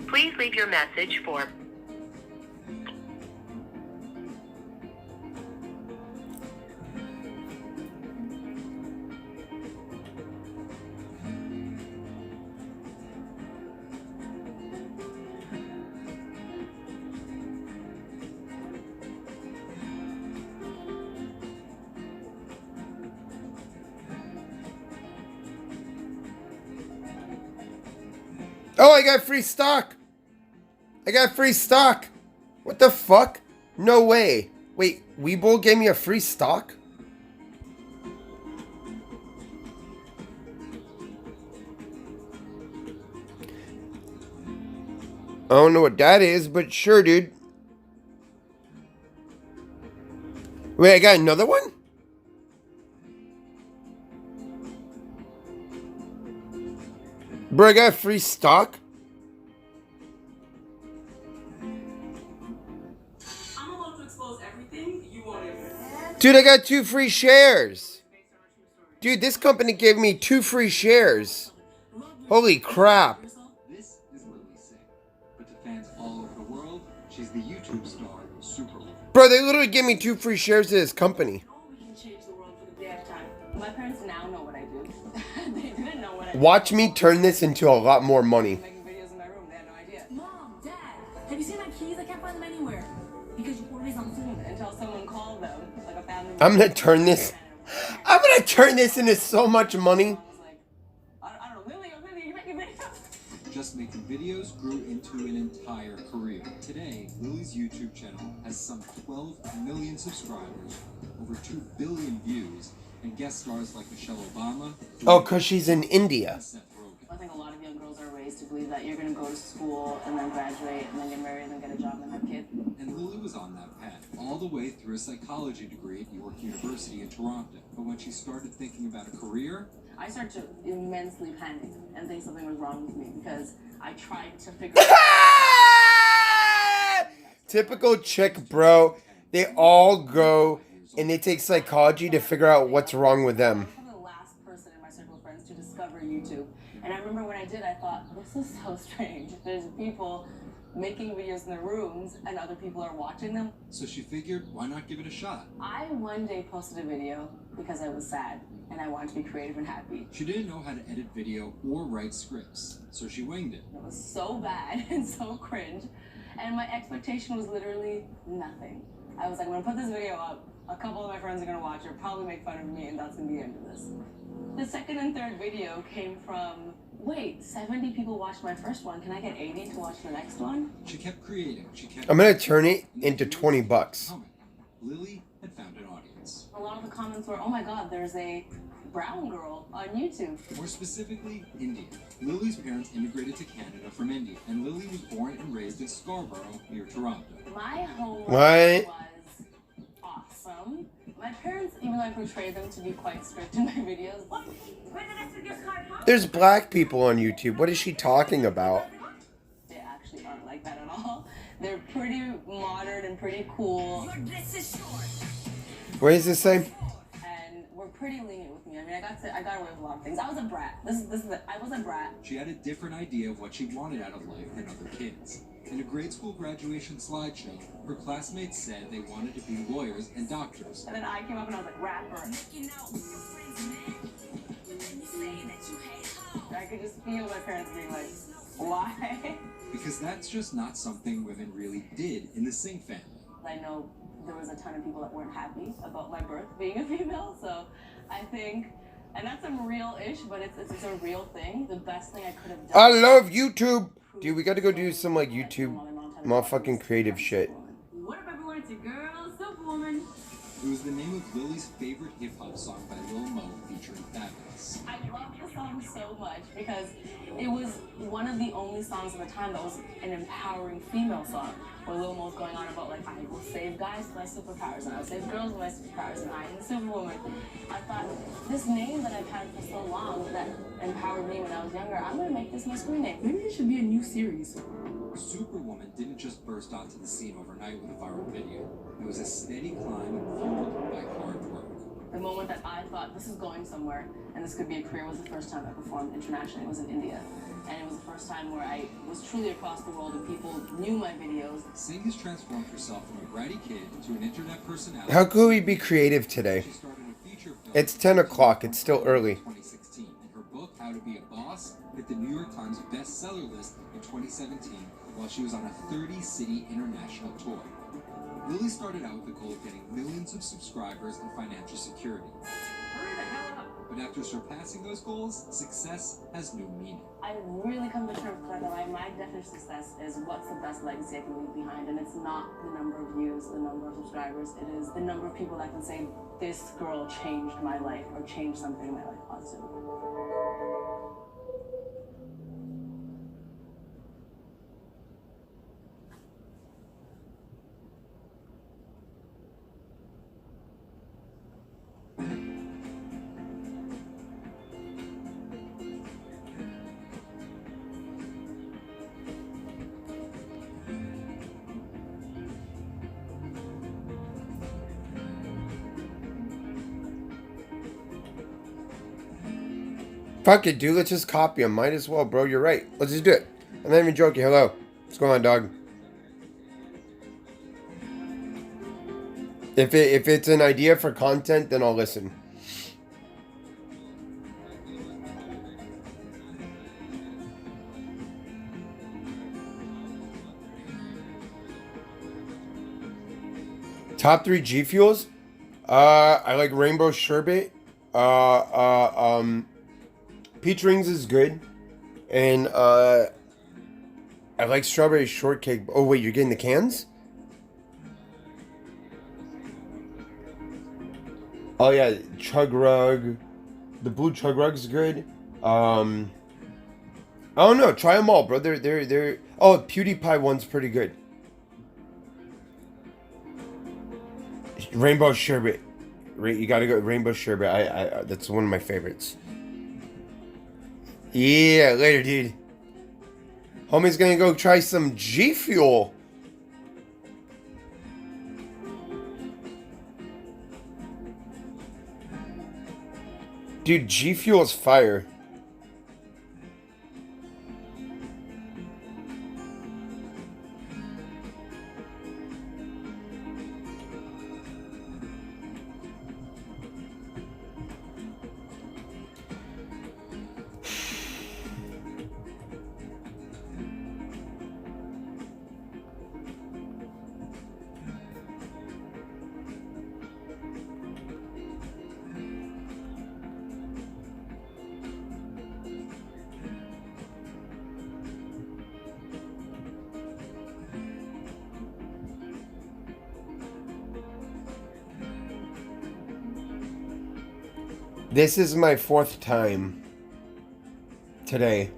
Please leave your message for... Oh, I got free stock. I got free stock. What the fuck? No way. Wait, Webull gave me a free stock? I don't know what that is, but sure, dude. Wait, I got another one? Bro, I got free stock? I'm about to expose everything you won't even. Dude, I got 2 free shares. Dude, this company gave me 2 free shares. Holy crap. This is Lily Singh. But to fans all over the world, she's the YouTube star Superwoman. Bro, they literally gave me 2 free shares to this company. We can change the world for the day of time. My parents now know what I do. They didn't know what I Watch me turn this into a lot more money. Making videos in my room, they had no idea. Mom, Dad, have you seen my keys? I can't find them anywhere. Because you always on Zoom until someone called them, like a family. I'm gonna turn this. I'm gonna turn this into so much money. I don't know, Lily, you're making videos. Just making videos grew into an entire career. Today, Lily's YouTube channel has some 12 million subscribers, over 2 billion views, and guest stars like Michelle Obama. Oh, cause she's in India. I think a lot of young girls are raised raised to believe that you're going to go to school and then graduate and then get married and then get a job and have kids. And Lily was on that path all the way through a psychology degree at York University in Toronto. But when she started thinking about a career, I started to immensely panic and think something was wrong with me because I tried to figure out. Typical chick, bro. They all go and they take psychology to figure out what's wrong with them. I'm the last person in my circle of friends to discover YouTube. And I remember when I did, I thought, this is so strange. There's people making videos in their rooms and other people are watching them. so she figured, why not give it a shot? I one day posted a video because I was sad and I wanted to be creative and happy. She didn't know how to edit video or write scripts, so she winged it. It was so bad and so cringe. And my expectation was literally nothing. I was like, I'm gonna put this video up. A couple of my friends are gonna watch it, probably make fun of me, and that's gonna be the end of this. The second and third video came from, wait, 70 people watched my first one. Can I get 80 to watch the next one? She kept creating. She kept. I'm gonna turn it into $20. Lily had found an audience. A lot of the comments were, oh my god, there's a brown girl on YouTube. More specifically, India. Lily's parents immigrated to Canada from India, and Lily was born and raised in Scarborough, near Toronto. My home What? was awesome. My parents, even though I portrayed them to be quite strict in my videos, There's black people on YouTube. What is she talking about? they actually aren't like that at all. They're pretty modern and pretty cool. What does this say? And we're pretty lenient with me. I mean, I got away with a lot of things. I was a brat. This is it. I was a brat. She had a different idea of what she wanted out of life than other kids. In a grade school graduation slideshow, her classmates said they wanted to be lawyers and doctors. And then I came up and I was like, rapper. I could just feel my parents being like, why? Because that's just not something women really did in the Singh family. I know there was a ton of people that weren't happy about my birth being a female, so I think, and that's a real-ish, but it's a real thing. The best thing I could have done. I love YouTube. Dude, we gotta go do some like YouTube motherfucking creative shit. What up, everyone? It's your girl, Superwoman. It was the name of Lily's favorite hip-hop song by Lil Mo featuring Fabulous. I love the song so much because it was one of the only songs at the time that was an empowering female song. Where Lil Mo's going on about like, I will save guys with my superpowers and I will save girls with my superpowers and I am the Superwoman. I thought, this name that I've had for so long that empowered me when I was younger, I'm gonna make this my screen name. Maybe it should be a new series. Superwoman didn't just burst onto the scene overnight with a viral video. It was a steady climb fueled by hard work. The moment that I thought this is going somewhere and this could be a career was the first time I performed internationally. It was in India. And it was the first time where I was truly across the world and people knew my videos. Singh has transformed herself from a bratty kid to an internet personality. How could we be creative today? She started a feature film. It's 10 o'clock. It's still early. 2016, and her book, How to Be a Boss, hit the New York Times bestseller list in 2017 while she was on a 30-city international tour. Lily started out with the goal of getting millions of subscribers and financial security. Hurry the hell up! But after surpassing those goals, success has new meaning. I really come to terms with that. My definition of success is what's the best legacy I can leave behind. And it's not the number of views, the number of subscribers. It is the number of people that can say, this girl changed my life or changed something in my life positively. Fuck it, dude. Let's just copy him. Might as well, bro. You're right. Let's just do it. I'm not even joking. Hello. What's going on, dog? If it's an idea for content, then I'll listen. Top 3 G Fuels. I like Rainbow Sherbet. Peach Rings is good. And I like Strawberry Shortcake. Oh wait, you're getting the cans? Oh yeah, Chug Rug. The blue Chug Rug's good. Oh no, try them all, bro. They're. Oh, PewDiePie one's pretty good. Rainbow Sherbet. You gotta go Rainbow Sherbet. I that's one of my favorites. Yeah, later, dude. Homie's gonna go try some G Fuel. Dude, G Fuel is fire. This is my 4th time today.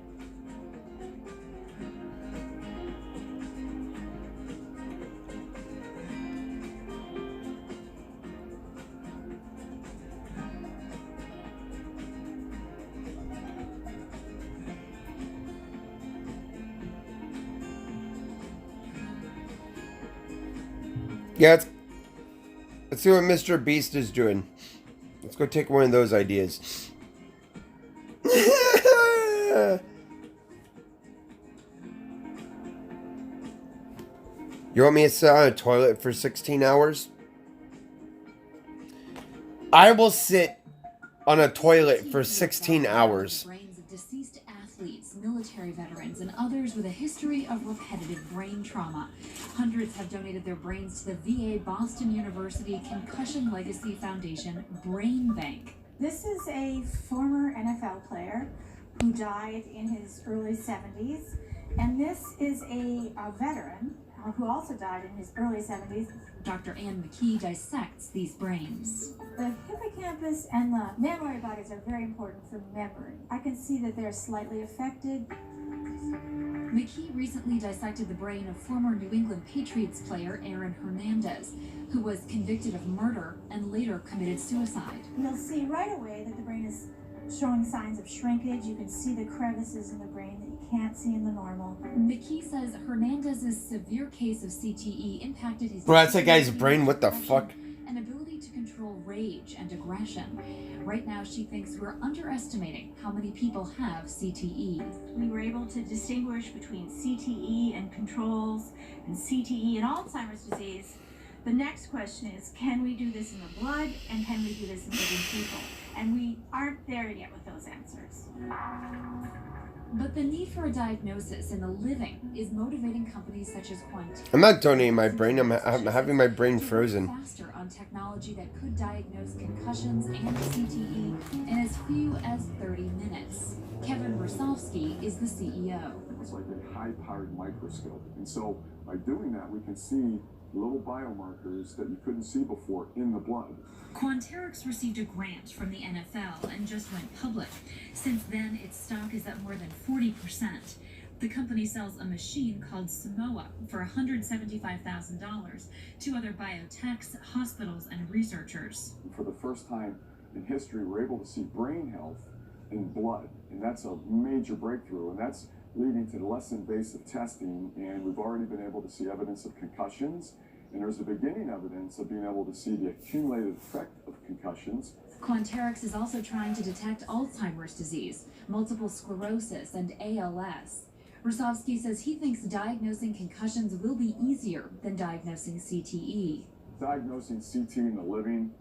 Yeah, let's see what Mr. Beast is doing. Let's go take one of those ideas. You want me to sit on a toilet for 16 hours? I will sit on a toilet for 16 hours. Brains of deceased athletes, military veterans, and others with a history of repetitive brain trauma. Hundreds have donated their brains to the VA Boston University Concussion Legacy Foundation Brain Bank. This is a former NFL player who died in his early 70s, and this is a veteran who also died in his early 70s. Dr. Ann McKee dissects these brains. The hippocampus and the mammary bodies are very important for memory. I can see that they're slightly affected. McKee recently dissected the brain of former New England Patriots player Aaron Hernandez, who was convicted of murder and later committed suicide. You'll see right away that the brain is showing signs of shrinkage. You can see the crevices in the brain that you can't see in the normal. McKee says Hernandez's severe case of CTE impacted his... Bro, that's that guy's brain. What the fuck? ...and ability to control rage and aggression. Right now, she thinks we're underestimating how many people have CTE. We were able to distinguish between CTE and controls and CTE and Alzheimer's disease. The next question is, can we do this in the blood, and can we do this in living people? And we aren't there yet with those answers. But the need for a diagnosis in the living is motivating companies such as Quantum. I'm not donating my brain. I'm having my brain frozen. Faster on technology that could diagnose concussions and CTE in as few as 30 minutes. Kevin Rosofsky is the CEO. It's like a high-powered microscope. And so by doing that, we can see little biomarkers that you couldn't see before in the blood. Quanterix received a grant from the NFL and just went public. Since then, its stock is up more than 40%. The company sells a machine called Simoa for $175,000 to other biotechs, hospitals, and researchers. For the first time in history, we're able to see brain health in blood, and that's a major breakthrough, and that's leading to less invasive testing, and we've already been able to see evidence of concussions, and there's the beginning evidence of being able to see the accumulated effect of concussions. Quanterix is also trying to detect Alzheimer's disease, multiple sclerosis, and ALS. Rosofsky says he thinks diagnosing concussions will be easier than diagnosing CTE. Diagnosing CT in the living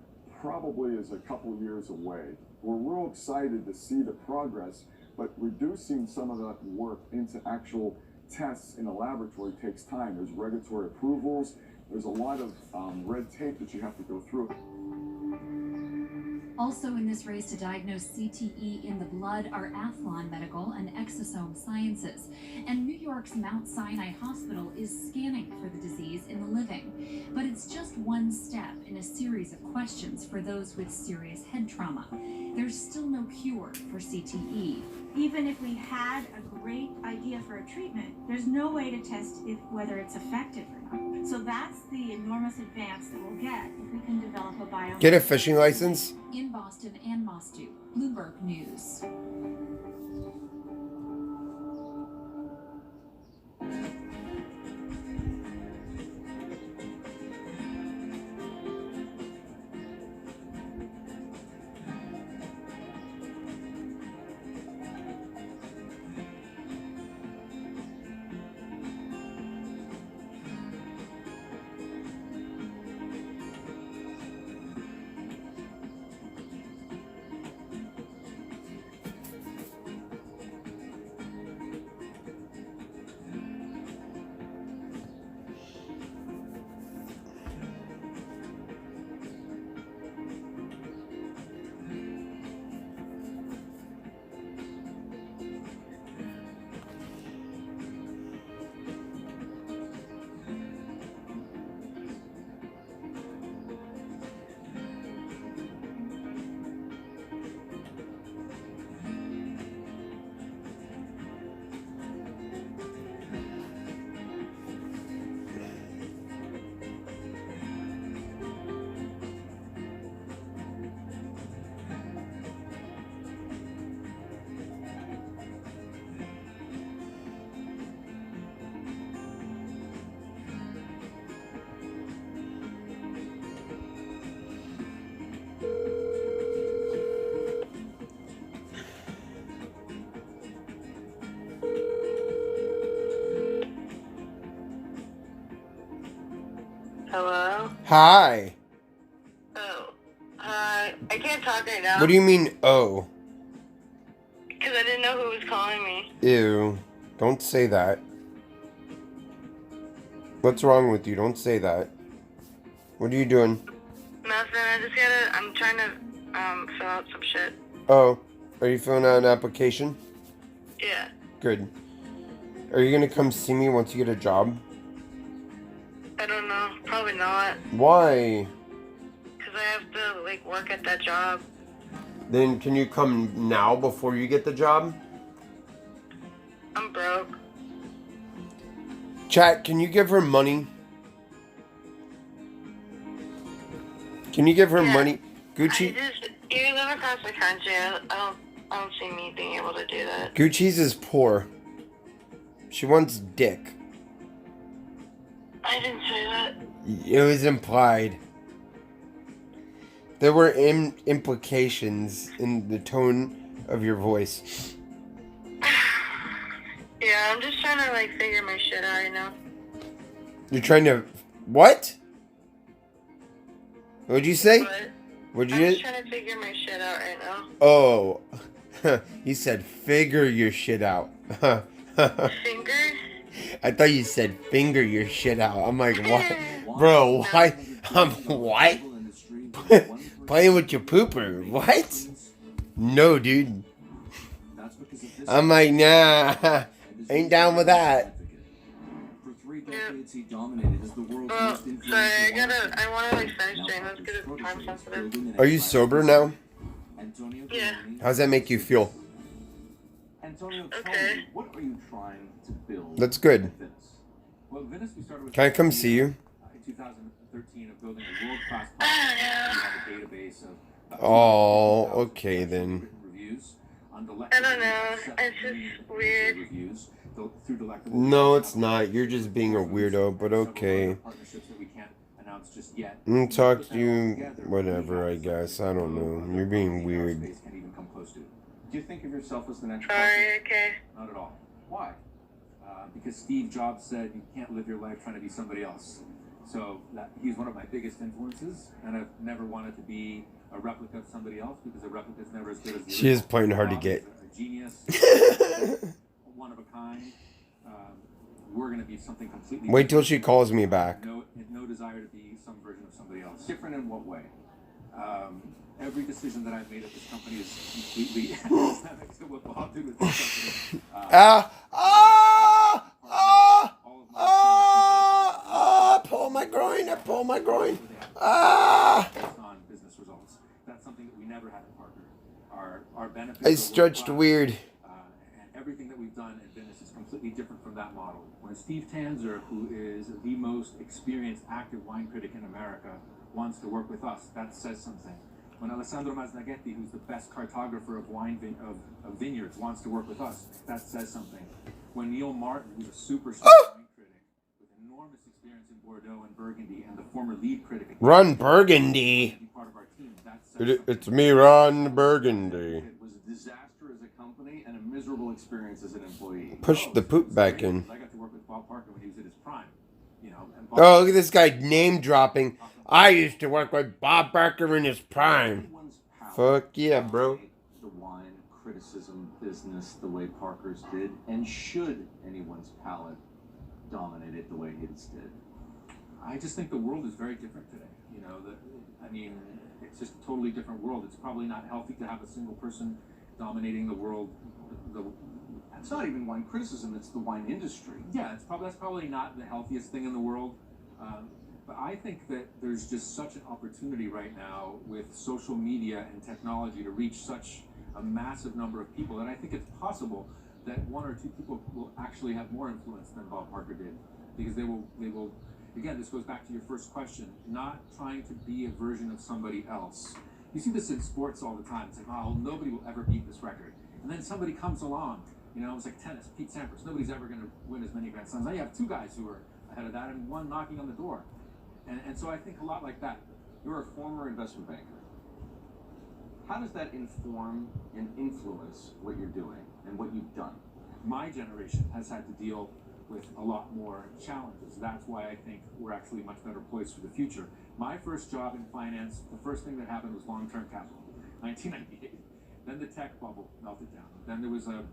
probably is a couple years away. We're real excited to see the progress, but reducing some of that work into actual tests in a laboratory takes time. There's regulatory approvals. There's a lot of red tape that you have to go through. Also in this race to diagnose CTE in the blood are Athlon Medical and Exosome Sciences. And New York's Mount Sinai Hospital is scanning for the disease in the living. But it's just one step in a series of questions for those with serious head trauma. There's still no cure for CTE. Even if we had a great idea for a treatment, there's no way to test whether it's effective or not. So that's the enormous advance that we'll get if we can develop a bio. Get a fishing license? In Boston and Mostu, Bloomberg News. Hello? Hi. Oh. Hi. I can't talk right now. What do you mean, oh? Because I didn't know who was calling me. Ew. Don't say that. What's wrong with you? Don't say that. What are you doing? Nothing. I'm trying to fill out some shit. Oh. Are you filling out an application? Yeah. Good. Are you gonna come see me once you get a job? I don't know. Probably not. Why? Because I have to, work at that job. Then can you come now before you get the job? I'm broke. Chat, can you give her money? Can you give her money? Gucci? You live across the country. I don't see me being able to do that. Gucci's is poor. She wants dick. I didn't say that. It was implied. There were implications in the tone of your voice. Yeah, I'm just trying to figure my shit out, you know? You're trying to... What? What'd you say? What? What'd you I'm do? just trying to figure my shit out right now. Oh. You said figure your shit out. Finger? I thought you said finger your shit out. I'm like, what? Bro, why? What? Playing with your pooper. What? No, dude. I'm like, nah. Ain't down with that. Sorry, I want to finish doing this because it's time sensitive. Are you sober now? Yeah. How's that make you feel? Okay. What are you trying to build? That's good. Well, Venice, we started with Can I come see you? in 2013 of building a world-class platform. We have a database of Oh, okay then. reviews on I don't know. It's just weird. reviews through delectable. No, it's not. You're just being a weirdo, but okay. Partnerships that we can't announce just yet. I'll talk to you, whatever, I guess. I don't know. You're being weird. Can't even come close to it. Do you think of yourself as the next? Sorry, okay. Not at all. Why? Because Steve Jobs said you can't live your life trying to be somebody else. So he's one of my biggest influences, and I've never wanted to be a replica of somebody else because a replica is never as good as the She is playing hard to get. A genius, one of a kind. We're going to be something completely Wait till she calls me back. No desire to be some version of somebody else. Different in what way? every decision that I've made at this company is completely anti-Semitic to what Bob did with this company. Pull my groin, I pull my groin. On business results. That's something that we never had at Parker. Our benefits. I stretched weird. And everything that we've done at business is completely different from that model. When Steve Tanzer, who is the most experienced active wine critic in America, wants to work with us, that says something. When Alessandro Masnaghetti, who's the best cartographer of of vineyards, wants to work with us, that says something. When Neil Martin, who's a superstar wine critic with enormous experience in Bordeaux and Burgundy, and the former lead critic at Ron Burgundy. part of our team, that says It's me, Ron Burgundy. It was a disaster as a company and a miserable experience as an employee. Push the poop back in. I got to work with Bob Parker when he was at his prime. You know, and Oh, look at this guy name dropping. I used to work with Bob Parker in his prime. Fuck yeah, bro. The wine criticism business the way Parker's did, and should anyone's palate dominate it the way his did? I just think the world is very different today. You know, it's just a totally different world. It's probably not healthy to have a single person dominating the world. It's not even wine criticism, it's the wine industry. Yeah, that's probably not the healthiest thing in the world. But I think that there's just such an opportunity right now with social media and technology to reach such a massive number of people that I think it's possible that one or two people will actually have more influence than Bob Parker did, because they will. Again, this goes back to your first question, not trying to be a version of somebody else. You see this in sports all the time. It's like, oh, nobody will ever beat this record. And then somebody comes along, you know, it's like tennis, Pete Sampras. Nobody's ever going to win as many Grand Slams. Now you have two guys who are ahead of that and one knocking on the door. And so I think a lot like that. You're a former investment banker. How does that inform and influence what you're doing and what you've done? My generation has had to deal with a lot more challenges. That's why I think we're actually much better poised for the future. My first job in finance, the first thing that happened was long-term capital, 1998. Then the tech bubble melted down. Then there was a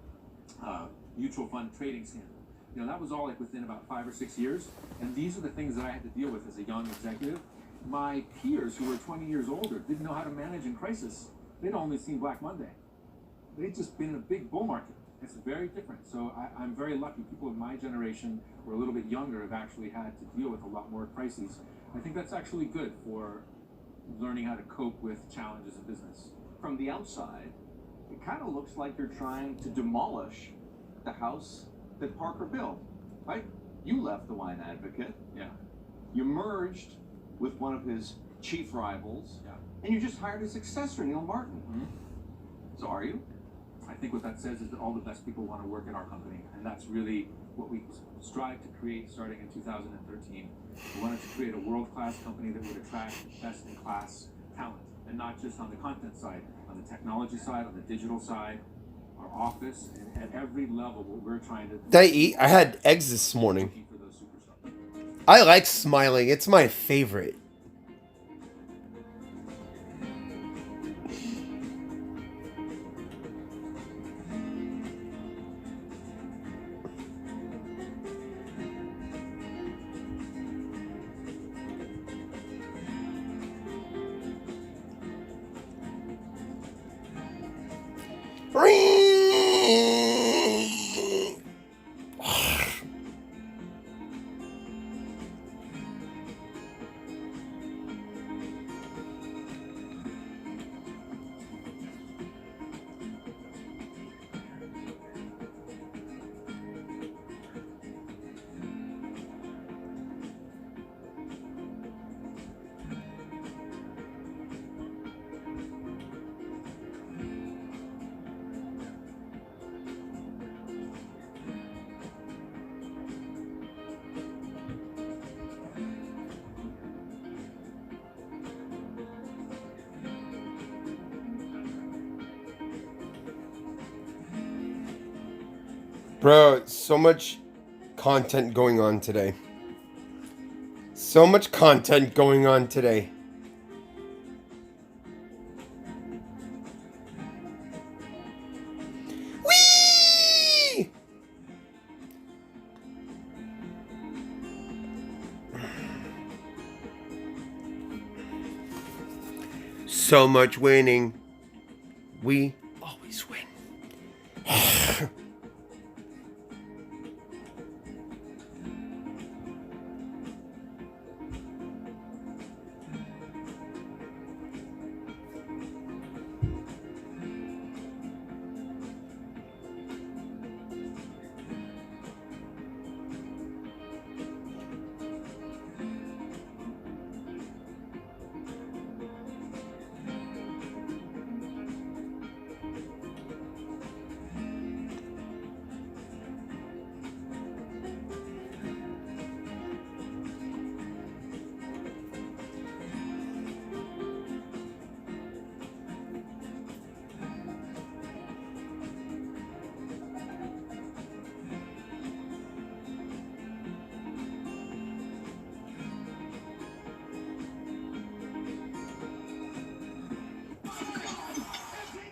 mutual fund trading scandal. You know, that was all like within about 5 or 6 years. And these are the things that I had to deal with as a young executive. My peers who were 20 years older didn't know how to manage in crisis. They'd only seen Black Monday. They'd just been in a big bull market. It's very different. So I'm very lucky. People of my generation or a little bit younger have actually had to deal with a lot more crises. I think that's actually good for learning how to cope with challenges in business. From the outside, it kind of looks like you're trying to demolish the house that Parker built, right? You left the Wine Advocate. Yeah. You merged with one of his chief rivals. Yeah. And you just hired his successor, Neil Martin. Mm-hmm. So are you? I think what that says is that all the best people want to work in our company. And that's really what we strive to create starting in 2013. We wanted to create a world-class company that would attract best-in-class talent. And not just on the content side, on the technology side, on the digital side, our office, and at every level, what we're trying to... Did I eat? I had eggs this morning. I like smiling. It's my favorite. Bro, so much content going on today. So much content going on today. Whee! so much winning. We always win.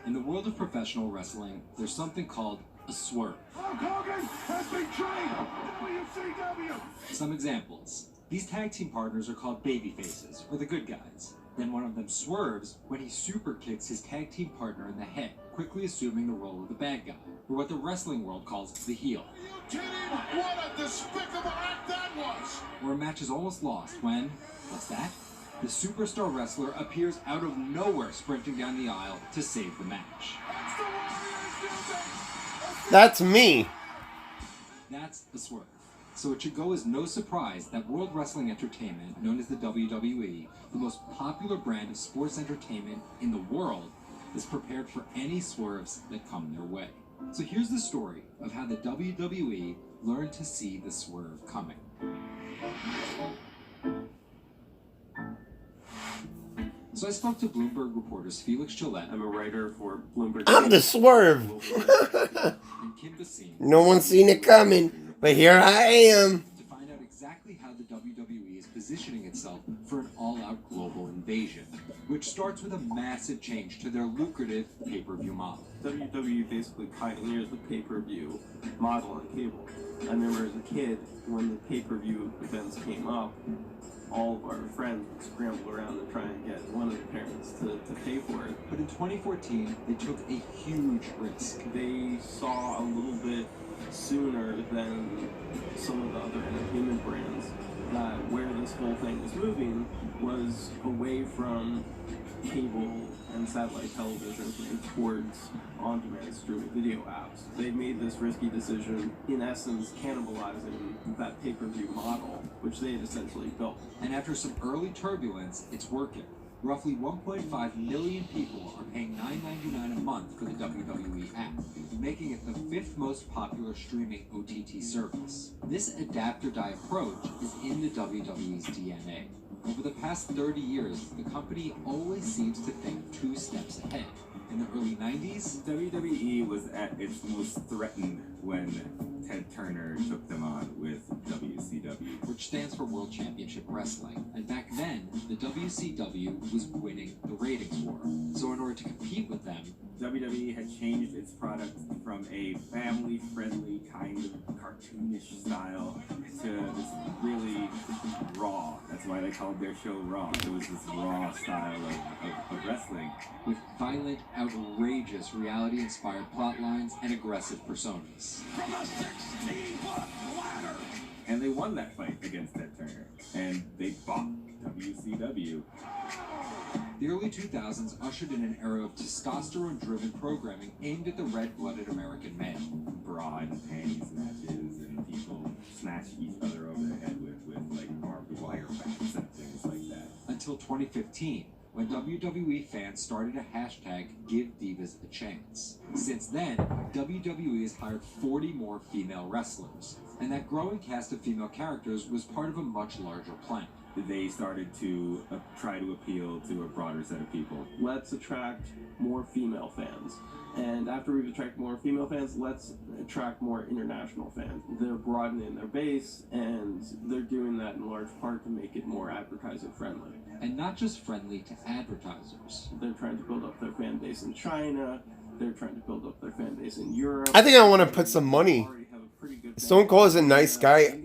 In the world of professional wrestling, there's something called a swerve. Hulk Hogan has been trained. WCW. Some examples. These tag team partners are called baby faces, or the good guys. Then one of them swerves when he super kicks his tag team partner in the head, quickly assuming the role of the bad guy, or what the wrestling world calls the heel. Are you kidding? What a despicable act that was! Where a match is almost lost when, what's that? The superstar wrestler appears out of nowhere sprinting down the aisle to save the match. That's me. That's the swerve. So it should go as no surprise that World Wrestling Entertainment, known as the WWE, the most popular brand of sports entertainment in the world, is prepared for any swerves that come their way. So here's the story of how the WWE learned to see the swerve coming. So I spoke to Bloomberg reporters Felix Gillette. I'm a writer for Bloomberg. I'm the swerve. And Kim Basine. No one's seen it coming, but here I am. To find out exactly how the WWE is positioning itself for an all-out global invasion, which starts with a massive change to their lucrative pay-per-view model. WWE basically pioneers the pay-per-view model on cable. I remember as a kid, when the pay-per-view events came up, all of our friends would scramble around and try and get one of the parents to pay for it. But in 2014, they took a huge risk. They saw a little bit sooner than some of the other entertainment brands that where this whole thing was moving was away from cable and satellite television and towards on-demand streaming video apps. They made this risky decision, in essence cannibalizing that pay-per-view model, which they had essentially built. And after some early turbulence, it's working. Roughly 1.5 million people are paying $9.99 a month for the WWE app, making it the 5th most popular streaming OTT service. This adapt-or-die approach is in the WWE's DNA. Over the past 30 years, the company always seems to think 2 steps ahead. In the early 90s, WWE was at its most threatened when Ted Turner took them on with WCW, which stands for World Championship Wrestling. And back then, the WCW was winning the ratings war. So in order to compete with them, WWE had changed its product from a family-friendly kind of cartoonish style to this really raw. That's why they called their show Raw. It was this raw style of wrestling. With violent, outrageous, reality-inspired plot lines and aggressive personas. From a 16-foot ladder. And they won that fight against Ted Turner. And they bought WCW. The early 2000s ushered in an era of testosterone-driven programming aimed at the red-blooded American male. Bra and panty snatches, and people smash each other over the head with like barbed wire bats and things like that. Until 2015, when WWE fans started a hashtag #GiveDivas a Chance. Since then, WWE has hired 40 more female wrestlers, and that growing cast of female characters was part of a much larger plan. They started to try to appeal to a broader set of people. Let's attract more female fans. And after we've attracted more female fans, let's attract more international fans. They're broadening their base, and they're doing that in large part to make it more advertiser friendly. And not just friendly to advertisers. They're trying to build up their fan base in China. They're trying to build up their fan base in Europe. I think I want to put some money. Stone Cold is a nice guy.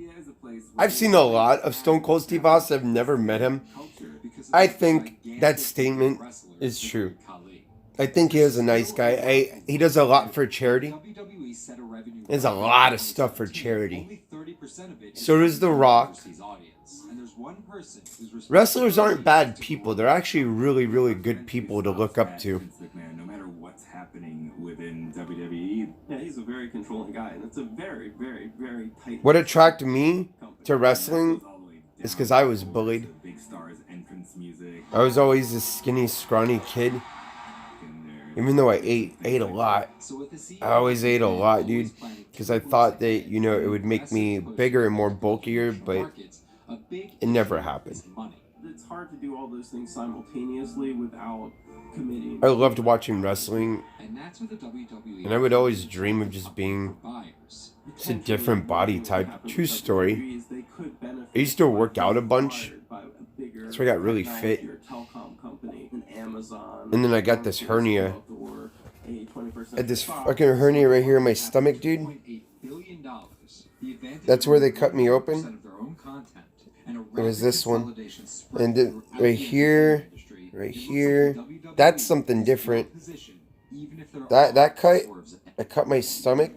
I've seen a lot of Stone Cold Steve Austin. I've never met him. I think that statement It's true. I think he is a nice guy. He does a lot for charity. There's a lot of stuff for charity. So does The Rock. Wrestlers aren't bad people. They're actually really, really good people to look up to. No matter what's happening within WWE, yeah, he's a very controlling guy, and it's a very, very, very tight. What attracted me to wrestling is because I was bullied. I was always a skinny, scrawny kid. Even though I ate a lot. I always ate a lot, dude. Because I thought that, you know, it would make me bigger and more bulkier, but it never happened. It's hard to do all those things simultaneously without committing. I loved watching wrestling. And I would always dream of just being just a different body type. True story. I used to work out a bunch. So I got really fit. And then I got this hernia. I had this fucking hernia right here in my stomach, dude. That's where they cut me open. It was this one. And then right here. That's something different. That cut, I cut my stomach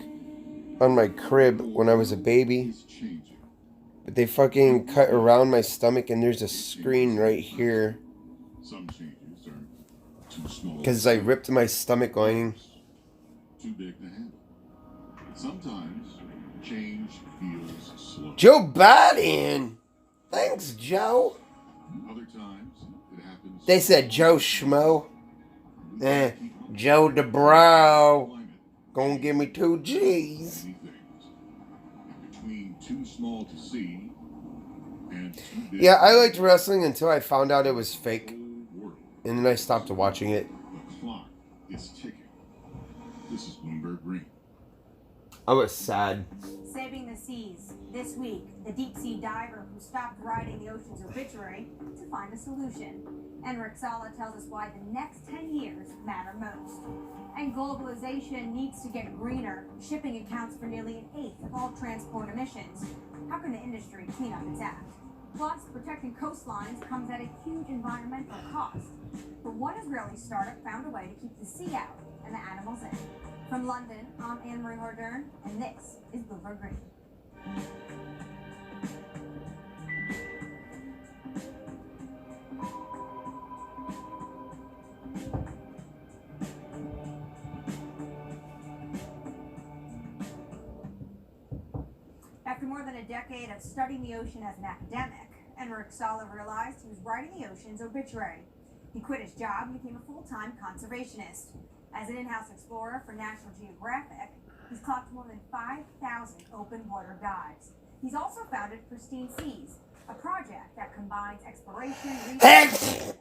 on my crib when I was a baby. But they fucking cut around my stomach and there's a screen right here. Because I ripped my stomach lining. Too big to handle. Sometimes change feels slow. Joe Biden! Thanks, Joe. Other times it happens. They said Joe Schmo. Joe DeBrow. Gonna give me 2 G's. Between too small to see and too big. Yeah, I liked wrestling until I found out it was fake. And then I stopped watching it. The clock is ticking. This is Bloomberg Green. I was sad. Saving the seas. This week, the deep-sea diver who stopped writing the ocean's obituary to find a solution. Enric Sala tells us why the next 10 years matter most. And globalization needs to get greener. Shipping accounts for nearly 1/8 of all transport emissions. How can the industry clean up its act? Plus, protecting coastlines comes at a huge environmental cost. But one Israeli startup found a way to keep the sea out and the animals in. From London, I'm Anne-Marie Hordern, and this is Bloomberg Green. After more than a decade of studying the ocean as an academic, Enric Sala realized he was writing the ocean's obituary. He quit his job and became a full-time conservationist. As an in-house explorer for National Geographic, he's clocked more than 5,000 open water dives. He's also founded Pristine Seas, a project that combines exploration, research,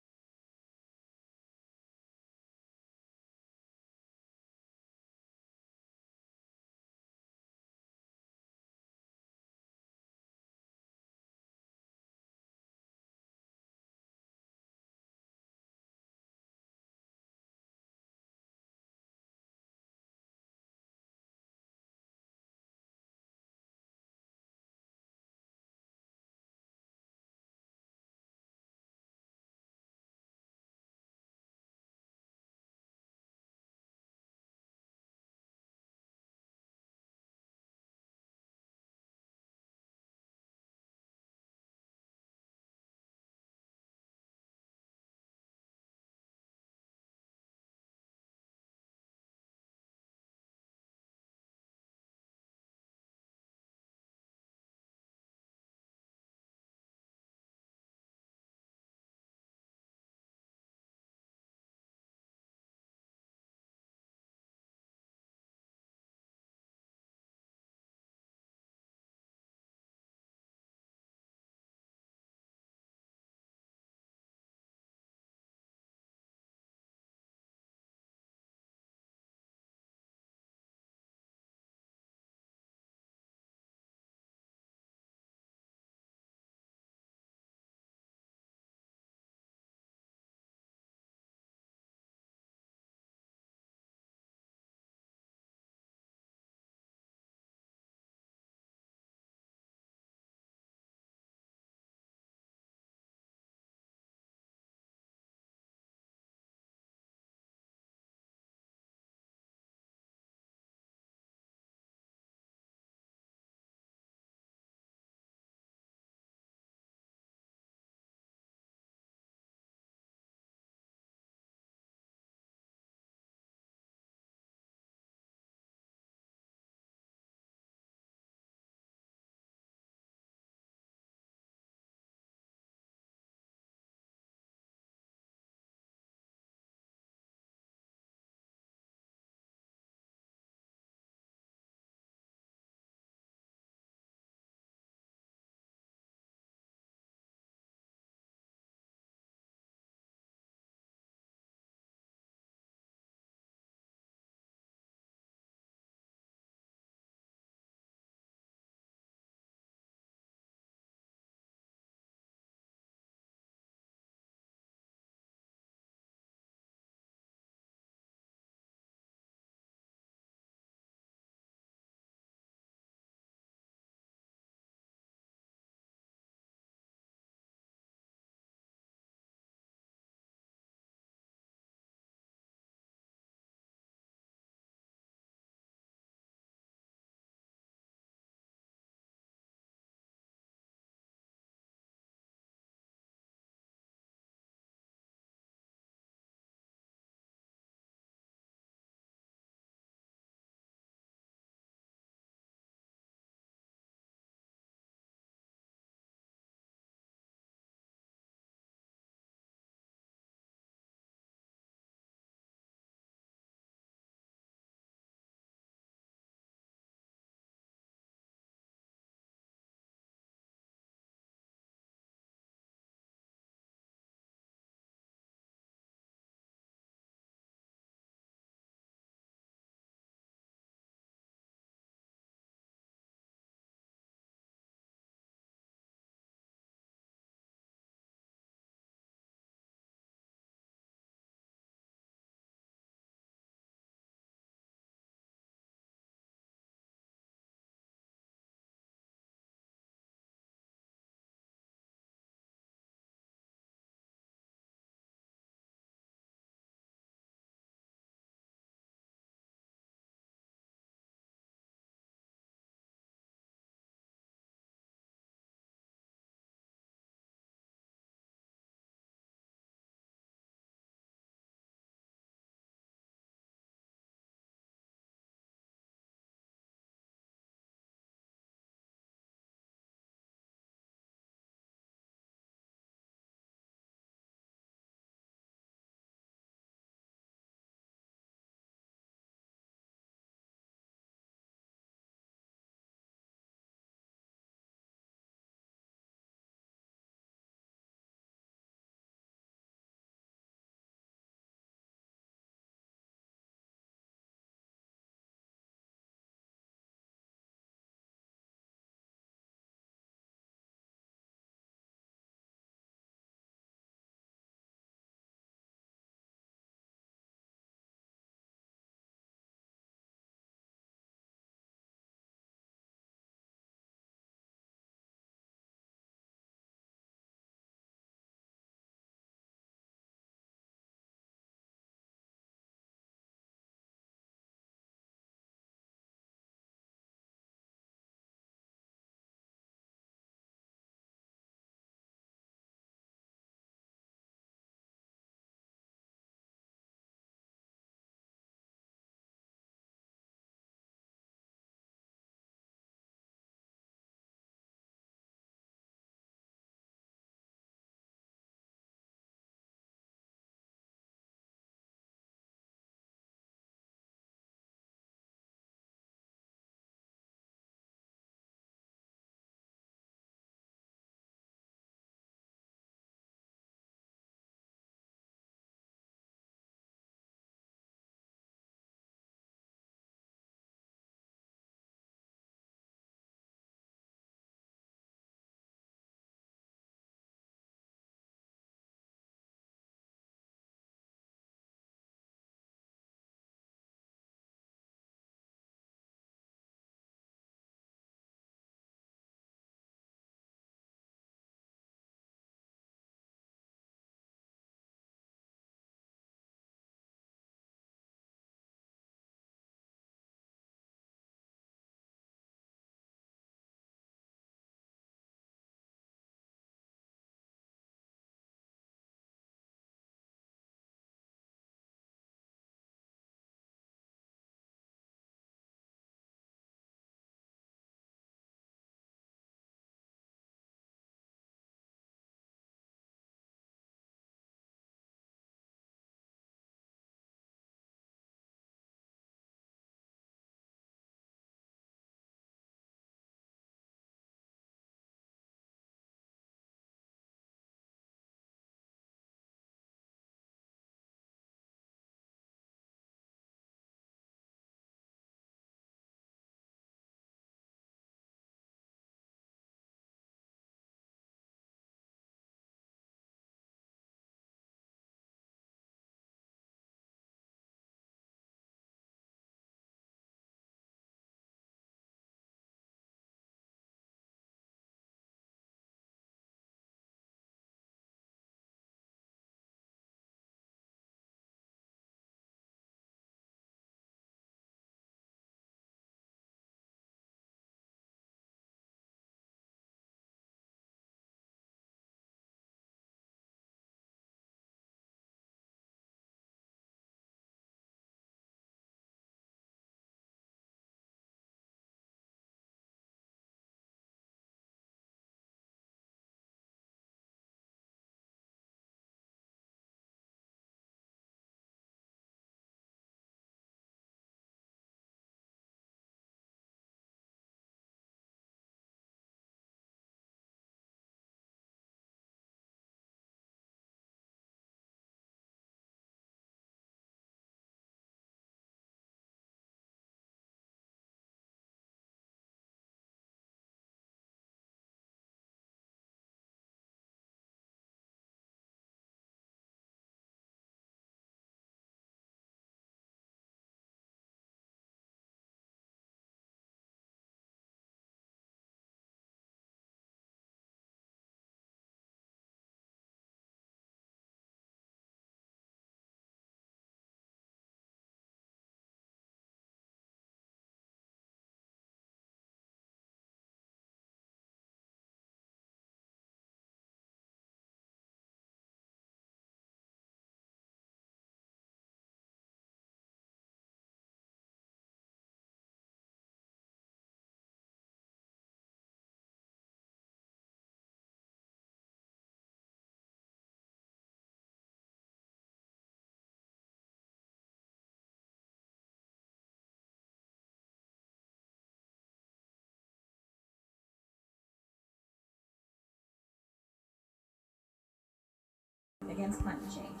against climate change.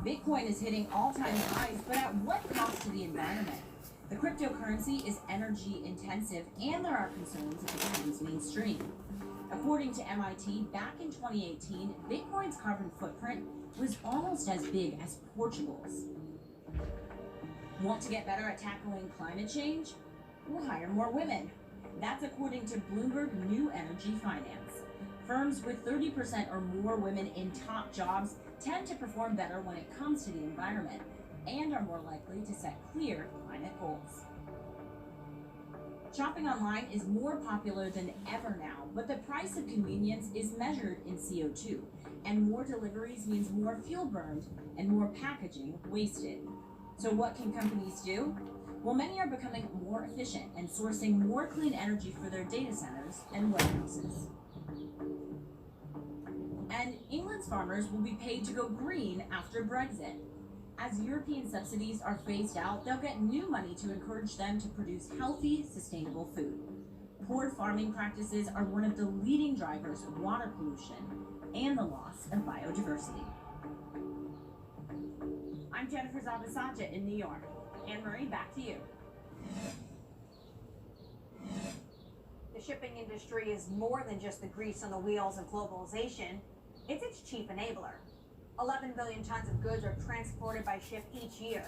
Bitcoin is hitting all-time highs, but at what cost to the environment? The cryptocurrency is energy intensive, and there are concerns if it becomes mainstream. According to MIT, back in 2018, Bitcoin's carbon footprint was almost as big as Portugal's. Want to get better at tackling climate change? We'll hire more women. That's according to Bloomberg New Energy Finance. Firms with 30% or more women in top jobs tend to perform better when it comes to the environment and are more likely to set clear climate goals. Shopping online is more popular than ever now, but the price of convenience is measured in CO2, and more deliveries means more fuel burned and more packaging wasted. So what can companies do? Well, many are becoming more efficient and sourcing more clean energy for their data centers and warehouses. And England's farmers will be paid to go green after Brexit. As European subsidies are phased out, they'll get new money to encourage them to produce healthy, sustainable food. Poor farming practices are one of the leading drivers of water pollution and the loss of biodiversity. I'm Jennifer Zabasajja in New York. Anne-Marie, back to you. The shipping industry is more than just the grease on the wheels of globalization. It's its chief enabler. 11 billion tons of goods are transported by ship each year,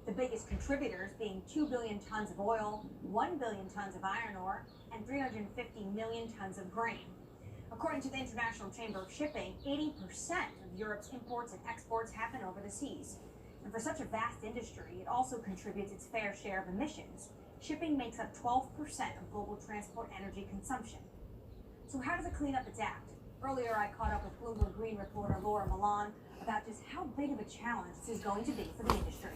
the biggest contributors being 2 billion tons of oil, 1 billion tons of iron ore, and 350 million tons of grain. According to the International Chamber of Shipping, 80% of Europe's imports and exports happen over the seas. And for such a vast industry, it also contributes its fair share of emissions. Shipping makes up 12% of global transport energy consumption. So how does it clean up its act? Earlier, I caught up with Bloomberg Green reporter Laura Milan about just how big of a challenge this is going to be for the industry.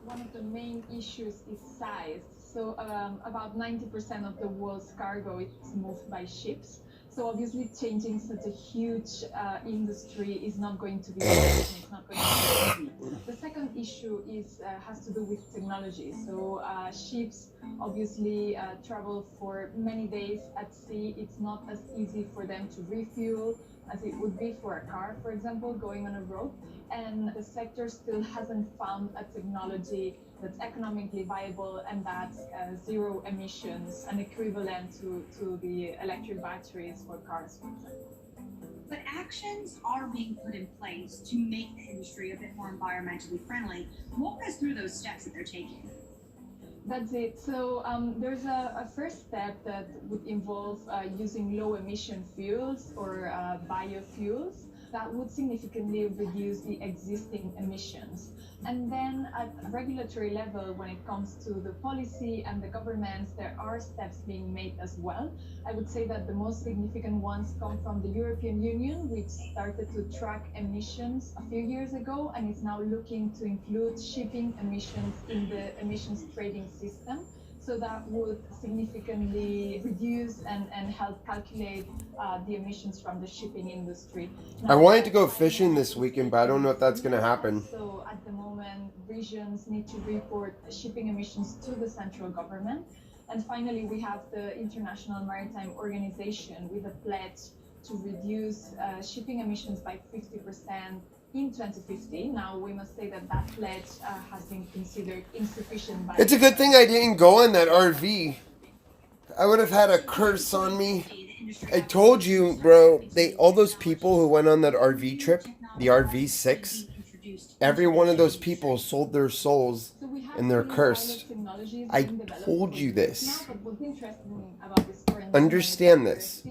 One of the main issues is size. So about 90% of the world's cargo is moved by ships. So obviously changing such a huge industry is not going to be easy. It's not going to be easy. The second issue has to do with technology. So ships obviously travel for many days at sea. It's not as easy for them to refuel as it would be for a car, for example, going on a road. And the sector still hasn't found a technology that's economically viable and that's zero emissions and equivalent to the electric batteries for cars, for example. But actions are being put in place to make the industry a bit more environmentally friendly. Walk us through those steps that they're taking. That's it. So there's a first step that would involve using low emission fuels or biofuels that would significantly reduce the existing emissions. And then at a regulatory level, when it comes to the policy and the governments, there are steps being made as well. I would say that the most significant ones come from the European Union, which started to track emissions a few years ago and is now looking to include shipping emissions in the emissions trading system. So that would significantly reduce and help calculate the emissions from the shipping industry. Now, I wanted to go fishing this weekend, but I don't know if that's going to happen. So at the moment, regions need to report shipping emissions to the central government. And finally, we have the International Maritime Organization with a pledge to reduce shipping emissions by 50% in 2050. Now, we must say that that pledge has been considered insufficient. It's a good thing I didn't go in that RV. I would have had a curse on me. I told you, bro, all those people who went on that RV trip, the RV6, every one of those people sold their souls and they're cursed. I told you this. Understand this.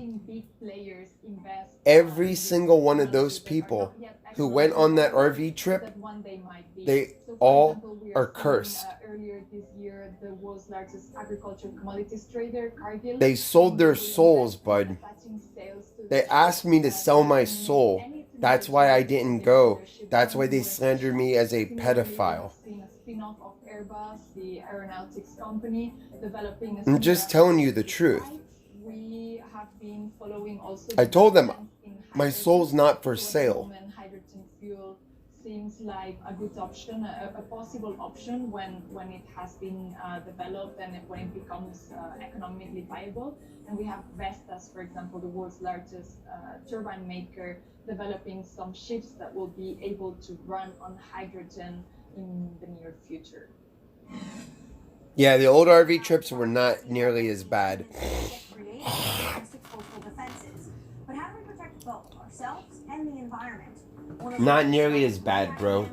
Every single one of those people who went on that RV trip, they all are cursed. Earlier this year, the world's largest agricultural commodities trader, Cargill, they sold their souls, bud. They asked me to sell my soul. That's why I didn't go. That's why they slandered me as a pedophile. The aeronautics company, developing I'm just telling you the truth. We have been following also I told them my soul's not for sale. Hydrogen fuel seems like a good option, a possible option when it has been developed and when it becomes economically viable. And we have Vestas, for example, the world's largest turbine maker, developing some ships that will be able to run on hydrogen in the near future. Yeah, the old RV trips were not nearly as bad. But how do we protect both ourselves and the environment? Not nearly as bad, bro.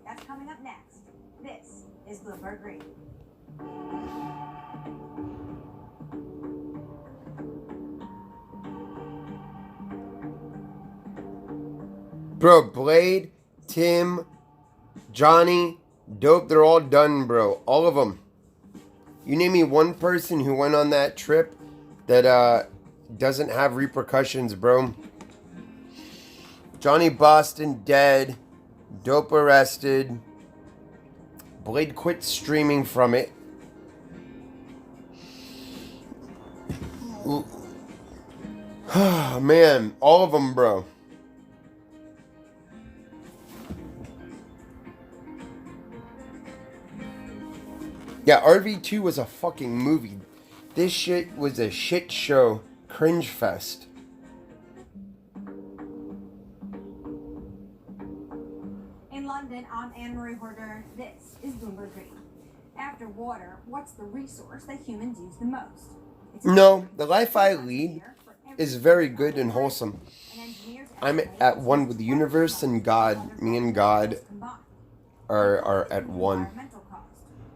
That's coming up next. This is Bloomberg Green. Bro, Blade, Tim, Johnny, Dope, they're all done, bro. All of them. You name me one person who went on that trip that doesn't have repercussions, bro. Johnny Boston dead. Dope arrested. Blade quit streaming from it. Man, all of them, bro. Yeah, RV2 was a fucking movie. This shit was a shit show. Cringe fest. In London, I'm Anne-Marie Horder. This is Bloomberg Green. After water, what's the resource that humans use the most? No, the life I lead is very good and wholesome. I'm at one with the universe and God. Me and God are at one.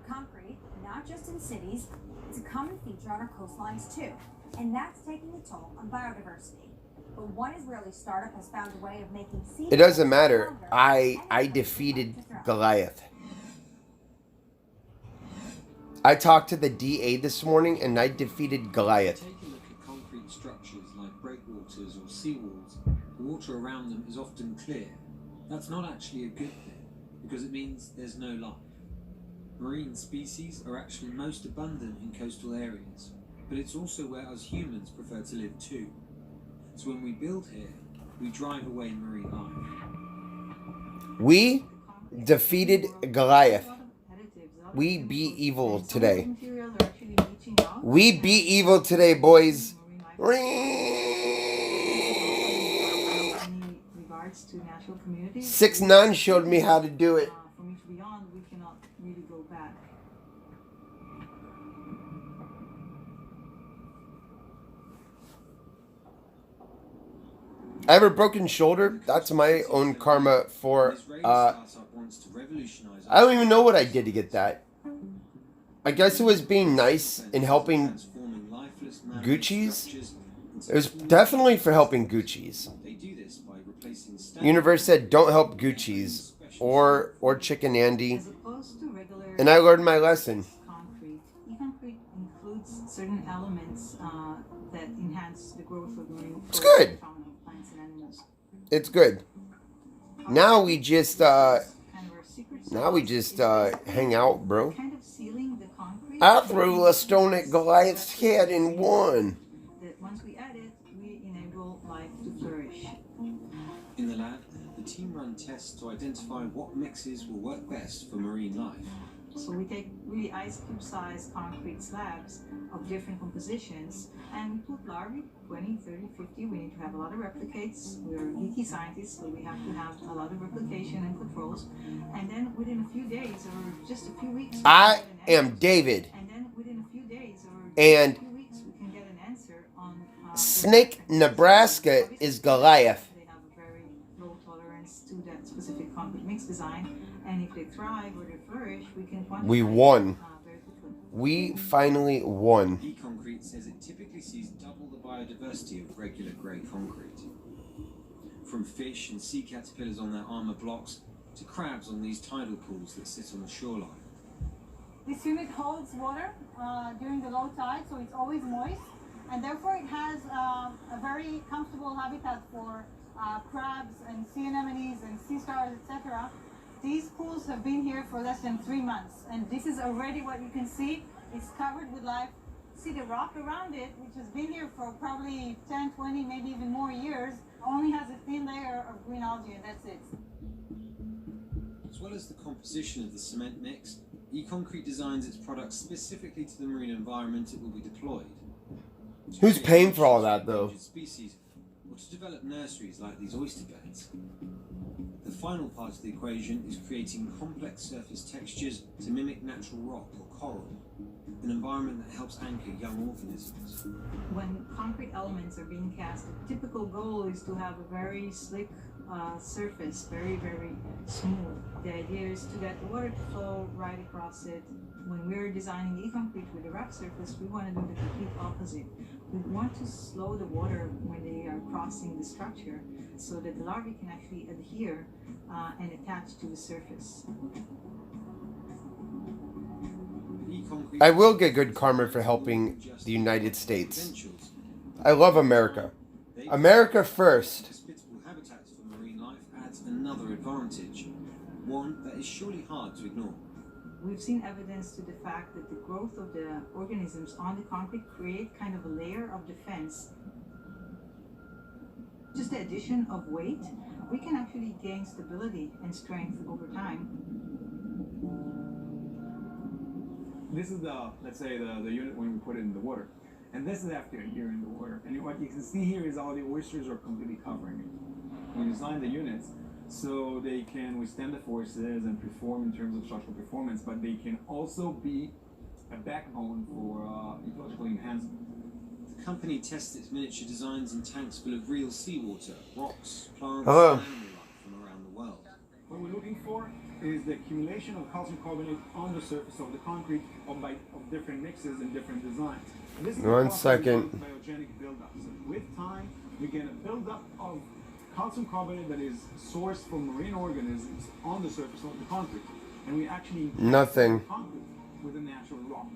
Concrete, not just in cities, it's a common feature on our coastlines too. And that's taking a toll on biodiversity. But one Israeli startup has found a way of making sea. It doesn't matter. I defeated Goliath. I talked to the DA this morning and I defeated Goliath. Take a look at concrete structures like breakwaters or seawalls. The water around them is often clear. That's not actually a good thing because it means there's no life. Marine species are actually most abundant in coastal areas, but it's also where us humans prefer to live too. So when we build here, we drive away marine life. We defeated Goliath. We beat evil today. We beat evil today, boys. Regards to natural communities. 6ix9ine showed me how to do it. From each beyond, we cannot really go back. I have a broken shoulder. That's my own karma for, I don't even know what I did to get that. I guess it was being nice and helping Gucci's. It was definitely for helping Gucci's. Universe said don't help Gucci's or Chicken Andy. And I learned my lesson. E-concrete includes certain elements that enhance the growth of marine It's good. plants and animals. It's good. Now we just hang out, bro. Kind of sealing the concrete. I threw a stone at Goliath's head and won. That once we add it, we enable life to flourish. In the lab, the team run tests to identify what mixes will work best for marine life. So we take really ice cube sized concrete slabs of different compositions and we put larvae, 20, 30, 50. We need to have a lot of replicates. We're geeky scientists, so we have to have a lot of replication and controls. And then within a few days or just a few weeks, I am David. And then within a few days or And a few weeks, we can get an answer on Snake, Nebraska is Goliath. They have a very low tolerance to that specific concrete mix design. And if they thrive or they flourish, we can quantify. We won. We finally won. E-concrete says it typically sees double the biodiversity of regular grey concrete. From fish and sea caterpillars on their armour blocks to crabs on these tidal pools that sit on the shoreline. This unit holds water during the low tide, so it's always moist, and therefore it has a very comfortable habitat for crabs and sea anemones and sea stars, etc. These pools have been here for less than 3 months, and this is already what you can see. It's covered with life. See the rock around it, which has been here for probably 10, 20, maybe even more years, only has a thin layer of green algae, and that's it. As well as the composition of the cement mix, eConcrete designs its products specifically to the marine environment it will be deployed. Who's paying for all that, though? Species, or to develop nurseries like these oyster beds. The final part of the equation is creating complex surface textures to mimic natural rock or coral, an environment that helps anchor young organisms. When concrete elements are being cast, the typical goal is to have a very slick surface, very, very smooth. The idea is to get the water to flow right across it. When we're designing e-concrete with a rough surface, we want to do the complete opposite. We want to slow the water when they are crossing the structure so that the larvae can actually adhere and attach to the surface. I will get good karma for helping the United States. I love America. America first. Hospitable habitats for marine life adds another advantage, one that is surely hard to ignore. We've seen evidence to the fact that the growth of the organisms on the concrete create kind of a layer of defense. Just the addition of weight, we can actually gain stability and strength over time. This is let's say the unit when we put it in the water. And this is after here in the water. And what you can see here is all the oysters are completely covering it. We designed the units so they can withstand the forces and perform in terms of structural performance, but they can also be a backbone for ecological enhancement. The company tests its miniature designs in tanks full of real seawater, rocks, plants, Hello. and animal life from around the world. What we're looking for is the accumulation of calcium carbonate on the surface of the concrete of different mixes and different designs. And this is 1 second. biogenic buildup. So with time, we get a buildup of calcium carbonate that is sourced from marine organisms on the surface of the concrete. And we actually Nothing. concrete with a natural rock.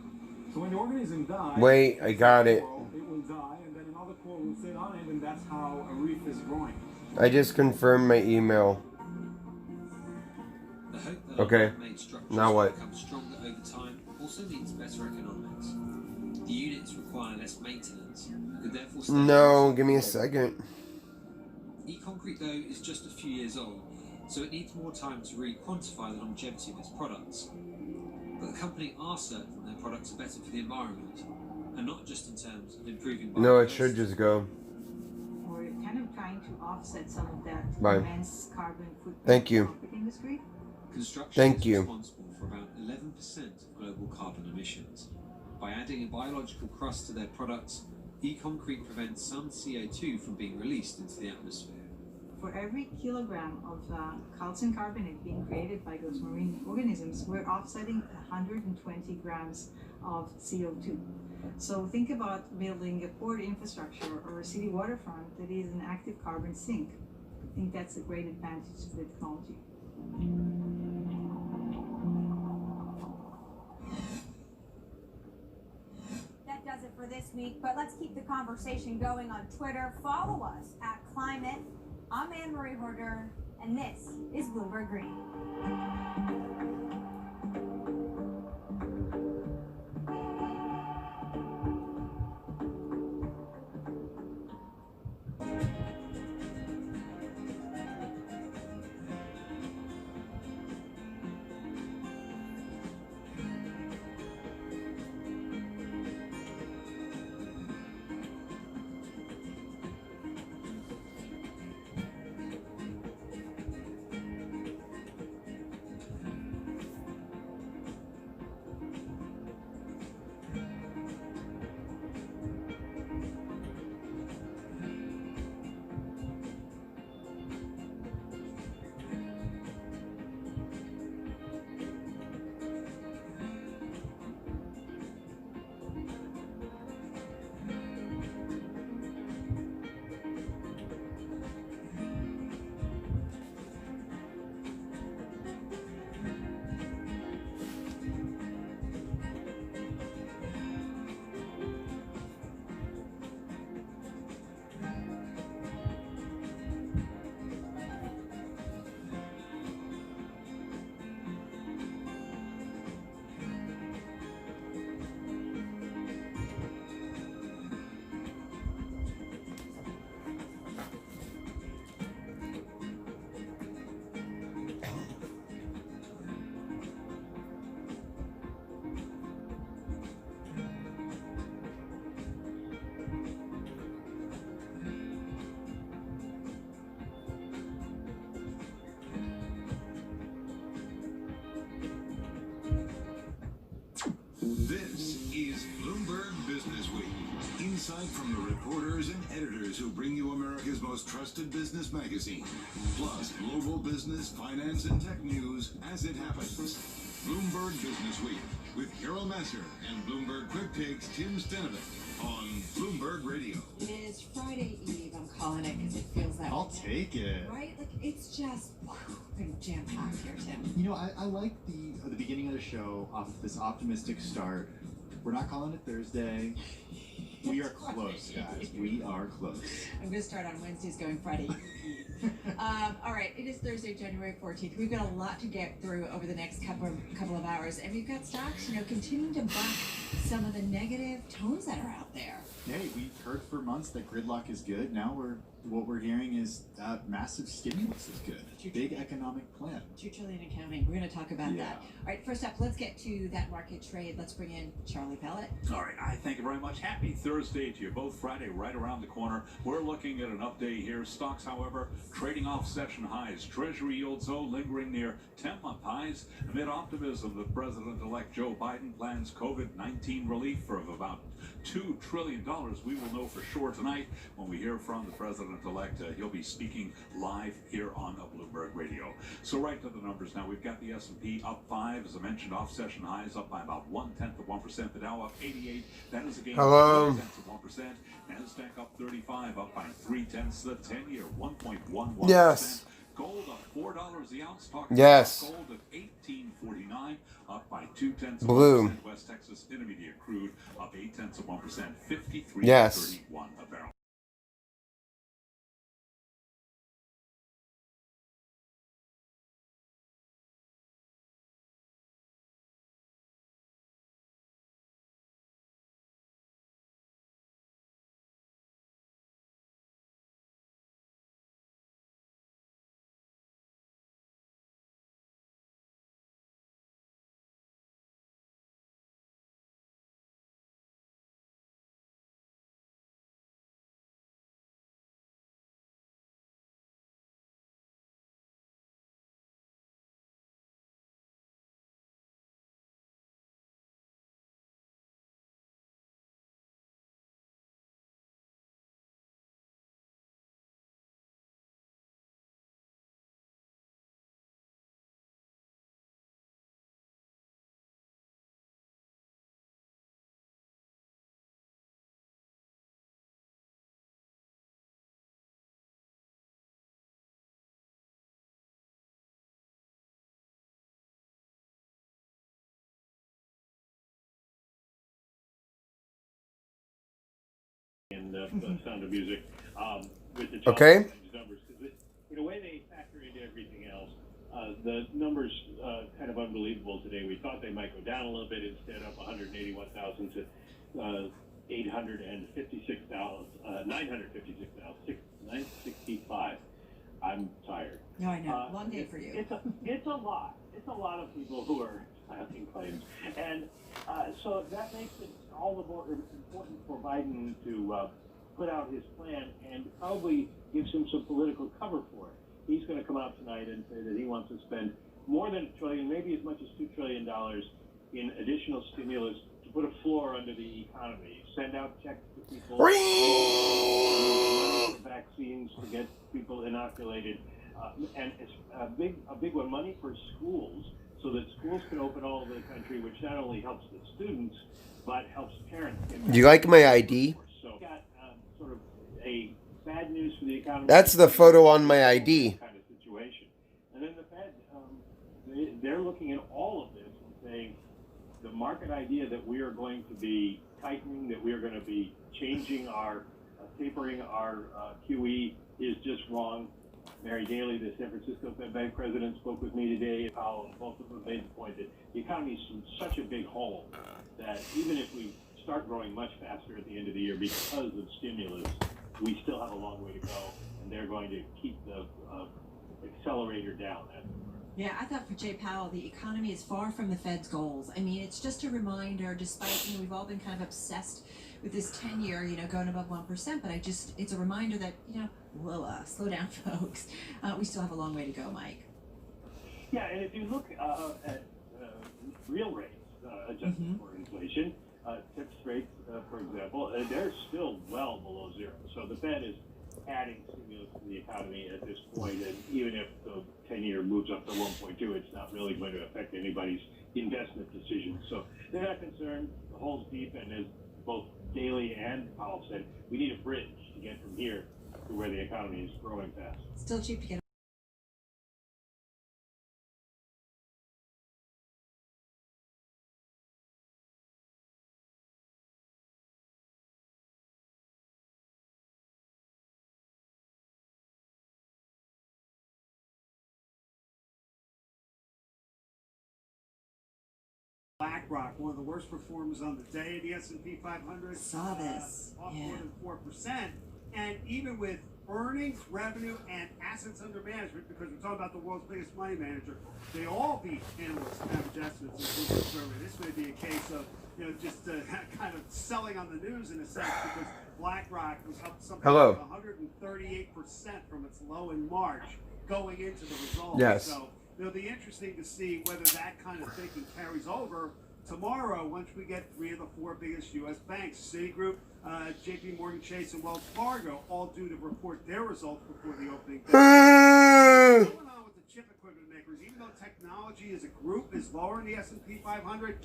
So when the organism dies, Wait, I got it. it will die, and then another coral will sit on it, and that's how a reef is growing. I just confirmed my email. The hope that Okay. man-made structures Now what? become stronger over time also means better economics. The units require less maintenance, could therefore stay No, give me a second. E-concrete, though, is just a few years old, so it needs more time to really quantify the longevity of its products. But the company are certain their products are better for the environment, and not just in terms of improving No, it biodiversity. should just go. We're kind of trying to offset some of that Bye. immense carbon footprint Thank you. of the concrete industry. Construction Thank is you. responsible for about 11% of global carbon emissions. By adding a biological crust to their products, e-concrete prevents some CO2 from being released into the atmosphere. For every kilogram of calcium carbonate being created by those marine organisms, we're offsetting 120 grams of CO2. So think about building a port infrastructure or a city waterfront that is an active carbon sink. I think that's a great advantage of the technology. That does it for this week, but let's keep the conversation going on Twitter. Follow us at Climate. I'm Anne-Marie Horder, and this is Bloomberg Green. This is Bloomberg Business Week. Insight from the reporters and editors who bring you America's most trusted business magazine. Plus global business, finance, and tech news as it happens. Bloomberg Business Week with Carol Messer and Bloomberg Quick Takes Tim Stenovich on Bloomberg Radio. It is Friday Eve, I'm calling it, because it feels that I'll take it. Right? Like, it's just jam-packed here, Tim. You know, I like the beginning of the show off this optimistic start. We're not calling it Thursday. We are close, guys. We are close. I'm going to start on Wednesdays going Friday Eve. All right, it is Thursday, January 14th. We've got a lot to get through over the next couple of hours, and we've got stocks, continuing to buck some of the negative tones that are out there. Hey, we've heard for months that gridlock is good. Now what we're hearing is massive stimulus is good. Big economic plan. $2 trillion in counting. We're going to talk about that. All right, first up, let's get to that market trade. Let's bring in Charlie Pellet. All right, I thank you very much. Happy Thursday to you both. Friday right around the corner. We're looking at an update here. Stocks, however, trading off session highs. Treasury yields, though, lingering near 10-month highs. Amid optimism that President-elect Joe Biden plans COVID-19 relief of about $2 trillion. We will know for sure tonight when we hear from the President-elect. He'll be speaking live here on Bloomberg Radio. So right to the numbers now. We've got the S&P up 5, as I mentioned, off session highs up by about 0.1%. The Dow up 88. That is a gain of 0.1%. Nasdaq up 35, up by 0.3. The 10-year 1.11%. Yes. Gold up $4 the ounce. Talking Yes. about gold at $18.49, up by 0.2%. Blue. West Texas Intermediate crude up 0.8%, 53.31 Yes. a barrel. And the Sound of Music with the Okay. numbers, because in a way they factor into everything else. The numbers kind of unbelievable today. We thought they might go down a little bit, instead up 181,000 to 856,000, 956,000, 965. I'm tired. No, I know. Long day for you. It's a lot. It's a lot of people who are filing claims, and so that makes it all the more important for Biden to put out his plan and probably gives him some political cover for it. He's going to come out tonight and say that he wants to spend more than $1 trillion, maybe as much as $2 trillion in additional stimulus to put a floor under the economy, send out checks to people, for vaccines to get people inoculated, and it's a big one, money for schools, so that schools can open all over the country, which not only helps the students, but helps parents. Do you like my ID? So got sort of a bad news for the economy. That's the photo on my ID. Kind of situation. And then the Fed, they're looking at all of this and saying the market idea that we are going to be tightening, that we are going to be changing our, tapering our QE is just wrong. Mary Daly, the San Francisco Fed Bank president, spoke with me today. Powell, and both of them made the point that the economy is in such a big hole that even if we start growing much faster at the end of the year because of stimulus, we still have a long way to go, and they're going to keep the accelerator down. Yeah, I thought for Jay Powell, the economy is far from the Fed's goals. I mean, it's just a reminder, despite, we've all been kind of obsessed with this 10-year, going above 1%, but it's a reminder that, we'll slow down, folks. We still have a long way to go, Mike. Yeah, and if you look at real rates, adjusted for inflation. Tips rates, for example, they're still well below zero. So the Fed is adding stimulus to the economy at this point, and even if the 10-year moves up to 1.2, it's not really going to affect anybody's investment decisions. So they're not concerned. The hole's deep, and as both Daly and Powell said, we need a bridge to get from here to where the economy is growing fast. Still cheap to get. BlackRock, one of the worst performers on the day in the S&P 500. Saw this. Off Yeah. more than 4%. And even with earnings, revenue, and assets under management, because we're talking about the world's biggest money manager, they all beat analysts' average estimates in the survey. This may be a case of, just kind of selling on the news in a sense, because BlackRock was up something like 138% from its low in March going into the results. Yes. So it'll be interesting to see whether that kind of thinking carries over tomorrow once we get 3 of the 4 biggest U.S. banks, Citigroup, JP Morgan Chase, and Wells Fargo, all due to report their results before the opening day. What's going on with the chip equipment makers? Even though technology as a group is lower in the S&P 500,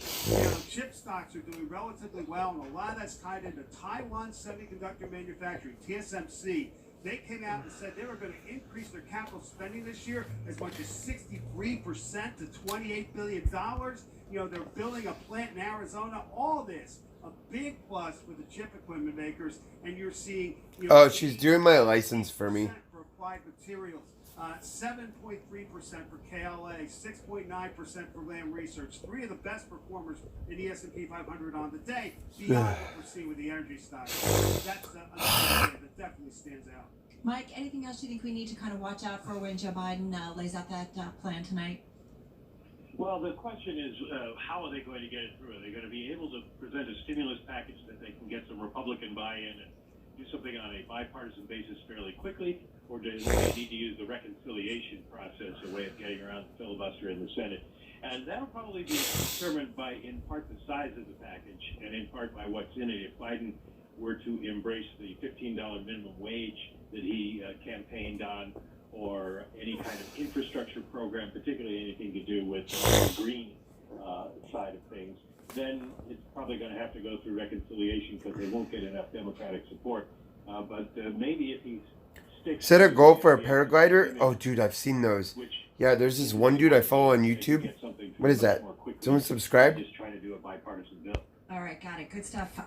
chip stocks are doing relatively well, and a lot of that's tied into Taiwan semiconductor manufacturing, TSMC. They came out and said they were going to increase their capital spending this year as much as 63% to $28 billion. They're building a plant in Arizona. All this, a big plus for the chip equipment makers. And you're seeing... Oh, she's doing my license for me. For applied materials, 7.3% for KLA, 6.9% for Lam Research. 3 of the best performers in the S&P 500 on the day, beyond what we're seeing with the energy stocks. That's another area that definitely stands out. Mike, anything else you think we need to kind of watch out for when Joe Biden lays out that plan tonight? Well, the question is, how are they going to get it through? Are they going to be able to present a stimulus package that they can get some Republican buy-in and do something on a bipartisan basis fairly quickly? Or do they need to use the reconciliation process, a way of getting around the filibuster in the Senate? And that'll probably be determined by, in part, the size of the package, and in part by what's in it. If Biden were to embrace the $15 minimum wage that he campaigned on, or any kind of infrastructure program, particularly anything to do with the green side of things, then it's probably going to have to go through reconciliation because they won't get enough Democratic support. But maybe if he sticks... Set a goal for a paraglider? Oh, dude, I've seen those. Yeah, there's this one dude I follow on YouTube. What is that? Someone subscribed? Just trying to do a bipartisan bill. All right, got it. Good stuff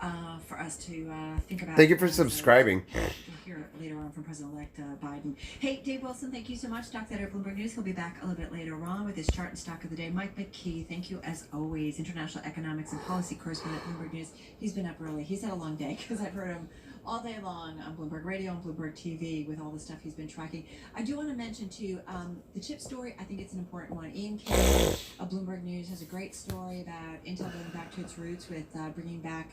for us to think about. Thank you for subscribing. We'll hear later on from President-elect Biden. Hey, Dave Wilson, thank you so much. Stock editor of Bloomberg News. He'll be back a little bit later on with his chart and stock of the day. Mike McKee, thank you as always. International economics and policy correspondent at Bloomberg News. He's been up early. He's had a long day because I've heard him all day long on Bloomberg Radio and Bloomberg TV with all the stuff he's been tracking. I do want to mention too, the chip story. I think it's an important one. Ian Kelly of Bloomberg News has a great story about Intel going back to its roots with bringing back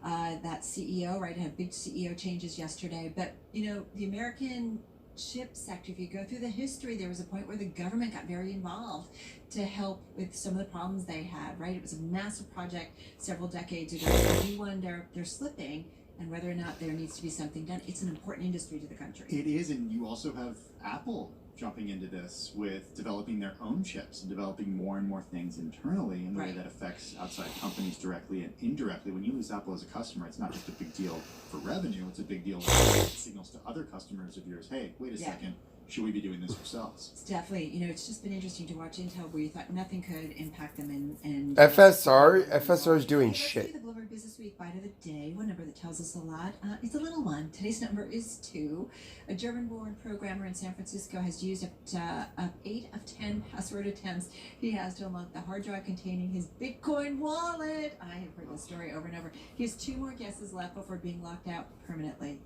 that CEO, right? It had big CEO changes yesterday. But, the American chip sector, if you go through the history, there was a point where the government got very involved to help with some of the problems they had, right? It was a massive project several decades ago. You wonder, they're slipping, and whether or not there needs to be something done. It's an important industry to the country. It is, and you also have Apple jumping into this with developing their own chips and developing more and more things internally in the way that affects outside companies directly and indirectly. When you lose Apple as a customer, it's not just a big deal for revenue, it's a big deal that signals to other customers of yours, hey, wait a second, should we be doing this ourselves? It's definitely, it's just been interesting to watch Intel where you thought nothing could impact them and FSR is doing shit. The Bloomberg Business Week bite of the day, one number that tells us a lot. It's a little one. Today's number is 2. A German-born programmer in San Francisco has used up 8 of 10 password attempts he has to unlock the hard drive containing his Bitcoin wallet. I have heard this story over and over. He has 2 more guesses left before being locked out permanently.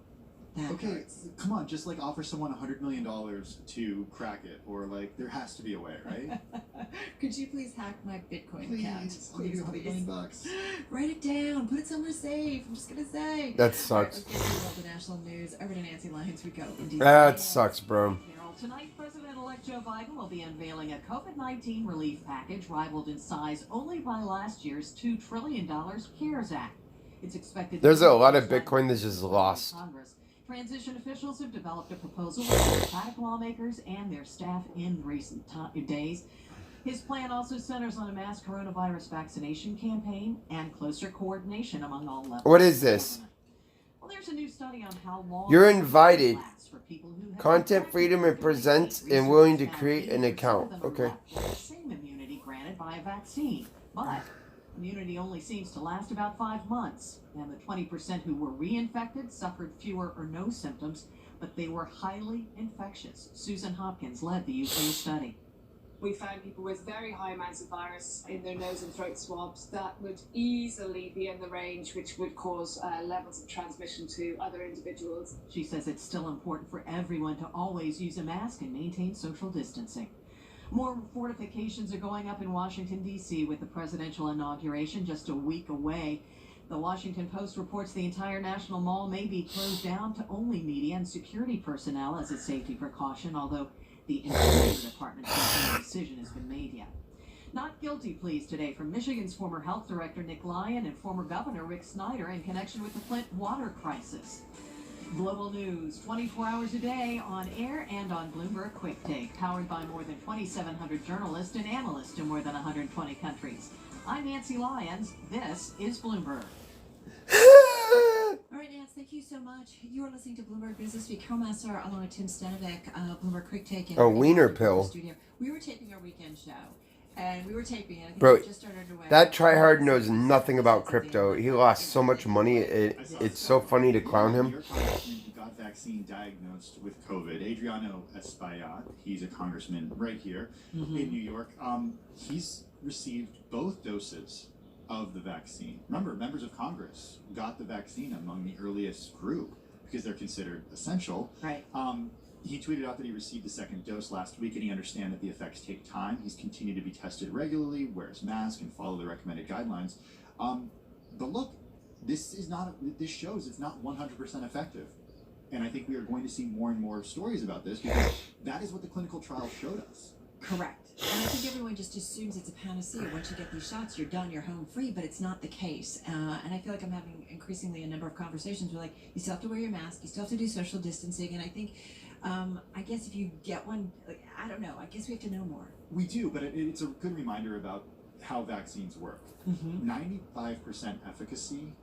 Okay, come on, just offer someone $100 million to crack it, or there has to be a way, right? Could you please hack my Bitcoin account? I'll give you $100 million. Write it down, put it somewhere safe. I'm just gonna say. That sucks. All right, let's get to the national news. Over to Nancy Lyons we go. That sucks, bro. Carol Tonight, President-elect Joe Biden will be unveiling a COVID-19 relief package rivaled in size only by last year's $2 trillion CARES Act. It's expected. There's a lot of Bitcoin that's just lost. Congress. Transition officials have developed a proposal with Democratic lawmakers and their staff in recent days. His plan also centers on a mass coronavirus vaccination campaign and closer coordination among all levels. What is this? Well, there's a new study on how long You're invited. Content freedom and present and willing to create an account. Okay. Same immunity granted by a vaccine, but immunity only seems to last about 5 months. And the 20% who were reinfected suffered fewer or no symptoms, but they were highly infectious. Susan Hopkins led the UK study. We found people with very high amounts of virus in their nose and throat swabs that would easily be in the range which would cause levels of transmission to other individuals. She says it's still important for everyone to always use a mask and maintain social distancing. More fortifications are going up in Washington, D.C. with the presidential inauguration just a week away. The Washington Post reports the entire National Mall may be closed down to only media and security personnel as a safety precaution, although the Interior Department says no decision has been made yet. Not guilty pleas today from Michigan's former health director Nick Lyon and former governor Rick Snyder in connection with the Flint water crisis. Global news 24 hours a day on air and on Bloomberg Quick Take, powered by more than 2,700 journalists and analysts in more than 120 countries. I'm Nancy Lyons. This is Bloomberg. All right, Nance, thank you so much. You are listening to Bloomberg Business Week. Co-master along with Tim Stanovic, Bloomberg Quick Take. A wiener pill. Studio. We were taping our weekend show, and we were taping it. Bro, it just started underway. that tryhard knows nothing about crypto. He lost so much money. It's so funny to clown him. Your congressman who got vaccine diagnosed with COVID, Adriano Espaillat, he's a congressman right here in New York. He's received both doses of the vaccine. Remember, members of Congress got the vaccine among the earliest group because they're considered essential. Right. He tweeted out that he received the second dose last week, and he understands that the effects take time. He's continued to be tested regularly, wears mask, and follow the recommended guidelines. But look, this shows it's not 100% effective. And I think we are going to see more and more stories about this because that is what the clinical trial showed us. Correct. And I think everyone just assumes it's a panacea. Once you get these shots, you're done, you're home free, but it's not the case. And I feel like I'm having increasingly a number of conversations where, like, you still have to wear your mask, you still have to do social distancing, and I think, I guess if you get one, like, I don't know, I guess we have to know more. We do, but it's a good reminder about how vaccines work. 95% efficacy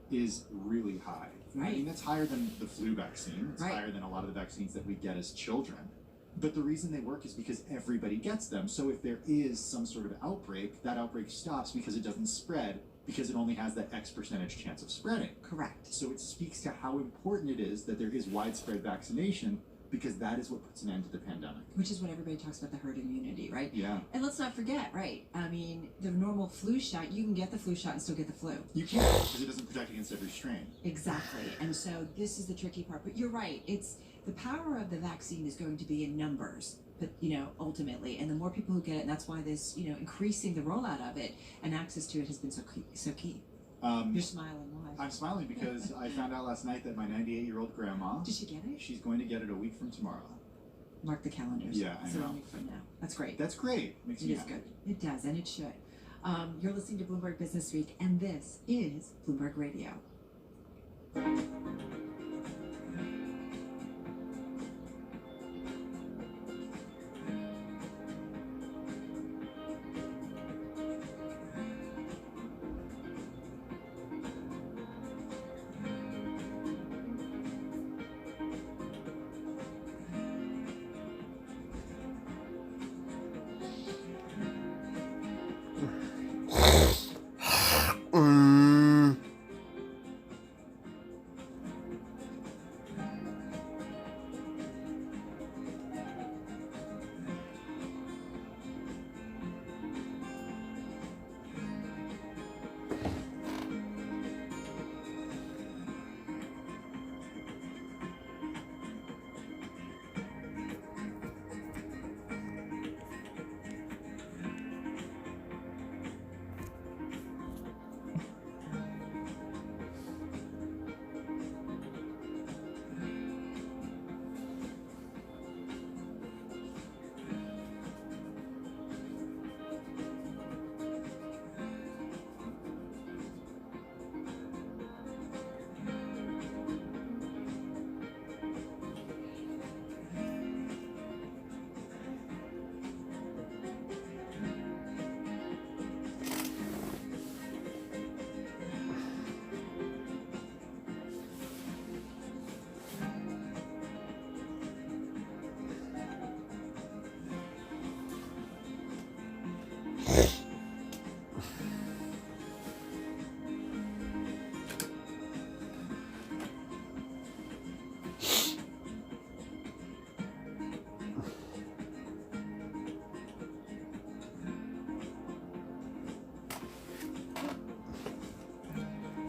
is really high. Right. I mean, that's higher than the flu vaccine. It's higher than a lot of the vaccines that we get as children. But the reason they work is because everybody gets them. So if there is some sort of outbreak, that outbreak stops because it doesn't spread, because it only has that X percentage chance of spreading. Correct. So it speaks to how important it is that there is widespread vaccination, because that is what puts an end to the pandemic. Which is what everybody talks about, the herd immunity, right? Yeah. And let's not forget, right? I mean, the normal flu shot, you can get the flu shot and still get the flu. You can't, because it doesn't protect against every strain. Exactly. And so this is the tricky part. But you're right. It's the power of the vaccine is going to be in numbers, but, you know, ultimately. And the more people who get it, and that's why this, you know, increasing the rollout of it and access to it has been so key. You're smiling. Why? I'm smiling because I found out last night that my 98-year-old grandma... Did she get it? She's going to get it a week from tomorrow. Mark the calendars. Yeah, I so know. a week from now. That's great. That's great. Makes me It is happy. good. It does, and it should. You're listening to Bloomberg Business Week, and this is Bloomberg Radio.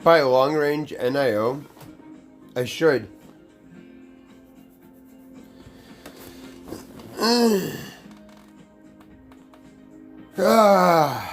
buy a long range NIO. I should. Ah.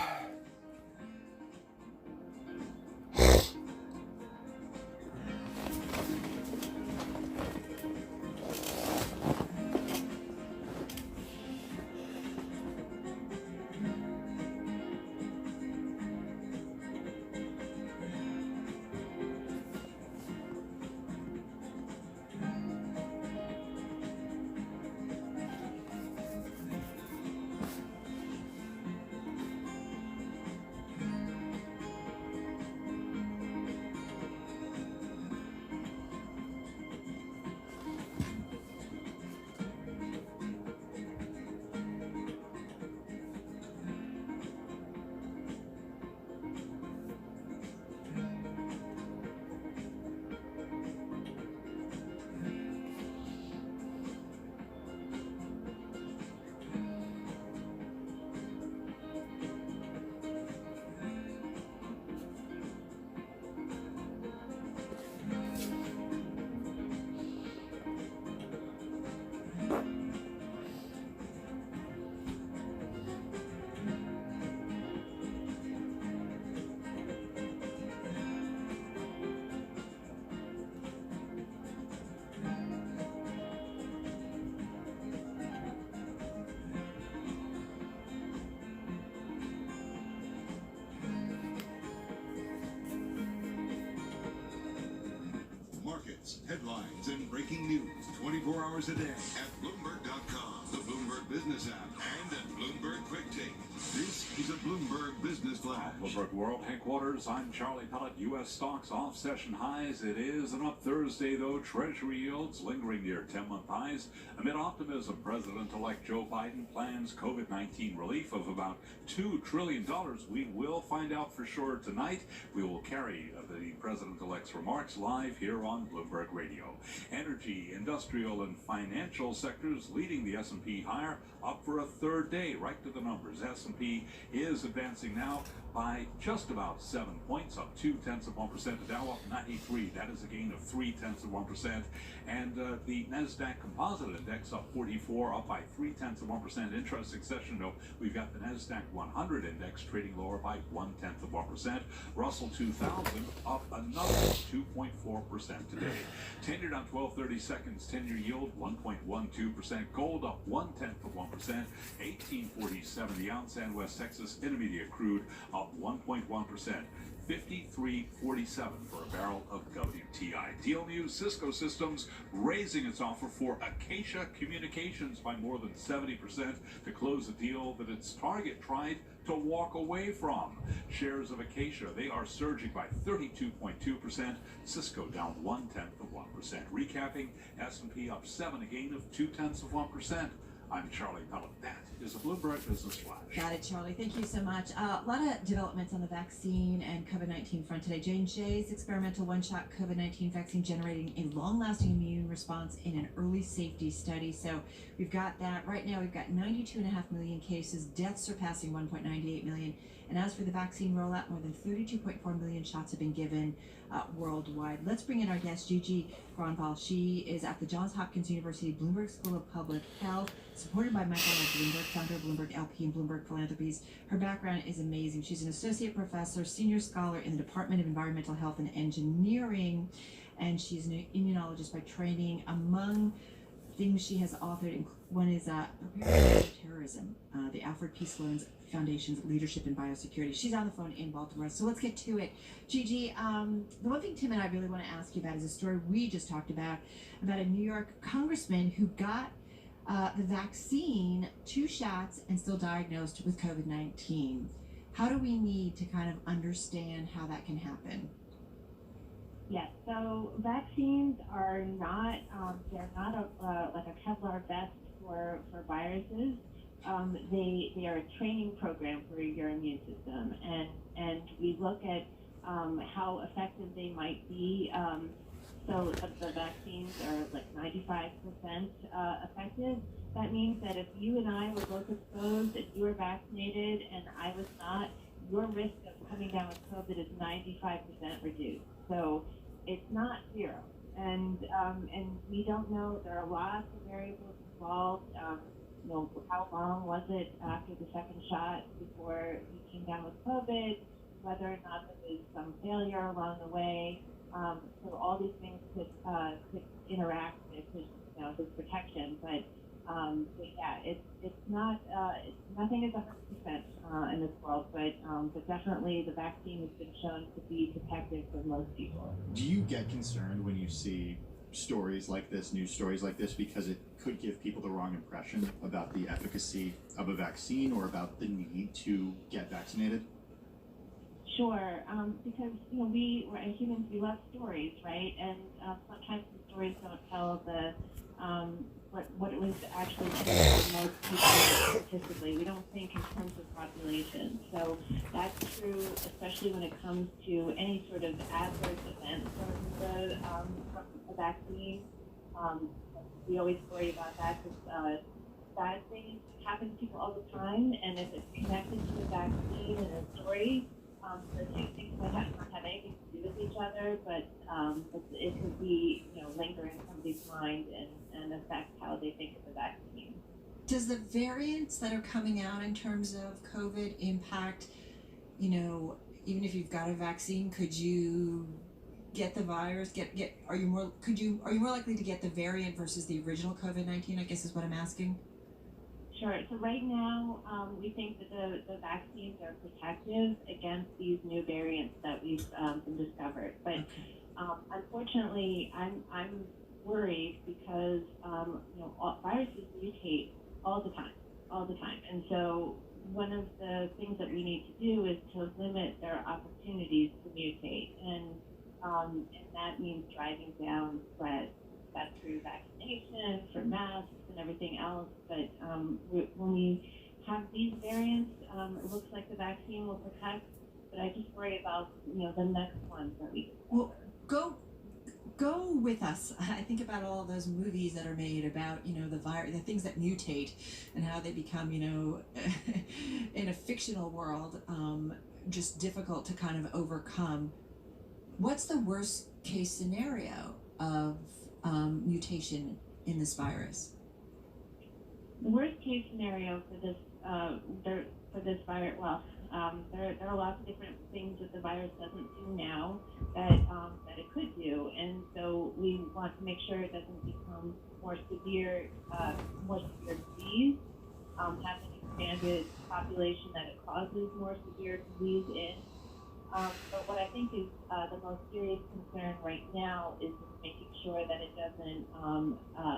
Markets, headlines, and breaking news 24 hours a day at Bloomberg.com, the Bloomberg Business app, and at Bloomberg Quick Take. This is a Bloomberg Business Flash. Bloomberg World Headquarters, I'm Charlie Pellet. U.S. stocks off session highs. It is an up Thursday, though. Treasury yields lingering near 10-month highs. Amid optimism, President-elect Joe Biden plans COVID-19 relief of about $2 trillion. We will find out for sure tonight. We will carry the President-elect's remarks live here on Bloomberg Radio. Energy, industrial, and financial sectors leading the S&P higher, up for a third day, right to the numbers. S&P is advancing now by just about 7 points, up 0.2%. The Dow up 93. That is a gain of 0.3%. And the NASDAQ Composite Index up 44, up by 0.3%. Interesting session note, we've got the NASDAQ 100 Index trading lower by 0.1%. Russell 2000 up another 2.4% today. 10-year down 12.30 seconds. 10-year yield 1.12%. Gold up 0.1%. 18.47 the ounce. And West Texas Intermediate crude up 1.1%. 53.47 for a barrel of WTI. Thiel News, Cisco Systems raising its offer for Acacia Communications by more than 70% to close a deal that its target tried to walk away from. Shares of Acacia, they are surging by 32.2%. Cisco down 0.1%. Recapping, S&P up 7, a gain of 0.2%. I'm Charlie Pellet. That is a Bloomberg Business Flash. Got it, Charlie. Thank you so much. A lot of developments on the vaccine and COVID-19 front today. J&J's experimental one-shot COVID-19 vaccine generating a long-lasting immune response in an early safety study. So we've got that. Right now we've got 92.5 million cases, deaths surpassing 1.98 million. And as for the vaccine rollout, more than 32.4 million shots have been given worldwide. Let's bring in our guest, Gigi Gronval. She is at the Johns Hopkins University Bloomberg School of Public Health, supported by Michael L. Bloomberg, founder of Bloomberg LP and Bloomberg Philanthropies. Her background is amazing. She's an associate professor, senior scholar in the Department of Environmental Health and Engineering, and she's an immunologist by training. Among things she has authored, one is Preparing for Terrorism, the Alfred P. Sloan's Foundation's Leadership in Biosecurity. She's on the phone in Baltimore, so let's get to it. Gigi, the one thing Tim and I really want to ask you about is a story we just talked about a New York congressman who got the vaccine, 2 shots, and still diagnosed with COVID-19. How do we need to kind of understand how that can happen? Yes, so vaccines are not, they're not like a Kevlar vest for viruses. They are a training program for your immune system, and we look at how effective they might be. So the vaccines are like 95% effective. That means that if you and I were both exposed and you were vaccinated and I was not, your risk of coming down with COVID is 95% reduced. So it's not zero. And we don't know, there are lots of variables involved. You know, how long was it after the second shot before you came down with COVID, whether or not there was some failure along the way. So all these things could interact with his, you know, his protection. But yeah, it's not, nothing is 100% in this world, but definitely the vaccine has been shown to be protective for most people. Do you get concerned when you see stories like this, news stories like this, because it could give people the wrong impression about the efficacy of a vaccine or about the need to get vaccinated? Sure, because, you know, we're as humans, we love stories, right? And sometimes the stories don't tell the what it was actually true for most people statistically. We don't think in terms of population. So that's true, especially when it comes to any sort of adverse event from the vaccine. We always worry about that because bad things happen to people all the time, and if it's connected to a vaccine and a story, the two things might not have anything to do with each other, but it could be, you know, linger in somebody's mind and affect how they think of the vaccine. Does the variants that are coming out in terms of COVID impact, you know, even if you've got a vaccine, could you get the virus? Are you more likely to get the variant versus the original COVID-19? I guess is what I'm asking. Sure. So right now, we think that the vaccines are protective against these new variants that we've been discovered. But unfortunately, I'm worried because you know, viruses mutate all the time, and so one of the things that we need to do is to limit their opportunities to mutate, and that means driving down spread. That's through vaccination, for masks, and everything else. But when we have these variants, it looks like the vaccine will protect. But I just worry about, you know, the next ones that we. Well, go with us. I think about all those movies that are made about, you know, the things that mutate and how they become, you know, in a fictional world, just difficult to kind of overcome. What's the worst case scenario of mutation in this virus? The worst case scenario for this virus, well, there are lots of different things that the virus doesn't do now that it could do, and so we want to make sure it doesn't become more severe disease, have an expanded population that it causes more severe disease in. But what I think is the most serious concern right now is making sure that it doesn't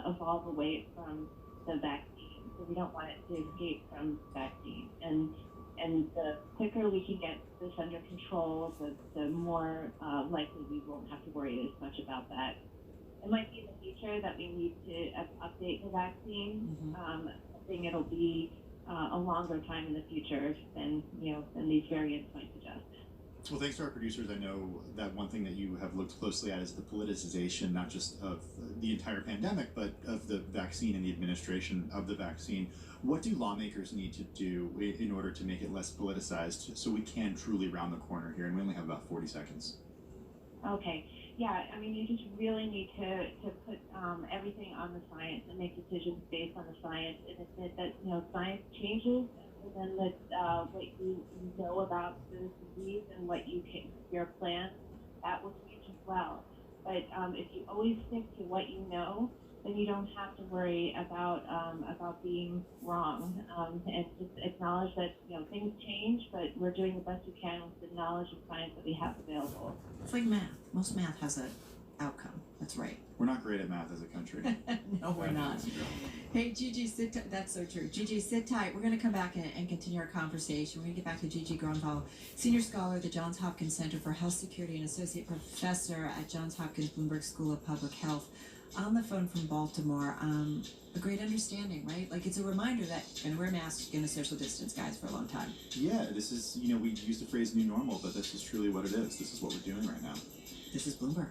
evolve away from the vaccine. So we don't want it to escape from the vaccine. And the quicker we can get this under control, the more likely we won't have to worry as much about that. It might be in the future that we need to update the vaccine. I think it'll be a longer time in the future than these variants might suggest. Well, thanks to our producers. I know that one thing that you have looked closely at is the politicization, not just of the entire pandemic, but of the vaccine and the administration of the vaccine. What do lawmakers need to do in order to make it less politicized so we can truly round the corner here? And we only have about 40 seconds. Okay. Yeah, I mean, you just really need to put everything on the science and make decisions based on the science, and admit that, you know, science changes, and then that what you know about the disease and what your plan, that will change as well. But if you always stick to what you know, then you don't have to worry about being wrong, and just acknowledge that, you know, things change, but we're doing the best we can with the knowledge and science that we have available. It's like math. Most math has an outcome. That's right. We're not great at math as a country. No, we're not. Hey, Gigi, sit tight. That's so true. Gigi, sit tight. We're going to come back and continue our conversation. We're going to get back to Gigi Gronval, Senior Scholar at the Johns Hopkins Center for Health Security and Associate Professor at Johns Hopkins Bloomberg School of Public Health, on the phone from Baltimore. A great understanding, right? Like, it's a reminder that you're going to wear masks, you're going to social distance, guys, for a long time. Yeah, this is, you know, we use the phrase new normal, but this is truly what it is. This is what we're doing right now. This is Bloomberg.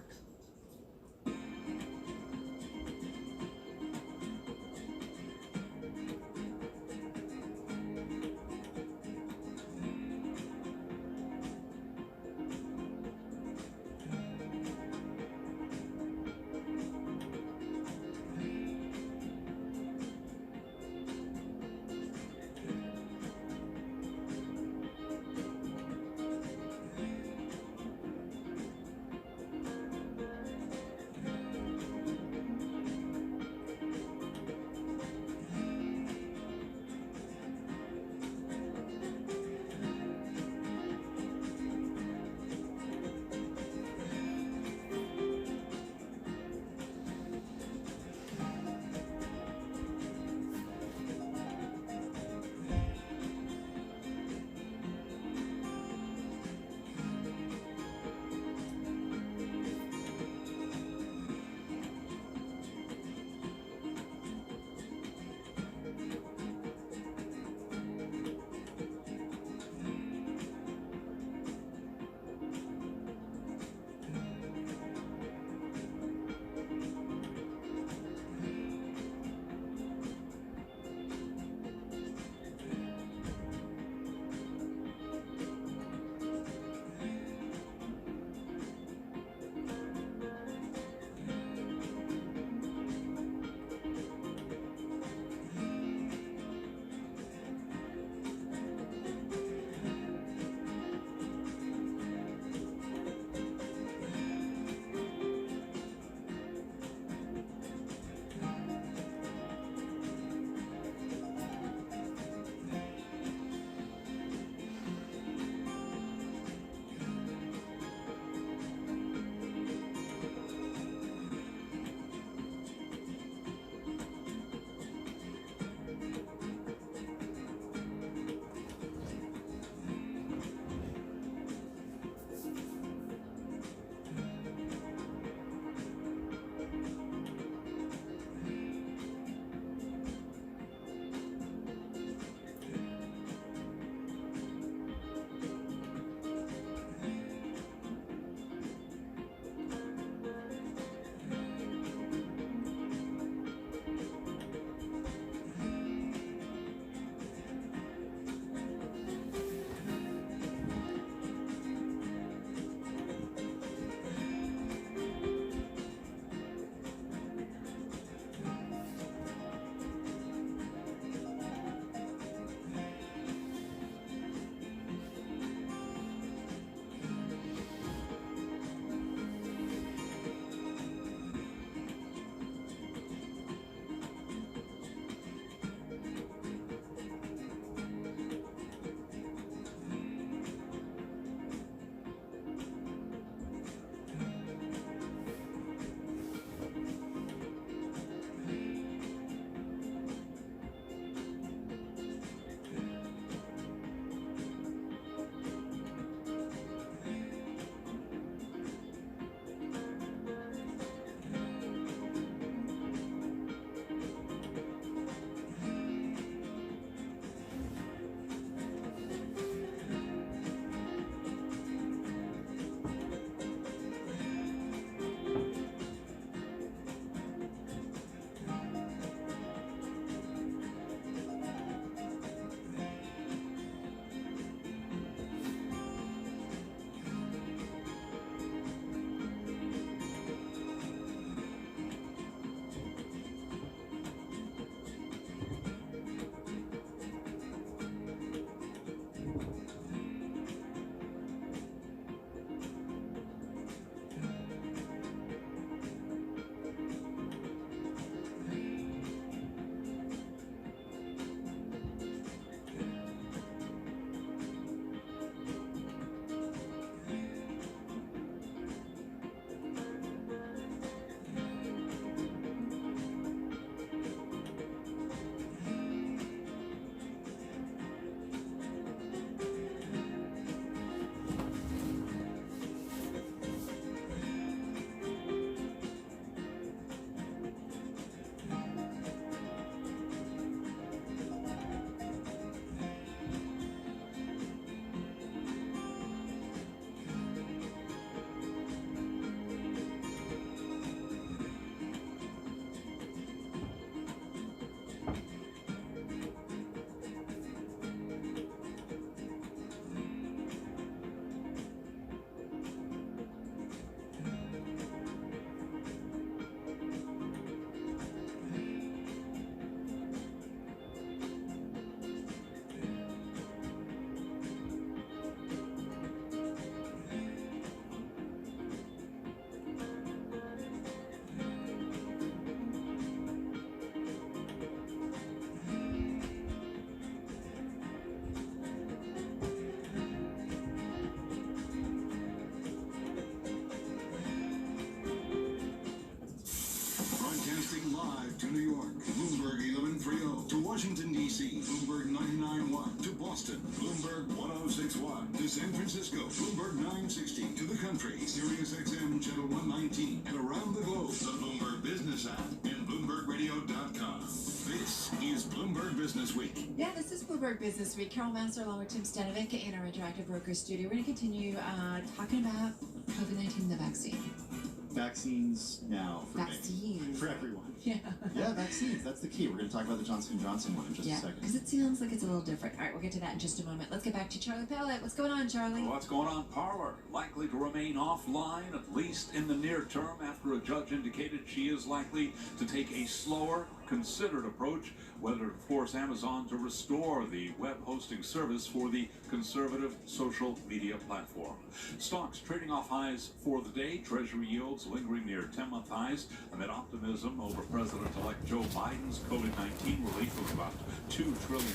Boston, Bloomberg 1061. To San Francisco, Bloomberg 960. To the country, Sirius XM Channel 119. And around the globe, the Bloomberg Business app and BloombergRadio.com. This is Bloomberg Business Week. Yeah, this is Bloomberg Business Week. Carol Master along with Tim Stanovic in our Interactive Brokers studio. We're going to continue talking about COVID-19, the vaccine. Vaccines now for Vaccines. For everyone. Yeah. Yeah, vaccines. That's the key. We're going to talk about the Johnson & Johnson one in just a second. Because it sounds like it's a little different. All right, we'll get to that in just a moment. Let's get back to Charlie Pellet. What's going on, Charlie? What's going on? Parler likely to remain offline, at least in the near term, after a judge indicated she is likely to take a slower, considered approach whether to force Amazon to restore the web hosting service for the conservative social media platform. Stocks trading off highs for the day. Treasury yields lingering near 10-month highs amid optimism over President-elect Joe Biden's COVID-19 relief of about $2 trillion.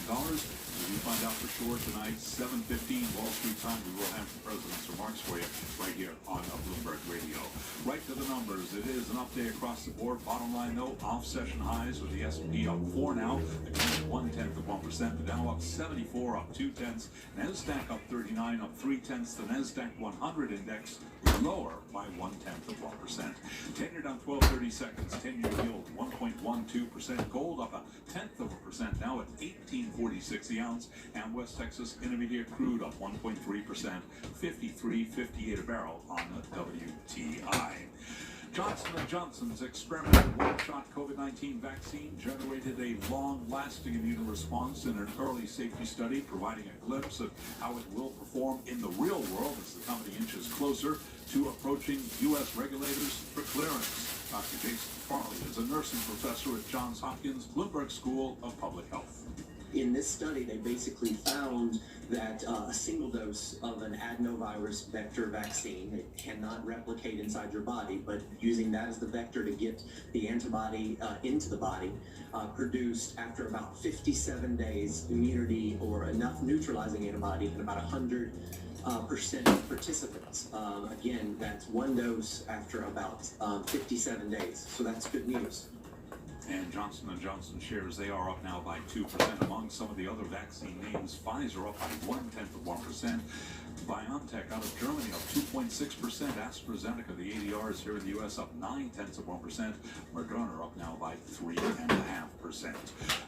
We find out for sure tonight, 7:15 Wall Street time. We will have the president's remarks for you right here on Bloomberg Radio. Right to the numbers. It is an up day across the board. Bottom line, though, off session highs with the S&P up 4 now. The 0.1%. The Dow up 74, up 0.2. NASDAQ up 39, up 0.3. The NASDAQ 100 index lower by 0.1%. 10-year down 12.30 seconds. 10-year yield 1.12%. Gold up 0.1%. Now at 18.46 the ounce. And West Texas Intermediate crude up 1.3%. 53.58 a barrel on the WTI. Johnson & Johnson's experimental one-shot COVID-19 vaccine generated a long-lasting immune response in an early safety study, providing a glimpse of how it will perform in the real world as the company inches closer to approaching U.S. regulators for clearance. Dr. Jason Farley is a nursing professor at Johns Hopkins Bloomberg School of Public Health. In this study, they basically found that a single dose of an adenovirus vector vaccine, it cannot replicate inside your body, but using that as the vector to get the antibody into the body, produced after about 57 days immunity or enough neutralizing antibody in about 100% of participants. Again, that's one dose after about 57 days, so that's good news. And Johnson & Johnson shares, they are up now by 2%. Among some of the other vaccine names, Pfizer up by 0.1%. BioNTech out of Germany up 2.6%. AstraZeneca, the ADRs here in the U.S. up 0.9%. Moderna up now by 3.5%.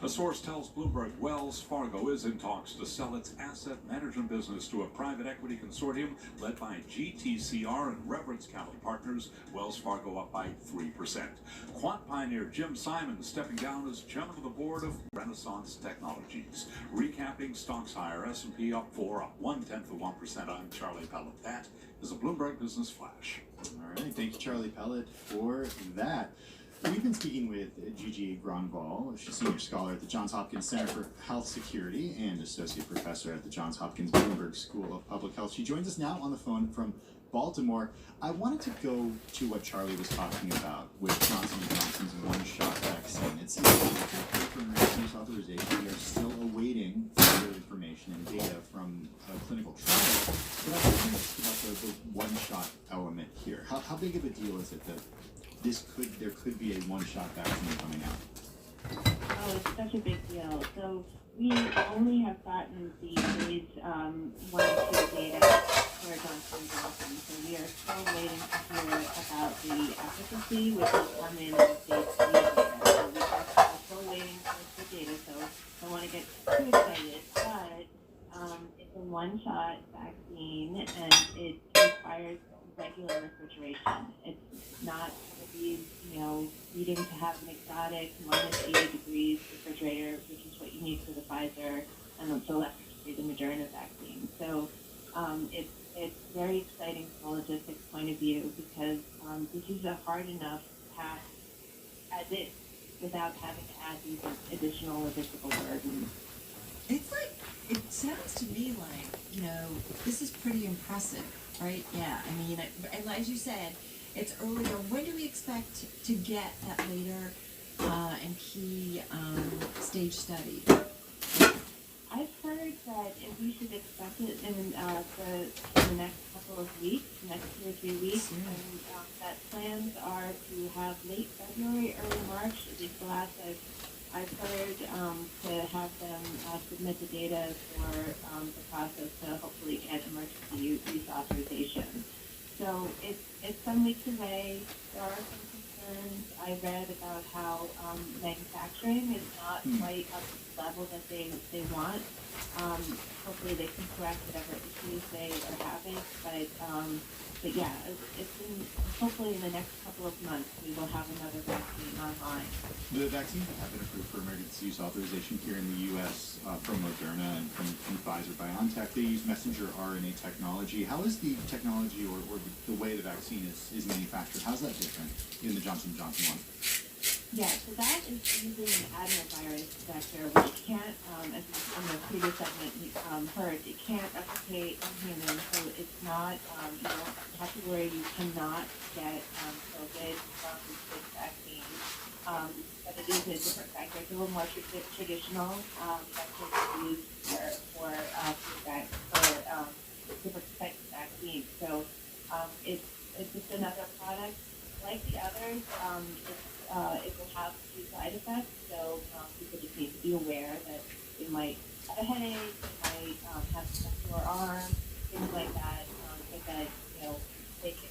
A source tells Bloomberg Wells Fargo is in talks to sell its asset management business to a private equity consortium led by GTCR and Reverence Capital Partners. Wells Fargo up by 3%. Quant pioneer Jim Simon stepping down as chairman of the board of Renaissance Technologies. Recapping stocks higher, S&P up 4, up 0.1%. I'm Charlie Pellet. That is a Bloomberg Business Flash. All right, thank you, Charlie Pellet, for that. We've been speaking with Gigi Granval. She's senior scholar at the Johns Hopkins Center for Health Security and associate professor at the Johns Hopkins Bloomberg School of Public Health. She joins us now on the phone from Baltimore. I wanted to go to what Charlie was talking about with Johnson & Johnson's one-shot vaccine. It seems like for use authorization, we are still awaiting further information and data from a clinical trial. But I'm curious about the one-shot element here. How big of a deal is it that there could be a one-shot vaccine coming out? Oh, it's such a big deal. So we only have gotten the phase 1 and 2 data for Johnson & Johnson. So we are still waiting to hear about the efficacy, which will come in phase 3 data. So we are still waiting for the data, so I don't want to get too excited, but it's a one-shot vaccine and it requires regular refrigeration. It's not going to be, needing to have an exotic -80 degrees refrigerator, which is what you need for the Pfizer and the Moderna vaccine. So it's very exciting from a logistics point of view because this is a hard enough path as is without having to add these additional logistical burdens. It's like, it sounds to me like, this is pretty impressive, right? Yeah, I mean, and as you said, it's earlier. When do we expect to get that later and key stage study? I've heard that we should expect it in the next couple of weeks, next 2 or 3 weeks, and that plans are to have late February, early March, at least the last I've I've heard to have them submit the data for the process to hopefully get emergency use authorization. So it's some weeks away. There are some concerns. I read about how manufacturing is not quite up to the level that they want. Hopefully they can correct whatever issues they are having, but yeah, hopefully in the next couple of months we will have another vaccine online. The vaccines that have been approved for emergency use authorization here in the U.S. From Moderna and from Pfizer-BioNTech, they use messenger RNA technology. How is the technology or the way the vaccine is manufactured, how's that different in the Johnson & Johnson one? Yeah, so that is using an adenovirus vector, which can't, as in the previous segment heard, it can't replicate in humans, so it's not, you don't have to worry, you cannot get COVID from this vaccine. But it is a different vector, it's a little more traditional vector used for different types of vaccines. So it's just another product. Like the others, it will have a few side effects, so people just need to be aware that they might have a headache, they might have a sore arm, things like that, but that, they can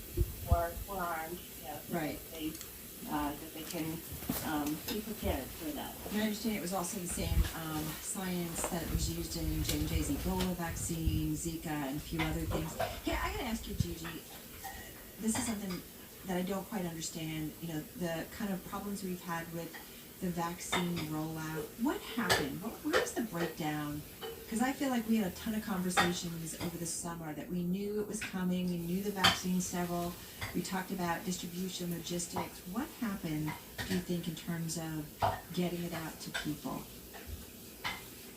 just be forearmed, so Right. that they can be prepared for that. And I understand it was also the same science that was used in J&J's Ebola vaccine, Zika, and a few other things. Hey, I gotta ask you, Gigi, this is something that I don't quite understand, the kind of problems we've had with the vaccine rollout. What happened? Where's the breakdown? Because I feel like we had a ton of conversations over the summer that we knew it was coming, we knew the vaccine's several, we talked about distribution, logistics. What happened, do you think, in terms of getting it out to people?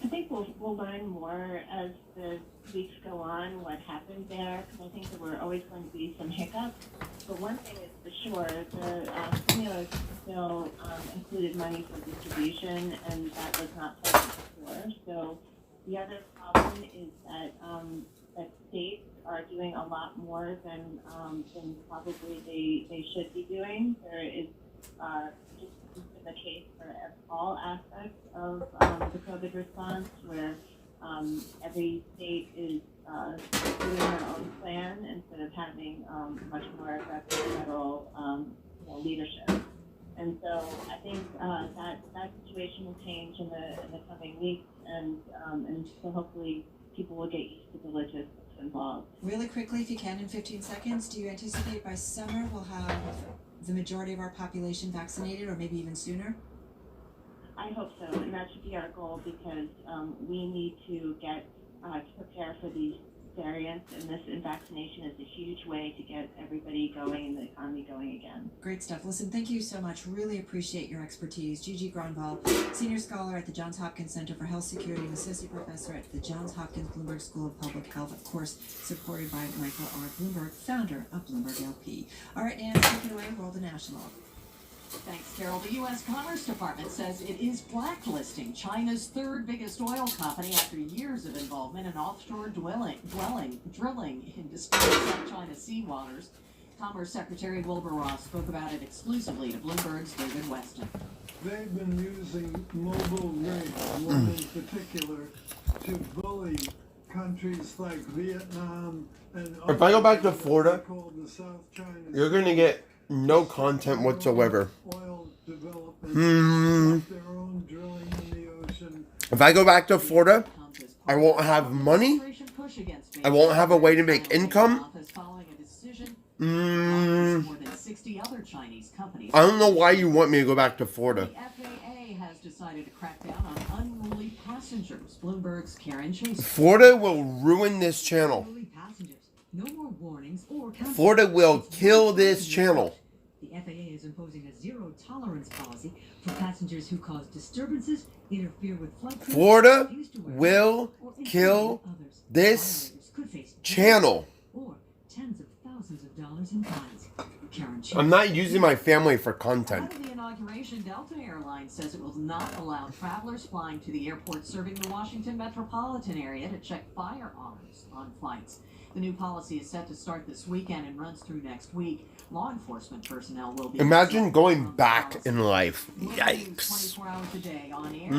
I think we'll learn more as the weeks go on what happened there, because I think there were always going to be some hiccups. But one thing is for sure, the stimulus bill included money for distribution, and that was not present before. So the other problem is that that states are doing a lot more than probably they should be doing. There is just been the case for all aspects of the COVID response, where every state is doing their own plan instead of having much more aggressive federal leadership. And so I think that situation will change in the coming weeks, and so hopefully people will get used to the logistics involved. Really quickly, if you can, in 15 seconds, do you anticipate by summer we'll have the majority of our population vaccinated, or maybe even sooner? I hope so, and that should be our goal, because we need to get to prepare for these variants, and vaccination is a huge way to get everybody going and the economy going again. Great stuff. Listen, thank you so much. Really appreciate your expertise. Gigi Gronval, Senior Scholar at the Johns Hopkins Center for Health Security and Associate Professor at the Johns Hopkins Bloomberg School of Public Health, of course, supported by Michael R. Bloomberg, founder of Bloomberg LP. All right, Ann, take it away, World and National. Thanks, Carol. The U.S. Commerce Department says it is blacklisting China's third biggest oil company after years of involvement in offshore drilling in disputed South China sea waters. Commerce Secretary Wilbur Ross spoke about it exclusively to Bloomberg's David Weston. They've been using mobile rigs, one in particular, to bully countries like Vietnam and If I go back to Florida, called the South China you're gonna get no content whatsoever. oil development, their own drilling in the ocean. If I go back to Florida, I won't have money. I won't have a way to make income. More than 60 other Chinese companies. I don't know why you want me to go back to Florida. The FAA has decided to crack down on unruly passengers. Bloomberg's Karen Chase. Florida will ruin this channel. No more warnings or Florida will kill this channel. The FAA is imposing a zero-tolerance policy for passengers who cause disturbances, interfere with flight. Florida will kill this channel. Or tens of thousands of dollars in fines. Karen Chase. I'm not using my family for content. After the inauguration, Delta Airlines says it will not allow travelers flying to the airport serving the Washington metropolitan area to check firearms on flights. The new policy is set to start this weekend and runs through next week. Law enforcement personnel will be... Imagine going back in life. Yikes. 24 hours a day on air.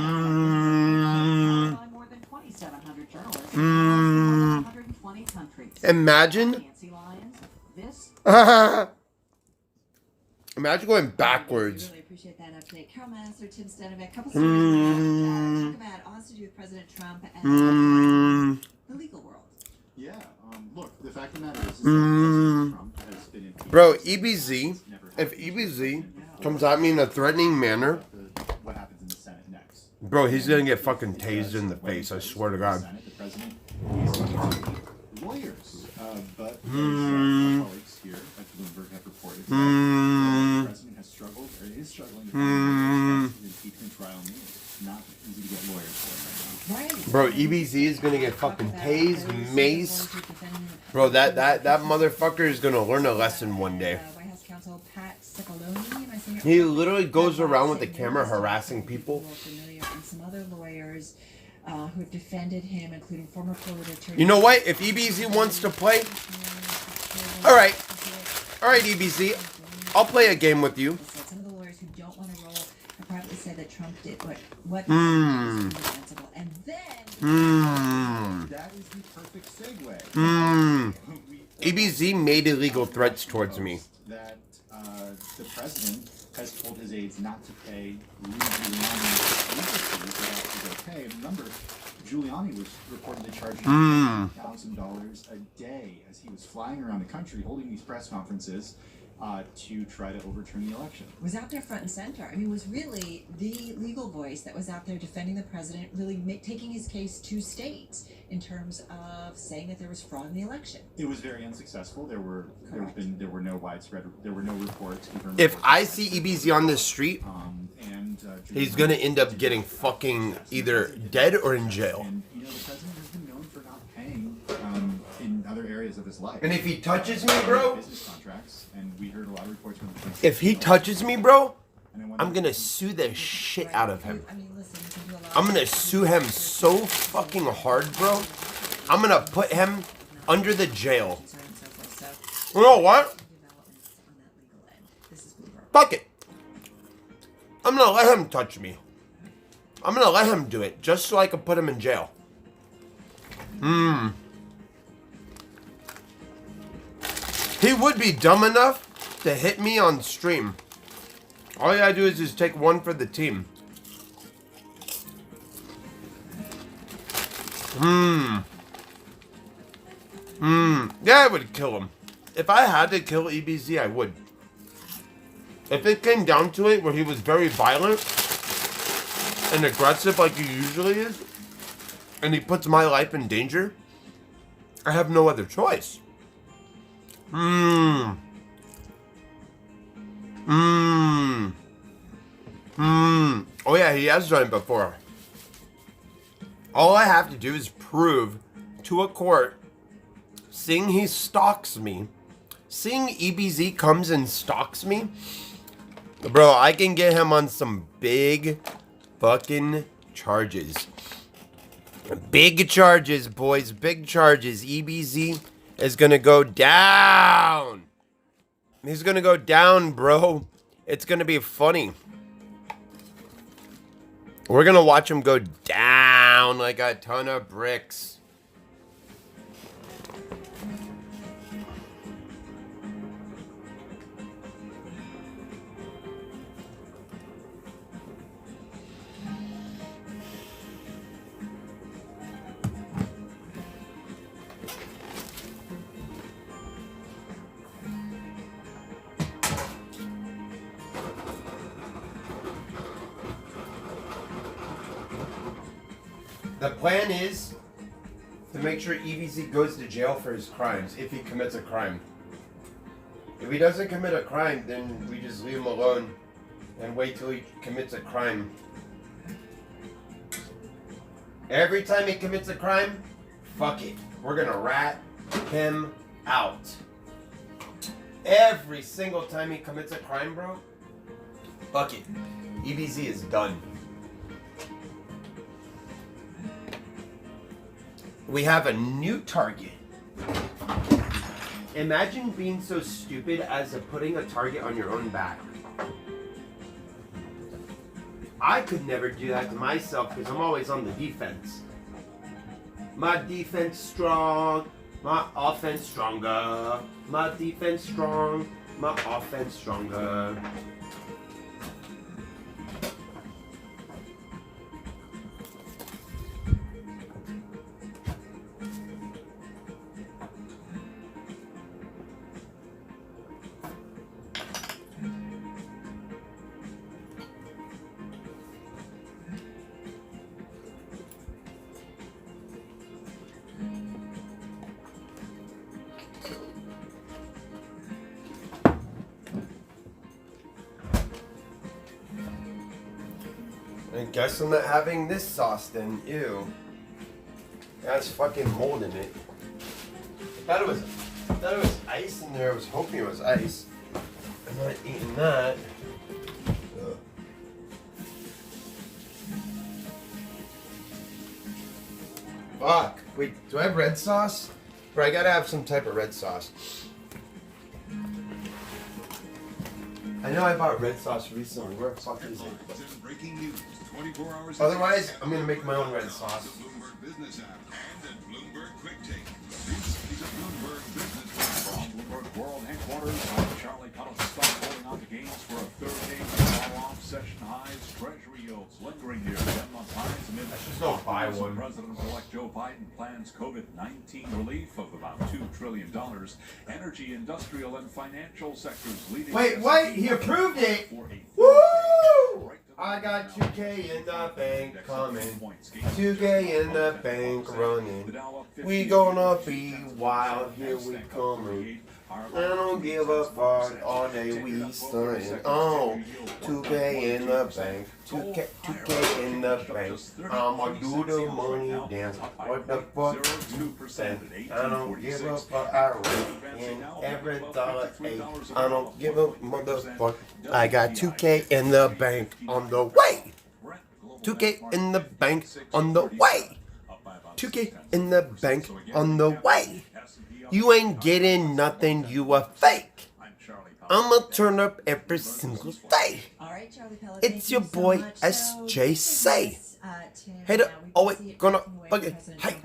By more than 2,700 journalists in 120 countries. Imagine. Nancy Lyons, this... Imagine going backwards. Really appreciate that update. Carol Master, Tim Stenevec, a couple stories talk about all has to do with President Trump and the legal world. Yeah, look, the fact of the matter is that President Trump has been impeached. Bro, EBZ, if EBZ comes at me in a threatening manner, what happens in the Senate next? Bro, he's gonna get fucking tased in the face, I swear to God. The president is lawyers, but as our colleagues here at Bloomberg have reported, the president has struggled, or is struggling to find an impeachment trial means. Not easy to get lawyers for right now. Bro, EBZ is gonna get fucking tased, mace. Bro, that motherfucker is gonna learn a lesson one day. He literally goes around with the camera harassing people. And some other lawyers who have defended him, including former Florida attorney. You know what? If EBZ wants to play, all right, EBZ, I'll play a game with you. Some of the lawyers who don't want to roll have probably said that Trump did what he was indefensible, and then that is the perfect segue. EBZ made illegal threats towards me. That the president has told his aides not to pay Giuliani legal fees without pay. Remember, Giuliani was reportedly charging $1,000 a day as he was flying around the country holding these press conferences to try to overturn the election. Was out there front and center. I mean, was really the legal voice that was out there defending the president, really taking his case to states in terms of saying that there was fraud in the election. It was very unsuccessful. There were no reports. If I see EBZ on this street, he's gonna end up getting fucking either dead or in jail. And you know, the president has been known for not paying in other areas of his life. And if he touches me, bro, business contracts, and we heard a lot of reports from the president. if he touches me, bro, I'm gonna sue the shit out of him. I'm gonna sue him so fucking hard, bro. I'm gonna put him under the jail. You know what? Fuck it. I'm gonna let him touch me. I'm gonna let him do it just so I can put him in jail. He would be dumb enough to hit me on stream. All you gotta do is just take one for the team. Yeah, I would kill him. If I had to kill EBZ, I would. If it came down to it where he was very violent and aggressive like he usually is, and he puts my life in danger, I have no other choice. Oh yeah, he has done it before. All I have to do is prove to a court, seeing he stalks me, seeing EBZ comes and stalks me, bro, I can get him on some big fucking charges. Big charges, boys, big charges. EBZ is gonna go down. He's gonna go down, bro. It's gonna be funny. We're gonna watch him go down like a ton of bricks. The plan is to make sure EBZ goes to jail for his crimes, if he commits a crime. If he doesn't commit a crime, then we just leave him alone and wait till he commits a crime. Every time he commits a crime, fuck it. We're gonna rat him out. Every single time he commits a crime, bro, fuck it. EBZ is done. We have a new target. Imagine being so stupid as to putting a target on your own back. I could never do that to myself because I'm always on the defense. My defense strong, my offense stronger. My defense strong, my offense stronger. I guess I'm not having this sauce then. Ew. That's fucking mold in it. I thought it was ice in there. I was hoping it was ice. I'm not eating that. Ugh. Fuck. Wait, do I have red sauce? Bro, I gotta have some type of red sauce. I know I bought red sauce recently. Where the fuck is it? Breaking news 24 hours. Otherwise, I'm gonna make my own red sauce. Bloomberg Business app and at Bloomberg Quick Take. This is a Bloomberg Business From Bloomberg World Headquarters, I'm Charlie Cullen. Stock holding out the gains for a third day. Fall-off session highs. Treasury yields lingering near 10-month highs amid. Just don't buy one. President-elect Joe Biden plans COVID-19 relief of about $2 trillion. Energy, industrial, and financial sectors leading. Wait, what? He approved it. Woo! I got 2K in the bank coming. 2K in the bank running. We gonna be wild, here we coming. I don't give a fuck, all day we stunning. Oh, 2K in the bank, 2K in the bank. I'ma do the money dance. What the fuck? 2%. I don't give a fuck. I rake in every dollar eight. I don't give a motherfucker. I got 2K in the bank on the way. 2K in the bank on the way. 2K in the bank on the way. You ain't getting nothing, you a fake. I'ma turn up every single day. Alright, Charlie Pellet, it's your boy SJ Say. Hey, oh wait, gonna fucking hey.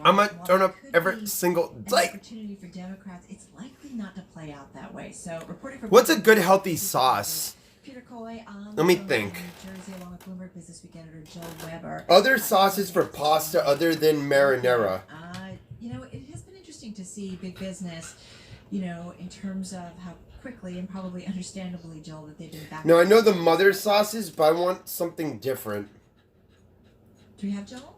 I'ma turn up every single day. Opportunity for Democrats, it's likely not to play out that way. So, reporting from what's a good healthy sauce? Peter Coy, let me think. Jersey, along with Bloomberg Business Week editor Joe Weber. Other sauces for pasta other than marinara. You know, it has been interesting to see big business, you know, in terms of how quickly and probably understandably, Joel, that they've been back. No, I know the mother sauces, but I want something different. Do we have Joel?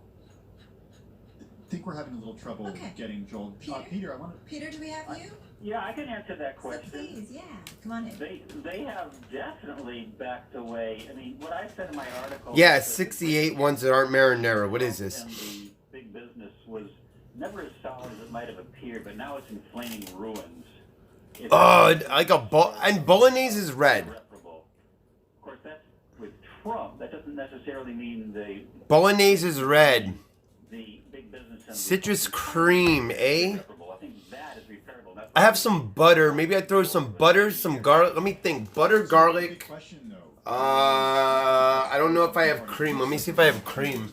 I think we're having a little trouble getting Joel. Peter, I want to. Peter, do we have you? Yeah, I can answer that question. So please, yeah, come on in. They have definitely backed away. I mean, what I said in my article. Yeah, 68 ones that aren't marinara. What is this? And the big business was never as solid as it might have appeared, but now it's in flaming ruins. Like and bolognese is red. Of course, that's with Trump. That doesn't necessarily mean bolognese is red. The big business and citrus cream, eh? I think that is repairable. I have some butter. Maybe I throw some butter, some garlic. Let me think. Butter, garlic. I don't know if I have cream. Let me see if I have cream.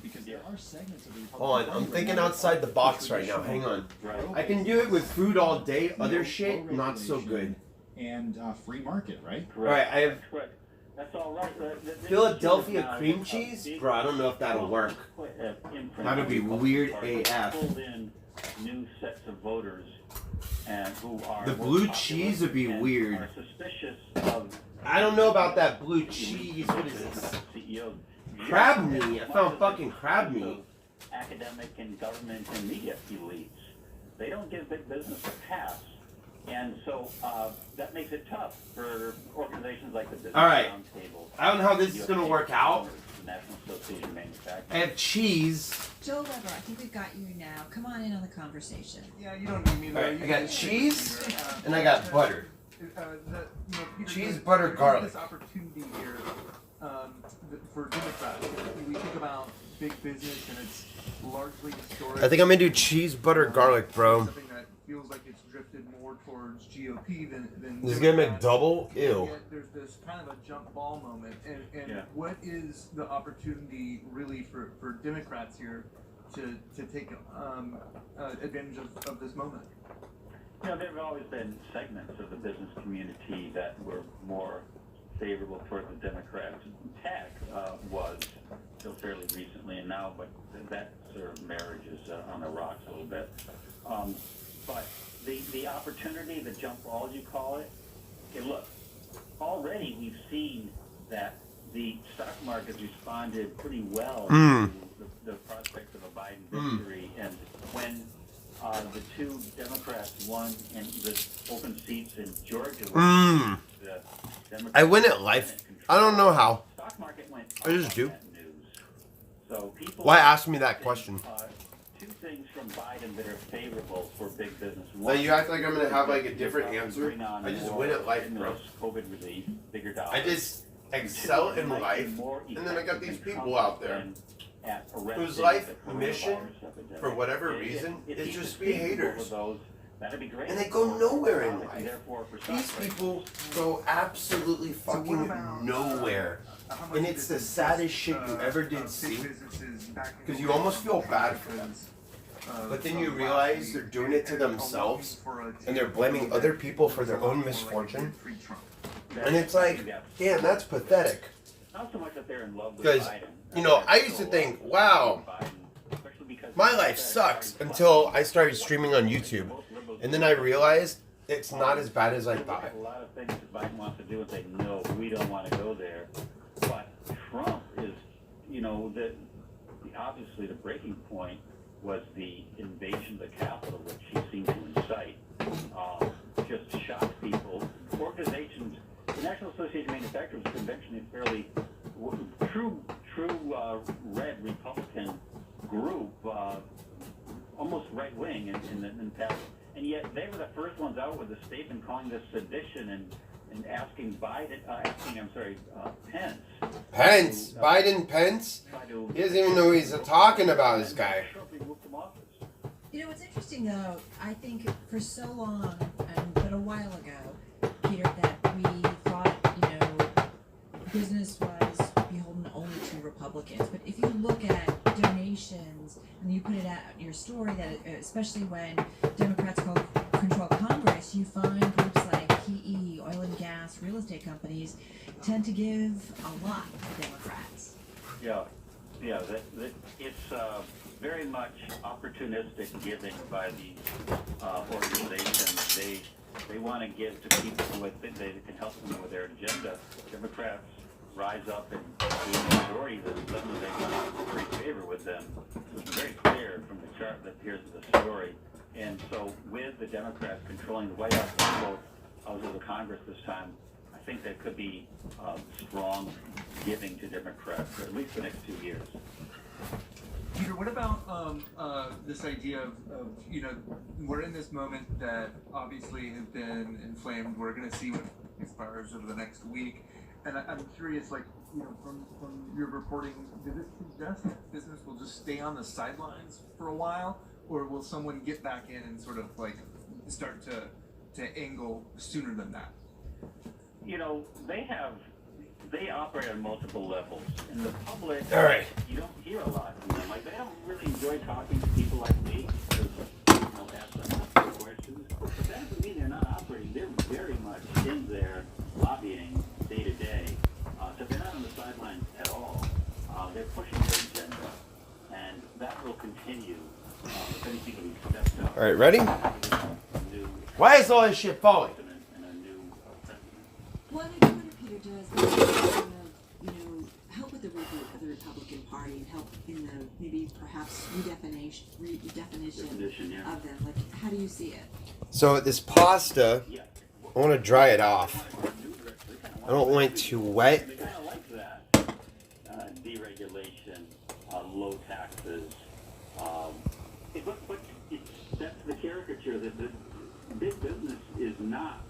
Hold on, I'm thinking outside the box right now. Hang on. I can do it with food all day. Other shit, not so good. And free market, right? Alright, I have that's all right. Philadelphia cream cheese. Bro, I don't know if that'll work. That'll be weird AF. Pulled in new sets of voters and who are the blue cheese would be weird. Are suspicious of I don't know about that blue cheese. What is this? Crab meat. I found fucking crab meat. Academic and government and media elites. They don't give big business a pass. And so that makes it tough for organizations like the Business Roundtable. I don't know how this is going to work out. The National Association of Manufacturers. I have cheese. Joel Weber, I think we've got you now. Come on in on the conversation. Yeah, you don't need me though. I got cheese and I got butter. Cheese, butter, garlic. This opportunity here for Democrats. We think about big business and it's largely historic. I think I'm gonna do cheese, butter, garlic, bro. Something that feels like it's drifted towards GOP than This is gonna make Democrats. double? And Ew. yet there's this kind of a jump ball moment, and Yeah. what is the opportunity really for Democrats here to take advantage of this moment? You know, there have always been segments of the business community that were more favorable toward the Democrats. Tech was still fairly recently, and now, but that sort of marriage is on the rocks a little bit. But the opportunity, the jump ball, as you call it, okay, look, already we've seen that the stock market responded pretty well to the prospects of a Biden victory, and when the two Democrats won in the open seats in Georgia, the Democrats I win at life. I don't know how. stock market went I just do. news. So people Why ask me that question? Two things from Biden that are favorable for big business. So you act like I'm gonna have like a different answer? I just win at life, bro. COVID relief, bigger dollars. I just excel in life, and then I got these people out there whose life mission, for whatever reason, is just be haters. And they go nowhere in life. These people go absolutely fucking nowhere. And it's the saddest shit you ever did see. Because you almost feel bad for them. But then you realize they're doing it to themselves, and they're blaming other people for their own misfortune. And it's like, damn, that's pathetic. Not so much that they're in love with Because, Biden. you know, I used to think, wow, my life sucks until I started streaming on YouTube. And then I realized it's not as bad as I thought. A lot of things that Biden wants to do and say, no, we don't want to go there. But Trump is, you know, obviously the breaking point was the invasion of the Capitol, which he seemed to incite. Just shocked people. Organizations, the National Association of Manufacturers is conventionally a fairly true red Republican group, almost right wing in the past. And yet they were the first ones out with a statement calling this sedition and asking Pence. Pence? Biden Pence? He doesn't even know what he's talking about, this guy. You know, what's interesting though, I think for so long, but a while ago, Peter, that we thought, you know, business was beholden only to Republicans. But if you look at donations, and you put it out in your story, that especially when Democrats control Congress, you find groups like PE, oil and gas, real estate companies tend to give a lot to Democrats. Yeah, it's very much opportunistic giving by these organizations. They want to give to people who think they can help them with their agenda. Democrats rise up and do the majority of them, suddenly they want to curry favor with them. It's very clear from the chart that appears in the story. And so with the Democrats controlling the White House and both houses of Congress this time, I think there could be strong giving to Democrats for at least the next 2 years. Peter, what about this idea of, you know, we're in this moment that obviously has been inflamed. We're going to see what expires over the next week. And I'm curious, like, you know, from your reporting, did it suggest that business will just stay on the sidelines for a while? Or will someone get back in and sort of, like, start to angle sooner than that? You know, they operate on multiple levels. In the public, all right, you don't hear a lot from them. Like, they don't really enjoy talking to people like me because, you know, ask them questions. But that doesn't mean they're not operating. They're very much in there lobbying day to day. So they're not on the sidelines at all. They're pushing their agenda. And that will continue. If anything can be stepped up. All right, ready? Why is all this shit falling? Well, I think what Peter does is you know, help with the reboot of the Republican Party and help in the maybe perhaps redefinition of them. Like, how do you see it? So this pasta, I want to dry it off. I don't want it too wet. They kind of like that. Deregulation, low taxes. That's the caricature that the big business is not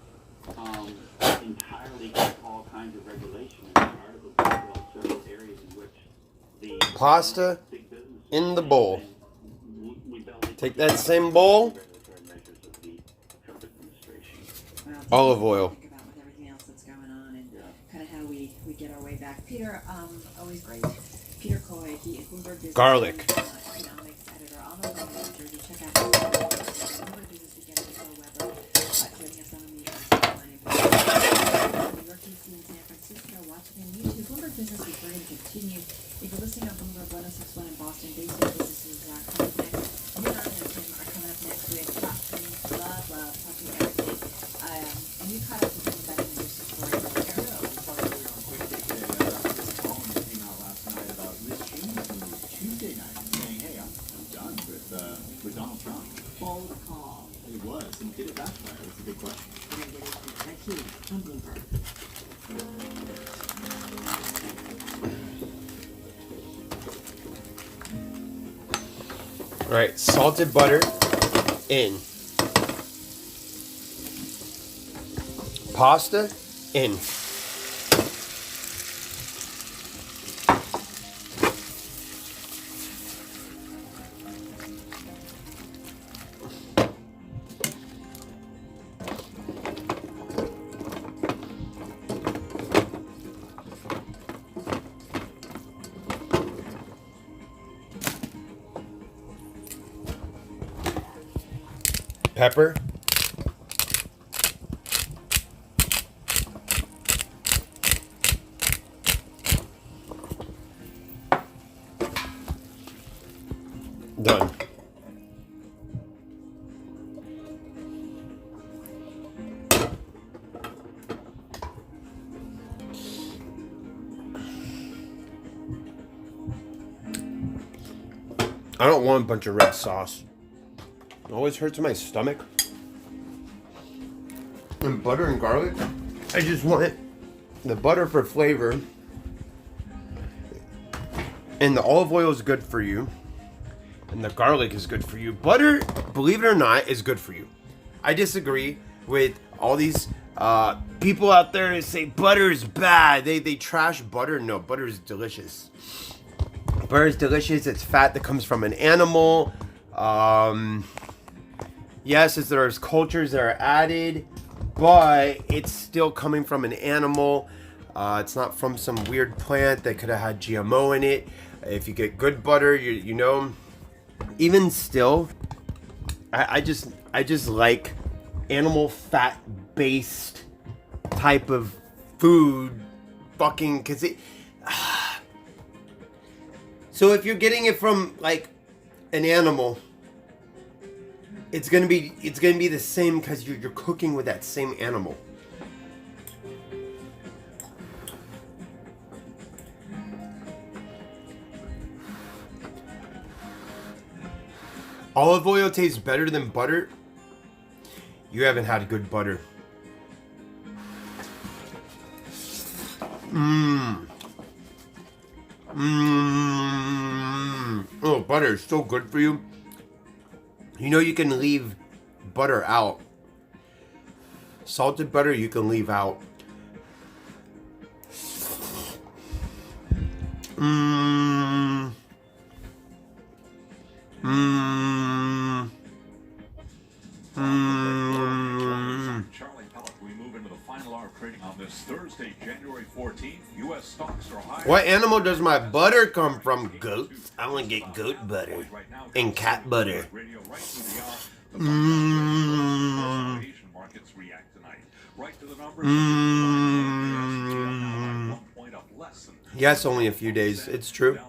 entirely all kinds of regulation. In the article, there are several areas in which the Pasta big business in the bowl. Take that same bowl. Olive oil. Think about with everything else that's going on and kind of how we get our way back. Peter, always great. Peter Coy, he is Bloomberg Business. Garlic. Economics editor on the New Jersey. Check out Bloomberg Business Weekend with Bill Weber, joining us on the New York, DC, and San Francisco, watching on YouTube. Bloomberg Business Week, we're going to continue. If you're listening on Bloomberg 1061 in Boston, basic businesses coming up next. You and I and Tim are coming up next with top trends, love, talking everything. And you caught up with some of that in your story. Tuesday night saying, hey, I'm done with Donald Trump. Bold call. It was, and did it backfire? That's a big question. We're going to get into that key on Bloomberg. All right, salted butter in. Pasta in. Pepper. Done. I don't want a bunch of red sauce. It always hurts my stomach. And butter and garlic, I just want the butter for flavor. And the olive oil is good for you. And the garlic is good for you. Butter, believe it or not, is good for you. I disagree with all these people out there that say butter is bad. They trash butter. No, butter is delicious. Butter is delicious. It's fat that comes from an animal. Yes, there's cultures that are added, but it's still coming from an animal. It's not from some weird plant that could have had GMO in it. If you get good butter, you know, even still, I just like animal fat based type of food, fucking, cause it. So if you're getting it from like an animal, it's gonna be the same because you're cooking with that same animal. Olive oil tastes better than butter. You haven't had good butter. Oh, butter is so good for you. You know you can leave butter out. Salted butter you can leave out. Charlie Pellet, we move into the final hour of trading on this Thursday, January 14th. U.S. stocks are higher. What animal does my butter come from? Goats. I want to get goat butter and cat butter. Asian markets react tonight. Right to the numbers. Yes, only a few days. It's true.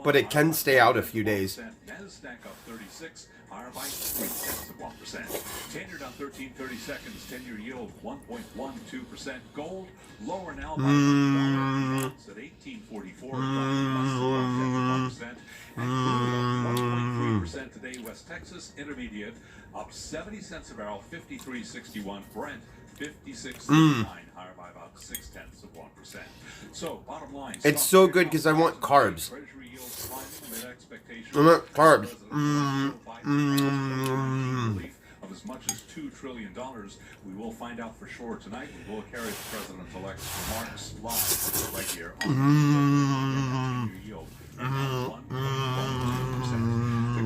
But it can stay out a few days. NASDAQ up 36, higher by 0.3%. 10-year down 13.30 seconds. 10-year yield 1.12%. Gold lower now by $1 at 18.44, less than 1%. And 1.3% today. West Texas Intermediate up 70 cents a barrel, 53.61. Brent 56.69, higher by about 0.6%. So bottom line, it's so good because I want carbs. I want carbs. Of as much as $2 trillion. We will find out for sure tonight. We will carry the president-elect's remarks live right here on the yield. The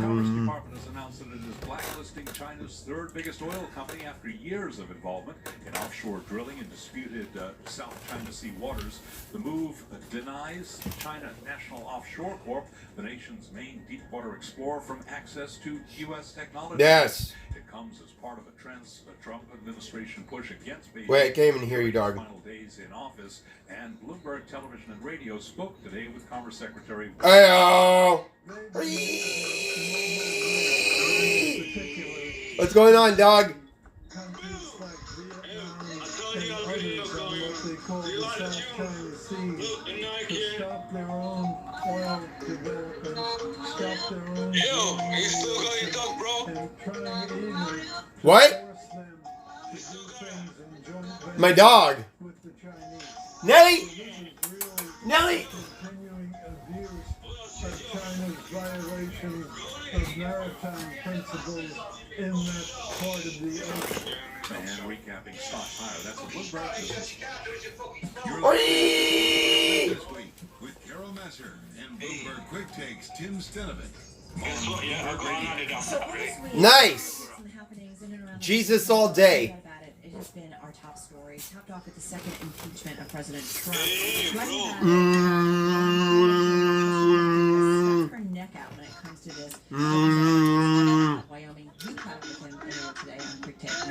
Commerce Department has announced that it is blacklisting China. China's third biggest oil company after years of involvement in offshore drilling in disputed South China Sea waters. The move denies China National Offshore Corp, the nation's main deepwater explorer, from access to U.S. technology. Yes. It comes as part of a Trump administration push against Beijing. Wait, I can't even hear you, dog. Final days in office, and Bloomberg Television and Radio spoke today with Commerce Secretary. Hey-oh. What's going on, dog? Countries like Vietnam and others on what they call the South China Sea to stop their own oil development, stop their own and trying even What? to force them to do things in joint venture My dog. with the Chinese. Nelly. So this is really Nelly. continuing abuse of China's violation of maritime principles in that part of the ocean. And recapping stock higher. That's a Bloomberg business. You're this week with Carol Messer and Bloomberg Quick Takes Tim Stenovit. Nice. Jesus all day. It has been our top story, topped off with the second impeachment of President Trump. Her neck out when it comes to this. Wyoming, you caught up with him earlier today on Quick Take. I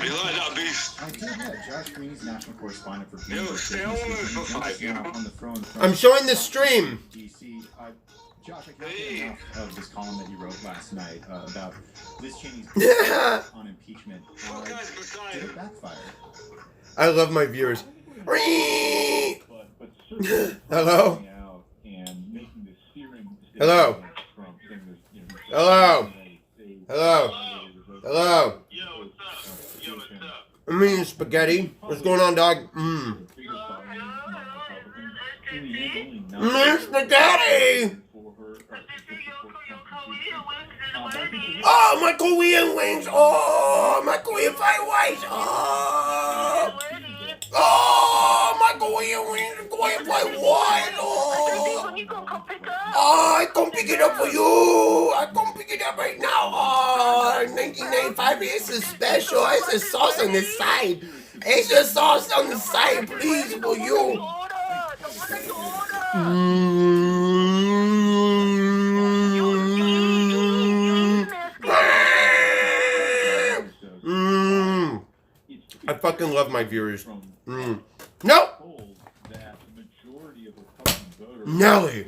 did, yeah. Josh Green's national correspondent for Bloomberg on the throne. I'm showing the stream. DC. Josh, I can't get enough of this column that you wrote last night about Liz Cheney's on impeachment. Did it backfire? I love my viewers. Hello? Hello? Hello? Hello? Hello? I'm eating spaghetti. What's going on, dog? Spaghetti! Oh, my Korean wings! Oh, my Korean fried rice! Oh! Oh, my Korean wings! Korean fried rice! Oh! Oh, I come pick it up for you! I come pick it up right now! Oh, 1995, it's a special. It's a sauce on the side. Extra sauce on the side, please, for you. I fucking love my viewers. No! Nelly!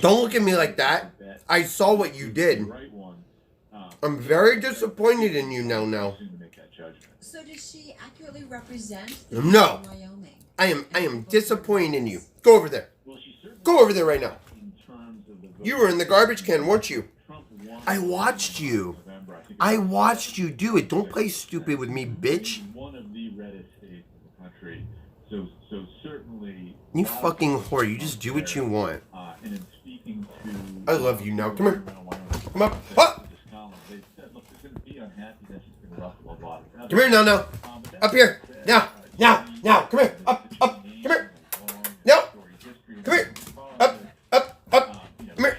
Don't look at me like that. I saw what you did. I'm very disappointed in you now. So does she accurately represent No. Wyoming? I am disappointed in you. Go over there. Go over there right now. You were in the garbage can, weren't you? I watched you. I watched you do it. Don't play stupid with me, bitch. One of the reddest states in the country. So certainly. You fucking whore. You just do what you want. And in speaking to. I love you now. Come here. Come up. Ah! Come here now. Up here. Now. Come here. Up. Come here. No. Come here. Up. Come here.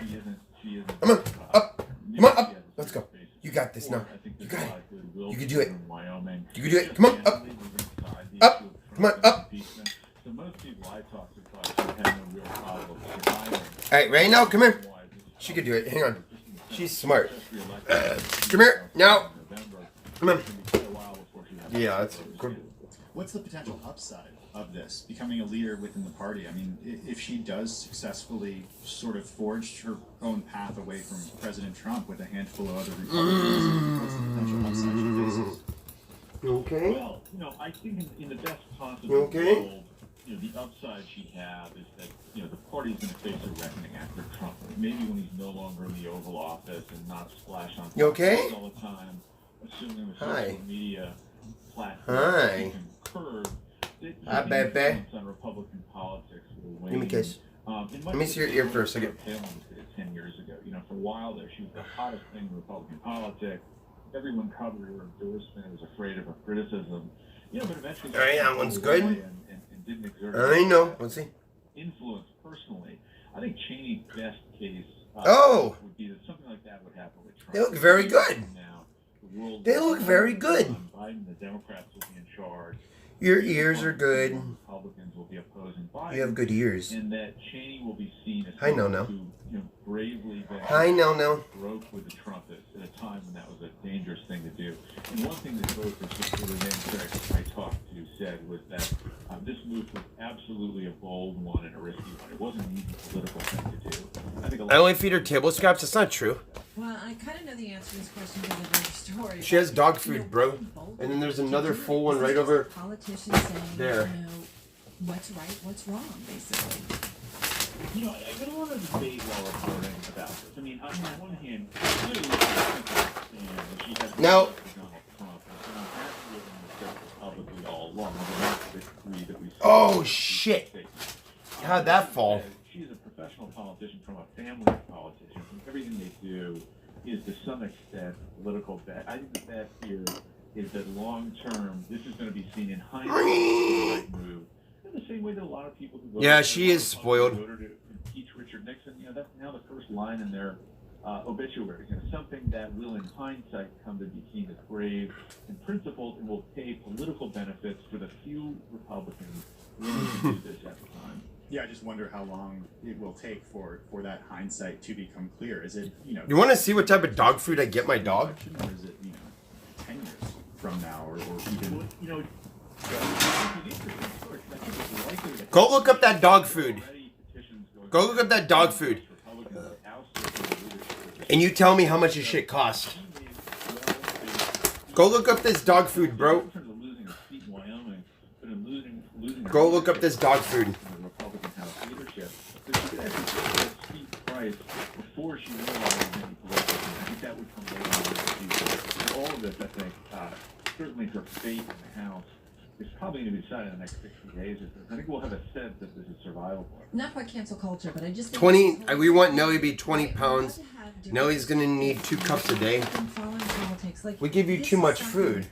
Come on. Up. Come on. Up. Let's go. You got this now. You got it. You can do it. You can do it. Come on. Up. Come on. Up. Alright, ready now? Come here. She could do it. Hang on. She's smart. Come here. Now. Come on. Yeah, that's good. What's the potential upside of this, becoming a leader within the party? I mean, if she does successfully sort of forge her own path away from President Trump with a handful of other Republicans, what's the potential upside she faces? Okay. Well, I think in the best possible world, the upside she have is that, the party's going to face a reckoning after Trump. Maybe when he's no longer in the Oval Office and not splash on You okay? all the time, assuming the Hi. social media platform Hi. curb, Hi, baby. on Republican politics will wane. Give me a kiss. Let me see your ear for a second. 10 years ago. For a while there, she was the hottest thing in Republican politics. Everyone covered her endorsement, was afraid of her criticism. But eventually... All right, that one's good. And didn't exert I know. Let's see. influence personally. I think Cheney's best case Oh. would be that something like that would happen with Trump. They look very good. Now, the world They look very good. Biden, the Democrats will be in charge. Your ears are good. Republicans will be opposing Biden. You have good ears. And that Cheney will be seen as Hi, someone no. who, bravely Hi, no. broke with the Trumpists at a time when that was a dangerous thing to do. And one thing that both the men I talked to said was that this move was absolutely a bold one and a risky one. It wasn't an easy political thing to do. I only feed her table scraps. That's not true. Well, I kind of know the answer to this question because of your story. She has dog food, bro. And then there's another full one right over Politicians saying, there. What's right, what's wrong, basically. I don't want to debate while reporting about this. I mean, on one hand, clearly, she has No. Donald Trump, and I'm happy with him publicly all along. Oh, shit. How'd that fall? She's a professional politician from a family of politicians, and everything they do is to some extent political bet. I think the bet here is that long term, this is going to be seen in hindsight as the right move. In the same way that a lot of people who Yeah, she is spoiled. voted to impeach Richard Nixon, that's now the first line in their obituary. Something that will, in hindsight, come to be seen as brave and principled and will pay political benefits for the few Republicans willing to do this at the time. Yeah, I just wonder how long it will take for that hindsight to become clear. Is it, You want to see what type of dog food I get my dog? Or is it, 10 years from now, or even... Go look up that dog food. Go look up that dog food. And you tell me how much this shit cost. Go look up this dog food, bro. Go look up this dog food. Before she realized any political, I think that would come later on in the future. All of this, I think, certainly her fate in the House is probably going to be decided in the next 60 days or so. I think we'll have a sense that this is survivable. Not quite cancel culture, but I just think 20. We want Nelly to be 20 pounds. Nelly's gonna need 2 cups a day. We give you too much food.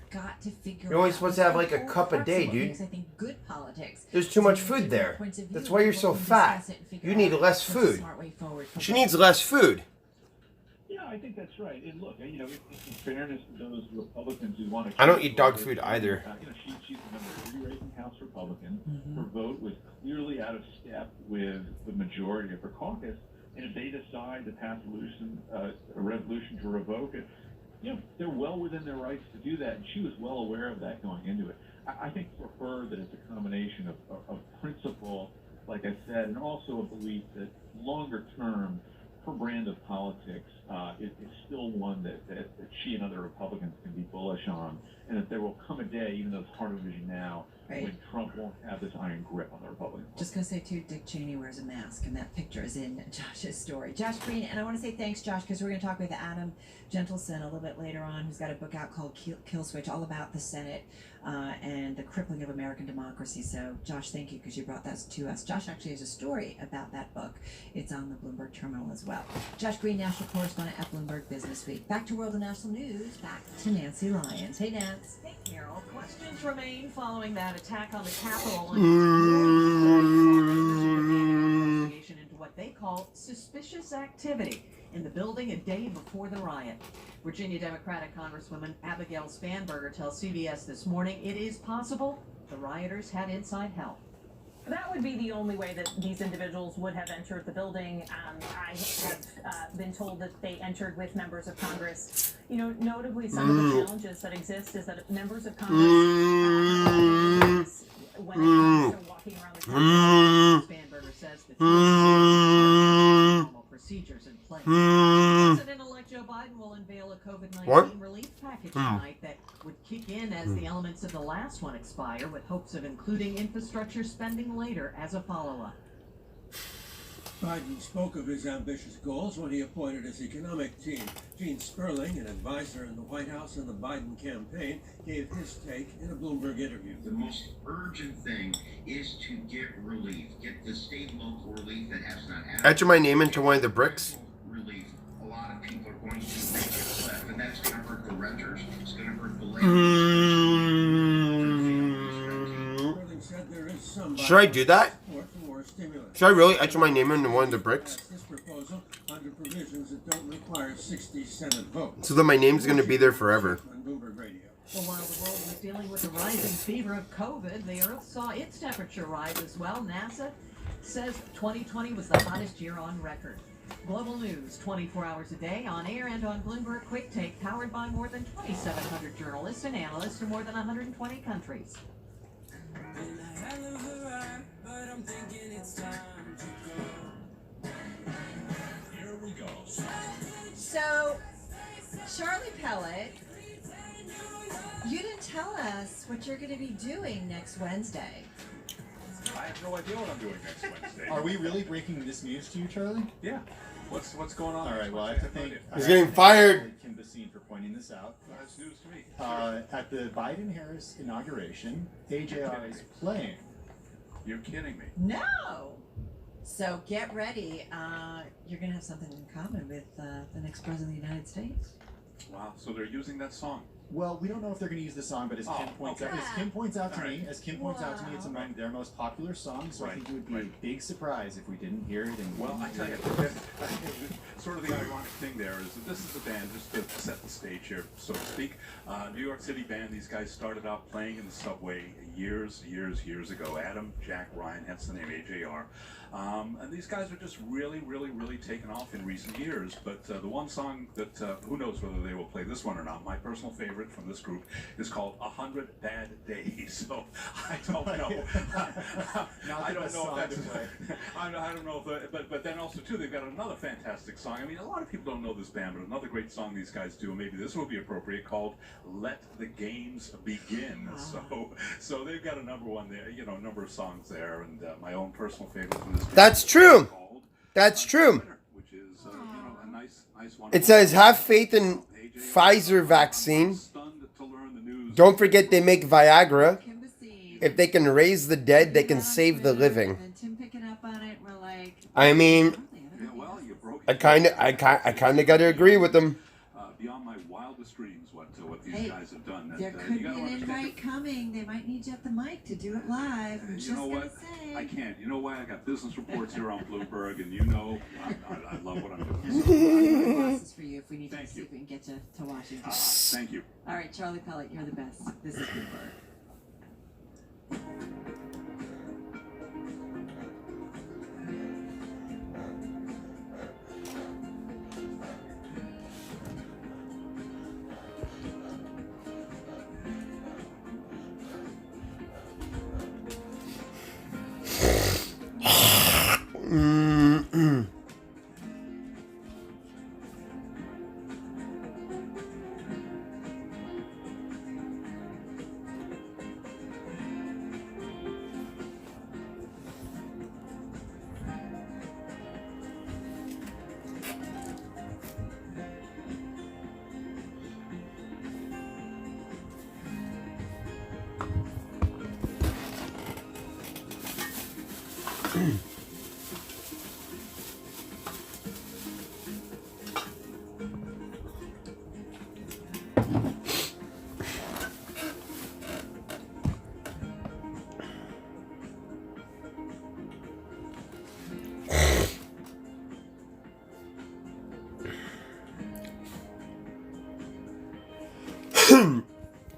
You're only supposed to have like a cup a day, dude. I think good politics. There's too much food there. That's why you're so fat. You need less food. She needs less food. Yeah, I think that's right. And look, in fairness to those Republicans who want to... I don't eat dog food either. She's the number 3 raising House Republican. Her vote was clearly out of step with the majority of her caucus. And if they decide to pass a resolution to revoke it, they're well within their rights to do that. And she was well aware of that going into it. I think for her that it's a combination of principle, like I said, and also a belief that longer term, her brand of politics is still one that she and other Republicans can be bullish on, and that there will come a day, even though it's hard to envision now, when Trump won't have this iron grip on the Republican Party. Just going to say, too, Dick Cheney wears a mask, and that picture is in Josh's story. Josh Green, and I want to say thanks, Josh, because we're going to talk with Adam Gentleson a little bit later on, who's got a book out called Kill Switch, all about the Senate and the crippling of American democracy. So, Josh, thank you, because you brought that to us. Josh actually has a story about that book. It's on the Bloomberg terminal as well. Josh Green, national correspondent at Bloomberg Business Week. Back to World and National News, back to Nancy Lyons. Hey, Nance. Hey, Carol. Questions remain following that attack on the Capitol investigation into what they call suspicious activity in the building a day before the riot. Virginia Democratic Congresswoman Abigail Spanberger tells CBS this morning it is possible the rioters had inside help. That would be the only way that these individuals would have entered the building. I have been told that they entered with members of Congress. Notably, some of the challenges that exist is that members of Congress, when it comes to walking around the country, Spanberger says the normal procedures in place. President-elect Joe Biden will unveil a COVID-19 relief package tonight that would kick in as the elements of the last one expire, with hopes of including infrastructure spending later as a follow-up. Biden spoke of his ambitious goals when he appointed his economic team. Gene Sperling, an advisor in the White House in the Biden campaign, gave his take in a Bloomberg interview. The most urgent thing is to get relief, get the state and local relief that has not happened. Enter my name into one of the bricks. Relief. A lot of people are going to make it left, and that's going to hurt the renters. It's going to hurt the Sperling said there is some Should I do that? support for more stimulus. Should I really enter my name into one of the bricks? This proposal under provision 60 Senate vote. So that my name's going to be there forever. On Bloomberg Radio. Well, while the world was dealing with the rising fever of COVID, the Earth saw its temperature rise as well. NASA says 2020 was the hottest year on record. Global news 24 hours a day on air and on Bloomberg Quick Take, powered by more than 2,700 journalists and analysts in more than 120 countries. Here we go. So, Charlie Pellet, you didn't tell us what you're going to be doing next Wednesday. I have no idea what I'm doing next Wednesday. Are we really breaking this news to you, Charlie? Yeah. What's going on? All right. Well, I have to thank. He's getting fired. Kim Basine for pointing this out. That's news to me. At the Biden-Harris inauguration, AJR is playing. You're kidding me. No. So get ready. You're going to have something in common with the next president of the United States. Wow. So they're using that song. Well, we don't know if they're going to use the song, but as Kim points out, to me, it's among their most popular songs. So I think it would be a big surprise if we didn't hear it. And Well, I tell you, sort of the ironic thing there is that this is a band, just to set the stage here, so to speak. New York City band. These guys started out playing in the subway years ago. Adam, Jack, Ryan, hence the name AJR. And these guys are just really taken off in recent years. But the one song that, who knows whether they will play this one or not, my personal favorite from this group is called 100 Bad Days. So I don't know. I don't know if that's I don't know if but then also too, they've got another fantastic song. I mean, a lot of people don't know this band, but another great song these guys do, and maybe this will be appropriate, called Let the Games Begin. So they've got a number of songs there, and my own personal favorite from this band. That's true. That's true. Which is a nice one. It says, have faith in Pfizer vaccine. Don't forget they make Viagra. If they can raise the dead, they can save the living. And Tim picking up on it, we're like, I mean, I kind of got to agree with them. Beyond my wildest dreams, what these guys have done. There could be an invite coming. They might need you at the mic to do it live. I'm just going to say. I can't. You know why? I got business reports here on Bloomberg, and I love what I'm doing. Glasses for you if we need to see if we can get you to Washington. Thank you. All right, Charlie Pellet, you're the best. This is Bloomberg.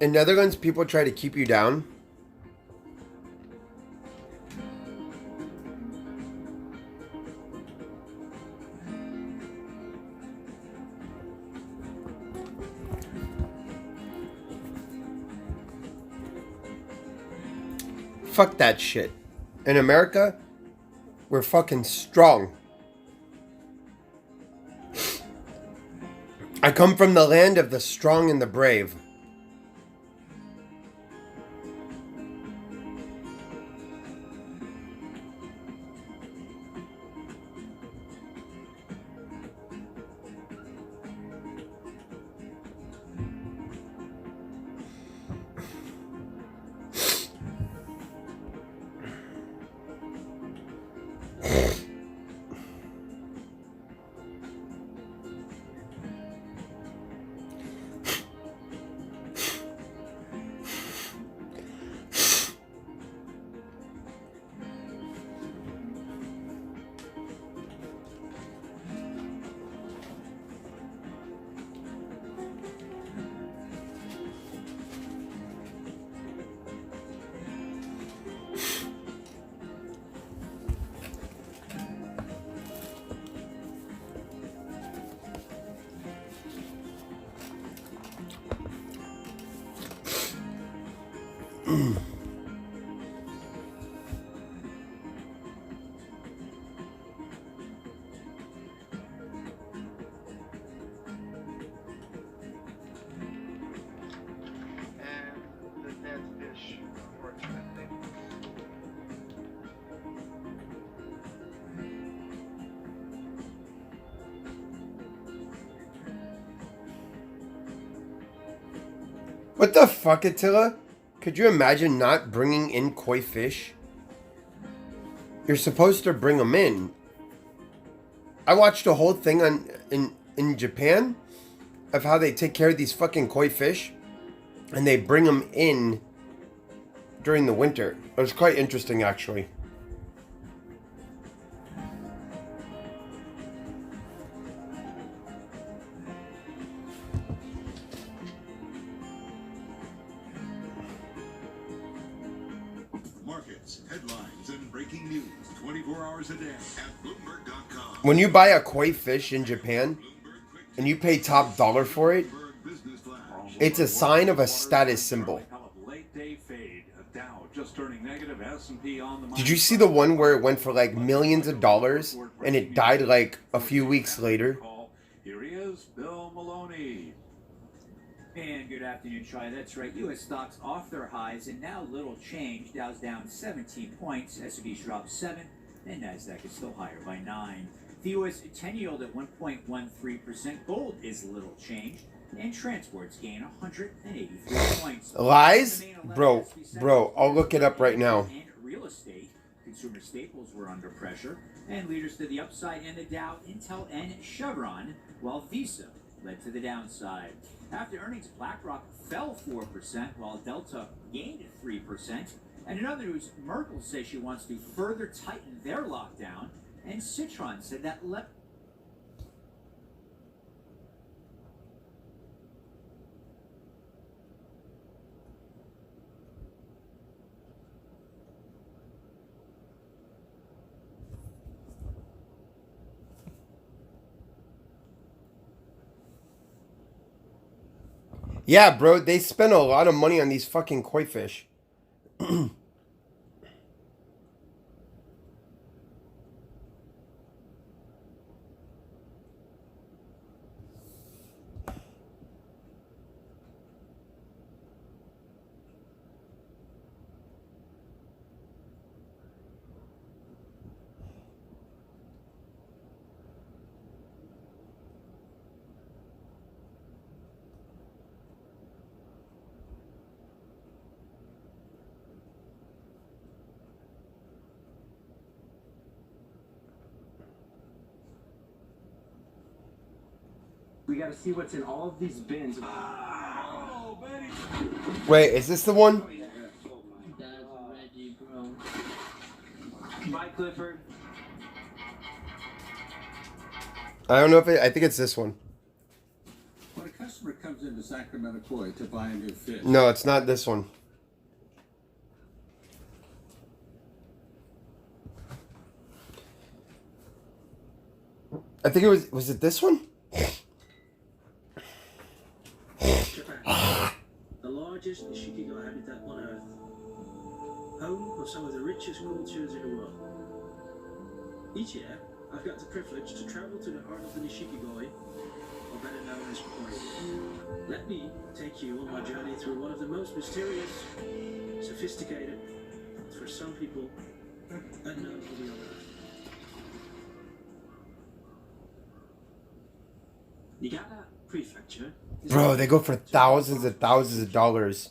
In Netherlands, people try to keep you down. Fuck that shit. In America, we're fucking strong. I come from the land of the strong and the brave. The dead fish, unfortunately. What the fuck, Attila? Could you imagine not bringing in koi fish? You're supposed to bring them in. I watched a whole thing on in Japan of how they take care of these fucking koi fish, and they bring them in during the winter. It was quite interesting, actually. Markets, headlines, and breaking news 24 hours a day at Bloomberg.com. When you buy a koi fish in Japan and you pay top dollar for it, it's a sign of a status symbol. Did you see the one where it went for like millions of dollars and it died like a few weeks later? Here he is, Bill Maloney. And good afternoon, Troy. That's right. U.S. stocks off their highs and now little change. Dow's down 17 points. S&P's dropped 7, and Nasdaq is still higher by 9. The U.S. 10 yield at 1.13%. Gold is little changed, and transports gain 183 points. Lies? Bro, I'll look it up right now. And real estate, consumer staples were under pressure, and leaders to the upside in the Dow, Intel, and Chevron, while Visa led to the downside. After earnings, BlackRock fell 4%, while Delta gained 3%. And in other news, Merkel says she wants to further tighten their lockdown, and Citron said that Yeah, bro, they spend a lot of money on these fucking koi fish. We gotta see what's in all of these bins. Wait, is this the one? Bye, Clifford. I don't know if I think it's this one. When a customer comes into Sacramento Koi to buy a new fish. No, it's not this one. I think it was it this one? Japan, the largest Nishikigo habitat on Earth, home of some of the richest cultures in the world. Each year, I've got the privilege to travel to the heart of the Nishikigoi, or better known as Koi. Let me take you on my journey through one of the most mysterious, sophisticated, for some people, unknown hobby on Earth. Niigata Prefecture. Bro, they go for thousands and thousands of dollars.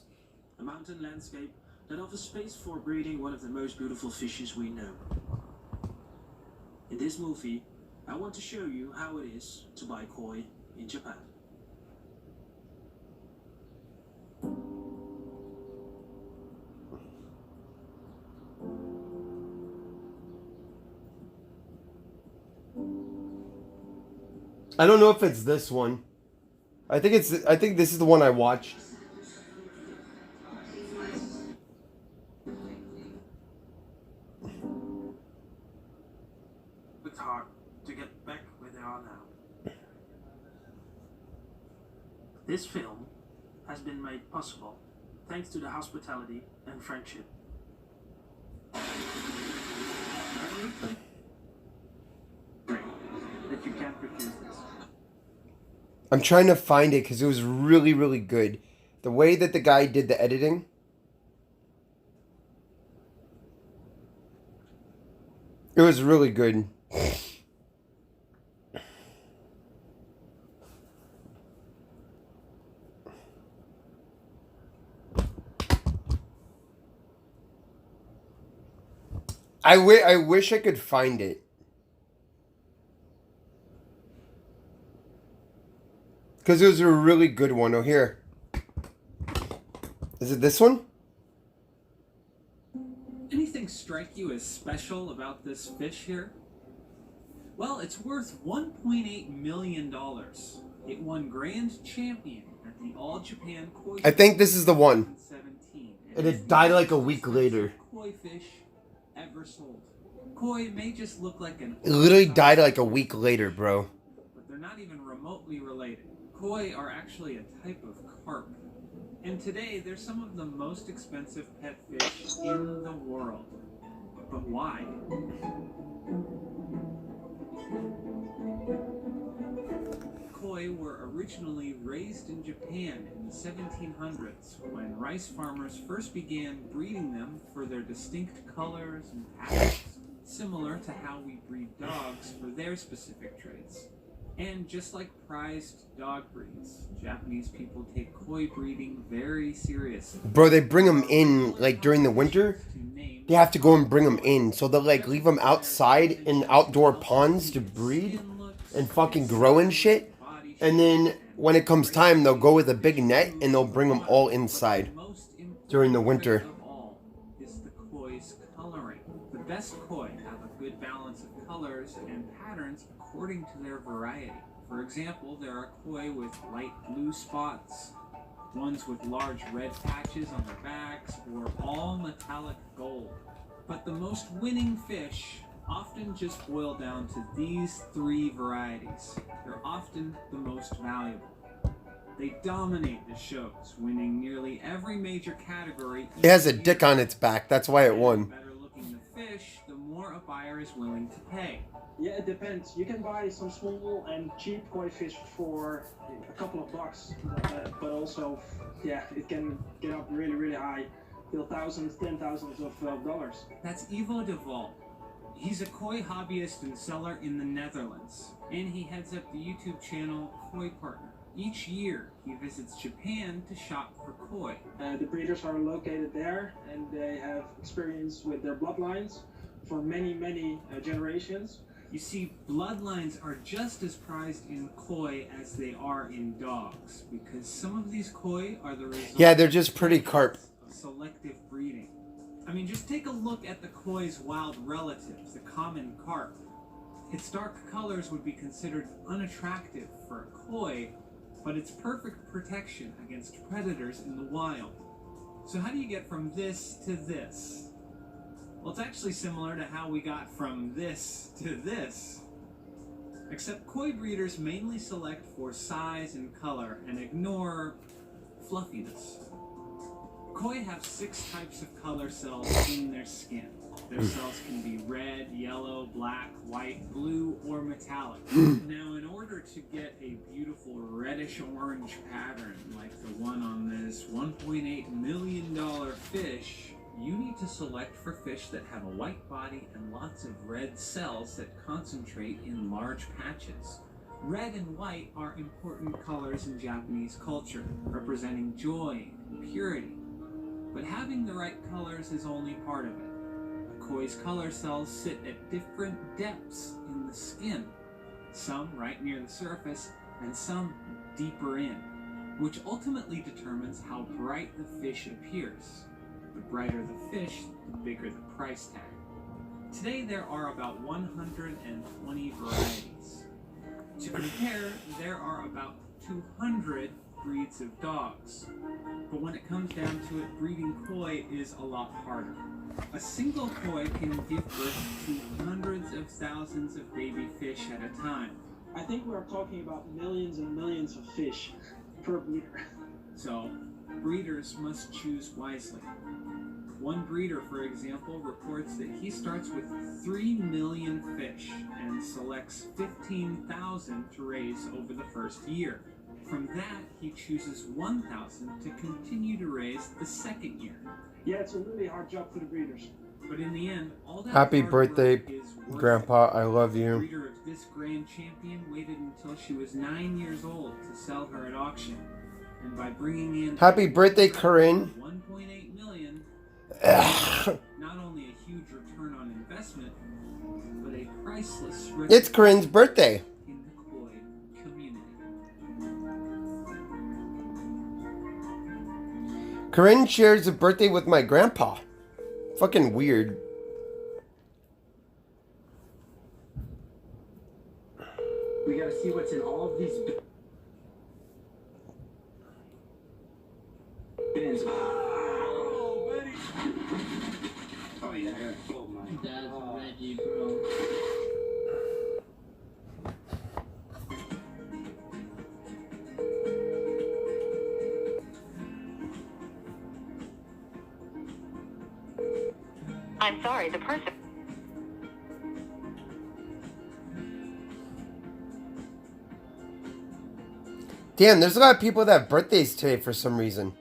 A mountain landscape that offers space for breeding one of the most beautiful fishes we know. In this movie, I want to show you how it is to buy koi in Japan. I don't know if it's this one. I think this is the one I watched. It's hard to get back where they are now. This film has been made possible thanks to the hospitality and friendship. That you can't refuse this. I'm trying to find it because it was really, really good. The way that the guy did the editing. It was really good. I wish I could find it. Because it was a really good one. Oh, here. Is it this one? Anything strike you as special about this fish here? Well, it's worth $1.8 million. It won Grand Champion at the All Japan Koi. I think this is the one. 2017. And it died like a week later. Koi fish ever sold. Koi may just look like an... It literally died like a week later, bro. But they're not even remotely related. Koi are actually a type of carp. And today, they're some of the most expensive pet fish in the world. But why? Koi were originally raised in Japan in the 1700s when rice farmers first began breeding them for their distinct colors and patterns, similar to how we breed dogs for their specific traits. And just like prized dog breeds, Japanese people take koi breeding very seriously. Bro, they bring them in, like, during the winter. They have to go and bring them in. So they'll, like, leave them outside in outdoor ponds to breed and fucking grow and shit. And then when it comes time, they'll go with a big net and they'll bring them all inside during the winter. Of all is the koi's coloring. The best koi have a good balance of colors and patterns according to their variety. For example, there are koi with light blue spots, ones with large red patches on their backs, or all metallic gold. But the most winning fish often just boil down to these three varieties. They're often the most valuable. They dominate the shows, winning nearly every major category. It has a dick on its back. That's why it won. The better looking the fish, the more a buyer is willing to pay. Yeah, it depends. You can buy some small and cheap koi fish for a couple of bucks, but also, yeah, it can get up really, really high, till thousands, $10,000s of dollars. That's Ivo de Val. He's a koi hobbyist and seller in the Netherlands, and he heads up the YouTube channel Koi Partner. Each year, he visits Japan to shop for koi. The breeders are located there, and they have experience with their bloodlines for many, many generations. You see, bloodlines are just as prized in koi as they are in dogs, because some of these koi are the result Yeah, they're just pretty carp. of selective breeding. I mean, just take a look at the koi's wild relatives, the common carp. Its dark colors would be considered unattractive for a koi, but it's perfect protection against predators in the wild. So how do you get from this to this? Well, it's actually similar to how we got from this to this. Except koi breeders mainly select for size and color and ignore fluffiness. Koi have 6 types of color cells in their skin. Their cells can be red, yellow, black, white, blue, or metallic. Now, in order to get a beautiful reddish-orange pattern like the one on this $1.8 million fish, you need to select for fish that have a white body and lots of red cells that concentrate in large patches. Red and white are important colors in Japanese culture, representing joy and purity. But having the right colors is only part of it. A koi's color cells sit at different depths in the skin, some right near the surface and some deeper in, which ultimately determines how bright the fish appears. The brighter the fish, the bigger the price tag. Today there are about 120 varieties. To compare, there are about 200 breeds of dogs. But when it comes down to it, breeding koi is a lot harder. A single koi can give birth to hundreds of thousands of baby fish at a time. I think we're talking about millions and millions of fish per breeder. So, breeders must choose wisely. One breeder, for example, reports that he starts with 3 million fish and selects 15,000 to raise over the first year. From that, he chooses 1,000 to continue to raise the second year. Yeah, it's a really hard job for the breeders. But in the end, all that Happy hard work birthday, is worth Grandpa. it. I love The you. breeder of this grand champion waited until she was 9 years old to sell her at auction. And by bringing in Happy birthday, Corinne. 1.8 million, not only a huge return on investment, but a priceless It's Corinne's birthday. in the koi community. Corinne shares a birthday with my grandpa. Fucking weird. We gotta see what's in all of these bins. Oh yeah, I gotta fold mine. That's ready, bro. I'm sorry, the person. Damn, there's a lot of people that have birthdays today for some reason.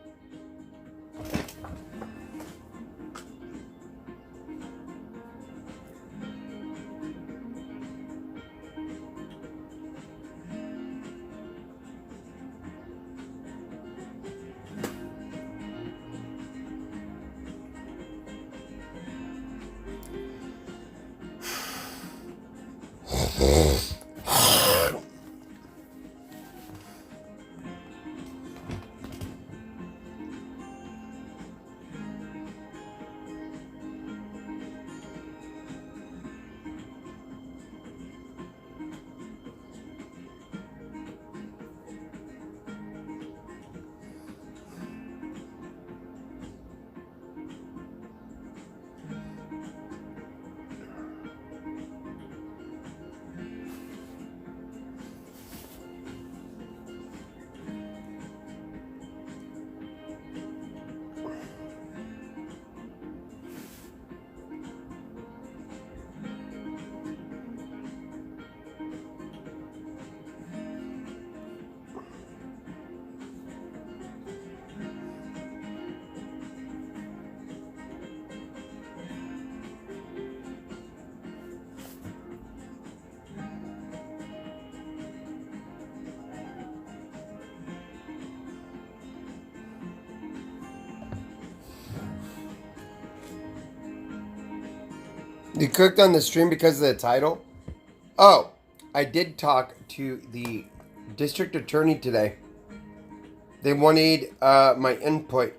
You clicked on the stream because of the title? Oh, I did talk to the district attorney today. They wanted my input.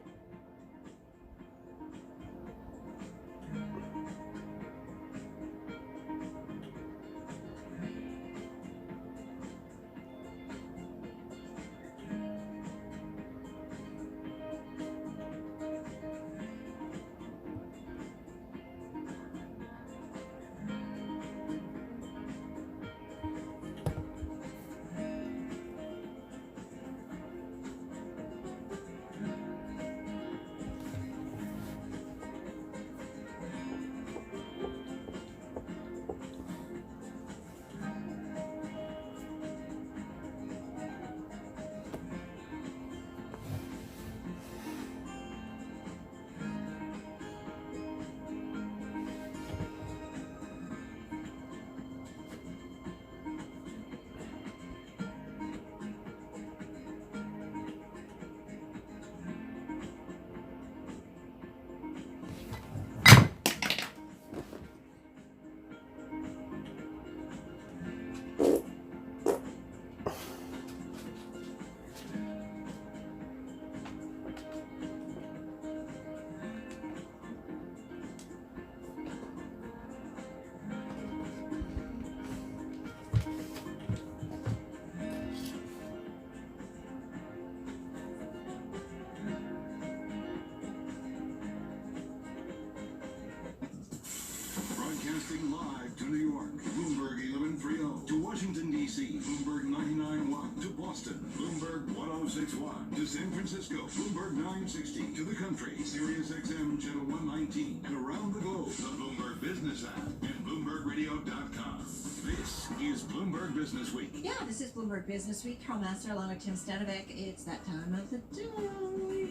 Broadcasting live to New York, Bloomberg 1130. To Washington, D.C., Bloomberg 99.1. To Boston, Bloomberg 1061. To San Francisco, Bloomberg 960. To the country, Sirius XM Channel 119. And around the globe, the Bloomberg Business app and BloombergRadio.com. This is Bloomberg Business Week. Yeah, this is Bloomberg Business Week. Carl Master along with Tim Stanovic. It's that time of the day.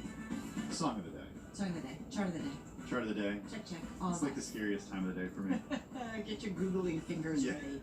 Song of the day. Song of the day. Chart of the day. Chart of the day. Check. All It's like the scariest time of the day for me. Get your Googling fingers ready.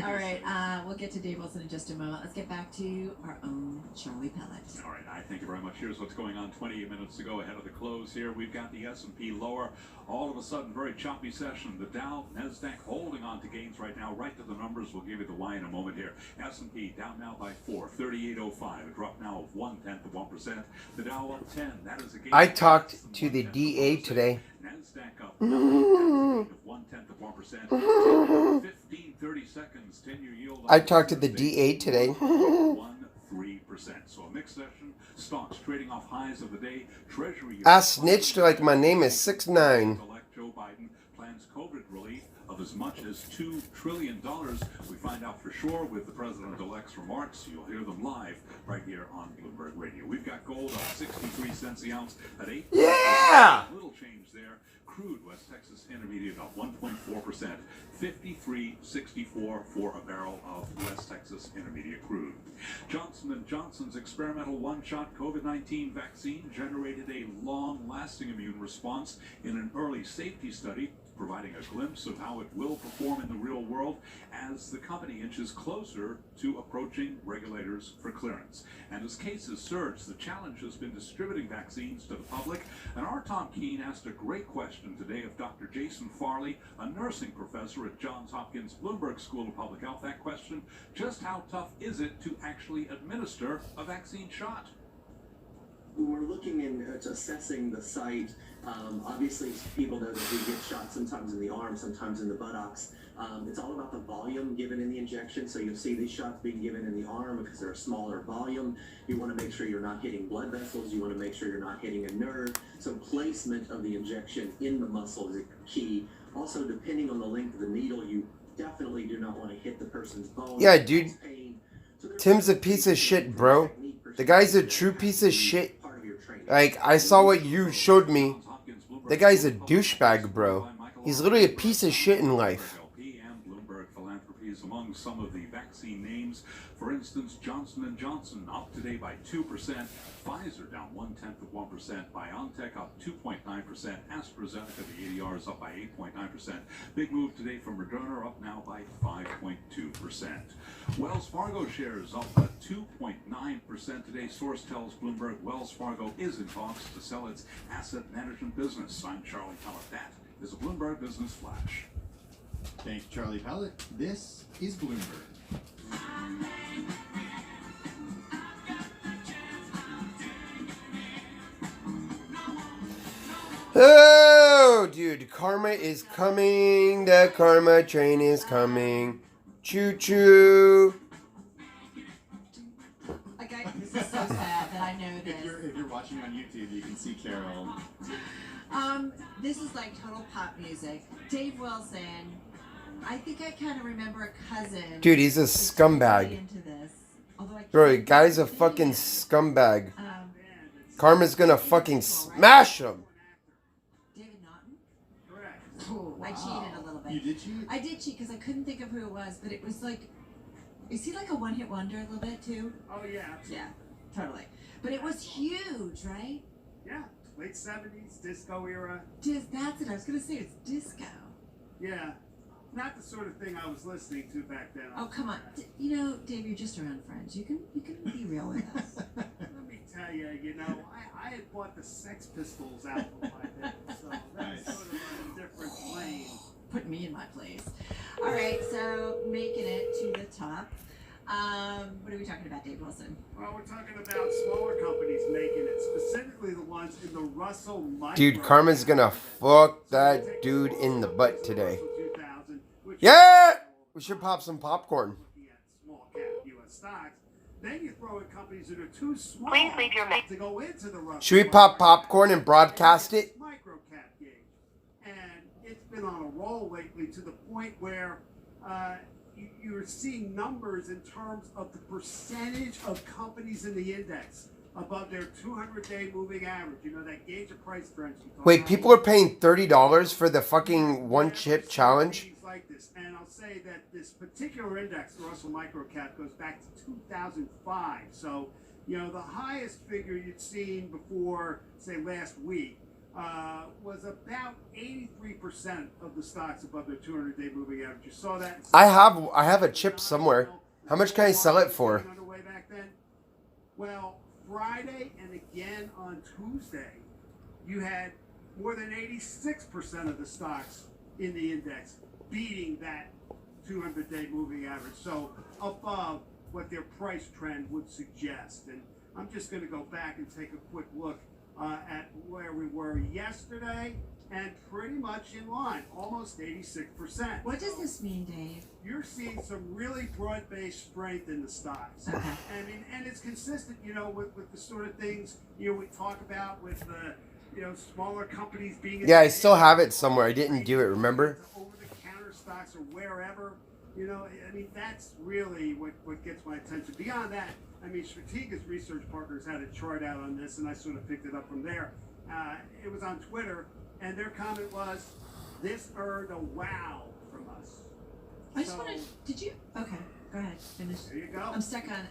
All right, we'll get to Dave Wilson in just a moment. Let's get back to our own Charlie Pellet. All right, I thank you very much. Here's what's going on 28 minutes to go ahead of the close here. We've got the S&P lower. All of a sudden, very choppy session. The Dow, NASDAQ holding on to gains right now. Right to the numbers. We'll give you the why in a moment here. S&P down now by 4, 38.05. A drop now of 0.1%. The Dow up 10. That is a gain. I talked to the DA today. NASDAQ up 0.1%. 15-30 seconds. 10-year yield. I talked to the DA today. 1.3%. So a mixed session. Stocks trading off highs of the day. Treasury. I snitched like my name is 6ix9ine. Elect Joe Biden plans COVID relief of as much as $2 trillion. We find out for sure with the president-elect's remarks. You'll hear them live right here on Bloomberg Radio. We've got gold up 63 cents the ounce at 8. Yeah! Little change there. Crude West Texas Intermediate up 1.4%, 53.64 for a barrel of West Texas Intermediate crude. Johnson & Johnson's experimental one-shot COVID-19 vaccine generated a long-lasting immune response in an early safety study, providing a glimpse of how it will perform in the real world as the company inches closer to approaching regulators for clearance. And as cases surge, the challenge has been distributing vaccines to the public. And our Tom Keene asked a great question today of Dr. Jason Farley, a nursing professor at Johns Hopkins Bloomberg School of Public Health. That question, just how tough is it to actually administer a vaccine shot? When we're looking into assessing the site, obviously people know that we get shot sometimes in the arm, sometimes in the buttocks. It's all about the volume given in the injection. So you'll see these shots being given in the arm because they're a smaller volume. You want to make sure you're not hitting blood vessels. You want to make sure you're not hitting a nerve. So placement of the injection in the muscle is key. Also, depending on the length of the needle, you definitely do not want to hit the person's bone. Yeah, dude. Tim's a piece of shit, bro. The guy's a true piece of shit. Like, I saw what you showed me. The guy's a douchebag, bro. He's literally a piece of shit in life. Bloomberg Philanthropies among some of the vaccine names. For instance, Johnson & Johnson up today by 2%. Pfizer down 0.1%. BioNTech up 2.9%. AstraZeneca, the ADR is up by 8.9%. Big move today from Moderna, up now by 5.2%. Wells Fargo shares up 2.9% today. Source tells Bloomberg Wells Fargo is in talks to sell its asset management business. I'm Charlie Pellet. That is a Bloomberg Business Flash. Thank you, Charlie Pellet. This is Bloomberg. Oh, dude, karma is coming. The karma train is coming. Choo choo. Okay, this is so sad that I know this. If you're watching on YouTube, you can see Carol. This is like total pop music. Dave Wilson. I think I kind of remember a cousin. Dude, he's a scumbag. Into this. Bro, the guy's a fucking scumbag. Karma's gonna fucking smash him. David Naughton? Correct. Cool. I cheated a little bit. You did cheat? I did cheat because I couldn't think of who it was, but it was like, is he like a one-hit wonder a little bit too? Oh, yeah, absolutely. Yeah, totally. But it was huge, right? Yeah, late 70s, disco era. That's it. I was going to say it's disco. Yeah, not the sort of thing I was listening to back then. Oh, come on. You know, Dave, you're just around friends. You can be real with us. Let me tell you, I had bought the Sex Pistols album by then, so that's sort of a different plane. Put me in my place. All right, so making it to the top. What are we talking about, Dave Wilson? Well, we're talking about smaller companies making it, specifically the ones in the Russell Micro. Dude, Karma's gonna fuck that dude in the butt today. Yeah! We should pop some popcorn. Small cap U.S. stocks. Then you throw in companies that are too small Please leave your to go into the Russell. Should we pop popcorn and broadcast it? Micro cap gauge. And it's been been on a roll lately to the point where you're seeing numbers in terms of the percentage of companies in the index above their 200-day moving average. You know, that gauge of price trends. Wait, people are paying $30 for the fucking one chip challenge? Like this. And I'll say that this particular index, the Russell Microcap, goes back to 2005. So, you know, the highest figure you'd seen before, say, last week, was about 83% of the stocks above their 200-day moving average. You saw that. I have a chip somewhere. How much can I sell it for? Underway back then. Well, Friday and again on Tuesday, you had more than 86% of the stocks in the index beating that 200-day moving average. So above what their price trend would suggest. And I'm just going to go back and take a quick look at where we were yesterday, and pretty much in line, almost 86%. What does this mean, Dave? You're seeing some really broad-based strength in the stocks. Okay. I mean, and it's consistent, you know, with the sort of things, you know, we talk about with the, you know, smaller companies being... Yeah, I still have it somewhere. I didn't do it, remember? Over-the-counter stocks or wherever, you know, I mean, that's really what gets my attention. Beyond that, I mean, Strategic Research Partners had a chart out on this, and I sort of picked it up from there. It was on Twitter, and their comment was, "This earned a wow from us." I just wanted. Did you? Okay, go ahead. Finish. There you go. I'm stuck on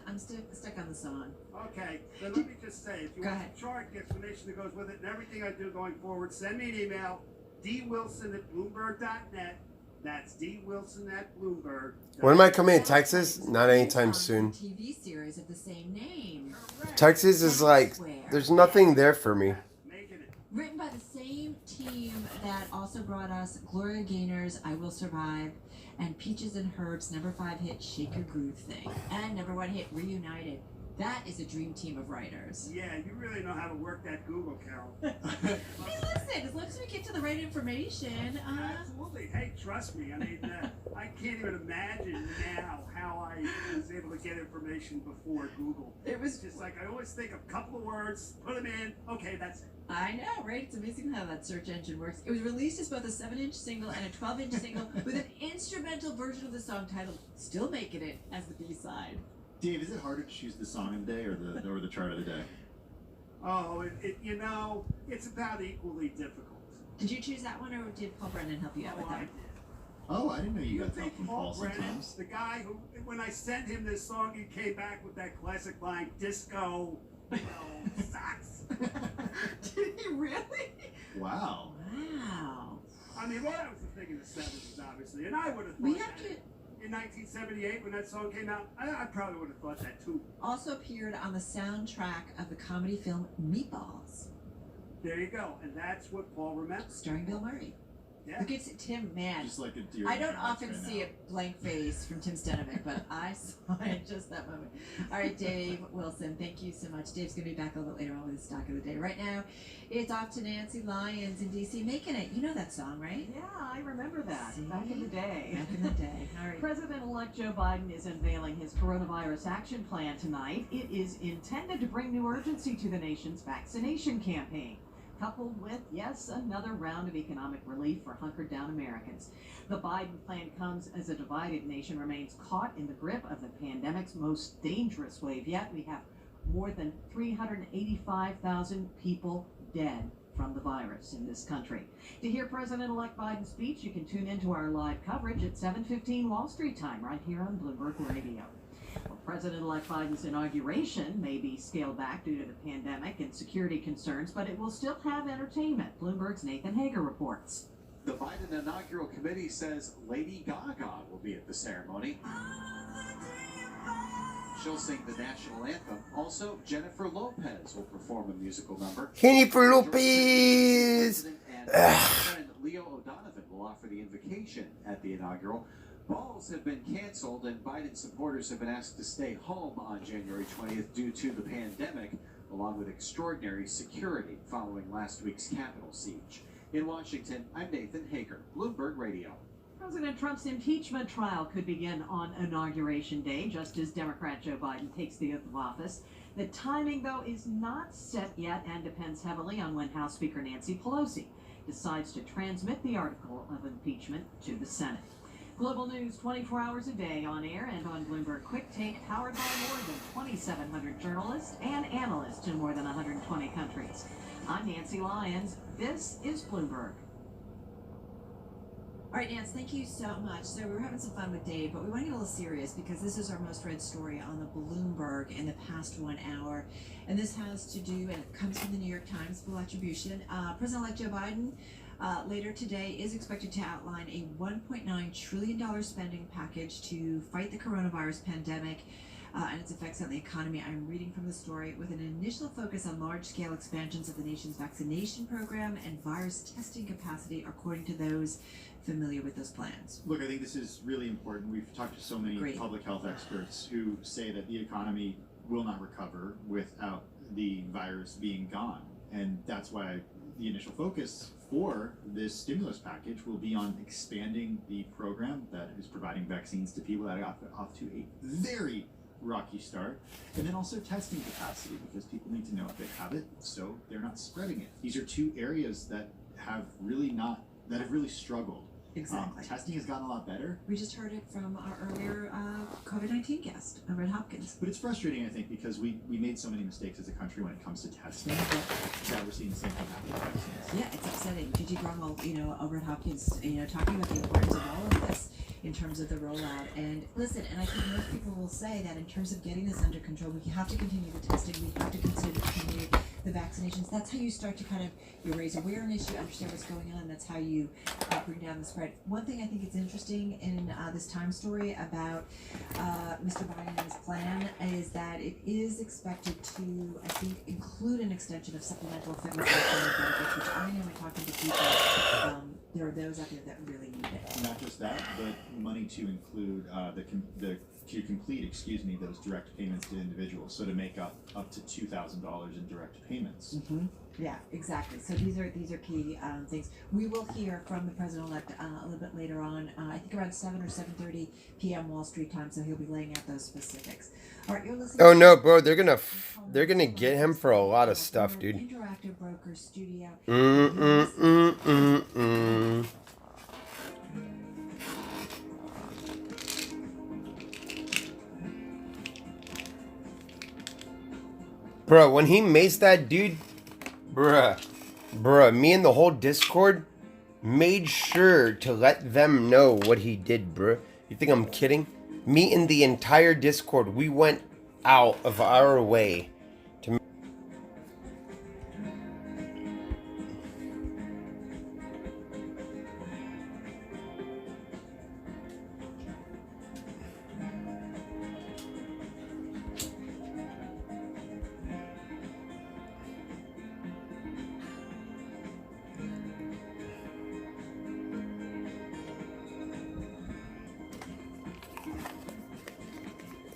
the song. Okay, then let me just say, if you Go want ahead. the chart, the explanation that goes with it, and everything I do going forward, send me an email, dwilson@bloomberg.net. That's dwilson@bloomberg. When am I coming to Texas? Not anytime soon. TV series of the same name. Texas is like, there's nothing there for me. Written by the same team that also brought us Gloria Gaynor's I Will Survive and Peaches and Herb's #5 hit Shake Your Groove Thing and #1 hit Reunited. That is a dream team of writers. Yeah, you really know how to work that Google, Carol. Hey, listen, as long as we get to the right information. Absolutely. Hey, trust me. I mean, I can't even imagine now how I was able to get information before Google. It was just like, I always think of a couple of words, put them in, okay, that's it. I know, right? It's amazing how that search engine works. It was released as both a 7-inch single and a 12-inch single with an instrumental version of the song titled Still Making It as the B-side. Dave, is it harder to choose the song of the day or the chart of the day? Oh, you know, it's about equally difficult. Did you choose that one, or did Paul Brennan help you out with that? Oh, I didn't know you got think help from Paul Paul Brennan, sometimes. the guy who, when I sent him this song, he came back with that classic line, disco, you know, socks. Did he really? Wow. Wow. I mean, well, that was the thing in the 70s, obviously, and I would have thought We have to... in 1978 when that song came out, I probably would have thought that too. Also appeared on the soundtrack of the comedy film Meatballs. There you go, and that's what Paul remembers. Starring Bill Murray. Yeah. Look at Tim, man. Just like a deer. I don't often see a blank face from Tim Stenemick, but I saw it just that moment. All right, Dave Wilson, thank you so much. Dave's going to be back a little bit later on with his stock of the day. Right now, it's off to Nancy Lyons in D.C. Making It. You know that song, right? Yeah, I remember that. See? Back in the day. Back in the day. All right. President-elect Joe Biden is unveiling his coronavirus action plan tonight. It is intended to bring new urgency to the nation's vaccination campaign, coupled with, yes, another round of economic relief for hunkered-down Americans. The Biden plan comes as a divided nation remains caught in the grip of the pandemic's most dangerous wave yet. We have more than 385,000 people dead from the virus in this country. To hear President-elect Biden's speech, you can tune into our live coverage at 7:15 Wall Street time right here on Bloomberg Radio. Well, President-elect Biden's inauguration may be scaled back due to the pandemic and security concerns, but it will still have entertainment. Bloomberg's Nathan Hager reports. The Biden Inaugural Committee says Lady Gaga will be at the ceremony. She'll sing the national anthem. Also, Jennifer Lopez will perform a musical number. Jennifer Lopez! And President Leo O'Donovan will offer the invocation at the inaugural. Balls have been canceled, and Biden supporters have been asked to stay home on January 20th due to the pandemic, along with extraordinary security following last week's Capitol siege. In Washington, I'm Nathan Hager, Bloomberg Radio. President Trump's impeachment trial could begin on Inauguration Day, just as Democrat Joe Biden takes the oath of office. The timing, though, is not set yet and depends heavily on when House Speaker Nancy Pelosi decides to transmit the article of impeachment to the Senate. Global news 24 hours a day on air and on Bloomberg Quick Take, powered by more than 2,700 journalists and analysts in more than 120 countries. I'm Nancy Lyons. This is Bloomberg. All right, Nance, thank you so much. So we were having some fun with Dave, but we want to get a little serious because this is our most read story on the Bloomberg in the past 1 hour. And this has to do, and it comes from the New York Times, full attribution. President-elect Joe Biden later today is expected to outline a $1.9 trillion spending package to fight the coronavirus pandemic and its effects on the economy. I'm reading from the story with an initial focus on large-scale expansions of the nation's vaccination program and virus testing capacity, according to those familiar with those plans. Look, I think this is really important. We've talked to so many public health experts who say that the economy will not recover without the virus being gone. And that's why the initial focus for this stimulus package will be on expanding the program that is providing vaccines to people that got off to a very rocky start, and then also testing capacity, because people need to know if they have it so they're not spreading it. These are two areas that have really struggled. Exactly. Testing has gotten a lot better. We just heard it from our earlier COVID-19 guest over at Hopkins. But it's frustrating, I think, because we made so many mistakes as a country when it comes to testing that we're seeing the same thing happen with vaccines. Yeah, it's upsetting. Gigi Grunwald, over at Hopkins, talking about the importance of all of this in terms of the rollout. And listen, and I think most people will say that in terms of getting this under control, we have to continue the testing, we have to continue the vaccinations. That's how you start to you raise awareness, you understand what's going on, that's how you bring down the spread. One thing I think is interesting in this Time story about Mr. Biden and his plan is that it is expected to, I think, include an extension of supplemental federal benefits, which I know in talking to people, there are those out there that really need it. Not just that, but money to include to complete those direct payments to individuals. So to make up to $2,000 in direct payments. Mm-hmm. Yeah, exactly. So these are key things. We will hear from the president-elect a little bit later on. I think around 7 or 7:30 p.m. Wall Street time. So he'll be laying out those specifics. All right, you're listening. Oh no, bro! They're gonna get him for a lot of stuff, dude. Interactive Broker Studio. Bro, when he maced that dude, bruh, me and the whole Discord made sure to let them know what he did, bruh. You think I'm kidding? Me and the entire Discord, we went out of our way to...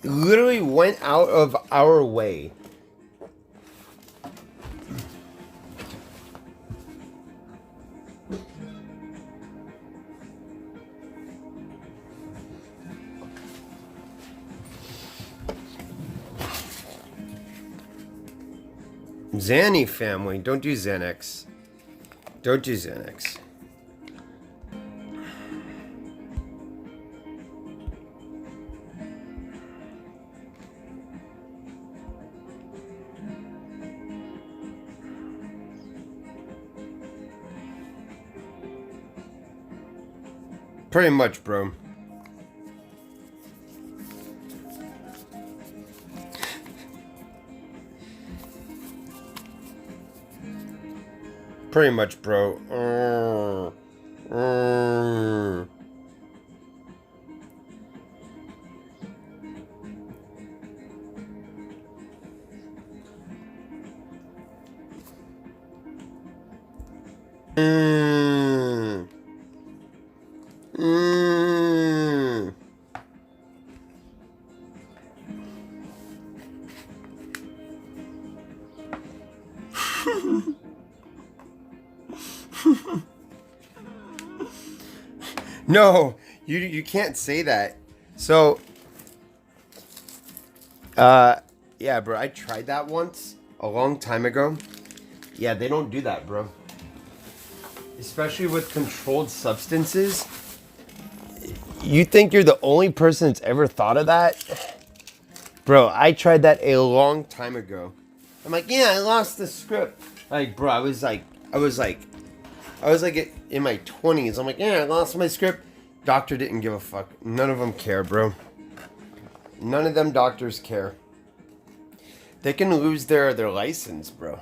Literally went out of our way. Xanny family, don't do Xanax. Don't do Xanax. Pretty much, bro. Pretty much, bro. No, you can't say that. So, yeah, bro, I tried that once a long time ago. Yeah, they don't do that, bro. especially with controlled substances. You think you're the only person that's ever thought of that? Bro, I tried that a long time ago. I'm like, yeah, I lost the script. Like, bro, I was like in my 20s. I'm like, yeah, I lost my script. Doctor didn't give a fuck. None of them care, bro. None of them doctors care. They can lose their license, bro.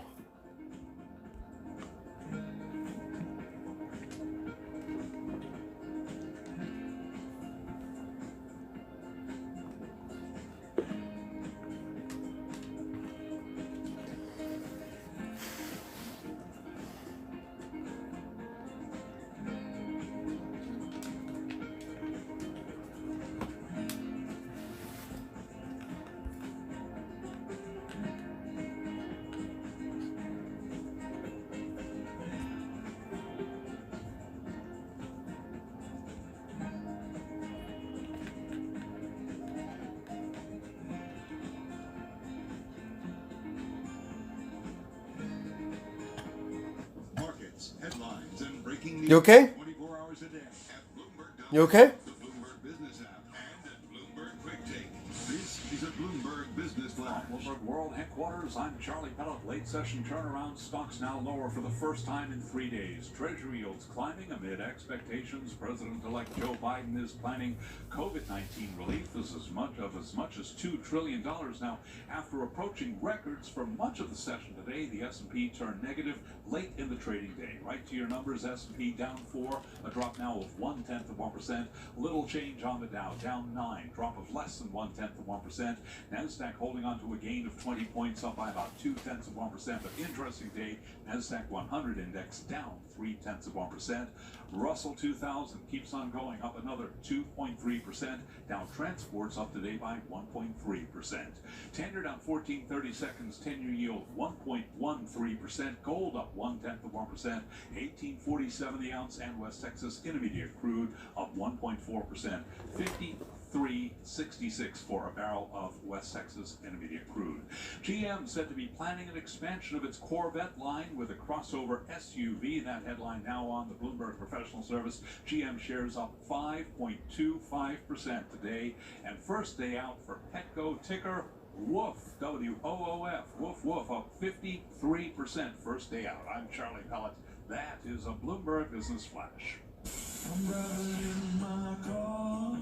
Markets, headlines, and breaking news. You okay? 24 hours a day at Bloomberg.com. You okay? The Bloomberg Business app and at Bloomberg Quick Take. This is a Bloomberg Business Flash. Bloomberg World Headquarters, I'm Charlie Pellet. Late session turnaround. Stocks now lower for the first time in 3 days. Treasury yields climbing amid expectations. President-elect Joe Biden is planning COVID-19 relief as much as $2 trillion now. After approaching records for much of the session today, the S&P turned negative late in the trading day. Right to your numbers, S&P down 4, a drop now of 0.1%. Little change on the Dow, down 9, drop of less than 0.1%. NASDAQ holding on to a gain of 20 points, up by about 0.2%. But interesting day, NASDAQ 100 index down 0.3%. Russell 2000 keeps on going, up another 2.3%. Dow Transport's up today by 1.3%. 10-year down 14.30 10-year yield 1.13%. Gold up 0.1%. 18.47 the ounce, and West Texas Intermediate crude up 1.4%. 53.66 for a barrel of West Texas Intermediate crude. GM said to be planning an expansion of its Corvette line with a crossover SUV. That headline now on the Bloomberg Professional Service. GM shares up 5.25% today. And first day out for Petco, ticker WOOF, W-O-O-F, woof, woof, up 53% first day out. I'm Charlie Pellet. That is a Bloomberg Business Flash. I'm driving in my car.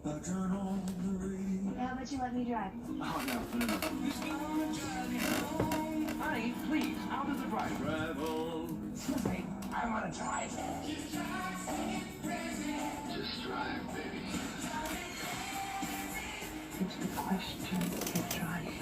I turn on the radio. How about you let me drive? Oh, no. Honey, please, how does it drive? Drive on. Excuse me, I want to drive. Just drive, baby. It's the question of driving.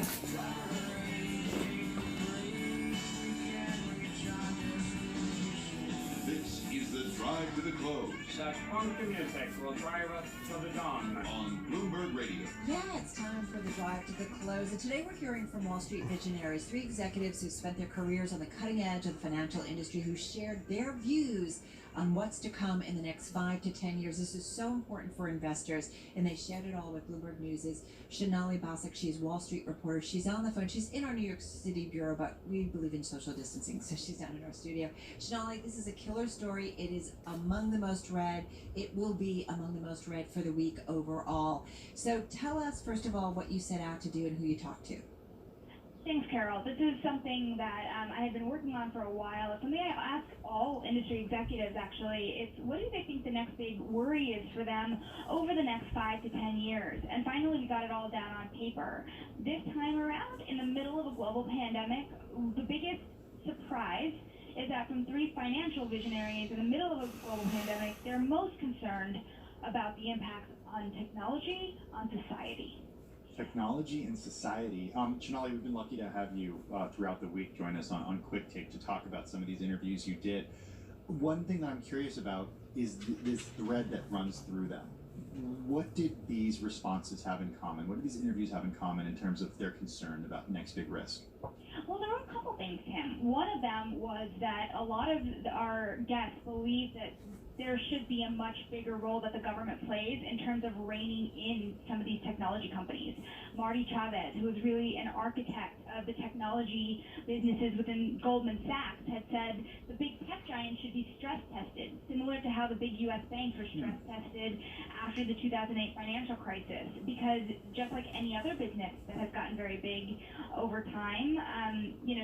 This is the Drive to the Close. That funky music will drive us to the dawn. On Bloomberg Radio. Yeah, it's time for the drive to the close. And today we're hearing from Wall Street visionaries, 3 executives who spent their careers on the cutting edge of the financial industry, who shared their views on what's to come in the next 5 to 10 years. This is so important for investors, and they shared it all with Bloomberg News' Sonali Basak. She's Wall Street reporter. She's on the phone. She's in our New York City bureau, but we believe in social distancing, so she's down in our studio. Sonali, this is a killer story. It is among the most read. It will be among the most read for the week overall. So tell us, first of all, what you set out to do and who you talked to. Thanks, Carol. This is something that I have been working on for a while. It's something I ask all industry executives, actually. It's what do they think the next big worry is for them over the next 5 to 10 years? And finally, we got it all down on paper. This time around, in the middle of a global pandemic, the biggest surprise is that from 3 financial visionaries in the middle of a global pandemic, they're most concerned about the impacts on technology, on society. Technology and society. Sonali, we've been lucky to have you throughout the week join us on Quick Take to talk about some of these interviews you did. One thing that I'm curious about is this thread that runs through them. What did these responses have in common? What do these interviews have in common in terms of their concern about next big risk? Well, there were a couple things, Tim. One of them was that a lot of our guests believe that there should be a much bigger role that the government plays in terms of reining in some of these technology companies. Marty Chavez, who is really an architect of the technology businesses within Goldman Sachs, had said the big tech giants should be stress tested, similar to how the big U.S. banks were stress tested after the 2008 financial crisis, because just like any other business that has gotten very big over time,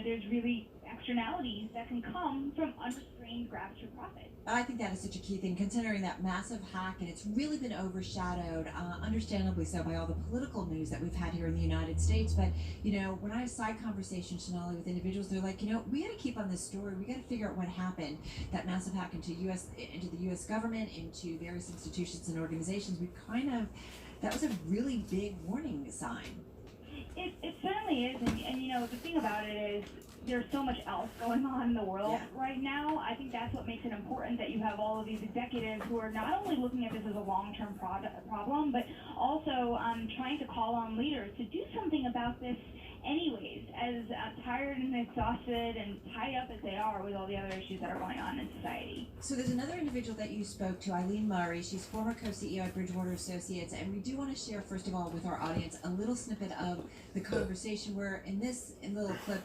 there's really externalities that can come from unrestrained grabs for profit. I think that is such a key thing, considering that massive hack, and it's really been overshadowed, understandably so, by all the political news that we've had here in the United States. But, when I have side conversations, Shanali, with individuals, they're like, we got to keep on this story. We got to figure out what happened. That massive hack into the U.S. government, into various institutions and organizations. That was a really big warning sign. It certainly is, and the thing about it is, there's so much else going on in the world right now. I think that's what makes it important that you have all of these executives who are not only looking at this as a long-term problem, but also trying to call on leaders to do something about this anyways, as tired and exhausted and tied up as they are with all the other issues that are going on in society. So there's another individual that you spoke to, Eileen Murray. She's former co-CEO at Bridgewater Associates, and we do want to share, first of all, with our audience a little snippet of the conversation where in little clip,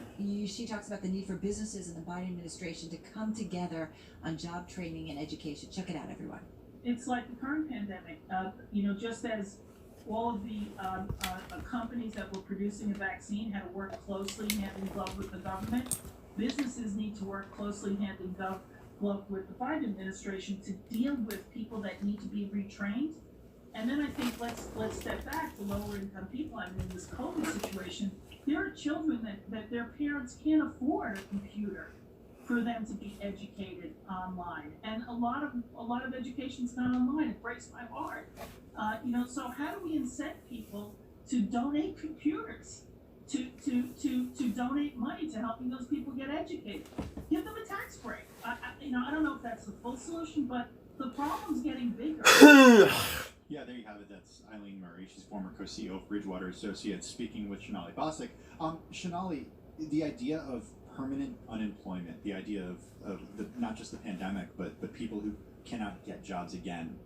she talks about the need for businesses and the Biden administration to come together on job training and education. Check it out, everyone. It's like the current pandemic, just as all of the companies that were producing a vaccine had to work closely hand in glove with the government. Businesses need to work closely hand in glove with the Biden administration to deal with people that need to be retrained. And then I think let's step back to lower income people. I mean, in this COVID situation, there are children that their parents can't afford a computer for them to be educated online, and a lot of education's done online. It breaks my heart. So how do we incent people to donate computers, to donate money to helping those people get educated? Give them a tax break. I don't know if that's the full solution, but the problem's getting bigger. Yeah, there you have it. That's Eileen Murray. She's former co-CEO of Bridgewater Associates, speaking with Shanali Bosick. Shanali, the idea of permanent unemployment, the idea of not just the pandemic, but the people who cannot get jobs again.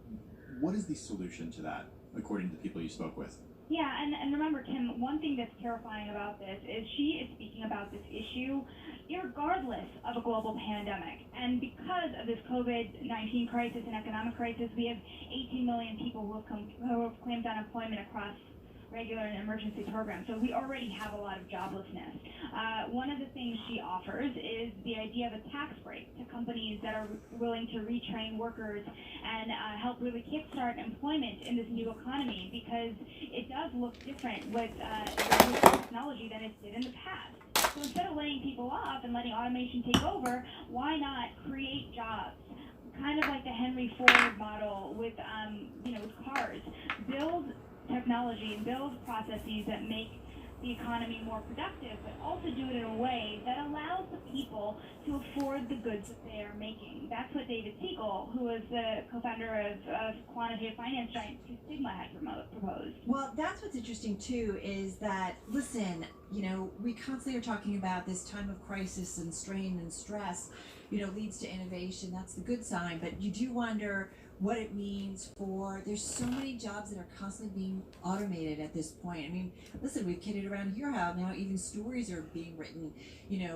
What is the solution to that, according to the people you spoke with? Yeah, and remember, Tim, one thing that's terrifying about this is she is speaking about this issue irregardless of a global pandemic. And because of this COVID-19 crisis and economic crisis, we have 18 million people who have claimed unemployment across regular and emergency programs. So we already have a lot of joblessness. One of the things she offers is the idea of a tax break to companies that are willing to retrain workers and help really kickstart employment in this new economy, because it does look different with technology than it did in the past. So instead of laying people off and letting automation take over, why not create jobs? Kind of like the Henry Ford model with cars. Build technology and build processes that make the economy more productive, but also do it in a way that allows the people to afford the goods that they are making. That's what David Thiel, who was the co-founder of quantitative finance giant Sigma, had proposed. Well, that's what's interesting too, is that, listen, we constantly are talking about this time of crisis and strain and stress, leads to innovation. That's the good sign, but you do wonder what it means there's so many jobs that are constantly being automated at this point. I mean, listen, we've kidded around here how now even stories are being written,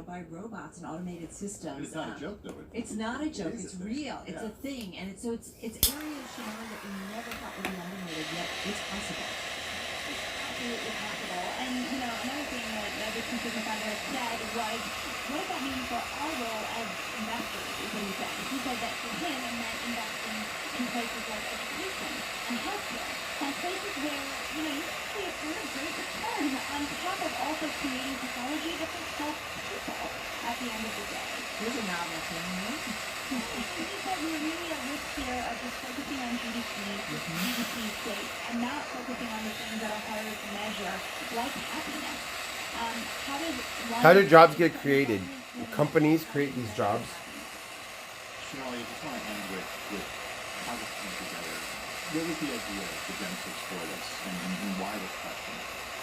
by robots and automated systems. It's not a joke, though. It's not a joke. It's real. It's a thing, and it's areas, Shanali, that we never thought would be automated, yet it's possible. Absolutely possible. And another thing that the Consumer Founder said was, what does that mean for our role as investors, is what he said. He said that for him, it meant investing in places like education and healthcare, and places where, you can see a sort of great return on top of also creating technology that can help people at the end of the day. Here's a novel thing, I think that we're really at risk here of just focusing on GDP state, and not focusing on the things that are harder to measure, like happiness. How do jobs get created? Companies create these jobs? Shanali, I just want to end with how this came together. What was the idea, the genesis for this, and why this question?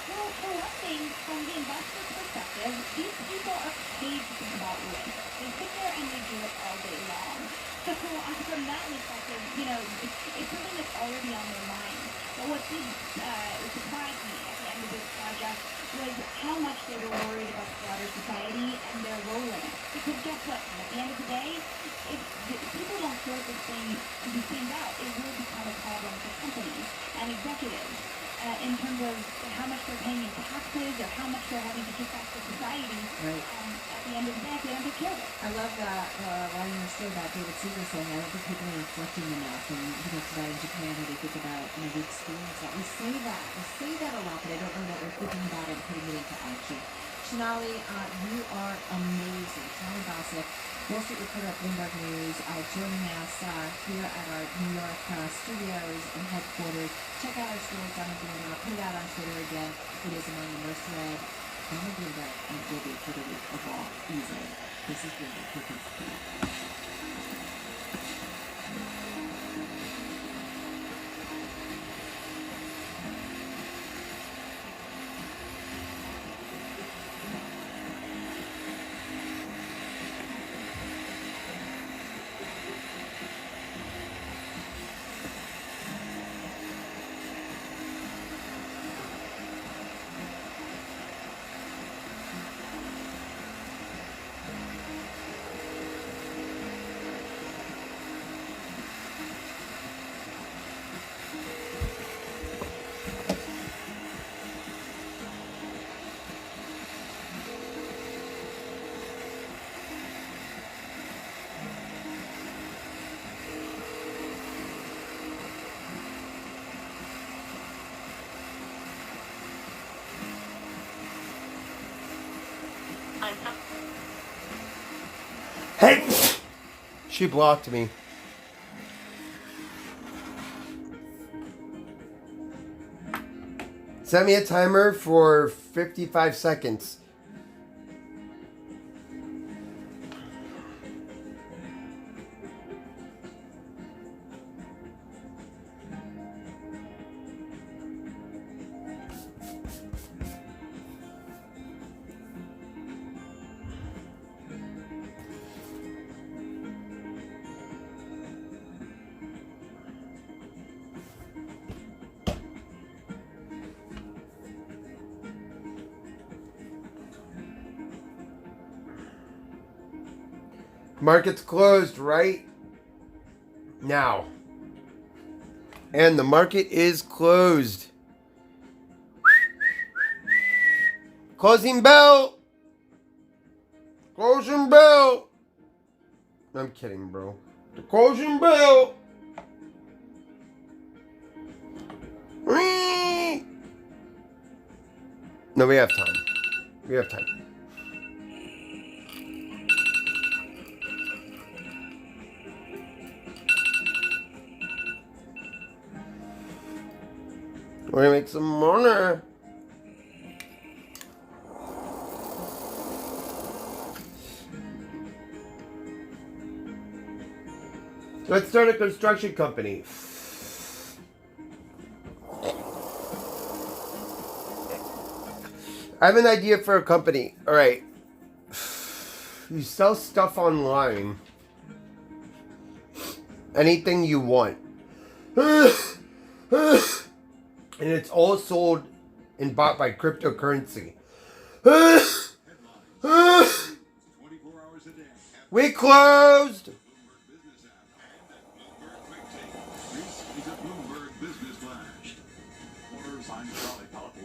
Well, for one thing, from the investor perspective, these people are paid to think about risk. They sit there and they do it all day long. So from that perspective, it's something that's already on their mind. But what did surprise me at the end of this project was how much they were worried about the broader society and their role in it. Because guess what? At the end of the day, if people don't sort this thing out, it will become a problem for companies and executives. In terms of how much they're paying in taxes or how much they're having to give back to society. Right. At the end of the day, they don't take care of it. I love that, while you were saying that, David Seeger saying, I don't think people are reflecting enough, and he talks about in Japan how they think about, the experience that. We say that a lot, but I don't know that we're thinking about it and putting it into action. Shanali, you are amazing. Shanali Bassett, Wall Street reporter at Bloomberg News, joining us here at our New York studios and headquarters. Check out our story down at Bloomberg. I'll put it out on Twitter again. It is among the most read on the Bloomberg and will be for the week of all, easily. This is Bloomberg. Here comes the tweet. Hey! She blocked me. Set me a timer for 55 seconds. Market's closed right now. And the market is closed. Closing bell. Closing bell. I'm kidding, bro. The closing bell. No, we have time. We have time. We're gonna make some money. Let's start a construction company. I have an idea for a company. All right. You sell stuff online. Anything you want. And it's all sold and bought by cryptocurrency. We closed.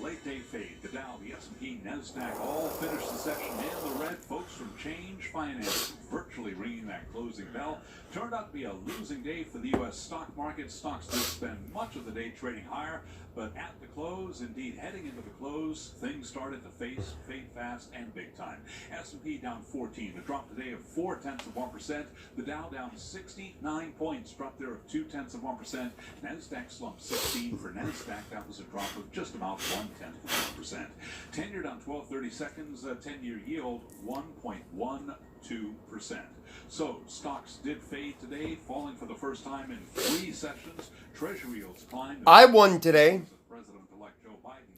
Late day fade. The Dow, the S&P, NASDAQ all finished the session in the red. Folks from Change Finance virtually ringing that closing bell. Turned out to be a losing day for the U.S. stock market. Stocks did spend much of the day trading higher, but at the close, indeed heading into the close, things started to fade fast and big time. S&P down 14, a drop today of 0.4%. The Dow down 69 points, drop there of 0.2%. NASDAQ slumped 16 for NASDAQ. That was a drop of just about 0.1%. 10-year down 12.30 seconds. 10-year yield 1.12%. So stocks did fade today, falling for the first time in 3 sessions. Treasury yields climbed. I won today. President-elect Joe Biden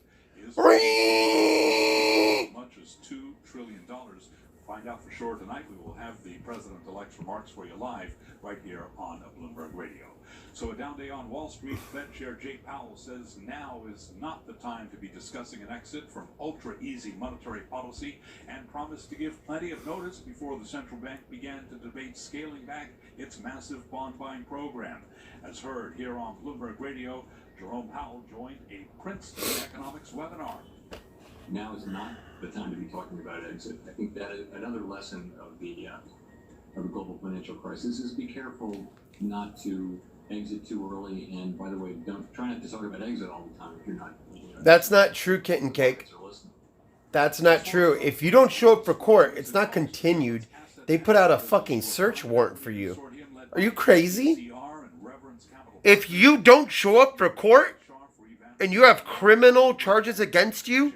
as much as $2 trillion. Find out for sure tonight. We will have the president-elect's remarks for you live right here on Bloomberg Radio. So a down day on Wall Street. Fed Chair Jay Powell says now is not the time to be discussing an exit from ultra-easy monetary policy and promised to give plenty of notice before the central bank began to debate scaling back its massive bond buying program. As heard here on Bloomberg Radio, Jerome Powell joined a Princeton economics webinar. Now is not the time to be talking about exit. I think that is another lesson of the global financial crisis is be careful not to exit too early. And by the way, don't try not to talk about exit all the time if you're not. That's not true, Kitten Cake. That's not true. If you don't show up for court, it's not continued. They put out a fucking search warrant for you. Are you crazy? If you don't show up for court and you have criminal charges against you,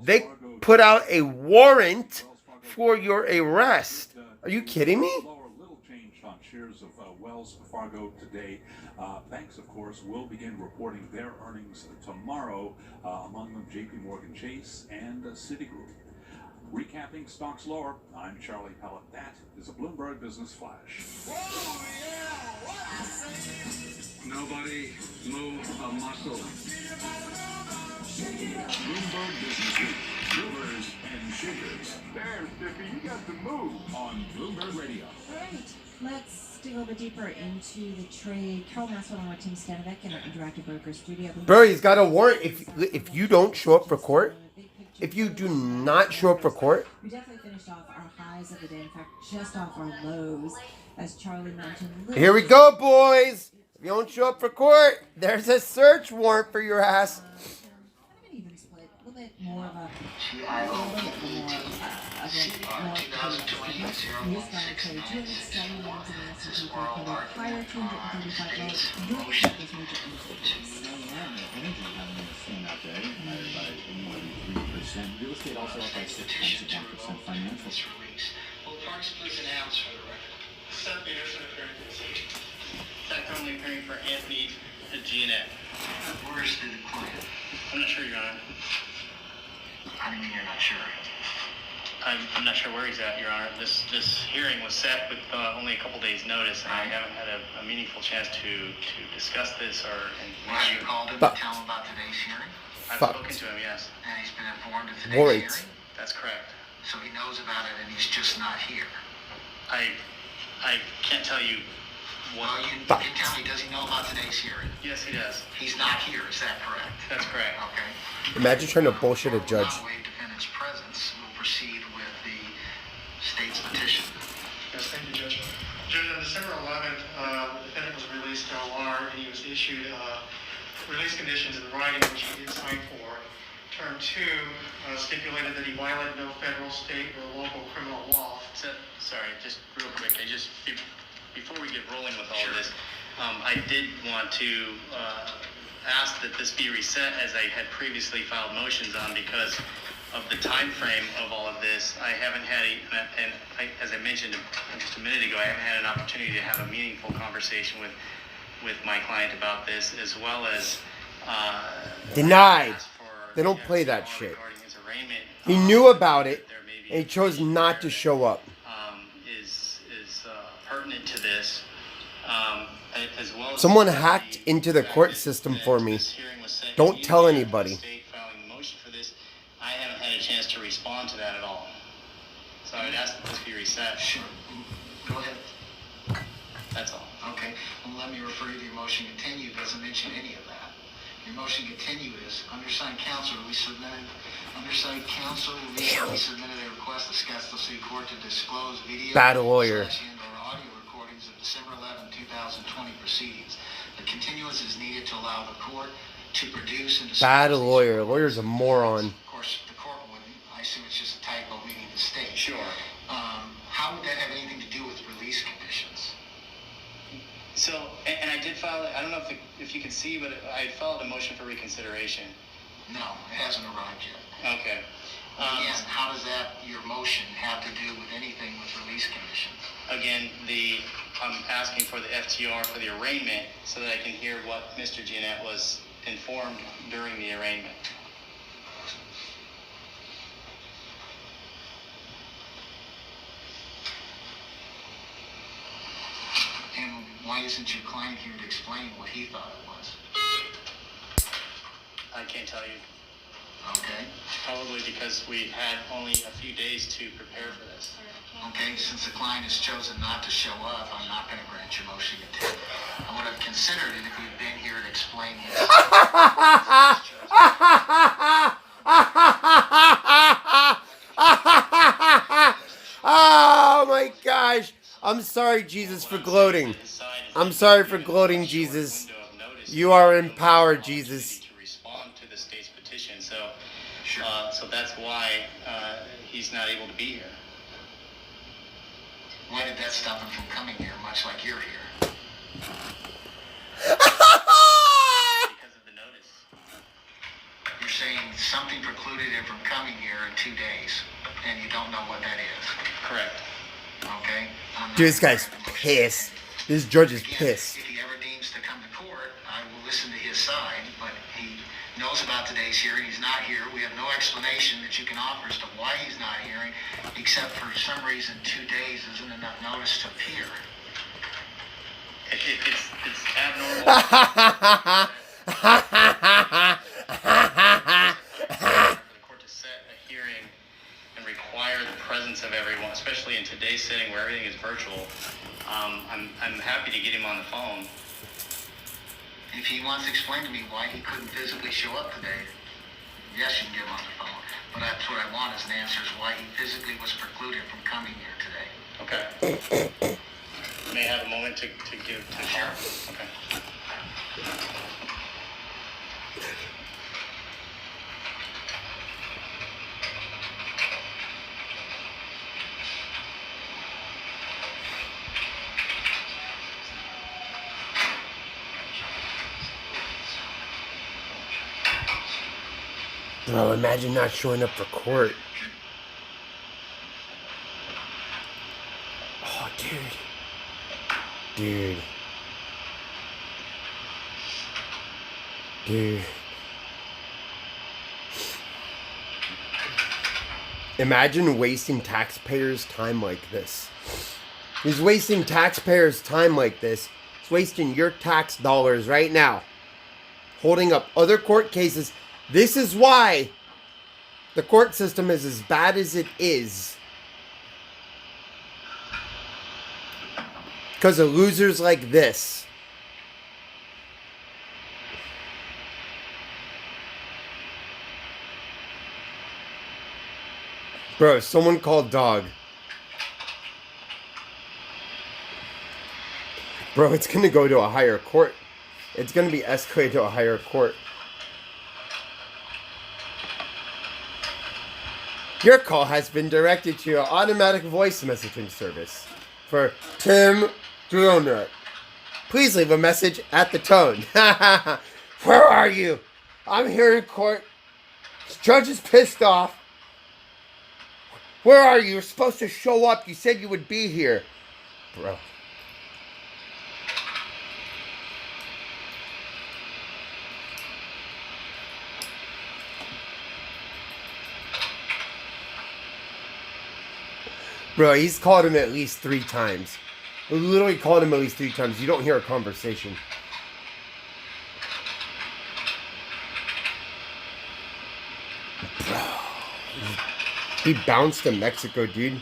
they put out a warrant for your arrest. Are you kidding me? Little change on shares of Wells Fargo today. Banks, of course, will begin reporting their earnings tomorrow, among them JP Morgan Chase and Citigroup. Recapping stocks lower, I'm Charlie Pellet. That is a Bloomberg Business Flash. Nobody move a muscle. Bloomberg Business Week. Movers and shakers. There, Stiffy, you got to move on Bloomberg Radio. All right, let's dig a little bit deeper into the trade. Carol Masswell and Tim Stanovic in our Interactive Broker Studio. Bro, he's got a warrant. If you don't show up for court, if you do not show up for court. We definitely finished off our highs of the day. In fact, just off our lows, as Charlie mentioned. Here we go, boys. If you don't show up for court, there's a search warrant for your ass. More of a little bit more again, more higher 235 lows. Real estate also up by 6.1%. Financial. Will parties please announce for the record? Seth Peterson appearing for the city. Seth currently appearing for Anthony Giannette. Where's the client? I'm not sure, Your Honor. How do you mean you're not sure? I'm not sure where he's at, Your Honor. This hearing was set with only a couple days' notice, and I haven't had a meaningful chance to discuss this or. Have you called him to tell him about today's hearing? I've spoken to him, yes. And he's been informed of today's hearing? That's correct. So he knows about it, and he's just not here. I can't tell you what. Well, you can tell me. Does he know about today's hearing? Yes, he does. He's not here. Is that correct? That's correct. Okay. Imagine trying to bullshit a judge. Waive defendant's presence. We'll proceed with the state's petition. Yes, thank you, Judge. Judge, on December 11th, the defendant was released to OR, and he was issued release conditions in writing, which he did sign for. Term 2 stipulated that he violated no federal, state, or local criminal law. Sorry, just real quick. Before we get rolling with all of this, I did want to ask that this be reset as I had previously filed motions on because of the time frame of all of this. I haven't had as I mentioned just a minute ago, I haven't had an opportunity to have a meaningful conversation with my client about this, as well as denied. They don't play that shit. He knew about it, and he chose not to show up. Is pertinent to this. As well as someone hacked into the court system for me. Don't tell anybody. I haven't had a chance to respond to that at all. So I would ask that this be reset. Sure. Go ahead. That's all. Okay. Well, let me refer you to your motion continue. It doesn't mention any of that. Your motion continue is undersigned counsel submitted a request to Scottsdale City Court to disclose video bad lawyer. Audio recordings of December 11, 2020 proceedings. The continuance is needed to allow the court to produce and disclose. Bad lawyer. Lawyer's a moron. Of course, the court wouldn't. I assume it's just a typo we need to state. Sure. How would that have anything to do with release conditions? So, and I did file it. I don't know if you can see, but I filed a motion for reconsideration. No, it hasn't arrived yet. Okay. Again, how does your motion have to do with anything with release conditions? Again, I'm asking for the FTR for the arraignment so that I can hear what Mr. Giannette was informed during the arraignment. isn't your client here to explain what he thought it was? I can't tell you. Okay. Probably because we had only a few days to prepare for this. Okay, since the client has chosen not to show up, I'm not going to grant your motion to table. I would have considered it if you'd been here to explain his. Oh my gosh. I'm sorry, Jesus, for gloating. I'm sorry for gloating, Jesus. You are empowered, Jesus. To respond to the state's petition, so that's why he's not able to be here. Why did that stop him from coming here, much like you're here? Because of the notice. You're saying something precluded him from coming here in 2 days, and you don't know what that is? Correct. Okay. Dude, this guy's pissed. This judge is pissed. If he ever needs to come to court, I will listen to his side, but he knows about today's hearing. He's not here. We have no explanation that you can offer as to why he's not hearing, except for some reason 2 days isn't enough notice to appear. It's abnormal. For the court to set a hearing and require the presence of everyone, especially in today's setting where everything is virtual. I'm happy to get him on the phone. If he wants to explain to me why he couldn't physically show up today, yes, you can get him on the phone. But that's what I want is an answer is why he physically was precluded from coming here today. Okay. May I have a moment to give to share? Okay. Bro, imagine not showing up for court. Oh, dude. Dude. Imagine wasting taxpayers' time like this. He's wasting taxpayers' time like this. He's wasting your tax dollars right now. Holding up other court cases. This is why the court system is as bad as it is. Because of losers like this. Bro, someone called dog. Bro, it's going to go to a higher court. It's going to be escalated to a higher court. Your call has been directed to your automatic voice messaging service. For Tim Drillnut. Please leave a message at the tone. Where are you? I'm here in court. This judge is pissed off. Where are you? You're supposed to show up. You said you would be here. Bro. Bro, he's called him at least 3 times. He literally called him at least 3 times. You don't hear a conversation. Bro. He bounced to Mexico, dude.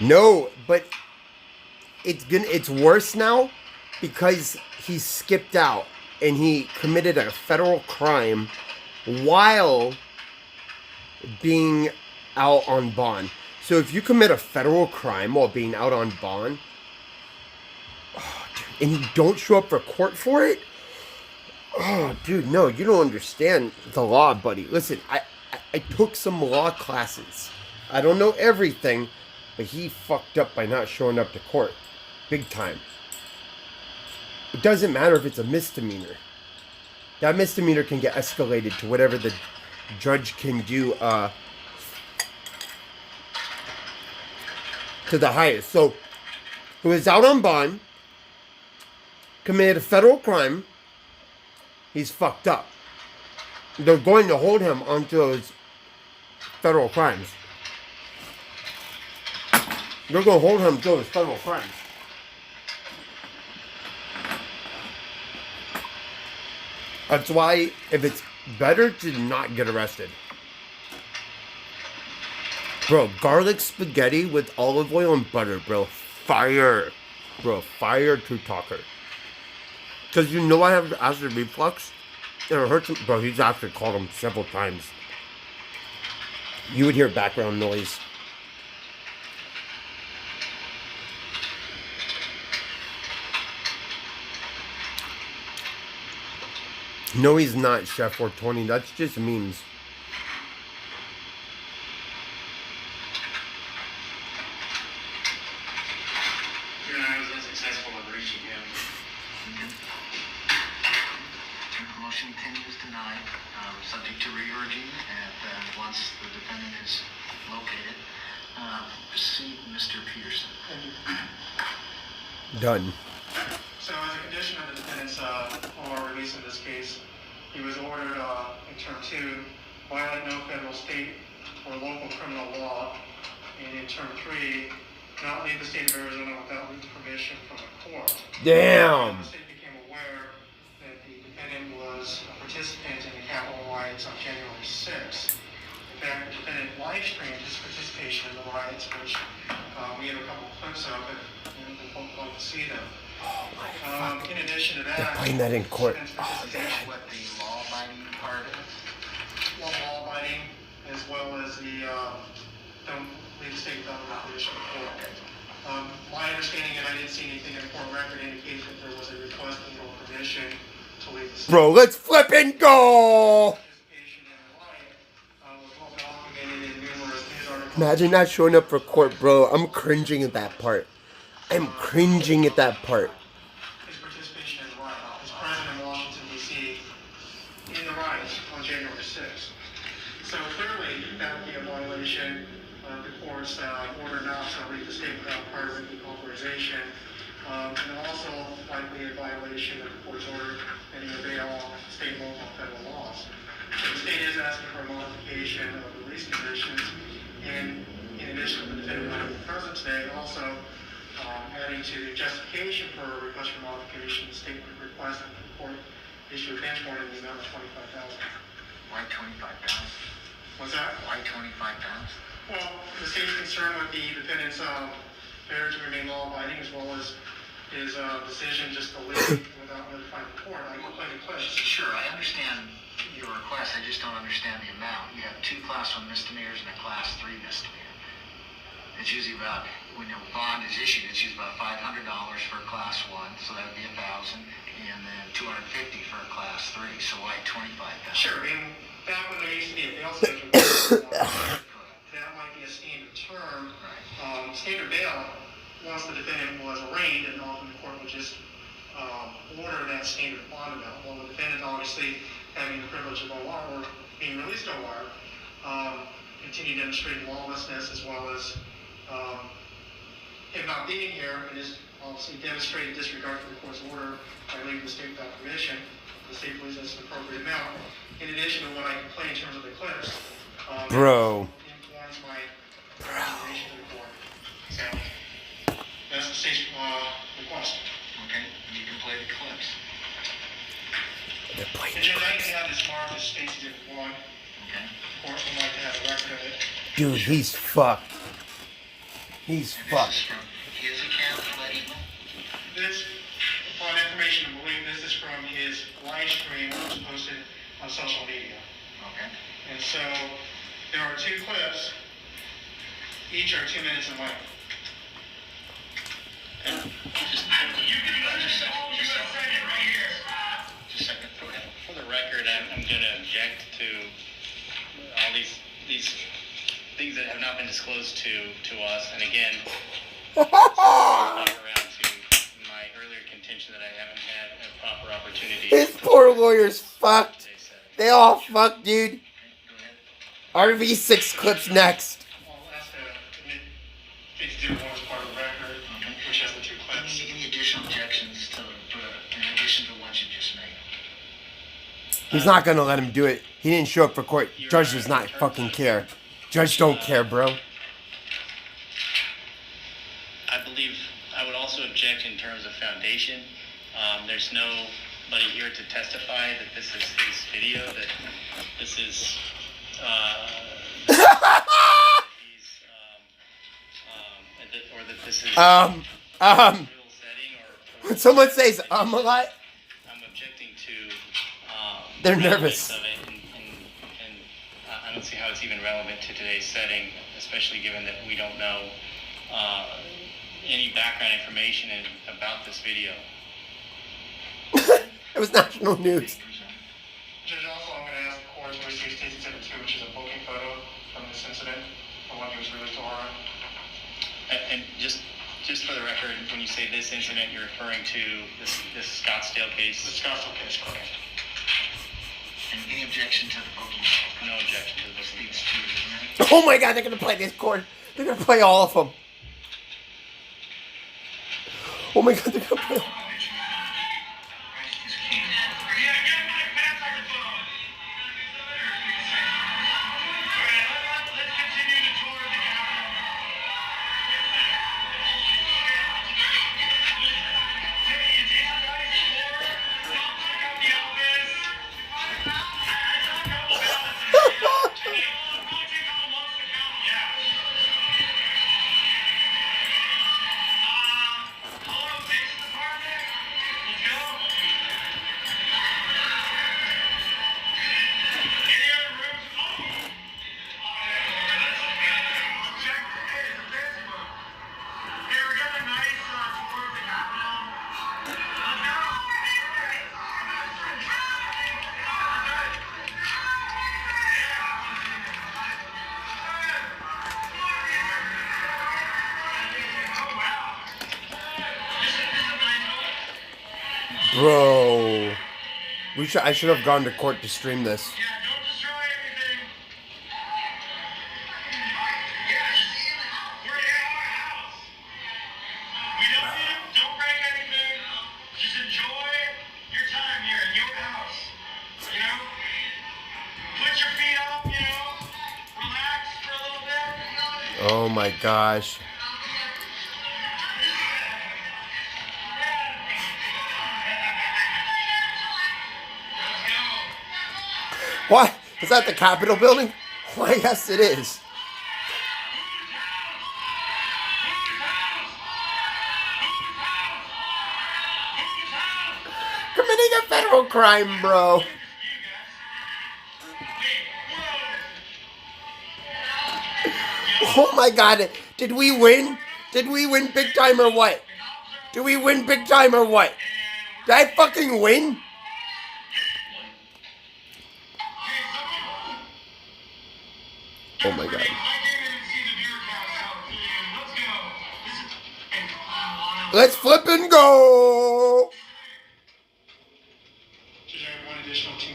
No, but it's worse now because he skipped out and he committed a federal crime while being out on bond. So if you commit a federal crime while being out on bond, and you don't show up for court for it, oh, dude, no, you don't understand the law, buddy. Listen, I took some law classes. I don't know everything, but he fucked up by not showing up to court. Big time. It doesn't matter if it's a misdemeanor. That misdemeanor can get escalated to whatever the judge can do to the highest. So, he was out on bond, committed a federal crime. He's fucked up. They're going to hold him onto those federal crimes. They're gonna hold him to his federal crimes. That's why, if it's better to not get arrested. Bro, garlic spaghetti with olive oil and butter, bro. Fire. Bro, fire to talker. Because you know I have acid reflux. It hurts him. Bro, he's actually called him several times. You would hear background noise. No, he's not, Chef 420. That's just memes. I was unsuccessful in reaching him. Motion continues denied, subject to re-urging, and once the defendant is located, proceed, Mr. Peterson. Done. So as a condition of the defendant's OR release in this case, he was ordered in term 2, violate no federal, state, or local criminal law, and in term 3, not leave the state of Arizona without written permission from the court. Damn. The state became aware that the defendant was a participant in the Capitol riots on January 6th. In fact, the defendant live streamed his participation in the riots, which we have a couple clips of if folks would like to see them. In addition to that, They're playing that in court. what the law-abiding part is. Well, law-abiding, as well as the don't leave the state without permission of the court. My understanding, and I didn't see anything in the court record, indicates that there was a request for permission to leave the state. Bro, let's flip and go! Imagine not showing up for court, bro. I'm cringing at that part. I'm cringing at that part. His participation in the riot, as president of Washington, D.C., in the riots on January 6th. So clearly, that would be a violation of the court's order not to leave the state without prior written authorization, and also likely a violation of the court's order that he obey all state, local, and federal laws. So the state is asking for a modification of the release conditions, and in addition to the defendant not being present today, also adding to the justification for a request for modification, the state would request that the court issue a bench warrant in the amount of $25,000. Why 25,000? What's that? Why 25,000? Well, the state's concerned with the defendant's failure to remain law-abiding, as well as his decision just to leave without notifying the court. I will play the clips. Sure, I understand your request. I just don't understand the amount. You have 2 Class 1 misdemeanors and a Class 3 misdemeanor. It's usually about, when a bond is issued, it's usually about $500 for Class 1, so that would be $1,000, and then $250 for a Class 3. So why 25,000? Sure, and back when there used to be a bail schedule, that might be a standard term. Standard bail, once the defendant was arraigned, and often the court would just order that standard bond amount. Well, the defendant, obviously having the privilege of OR or being released OR, continue demonstrating lawlessness, as well as him not being here, and is obviously demonstrating disregard for the court's order by leaving the state without permission. The state believes that's an appropriate amount. In addition to what I can play in terms of the clips, Bro. informs my recommendation to the court. So that's the state's request. Okay, you can play the clips. And Judge, I can have this marked as State's Exhibit 1. Okay. The court would like to have a record of it. Dude, he's fucked. He's fucked. His account, let him know. This, upon information to believe, this is from his live stream, which was posted on social media. Okay. And so there are 2 clips. Each are 2 minutes in length. Just a second. For the record, I'm going to object to all these things that have not been disclosed to us. And again, around to my earlier contention that I haven't had a proper opportunity. His poor lawyer's fucked. They all fucked, dude. RV6 clips next. I'll ask to admit State's Exhibit 1 as part of the record, which has the 2 clips. Any additional objections to in addition to what you just made? He's not gonna let him do it. He didn't show up for court. Judge does not fucking care. Judge don't care, bro. believe I would also object in terms of foundation. There's nobody here to testify that this is his video, that this is or that this is when someone says a lot, I'm objecting to they're relevance nervous. of it, and I don't see how it's even relevant to today's setting, especially given that we don't know any background information about this video. It was national news. Judge, also I'm going to ask the court to receive State Exhibit 2, which is a booking photo from this incident, from when he was released to Aura. And just for the record, when you say this incident, you're referring to this Scottsdale case? The Scottsdale case, correct. And any objection to the booking? No objection to the booking. Oh my God, they're gonna play this chord. They're gonna play all of them. Oh my God, they're gonna play. Bro, I should have gone to court to stream this. Oh my gosh. What? Is that the Capitol building? Why, yes it is. Committing a federal crime, bro. Oh my God. Did we win? Did we win big time or what? Did we win big time or what? Did I fucking win? Oh my God. Let's flip and go. Judge, I have one additional team.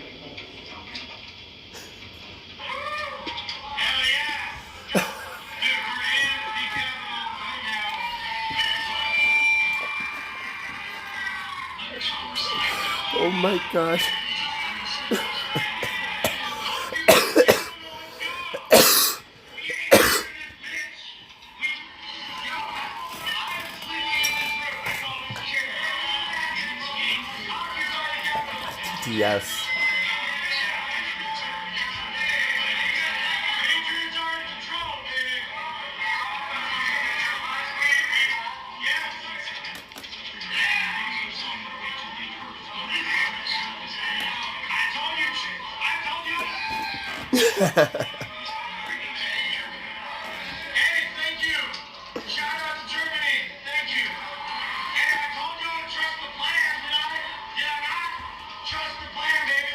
Oh my gosh. Yes.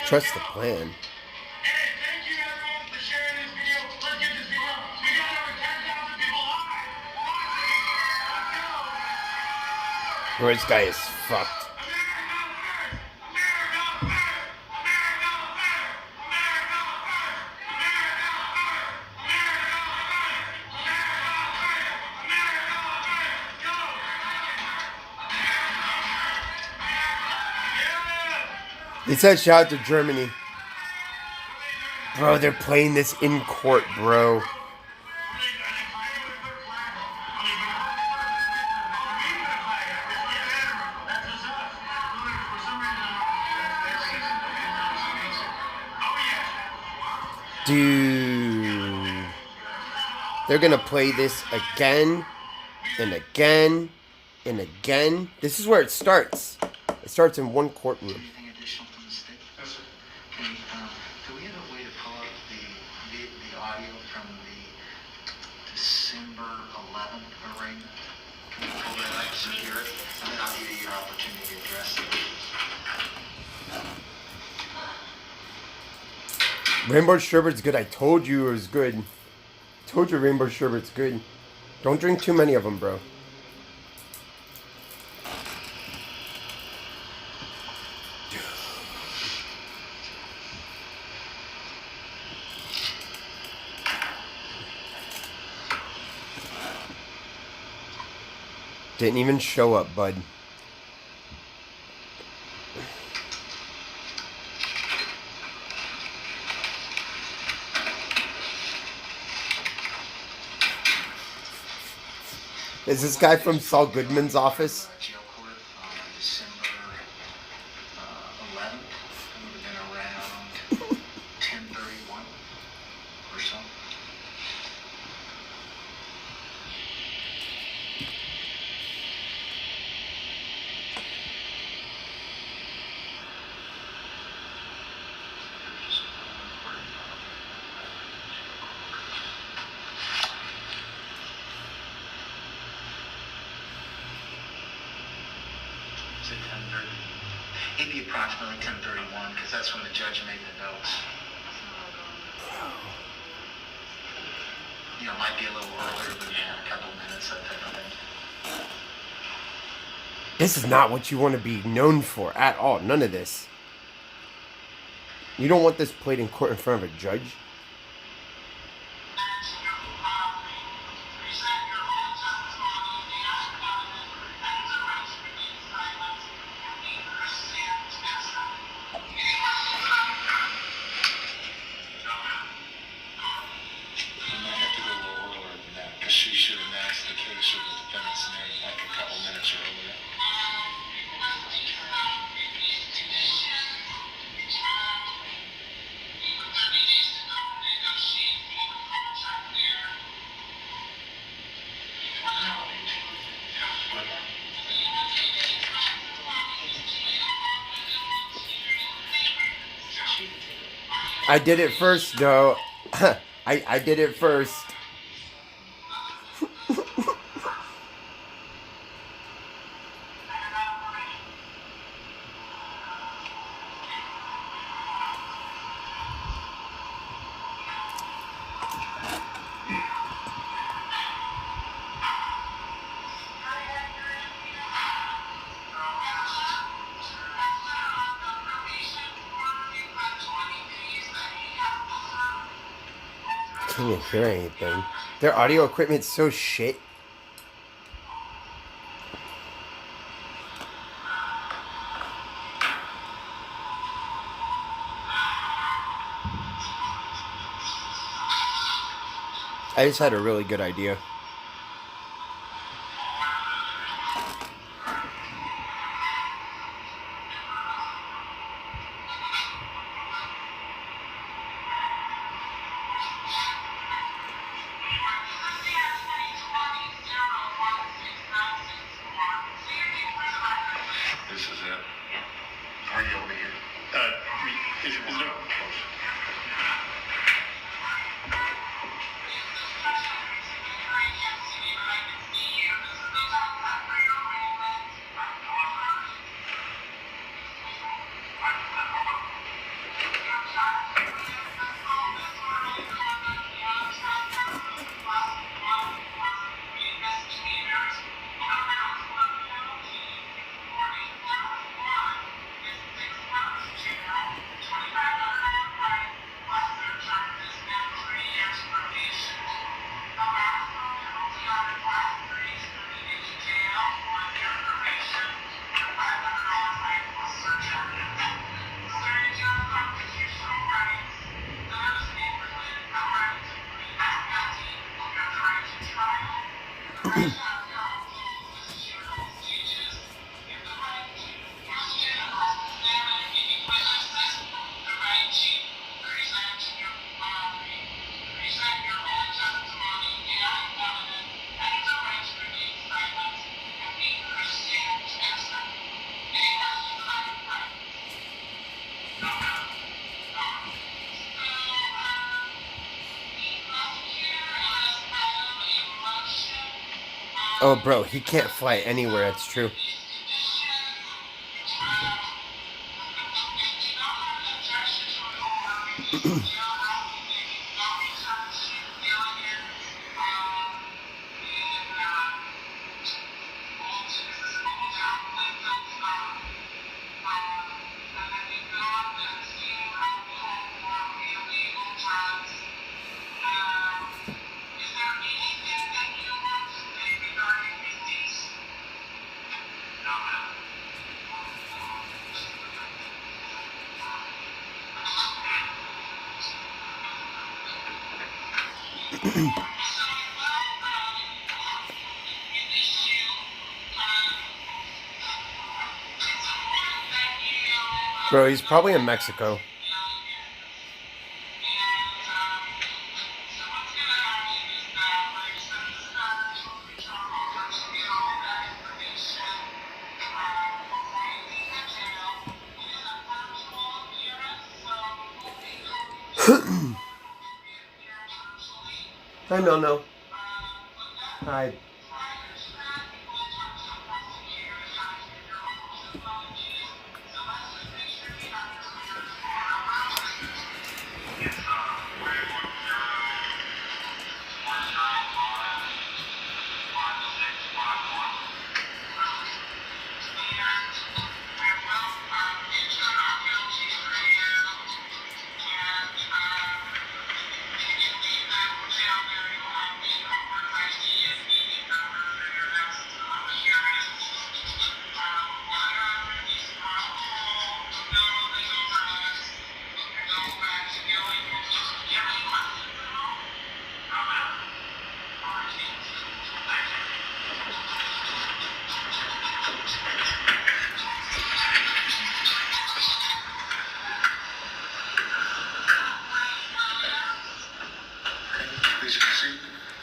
Trust the plan. Bro, this guy is fucked. They said shout out to Germany. Bro, they're playing this in court, bro. Dude. They're gonna play this again and again and again. This is where it starts. It starts in one courtroom. Anything additional from the state? Yes, sir. Okay, do we have a way to pull up the audio from the December 11th arraignment? Can we pull that up so you hear it? And then I'll give you your opportunity to address it. Rainbow sherbet's good. I told you it was good. Told you rainbow sherbet's good. Don't drink too many of them, bro. Didn't even show up, bud. Is this guy from Saul Goodman's office? Jail court on December 11th. It would have been around 10:31 or so. Is it 10:30? It'd be approximately 10:31 because that's when the judge made the notes. You know, it might be a little earlier than that, a couple minutes, that type of thing. This is not what you want to be known for at all. None of this. You don't want this played in court in front of a judge. We might have to go a little earlier than that because she should have announced the case or the defendant's name like a couple minutes earlier. I did it first, though. I did it first. Can't even hear anything. Their audio equipment's so shit. I just had a really good idea. This is it. Are you over here? Is there... Oh, bro, he can't fly anywhere. That's true. Bro, he's probably in Mexico. Hi, no. Hi.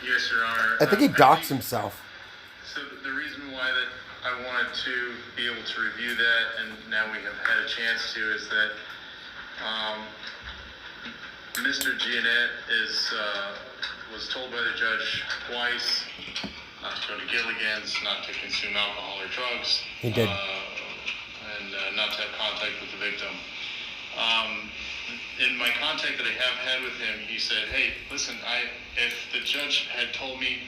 Yes, Your Honor. I think he doxed himself. So the reason why that I wanted to be able to review that, and now we have had a chance to, is that Mr. Giannett was told by the judge twice not to go to Gilligan's, not to consume alcohol or drugs. He did. And not to have contact with the victim. In my contact that I have had with him, he said, "Hey, listen, if the judge had told me,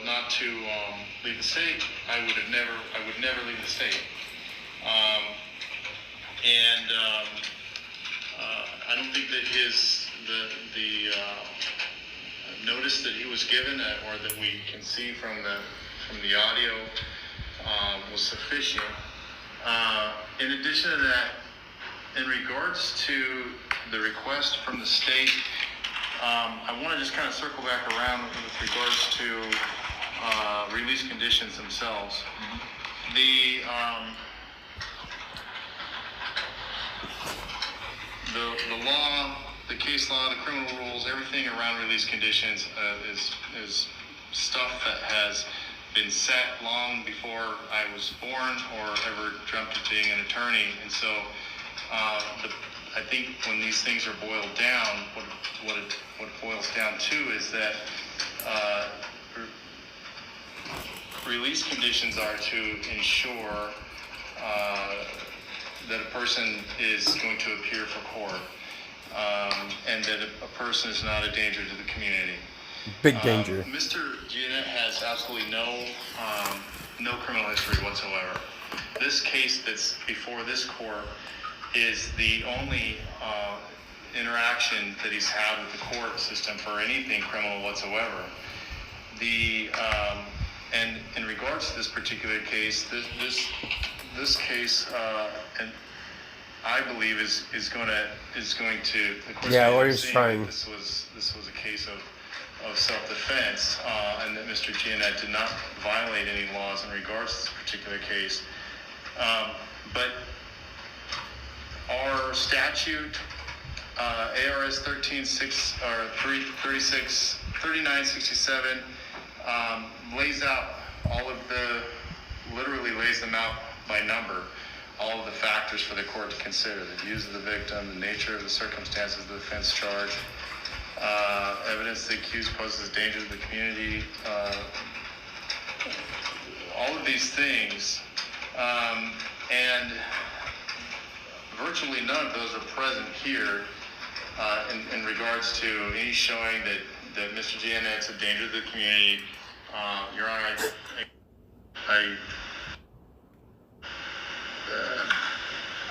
not to leave the state, I would never leave the state." I don't think that the notice that he was given, or that we can see from the audio, was sufficient. In addition to that, in regards to the request from the state, I want to just kind of circle back around with regards to release conditions themselves. The law, the case law, the criminal rules, everything around release conditions is stuff that has been set long before I was born or ever dreamt of being an attorney. And so I think when these things are boiled down, what it boils down to is that release conditions are to ensure that a person is going to appear for court, and that a person is not a danger to the community. Big danger. Mr. Giannett has absolutely no criminal history whatsoever. This case that's before this court is the only interaction that he's had with the court system for anything criminal whatsoever. And in regards to this particular case, this case, and I believe is going to. Of course, yeah, what he's trying. This was a case of self-defense, and that Mr. Giannett did not violate any laws in regards to this particular case. But our statute, ARS 3967, lays out literally lays them out by number, all of the factors for the court to consider: the views of the victim, the nature of the circumstances of the offense charge, evidence the accused poses a danger to the community. All of these things, and virtually none of those are present here in regards to any showing that Mr. Giannet's a danger to the community. Your Honor,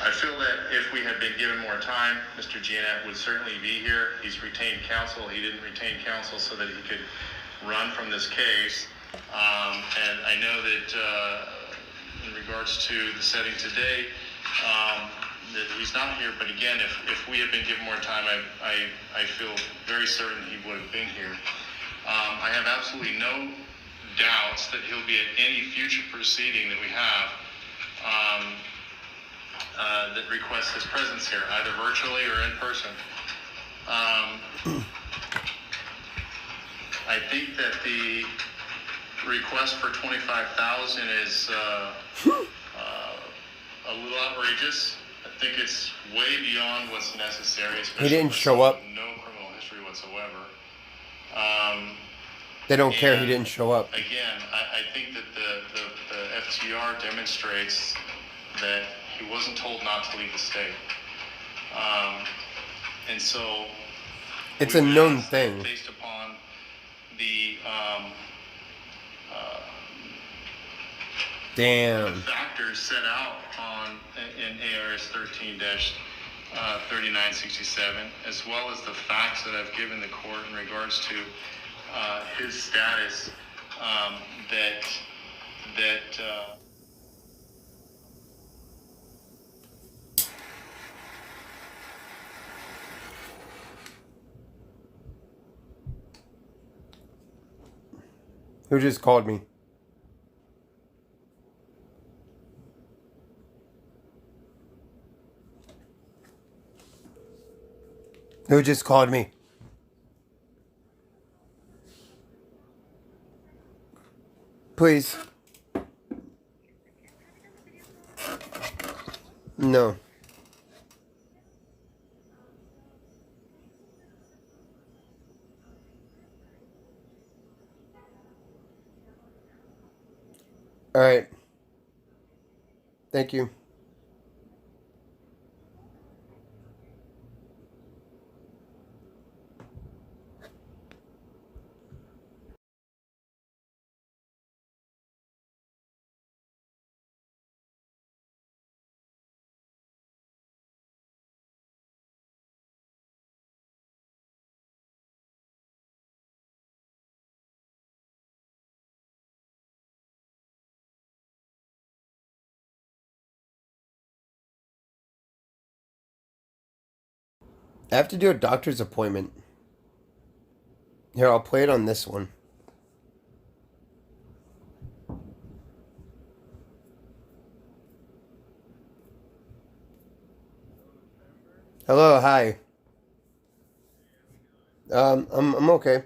I feel that if we had been given more time, Mr. Giannet would certainly be here. He's retained counsel. He didn't retain counsel so that he could run from this case. And I know that in regards to the setting today, that he's not here. But again, if we had been given more time, I feel very certain he would have been here. I have absolutely no doubts that he'll be at any future proceeding that we have that requests his presence here, either virtually or in person. I think that the request for $25,000 is a little outrageous. I think it's way beyond what's necessary. He didn't show up. No criminal history whatsoever. They don't care he didn't show up. Again, I think that the FTR demonstrates that he wasn't told not to leave the state. And so... It's a known thing. Based upon the Damn. factors set out in ARS 13-3967, as well as the facts that I've given the court in regards to his status, Who just called me? Who just called me? Please. No. All right. Thank you. I have to do a doctor's appointment. Here, I'll play it on this one. Hello, hi. I'm okay.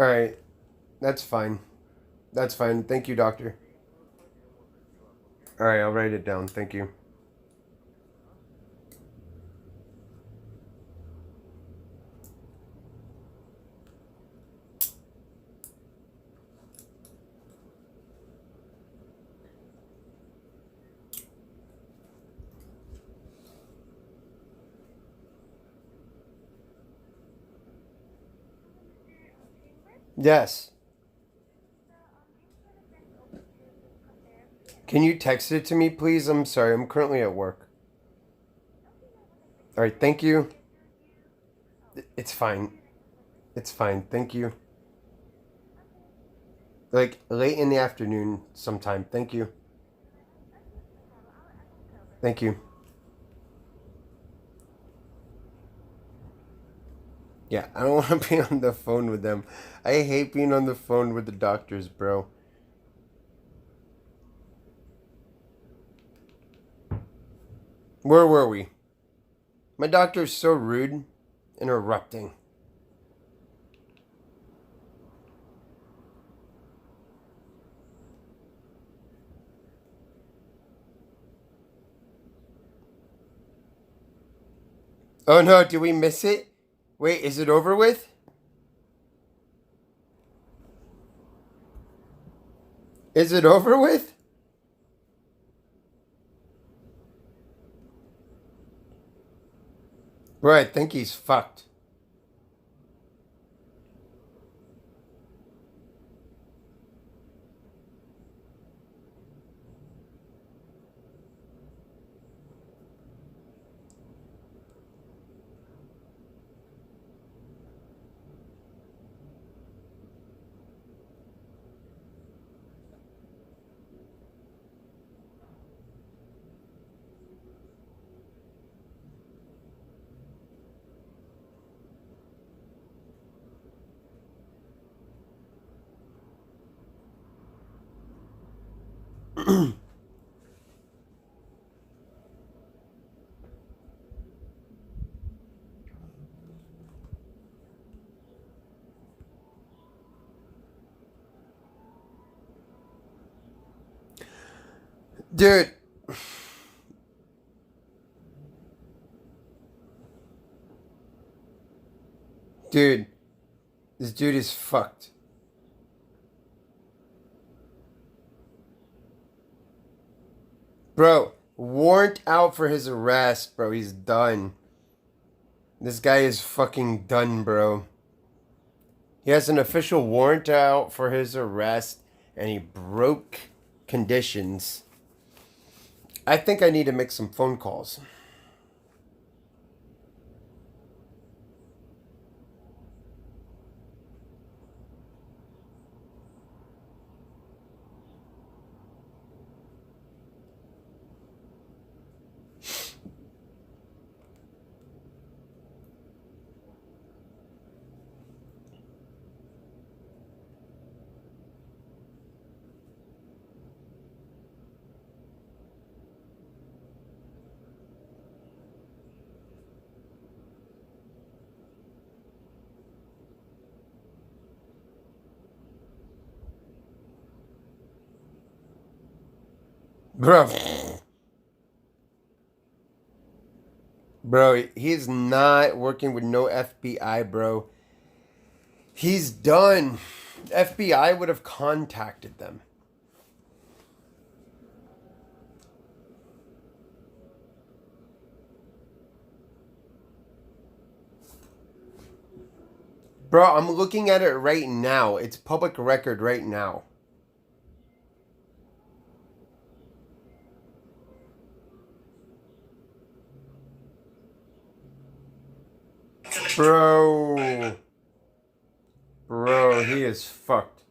Alright. That's fine. That's fine. Thank you, doctor. Alright, I'll write it down. Thank you. Yes. Can you text it to me, please? I'm sorry. I'm currently at work. All right. Thank you. It's fine. It's fine. Thank you. Like late in the afternoon sometime. Thank you. Thank you. Yeah, I don't want to be on the phone with them. I hate being on the phone with the doctors, bro. Where were we? My doctor's so rude. Interrupting. Oh no, did we miss it? Wait, is it over with? Is it over with? Bro, I think he's fucked. Dude. Dude. This dude is fucked. Bro, warrant out for his arrest, bro. He's done. This guy is fucking done, bro. He has an official warrant out for his arrest, and he broke conditions. I think I need to make some phone calls. Bro. Bro, he's not working with no FBI, bro. He's done. FBI would have contacted them. Bro, I'm looking at it right now. It's public record right now. Bro. Bro, he is fucked.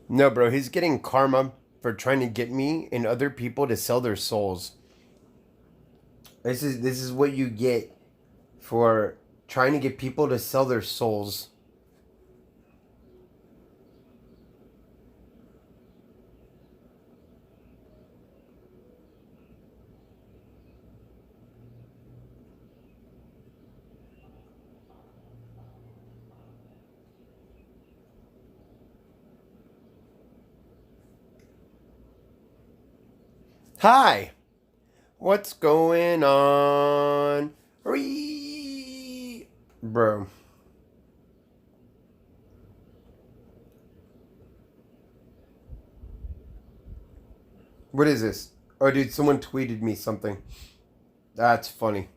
No, bro, he's getting karma for trying to get me and other people to sell their souls. This is what you get for trying to get people to sell their souls. Hi. What's going on? Bro. What is this? Oh, dude, someone tweeted me something. That's funny.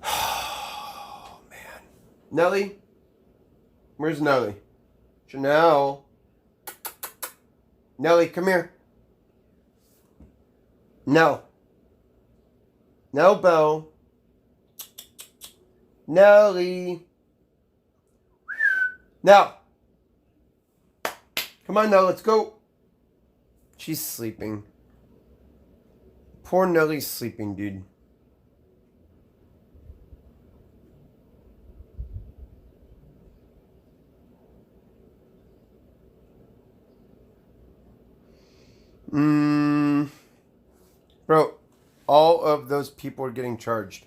Oh, man. Nelly? Where's Nelly? Chanel? Nelly, come here. No. No, Bo. Nelly. No. Come on, now, let's go. She's sleeping. Poor Nelly's sleeping, dude. Bro, all of those people are getting charged.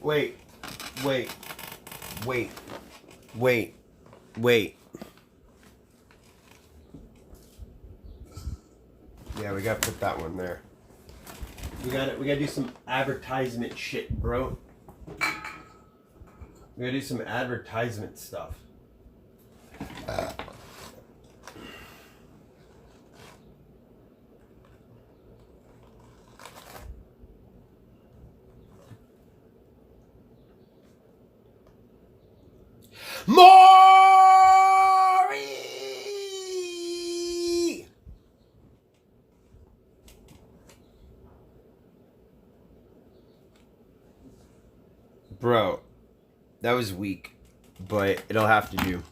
Wait. Yeah, we gotta put that one there. We gotta do some advertisement shit, bro. We gotta do some advertisement stuff. Maury! Bro, that was weak, but it'll have to do.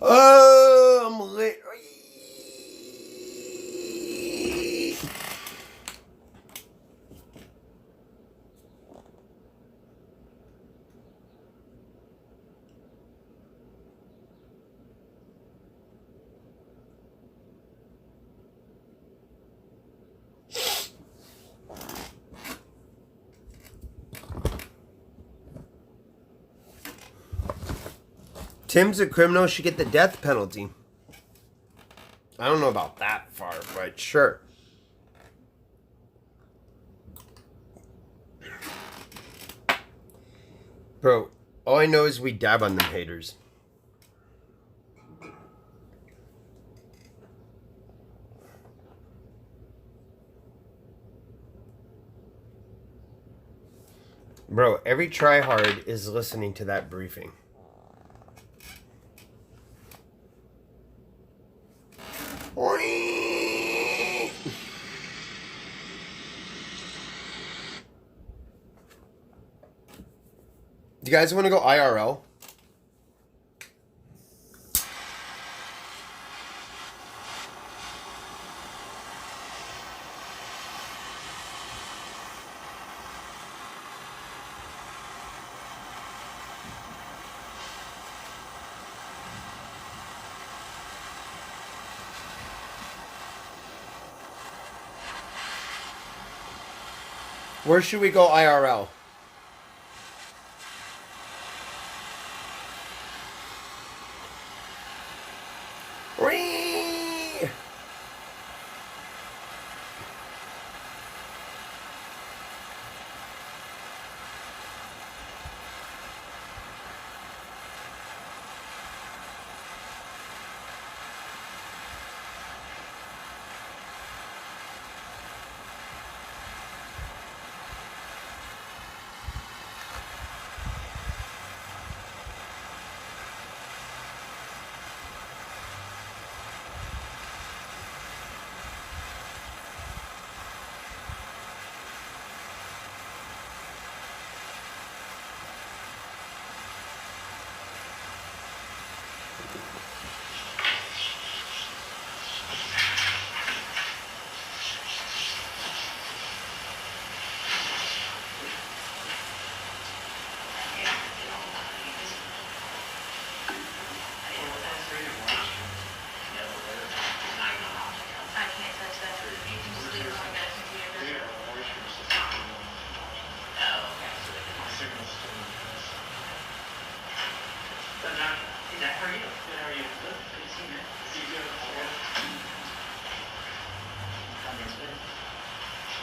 Oh, I'm lit. Tim's a criminal, should get the death penalty. I don't know about that far, but sure. Bro, all I know is we dab on them haters. Bro, every tryhard is listening to that briefing. Do you guys want to go IRL? Where should we go IRL?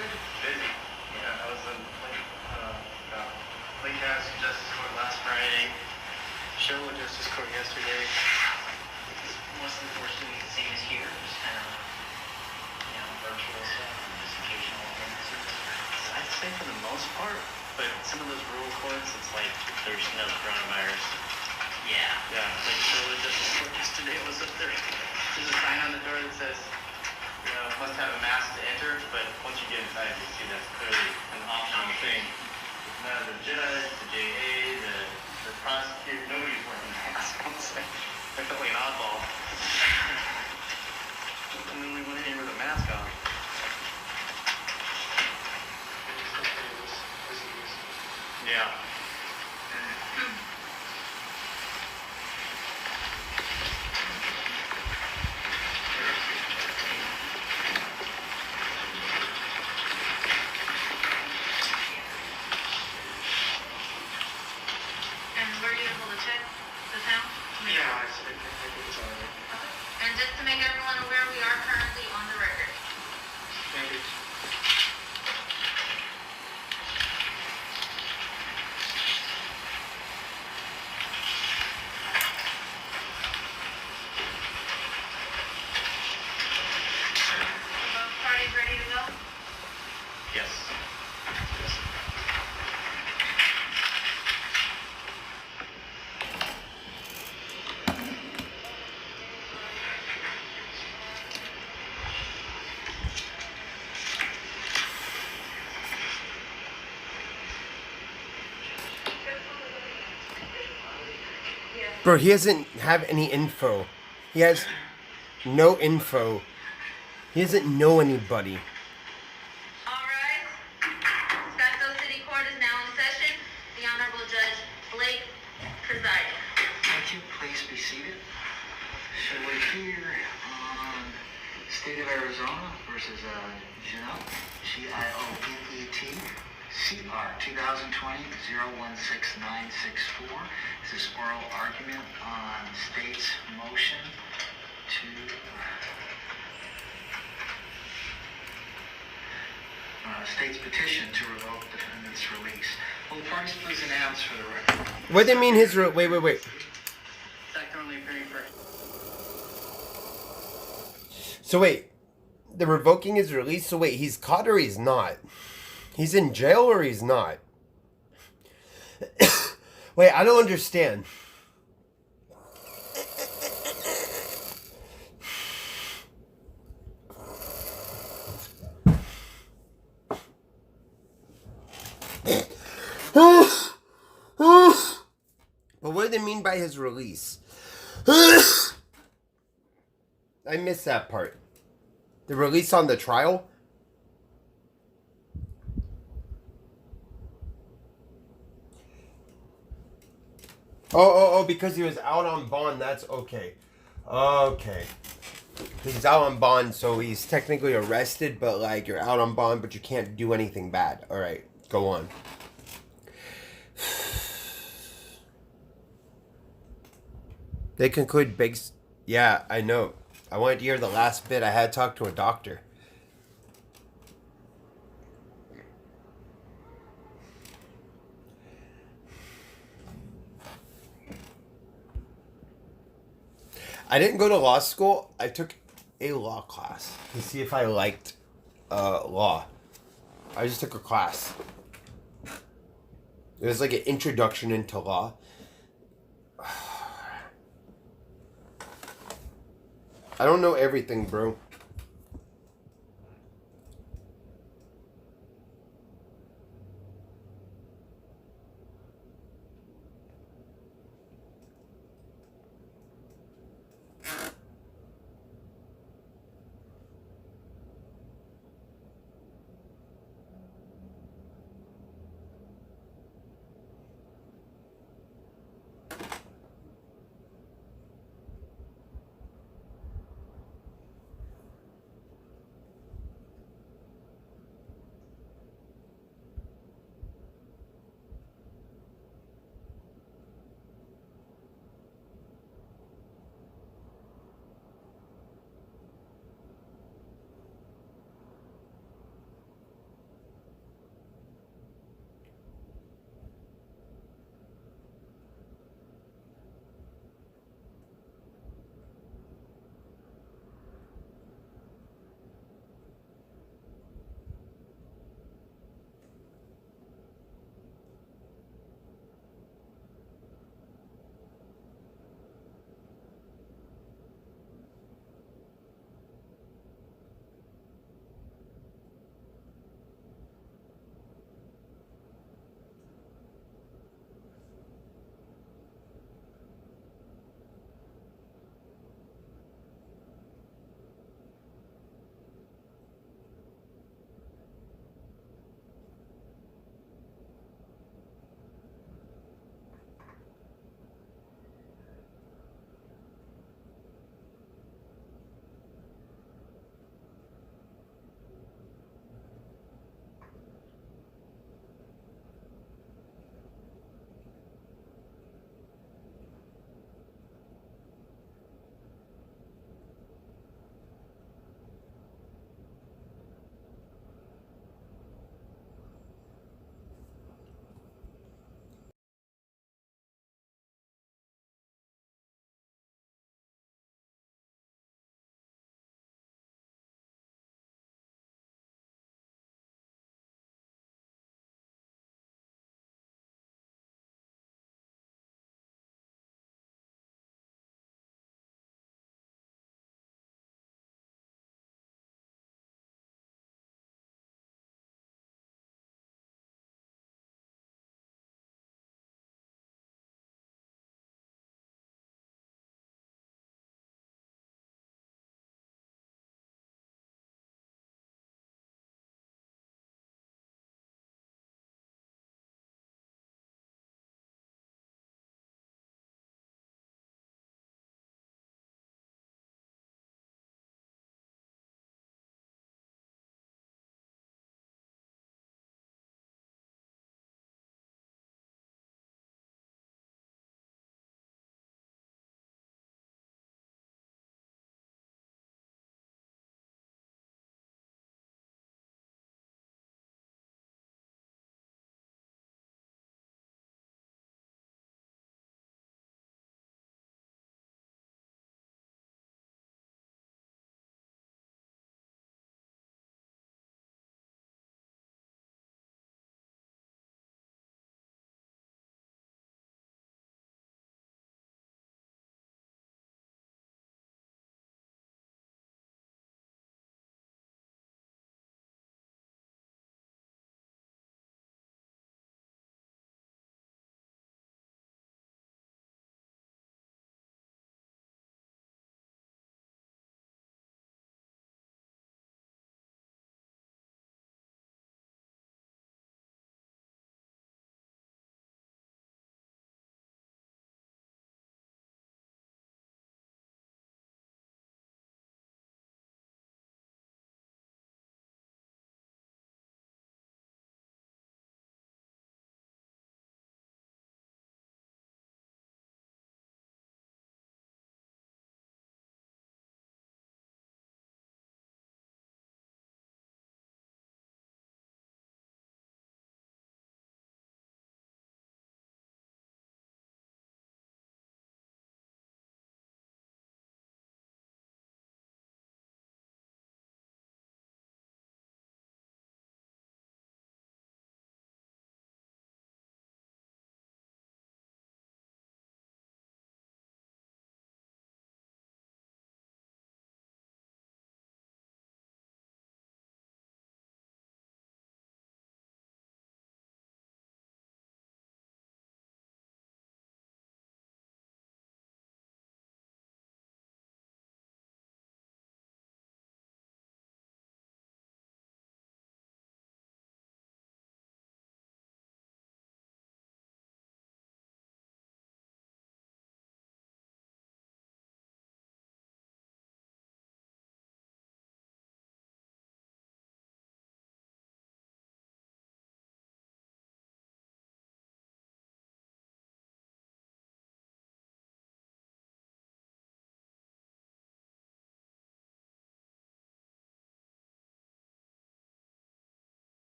Busy. Yeah, I was in Lake House Justice Court last Friday. Sherwood Justice Court yesterday. Most unfortunately, the same as here. Just kind of, virtual stuff and just occasional appearances. I'd say for the most part, but some of those rural courts, it's like there's no coronavirus. Yeah. Yeah, like Sherwood Justice Court yesterday was up there. There's a sign on the door that says, must have a mask to enter, but once you get inside, you see that's clearly an optional thing. None of the judge, the JA, the prosecutor, nobody's wearing masks. I felt like an oddball. And then we went in here with a mask on. Yeah. Yeah, I think it's all right. Okay. And just to make everyone aware, we are currently on the record. Thank you. Both parties ready to go? Yes. Bro, he doesn't have any info. He has no info. He doesn't know anybody. All right. Scottsdale City Court is now in session. The Honorable Judge Blake presiding. Thank you. Please be seated. So we're here on State of Arizona versus Gionet, Gionet, CR 2020-016964. This is oral argument on state's motion to state's petition to revoke defendant's release. Will the parties please announce for the record? What do you mean his wait. Is that currently appearing for? So wait, they're revoking his release? So wait, he's caught or he's not? He's in jail or he's not? Wait, I don't understand. But what do they mean by his release? I missed that part. The release on the trial? Oh, because he was out on bond, that's okay. Okay. He's out on bond, so he's technically arrested, but like you're out on bond, but you can't do anything bad. Alright, go on. They conclude big... Yeah, I know. I wanted to hear the last bit. I had to talk to a doctor. I didn't go to law school. I took a law class to see if I liked law. I just took a class. It was like an introduction into law. I don't know everything, bro.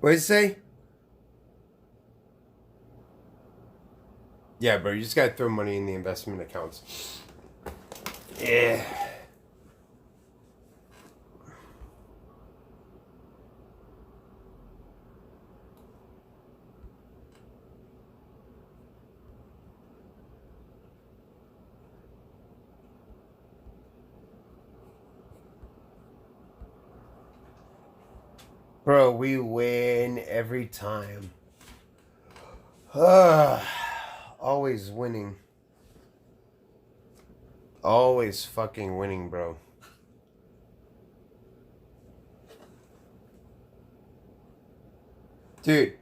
What did it say? Yeah, bro, you just gotta throw money in the investment accounts. Yeah. Bro, we win every time. Always winning. Always fucking winning, bro. Dude.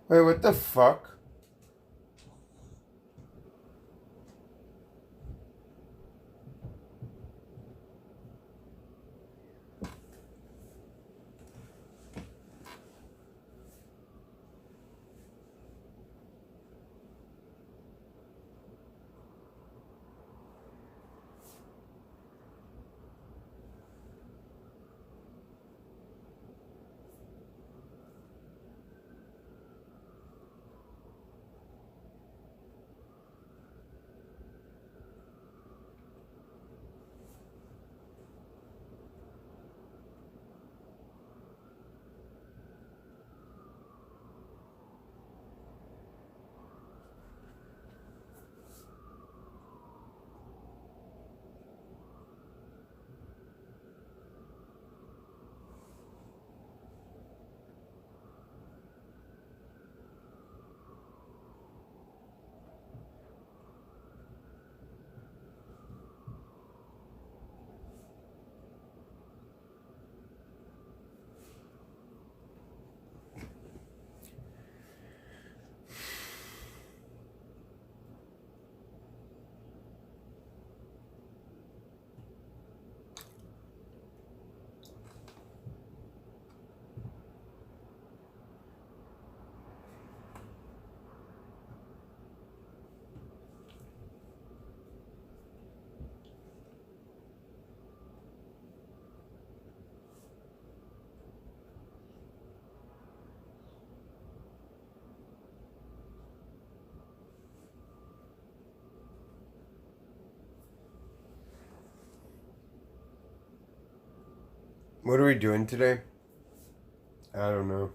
Wait, what the fuck? What are we doing today? I don't know.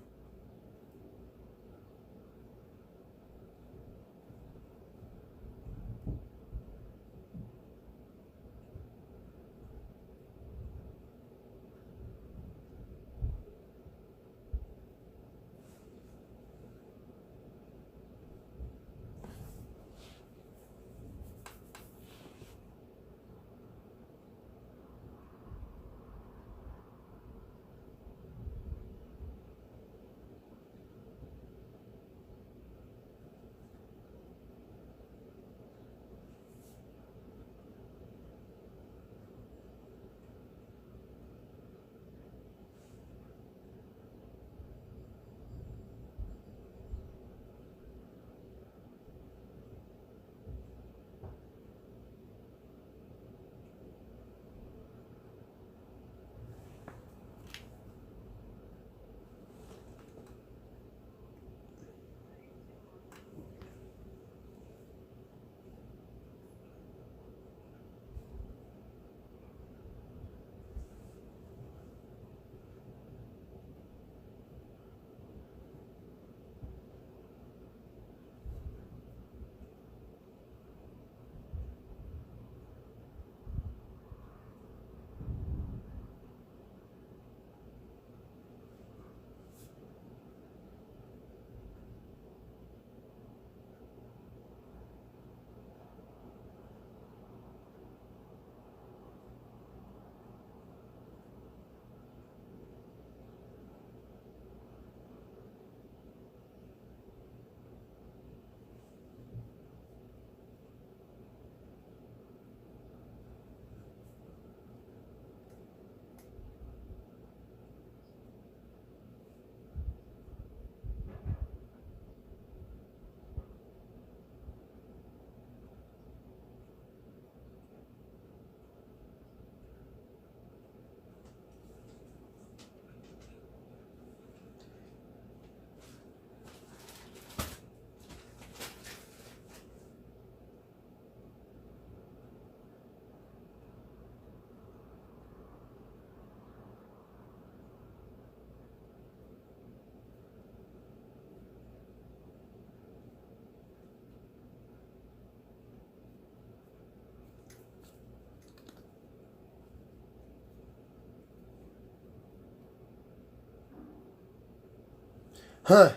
Huh.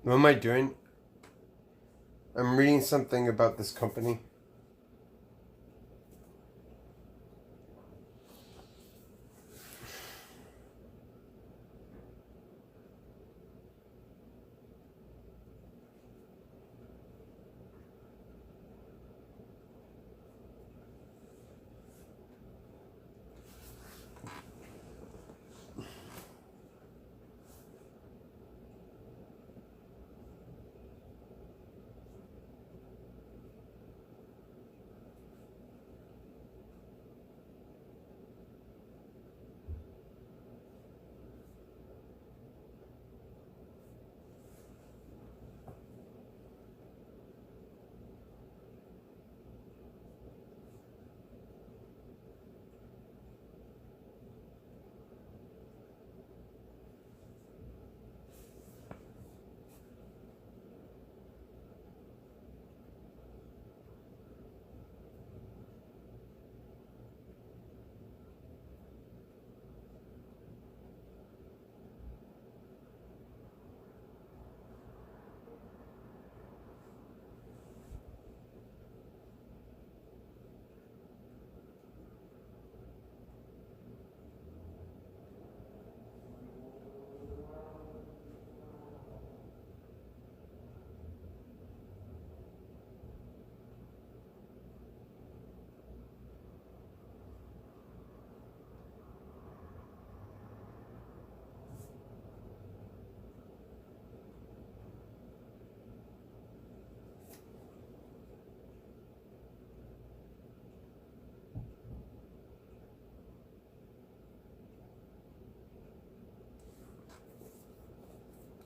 What am I doing? I'm reading something about this company.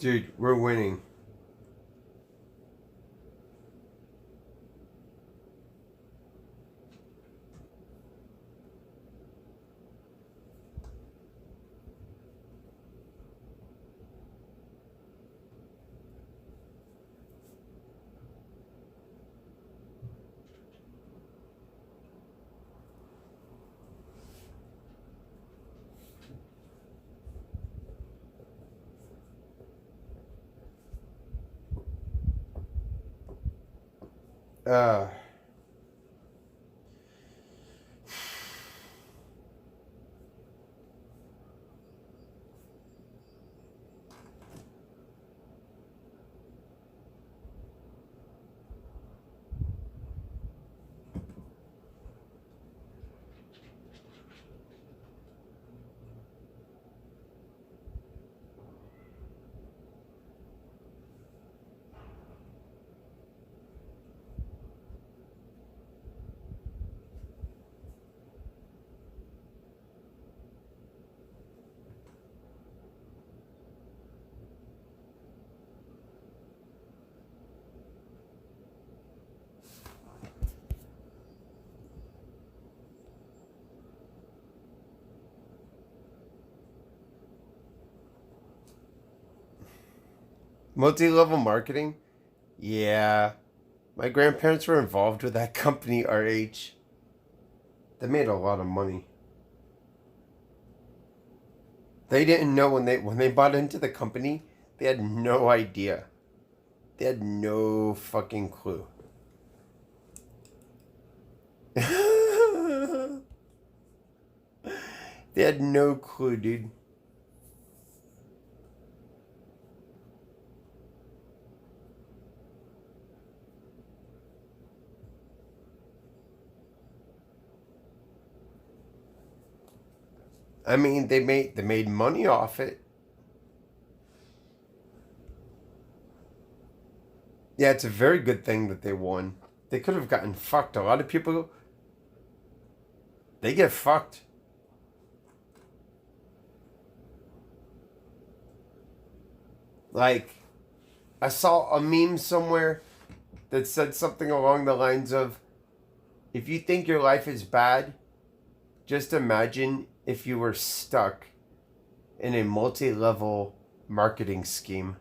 Dude, we're winning. Uh, Multi-level marketing? Yeah. My grandparents were involved with that company, RH. They made a lot of money. They didn't know when they bought into the company, they had no idea. They had no fucking clue. They had no clue, dude. I mean, they made money off it. Yeah, it's a very good thing that they won. They could have gotten fucked. A lot of people, they get fucked. Like, I saw a meme somewhere that said something along the lines of, if you think your life is bad, just imagine if you were stuck in a multi-level marketing scheme.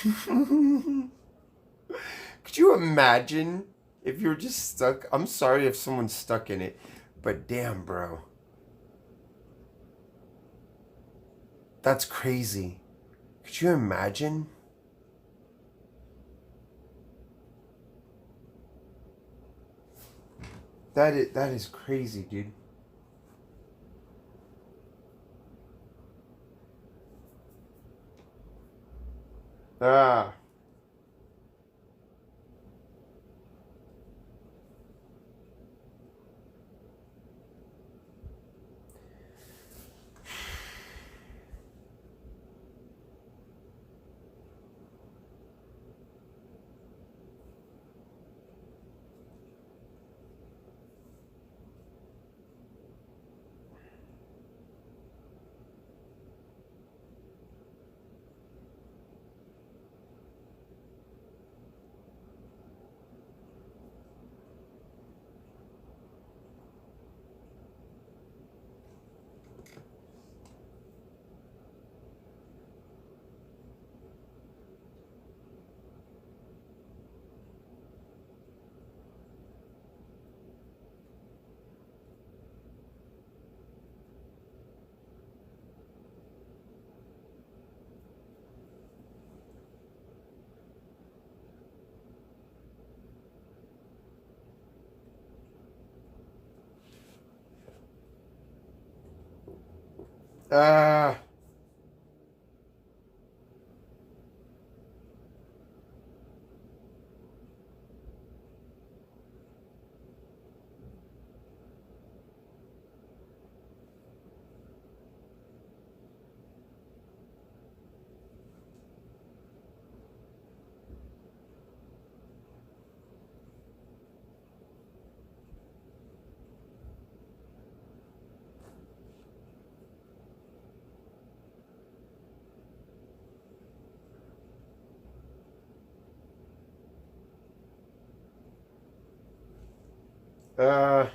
Could you imagine if you were just stuck? I'm sorry if someone's stuck in it, but damn, bro. That's crazy. Could you imagine? That is crazy, dude. Ah. Ah. Uh.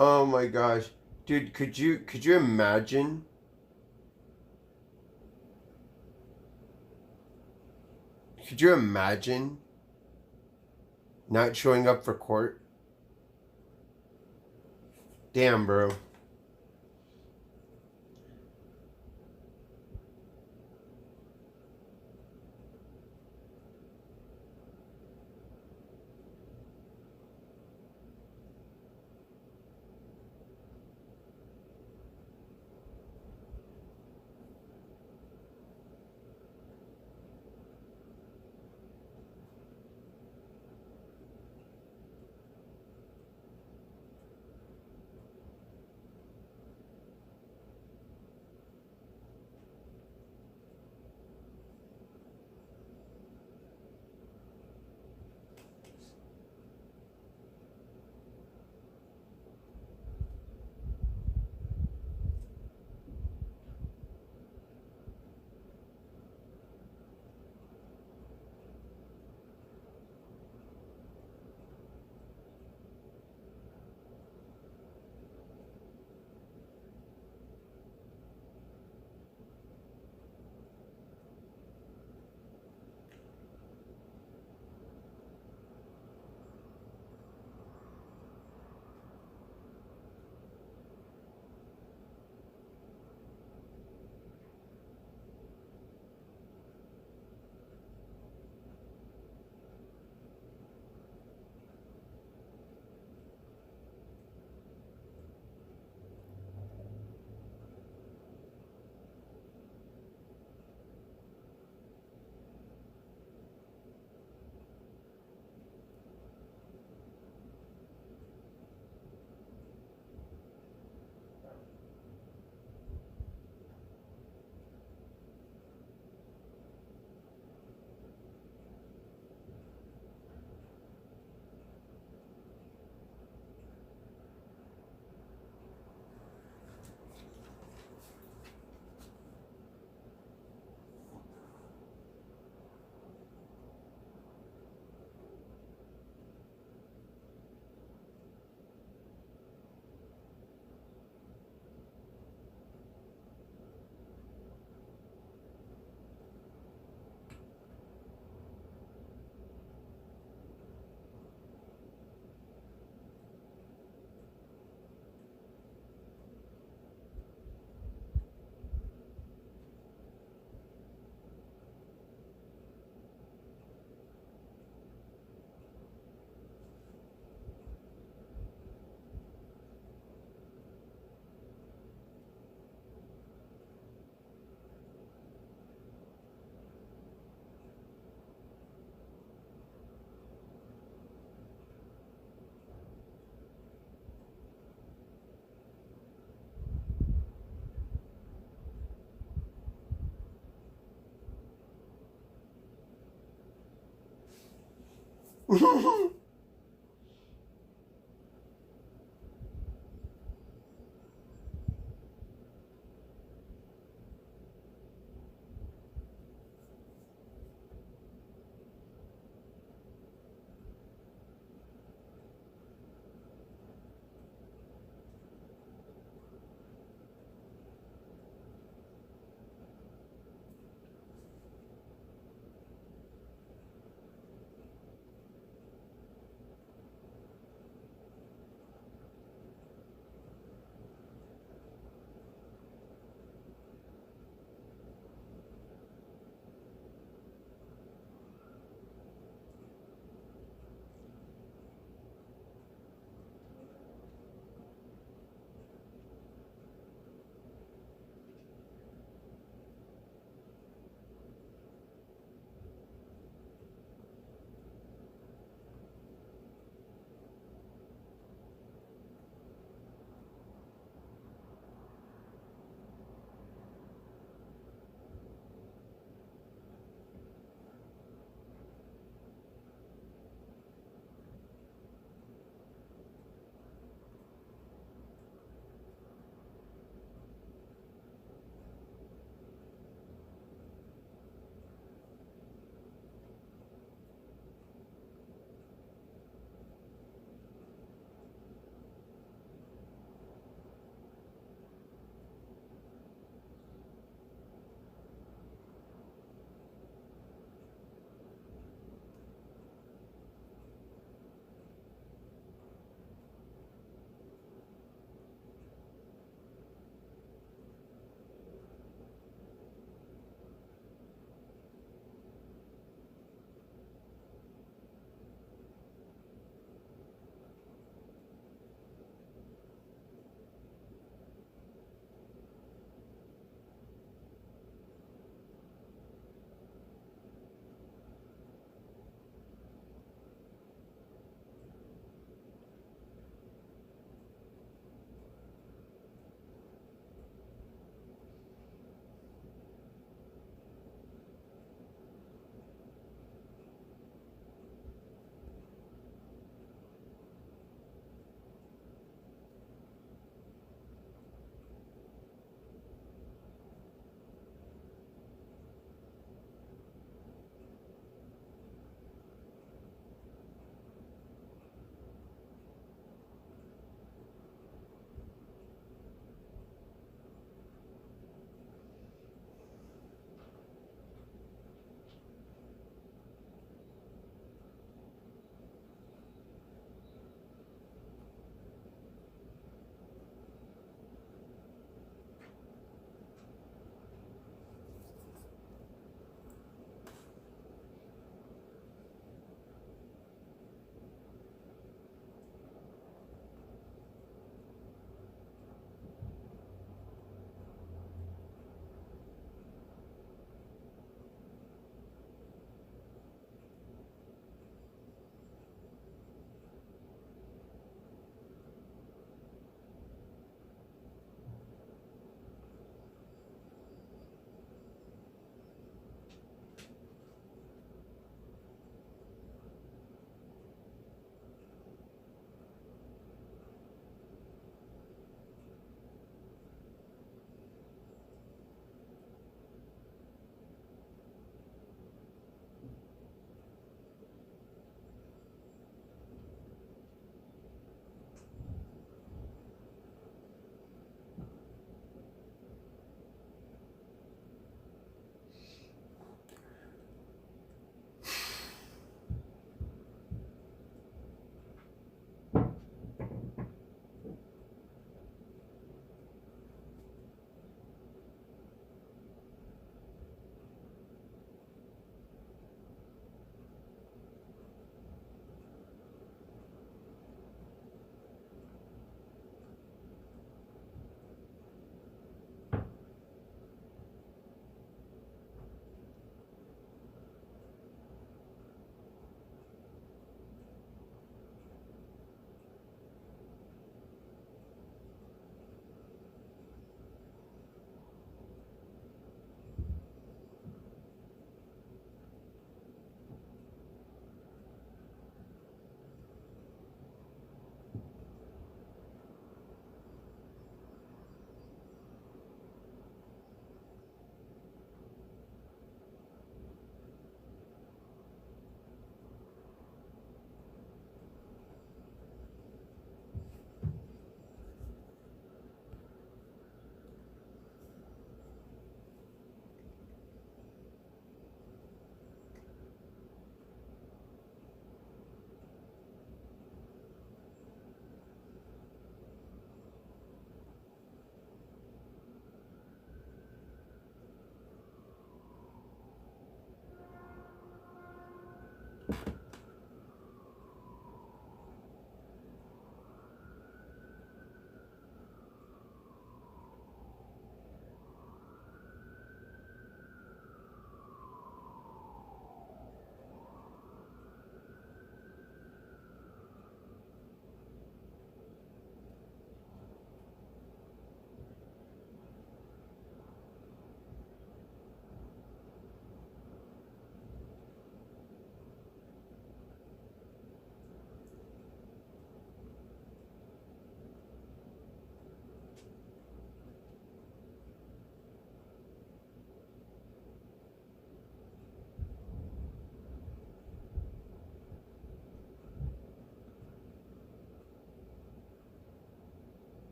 Oh my gosh. Dude, could you imagine? Could you imagine not showing up for court? Damn, bro.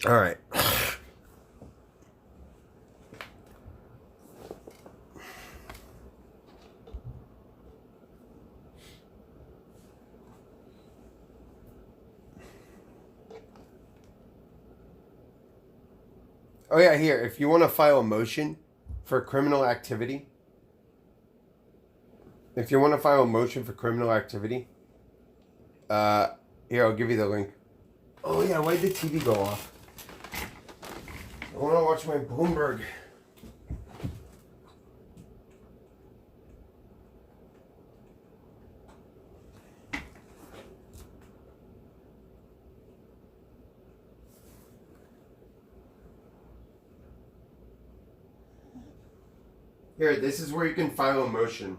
All right. Oh yeah, here. If you want to file a motion for criminal activity, here, I'll give you the link. Oh yeah, why did the TV go off? I want to watch my Bloomberg. Here, this is where you can file a motion.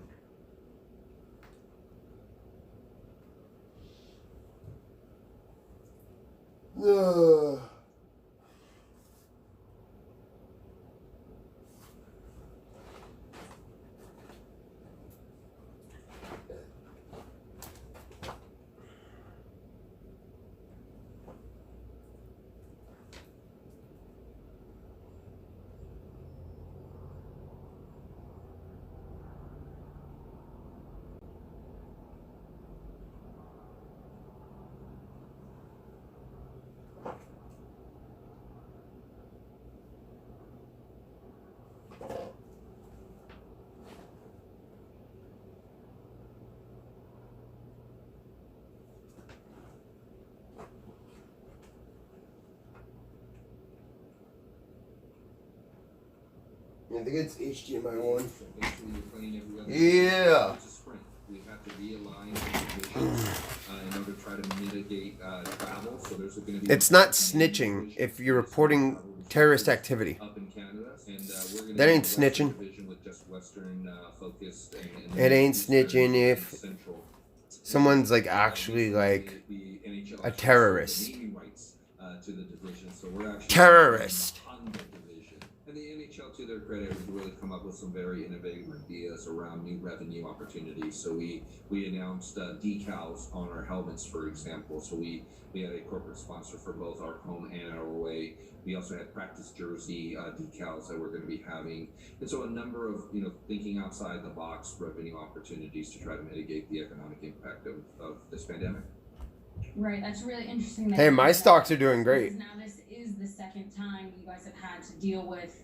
I think it's HDMI 1. Yeah. We have to realign the in order to try to mitigate travel. So there's going to be. It's not snitching if you're reporting terrorist activity. Up in Canada, and we're going that ain't snitching. With just Western focused. It ain't snitching if someone's like actually like a terrorist. Terrorist. And the NHL, to their credit, has really come up with some very innovative ideas around new revenue opportunities. So we announced decals on our helmets, for example. So we had a corporate sponsor for both our home and our away. We also had practice jersey decals that we're going to be having. And so a number of, thinking outside the box revenue opportunities to try to mitigate the economic impact of this pandemic. Right, that's really interesting. Hey, my stocks are doing great. Now this is the second time you guys have had to deal with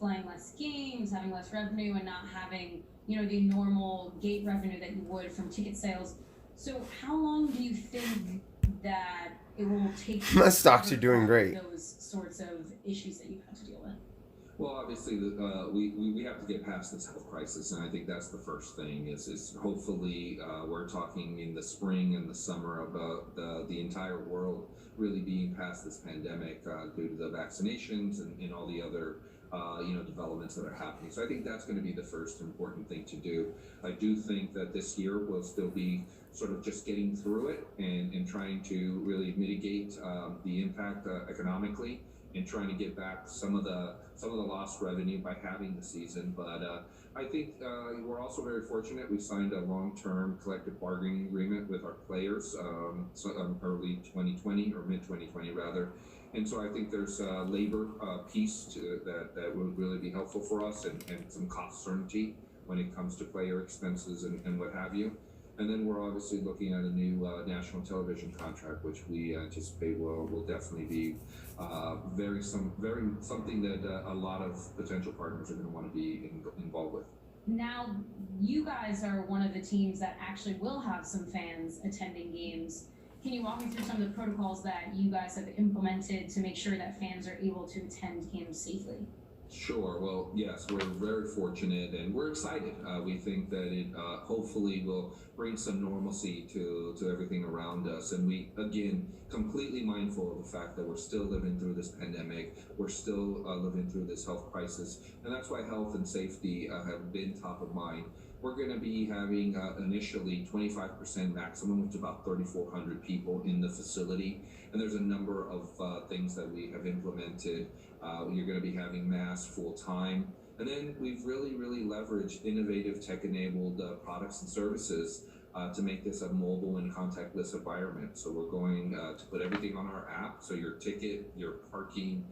playing less games, having less revenue, and not having, the normal gate revenue that you would from ticket sales. So how long do you think that it will take? My stocks are doing great. Those sorts of issues that you've had to deal with. Well, obviously, we have to get past this health crisis, and I think that's the first thing. Is hopefully we're talking in the spring and the summer about the entire world really being past this pandemic due to the vaccinations and all the other developments that are happening. So I think that's going to be the first important thing to do. I do think that this year will still be sort of just getting through it and trying to really mitigate the impact economically, and trying to get back some of the lost revenue by having the season. But I think we're also very fortunate. We signed a long-term collective bargaining agreement with our players early 2020 or mid 2020 rather. And so I think there's a labor piece that would really be helpful for us, and some cost certainty when it comes to player expenses and what have you. And then we're obviously looking at a new national television contract, which we anticipate will definitely be something that a lot of potential partners are going to want to be involved with. Now, you guys are one of the teams that actually will have some fans attending games. Can you walk me through some of the protocols that you guys have implemented to make sure that fans are able to attend games safely? Sure. Well, yes, we're very fortunate and we're excited. We think that it hopefully will bring some normalcy to everything around us. And we, again, completely mindful of the fact that we're still living through this pandemic. We're still living through this health crisis. And that's why health and safety have been top of mind. We're going to be having initially 25% maximum, which is about 3,400 people in the facility. And there's a number of things that we have implemented. You're going to be having masks full time. And then we've really leveraged innovative tech-enabled products and services to make this a mobile and contactless environment. So we're going to put everything on our app. So your ticket, your parking,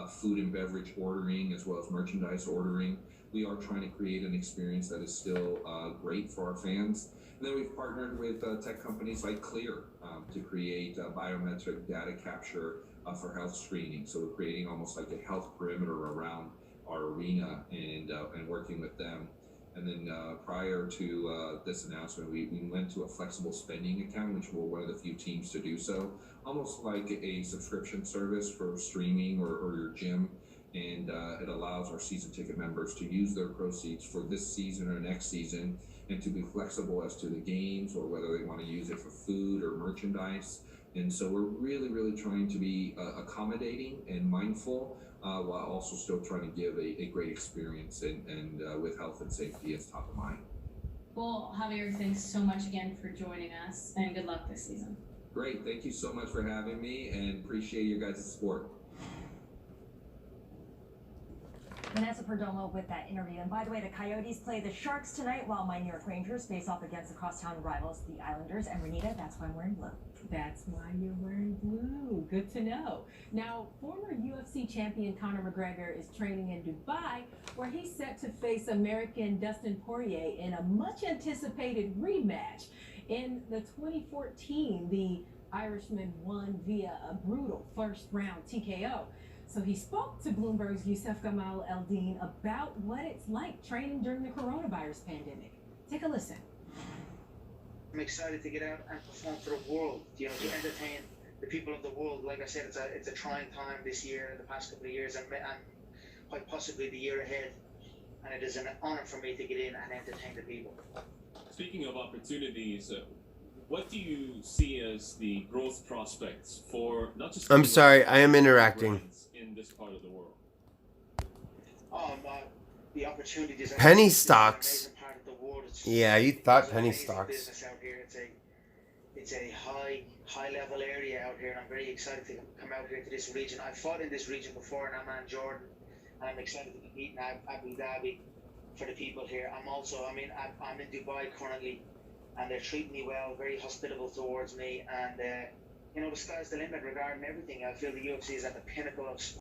food and beverage ordering, as well as merchandise ordering. We are trying to create an experience that is still great for our fans. And then we've partnered with tech companies like Clear to create biometric data capture for health screening. So we're creating almost like a health perimeter around our arena and working with them. And then prior to this announcement, we went to a flexible spending account, which we're one of the few teams to do so, almost like a subscription service for streaming or your gym. And it allows our season ticket members to use their proceeds for this season or next season, and to be flexible as to the games or whether they want to use it for food or merchandise. And so we're really trying to be accommodating and mindful while also still trying to give a great experience and with health and safety as top of mind. Well, Javier, thanks so much again for joining us, and good luck this season. Great. Thank you so much for having me, and appreciate your guys' support. Vanessa Perdomo with that interview. And by the way, the Coyotes play the Sharks tonight, while my New York Rangers face off against the crosstown rivals, the Islanders. And Renita, that's why I'm wearing blue. That's why you're wearing blue. Good to know. Now, former UFC champion Conor McGregor is training in Dubai, where he's set to face American Dustin Poirier in a much-anticipated rematch. In the 2014, the Irishman won via a brutal first-round TKO. So he spoke to Bloomberg's Youssef Gamal Eldin about what it's like training during the coronavirus pandemic. Take a listen. I'm excited to get out and perform for the world, to entertain the people of the world. Like I said, it's a trying time this year, the past couple of years, and quite possibly the year ahead. And it is an honor for me to get in and entertain the people. Speaking of opportunities, what do you see as the growth prospects for not just... I'm sorry, I am interacting. ...in this part of the world? The opportunities... Penny stocks. Yeah, you thought penny stocks. Business out here. It's a high level area out here, and I'm very excited to come out here to this region. I've fought in this region before in Amman, Jordan, and I'm excited to compete in Abu Dhabi for the people here. I'm in Dubai currently, and they're treating me well, very hospitable towards me, and the sky's the limit regarding everything. I feel the UFC is at the pinnacle of sport.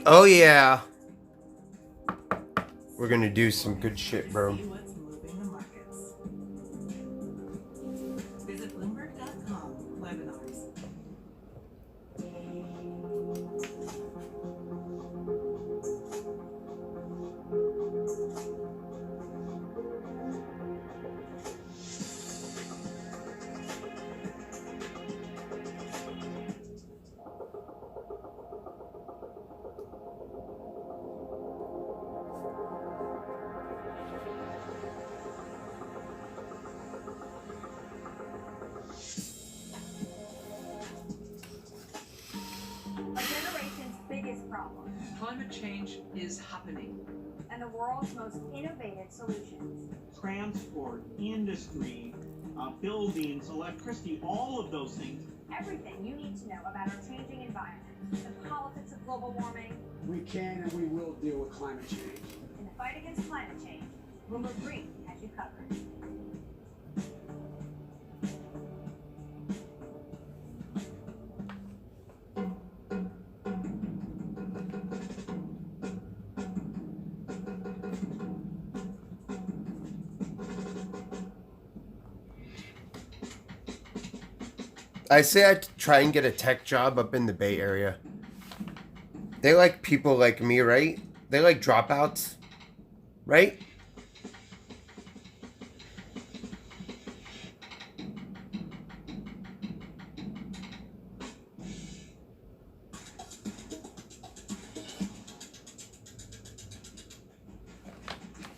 Oh yeah. We're gonna do some good shit, bro. What's moving the markets. Visit Bloomberg.com webinars. A generation's biggest problem. Climate change is happening. And the world's most innovative solutions. Transport, industry, buildings, electricity, all of those things. Everything you need to know about our changing environment. The politics of global warming. We can and we will deal with climate change. In the fight against climate change, Bloomberg Green has you covered. I say I try and get a tech job up in the Bay Area. They like people like me, right? They like dropouts, right?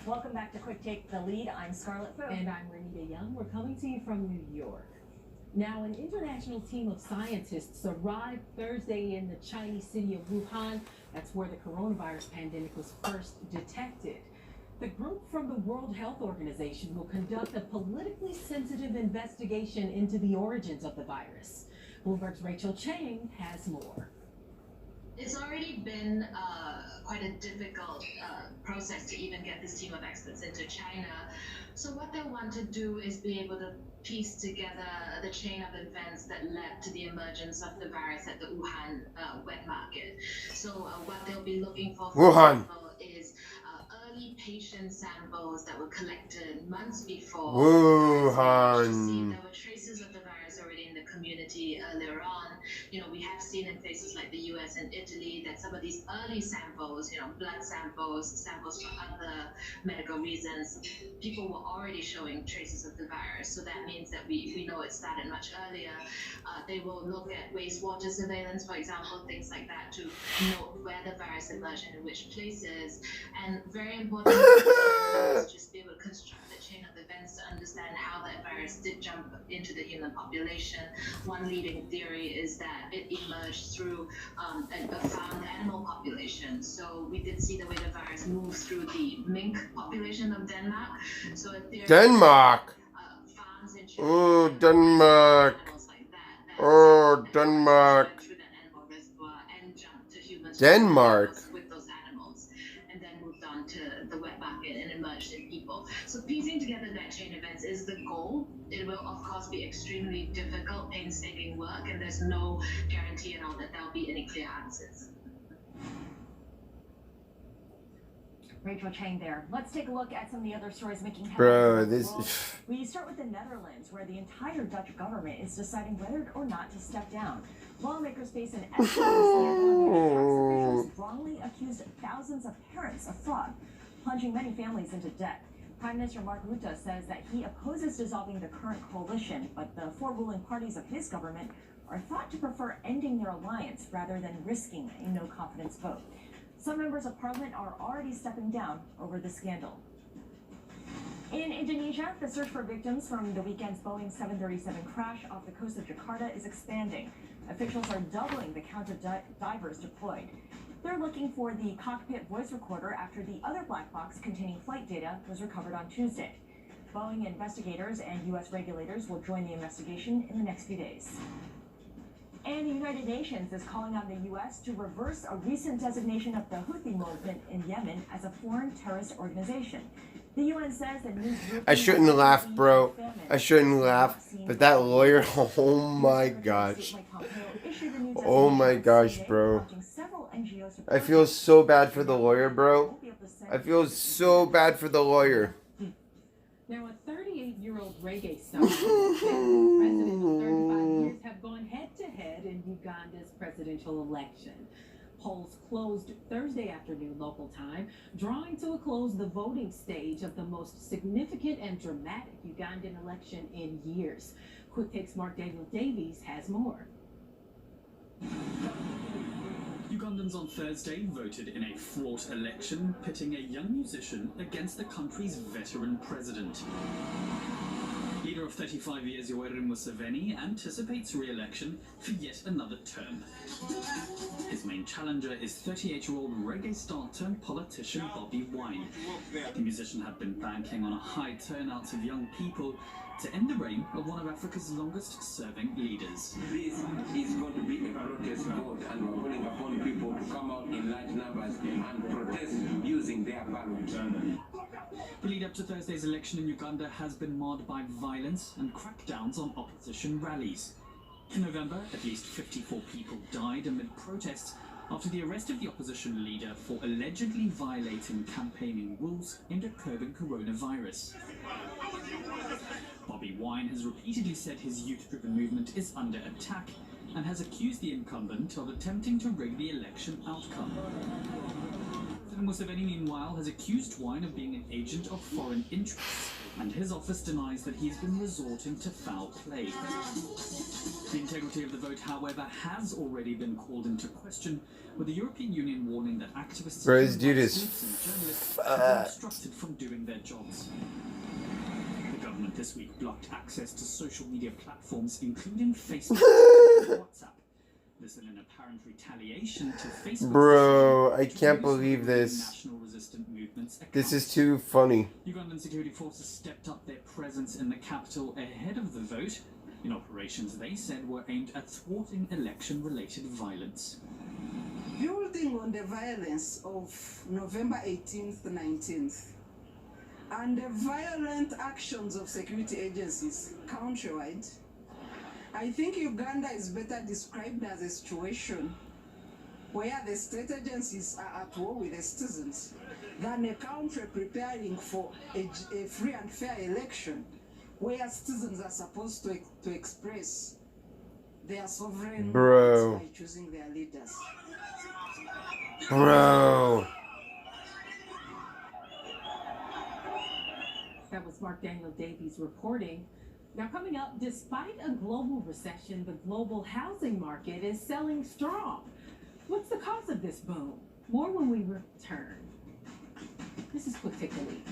Welcome back to Quick Take the Lead. I'm Scarlett Fu. And I'm Renita Young. We're coming to you from New York. Now, an international team of scientists arrived Thursday in the Chinese city of Wuhan. That's where the coronavirus pandemic was first detected. The group from the World Health Organization will conduct a politically sensitive investigation into the origins of the virus. Bloomberg's Rachel Chang has more. It's already been quite a difficult process to even get this team of experts into China. So what they want to do is be able to piece together the chain of events that led to the emergence of the virus at the Wuhan wet market. So what they'll be looking for Wuhan. Is early patient samples that were collected months before. Wuhan. There were traces of the virus already in the community earlier on. You know, we have seen in places like the US and Italy that some of these early samples, blood samples, samples for other medical reasons, people were already showing traces of the virus. So that means that we know it started much earlier. They will look at wastewater surveillance, for example, things like that, to note where the virus emerged and in which places. And very important is just be able to construct the chain of events to understand how that virus did jump into the human population. One leading theory is that it emerged through a found animal population. So we did see the way the virus moved through the mink population of Denmark. So a theory Denmark. farms in Oh, Denmark. Oh, Denmark. Denmark. With those animals, and then moved on to the wet market and emerged in people. So piecing together that chain of events is the goal. It will of course be extremely difficult, painstaking work, and there's no guarantee at all that there'll be any clear answers. Rachel Chang there. Let's take a look at some of the other stories making headlines. Bro, this. We start with the Netherlands, where the entire Dutch government is deciding whether or not to step down. Lawmakers face an escalating scandal when tax officials wrongly accused thousands of parents of fraud, plunging many families into debt. Prime Minister Mark Rutte says that he opposes dissolving the current coalition, but the four ruling parties of his government are thought to prefer ending their alliance rather than risking a no-confidence vote. Some members of parliament are already stepping down over the scandal. In Indonesia, the search for victims from the weekend's Boeing 737 crash off the coast of Jakarta is expanding. Officials are doubling the count of divers deployed. They're looking for the cockpit voice recorder after the other black box containing flight data was recovered on Tuesday. Boeing investigators and U.S. regulators will join the investigation in the next few days. And the United Nations is calling on the U.S. to reverse a recent designation of the Houthi movement in Yemen as a foreign terrorist organization. The UN says that news group I shouldn't laugh, bro. I shouldn't laugh. But that lawyer, oh my gosh. Oh my gosh, bro. Several NGOs I feel so bad for the lawyer, bro. I feel so bad for the lawyer. Now, a 38-year-old reggae star and the president of 35 years have gone head-to-head in Uganda's presidential election. Polls closed Thursday afternoon local time, drawing to a close the voting stage of the most significant and dramatic Ugandan election in years. Quick Takes Mark Daniel Davies has more. Ugandans on Thursday voted in a fraught election, pitting a young musician against the country's veteran president. Leader of 35 years Yoweri Museveni anticipates re-election for yet another term. His main challenger is 38-year-old reggae star turned politician Bobi Wine. The musician had been banking on a high turnout of young people to end the reign of one of Africa's longest-serving leaders. This is going to be a protest vote, and we're calling upon people to come out in large numbers and protest using their ballot. The lead up to Thursday's election in Uganda has been marred by violence and crackdowns on opposition rallies. In November, at least 54 people died amid protests after the arrest of the opposition leader for allegedly violating campaigning rules aimed at curbing coronavirus. Bobi Wine has repeatedly said his youth-driven movement is under attack and has accused the incumbent of attempting to rig the election outcome. President Museveni, meanwhile, has accused Wine of being an agent of foreign interests, and his office denies that he's been resorting to foul play. The integrity of the vote, however, has already been called into question, with the European Union warning that activists Bro, this dude is and journalists have been obstructed from doing their jobs. The government this week blocked access to social media platforms, including Facebook and WhatsApp. This in an apparent retaliation to Facebook. Bro, I can't believe this. This is too funny. Ugandan security forces stepped up their presence in the capital ahead of the vote in operations they said were aimed at thwarting election-related violence. Building on the violence of November 18th, 19th, and the violent actions of security agencies countrywide, I think Uganda is better described as a situation where the state agencies are at war with the citizens than a country preparing for a free and fair election where citizens are supposed to express their sovereign rights by choosing their leaders. Bro. That was Mark Daniel Davies reporting. Now, coming up, despite a global recession, the global housing market is selling strong. What's the cause of this boom? More when we return. This is Quick Take the Lead.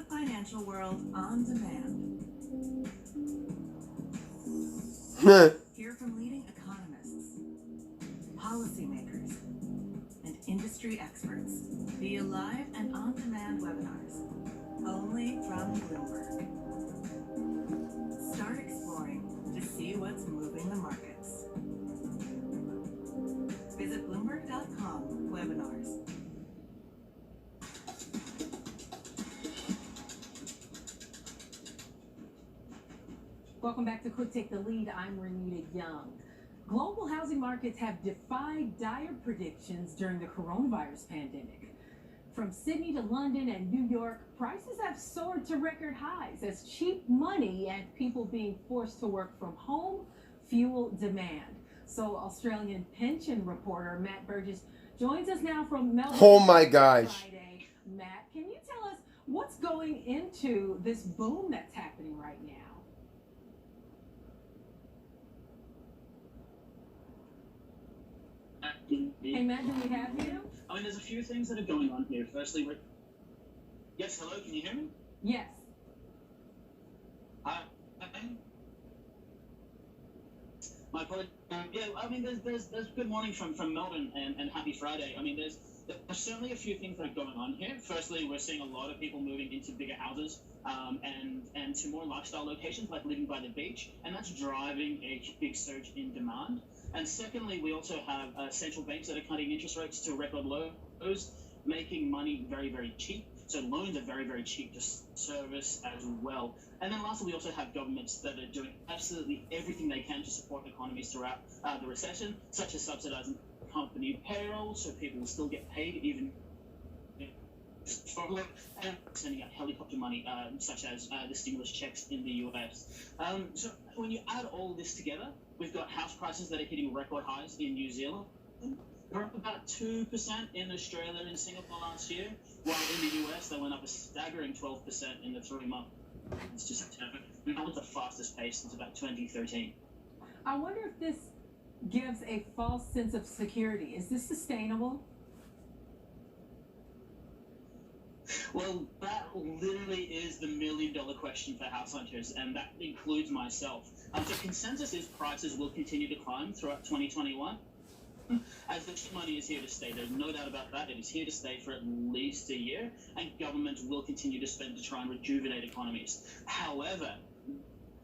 Financial world on demand. Hear from leading economists, policymakers, and industry experts on-demand webinars. Only from Bloomberg. Start exploring to see what's moving the markets. Visit Bloomberg.com webinars. Welcome back to Quick Take the Lead. I'm Renita Young. Global housing markets have defied dire predictions during the coronavirus pandemic. From Sydney to London and New York, prices have soared to record highs as cheap money and people being forced to work from home fuel demand. So Australian pension reporter Matt Burgess joins us now from Melbourne. Oh my gosh. Friday. Matt, can you tell us what's going into this boom that's happening right now? Hey Matt, do we have you? I mean, there's a few things that are going on here. Firstly, yes, hello, can you hear me? Yes. Hi. My apologies. Yeah, I mean, there's good morning from Melbourne and happy Friday. I mean, there's certainly a few things that are going on here. Firstly, we're seeing a lot of people moving into bigger houses and to more lifestyle locations like living by the beach, and that's driving a big surge in demand. And secondly, we also have central banks that are cutting interest rates to record lows, making money very, very cheap. So loans are very, very cheap to service as well. And then lastly, we also have governments that are doing absolutely everything they can to support economies throughout the recession, such as subsidizing company payroll so people will still get paid even and sending out helicopter money, such as the stimulus checks in the US. So when you add all this together, we've got house prices that are hitting record highs in New Zealand. We're up about 2% in Australia and Singapore last year, while in the US they went up a staggering 12% in the 3 months to September. And that was the fastest pace since about 2013. I wonder if this gives a false sense of security. Is this sustainable? Well, that literally is the $1 million question for house hunters, and that includes myself. So consensus is prices will continue to climb throughout 2021. As the cheap money is here to stay, there's no doubt about that. It is here to stay for at least a year, and governments will continue to spend to try and rejuvenate economies. However,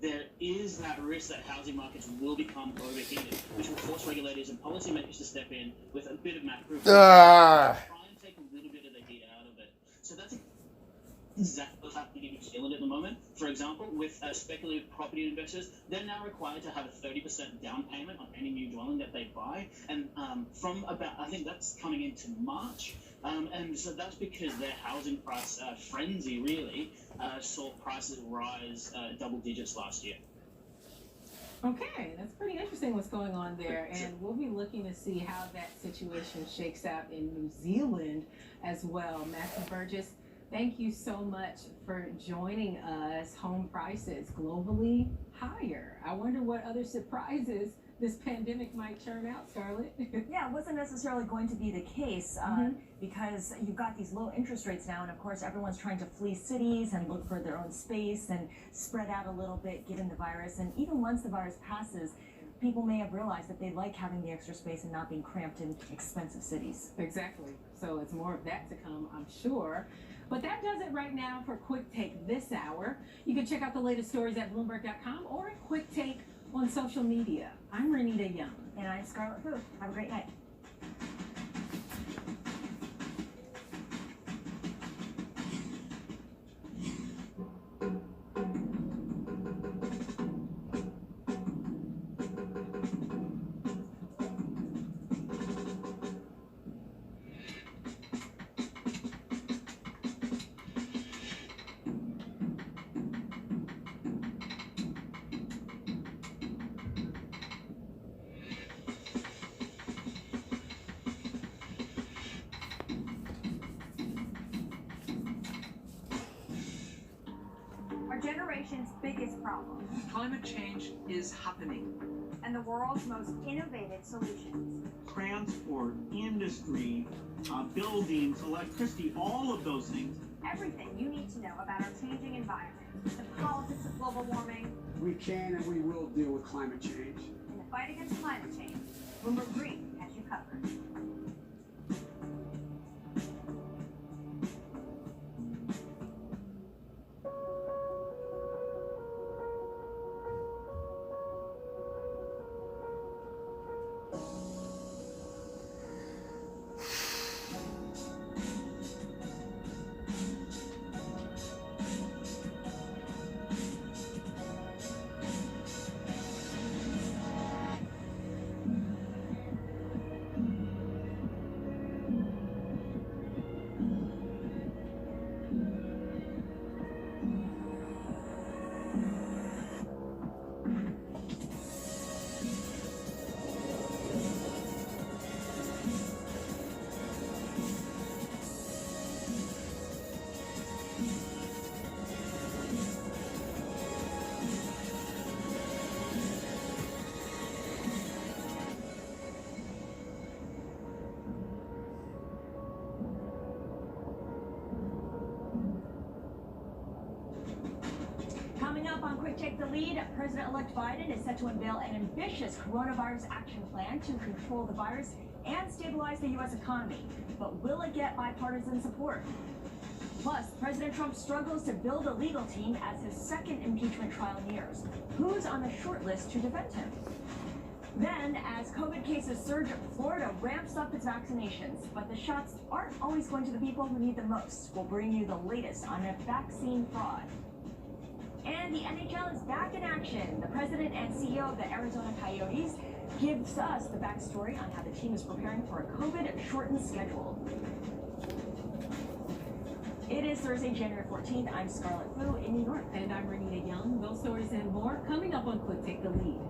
there is that risk that housing markets will become overheated, which will force regulators and policymakers to step in with a bit of macro try and take a little bit of the heat out of it. So that's exactly what's happening in New Zealand at the moment. For example, with speculative property investors, they're now required to have a 30% down payment on any new dwelling that they buy. And from about, I think that's coming into March. And so that's because their housing price frenzy really saw prices rise double digits last year. Okay, that's pretty interesting what's going on there, and we'll be looking to see how that situation shakes out in New Zealand as well. Matthew Burgess, thank you so much for joining us. Home prices globally higher. I wonder what other surprises this pandemic might turn out, Scarlett. Yeah, it wasn't necessarily going to be the case because you've got these low interest rates now, and of course everyone's trying to flee cities and look for their own space and spread out a little bit given the virus. And even once the virus passes, people may have realized that they like having the extra space and not being cramped in expensive cities. Exactly. So it's more of that to come, I'm sure. But that does it right now for Quick Take this hour. You can check out the latest stories at Bloomberg.com or at Quick Take on social media. I'm Renita Young. And I'm Scarlett Booth. Have a great night. Generation's biggest problem. Climate change is happening. And the world's most innovative solutions. Transport, industry, buildings, electricity, all of those things. Everything you need to know about our changing environment. The politics of global warming. We can and we will deal with climate change. In the fight against climate change, Bloomberg Green has you covered. quick take the lead. President-elect Biden is set to unveil an ambitious coronavirus action plan to control the virus and stabilize the U.S. economy. But will it get bipartisan support? Plus, President Trump struggles to build a legal team as his second impeachment trial nears. Who's on the short list to defend him? Then, as COVID cases surge, Florida ramps up its vaccinations, but the shots aren't always going to the people who need them most. We'll bring you the latest on a vaccine fraud. And the NHL is back in action. The president and CEO of the Arizona Coyotes gives us the backstory on how the team is preparing for a COVID-shortened schedule. It is Thursday, January 14th. I'm Scarlett Fu in New York. And I'm Renita Young. Those stories and more coming up on Quick Take the Lead.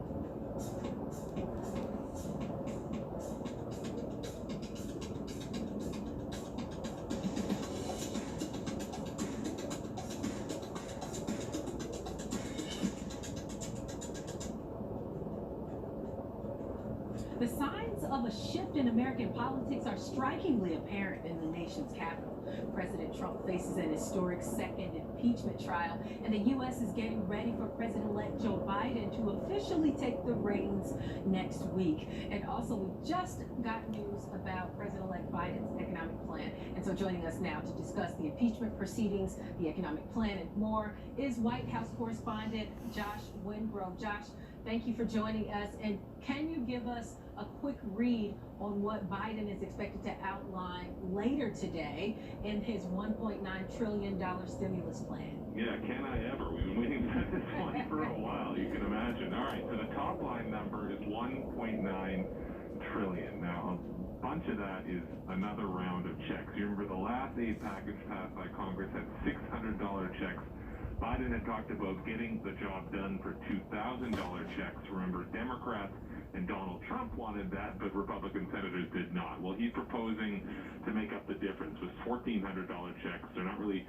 The signs of a shift in American politics are strikingly apparent in the nation's capital. President Trump faces an historic second impeachment trial, and the U.S. is getting ready for President-elect Joe Biden to officially take the reins next week. And also, we just got news about President-elect Biden's economic plan. And so joining us now to discuss the impeachment proceedings, the economic plan, and more is White House correspondent Josh Wingrove. Josh, thank you for joining us. And can you give us a quick read on what Biden is expected to outline later today in his $1.9 trillion stimulus plan? Yeah, can I ever? We've been waiting for this one for a while, you can imagine. All right, so the top line number is $1.9 trillion. Now, a bunch of that is another round of checks. You remember the last aid package passed by Congress had $600 checks. Biden had talked about getting the job done for $2,000 checks. Remember, Democrats and Donald Trump wanted that, but Republican senators did not. Well, he's proposing to make up the difference with $1,400 checks. They're not really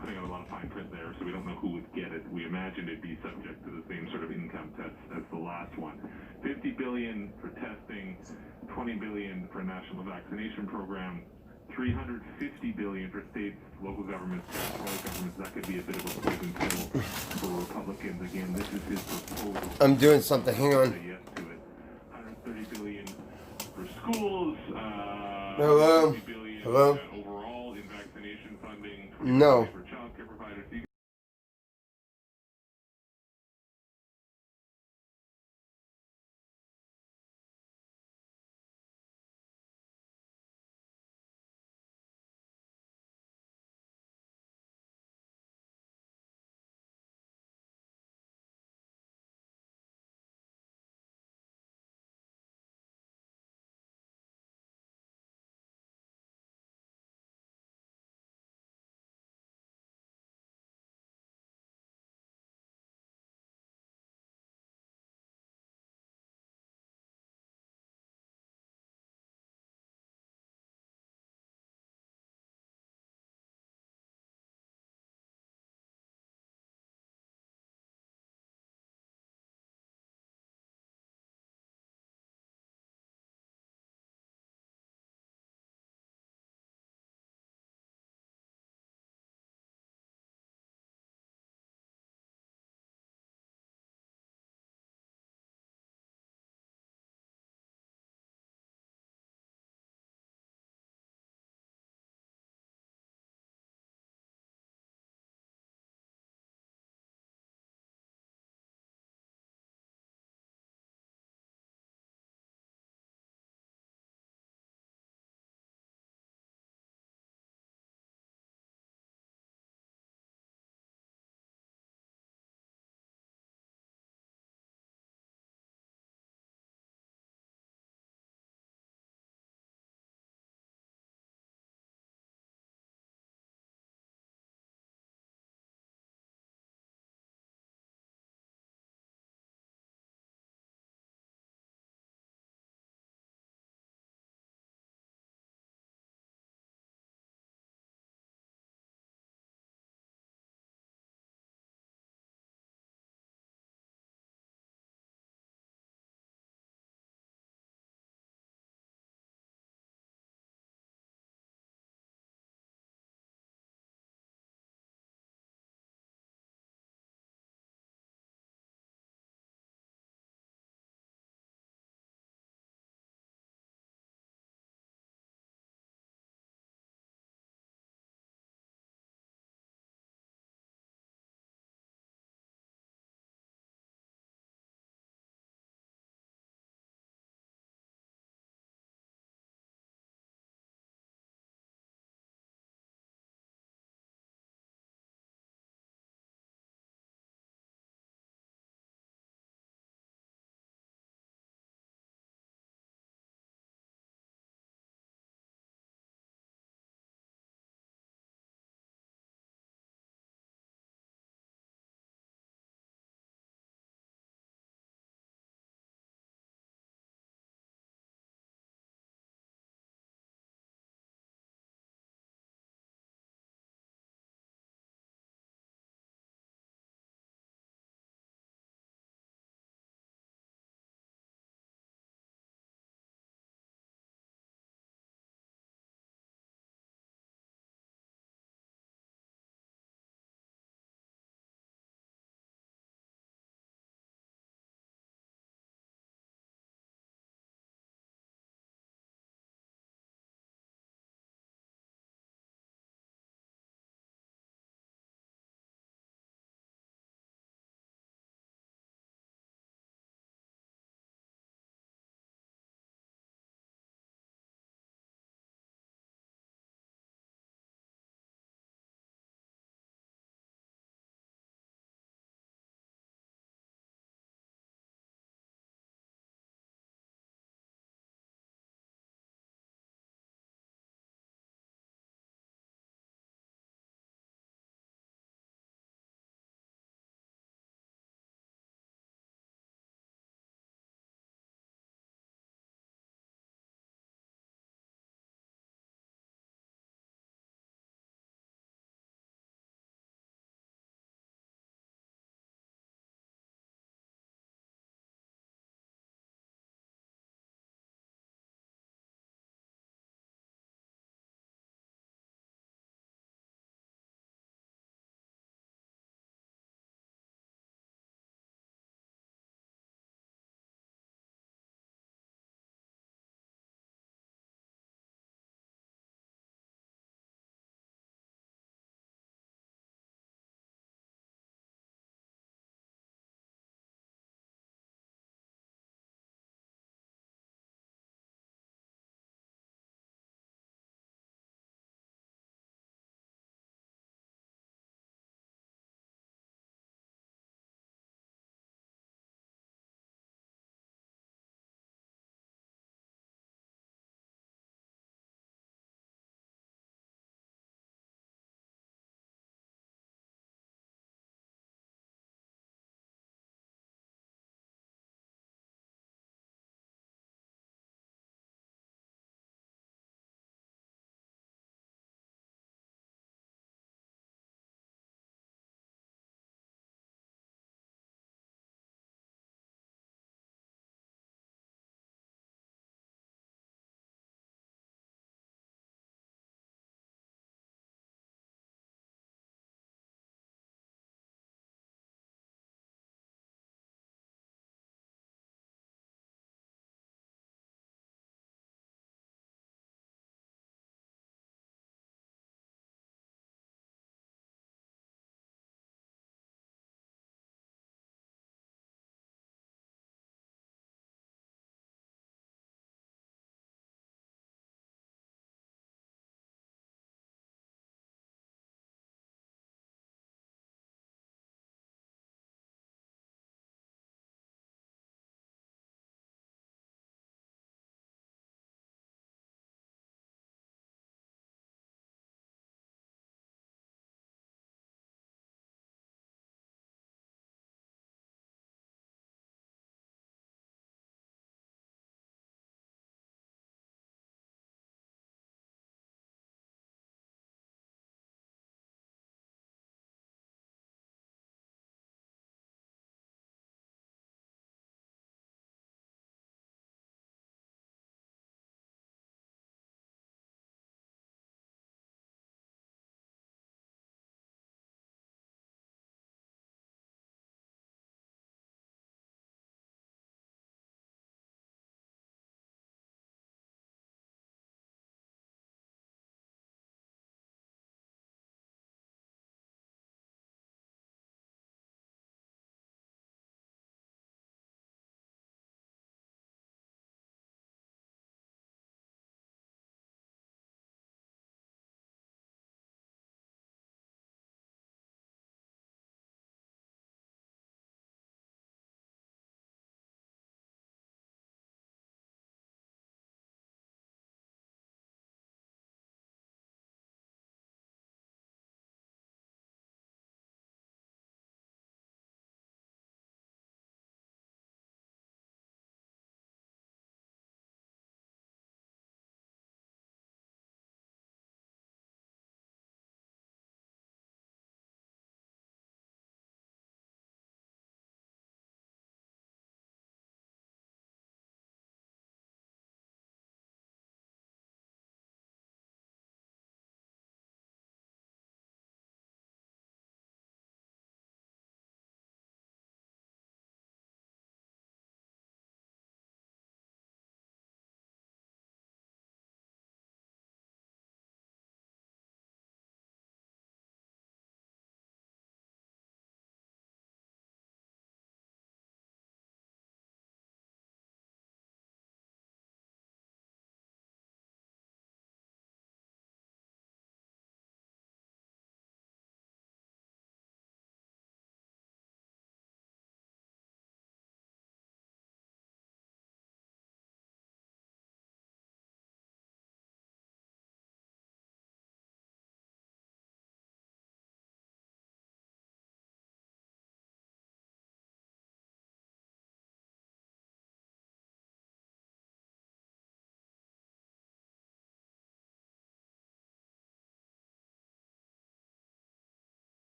putting out a lot of fine print there, so we don't know who would get it. We imagine it'd be subject to the same sort of income test as the last one. $50 billion for testing, $20 billion for a national vaccination program, $350 billion for states, local governments, federal governments. That could be a bit of a poison pill for Republicans. Again, this is his proposal. I'm doing something. Hang on. Say yes to it. $130 billion for schools. Hello. $50 billion Hello. Overall in vaccination funding. No. For child care providers.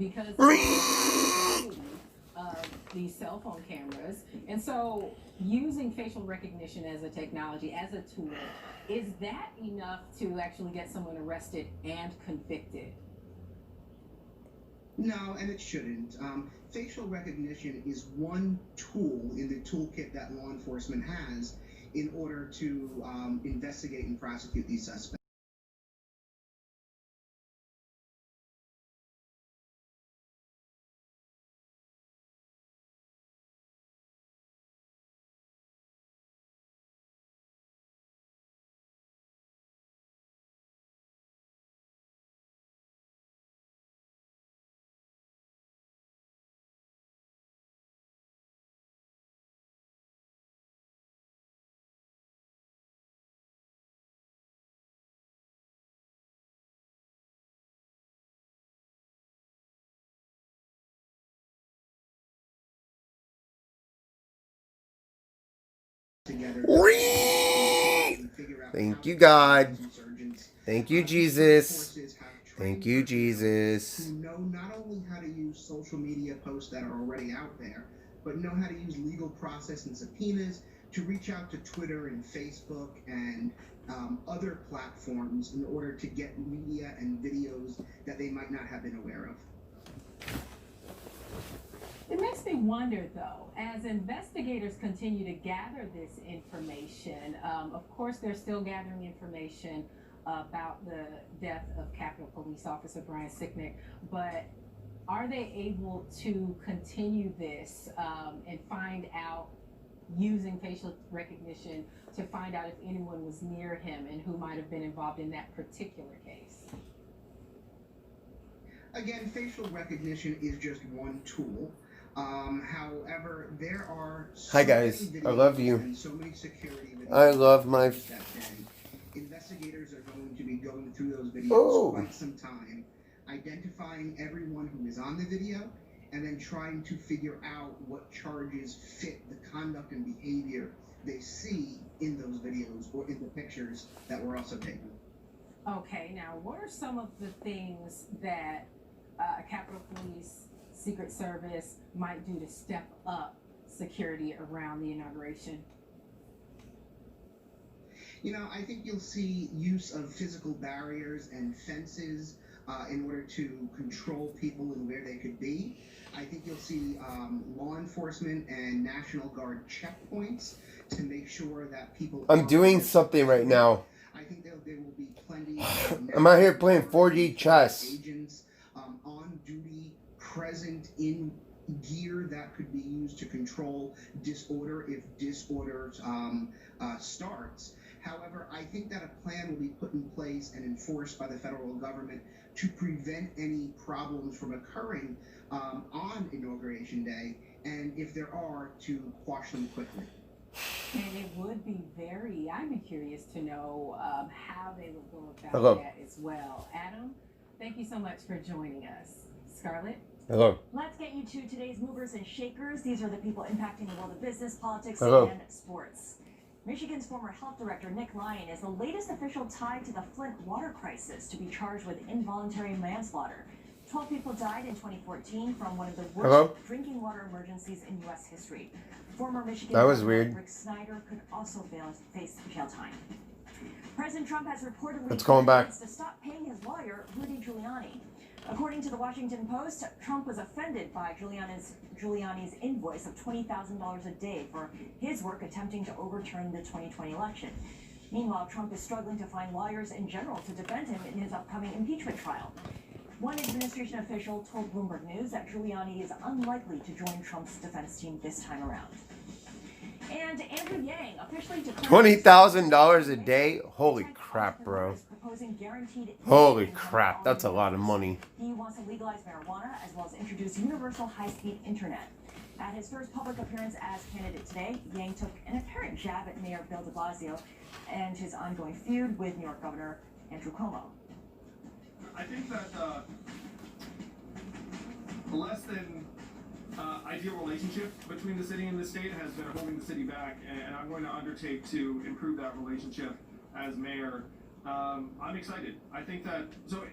because of these cell phone cameras. And so using facial recognition as a technology, as a tool, is that enough to actually get someone arrested and convicted? No, and it shouldn't. Facial recognition is one tool in the toolkit that law enforcement has in order to investigate and prosecute these suspects. Thank you, God. Thank you, Jesus. Thank you, Jesus. Who know not only how to use social media posts that are already out there, but know how to use legal process and subpoenas to reach out to Twitter and Facebook and other platforms in order to get media and videos that they might not have been aware of. It makes me wonder, though, as investigators continue to gather this information, of course, they're still gathering information about the death of Capitol Police Officer Brian Sicknick, but are they able to continue this and find out, using facial recognition, to find out if anyone was near him and who might have been involved in that particular case? Again, facial recognition is just one tool. However, there are Hi guys, I love you. and so many security videos I love my. that day. Investigators are going to be going through those videos quite some time, identifying everyone who is on the video, and then trying to figure out what charges fit the conduct and behavior they see in those videos or in the pictures that were also taken. Okay, now what are some of the things that Capitol Police, Secret Service might do to step up security around the inauguration? You know, I think you'll see use of physical barriers and fences in order to control people and where they could be. I think you'll see law enforcement and National Guard checkpoints to make sure that people. I'm doing something right now. I think there will be plenty. I'm out here playing 4D chess. Agents on duty, present in gear that could be used to control disorder if disorder starts. However, I think that a plan will be put in place and enforced by the federal government to prevent any problems from occurring on Inauguration Day, and if there are, to quash them quickly. And it would be I'd be curious to know how they would go about that as well. Adam, thank you so much for joining us. Scarlett? Hello. Let's get you to today's movers and shakers. These are the people impacting the world of business, politics, Hello. and sports. Michigan's former health director, Nick Lyon, is the latest official tied to the Flint water crisis to be charged with involuntary manslaughter. 12 people died in 2014 from one of the worst drinking water emergencies in U.S. history. Former Michigan Governor Rick Snyder could also face jail time. President Trump has reportedly to stop paying his lawyer, Rudy Giuliani. According to the Washington Post, Trump was offended by Giuliani's invoice of $20,000 a day for his work attempting to overturn the 2020 election. Meanwhile, Trump is struggling to find lawyers in general to defend him in his upcoming impeachment trial. One administration official told Bloomberg News that Giuliani is unlikely to join Trump's defense team this time around. And Andrew Yang officially declared $20,000 a day? Holy crap, bro. Holy crap, that's a lot of money. He wants to legalize marijuana as well as introduce universal high-speed internet. At his first public appearance as candidate today, Yang took an apparent jab at Mayor Bill de Blasio and his ongoing feud with New York Governor Andrew Cuomo. I think that less than ideal relationship between the city and the state has been holding the city back, and I'm going to undertake to improve that relationship as mayor. I'm excited. I think that, so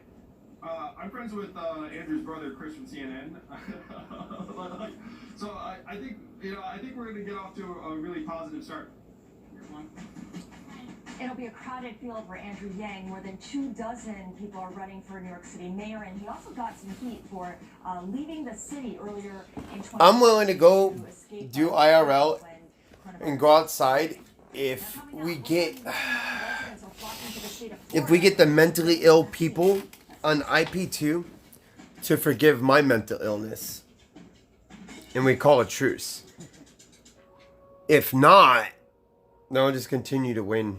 I'm friends with Andrew's brother, Chris from CNN. So I think we're going to get off to a really positive start. It'll be a crowded field for Andrew Yang. More than 24 people are running for New York City mayor, and he also got some heat for leaving the city earlier in 2020. I'm willing to go do IRL and go outside if we get the mentally ill people on IP2 to forgive my mental illness, and we call a truce. If not, then I'll just continue to win.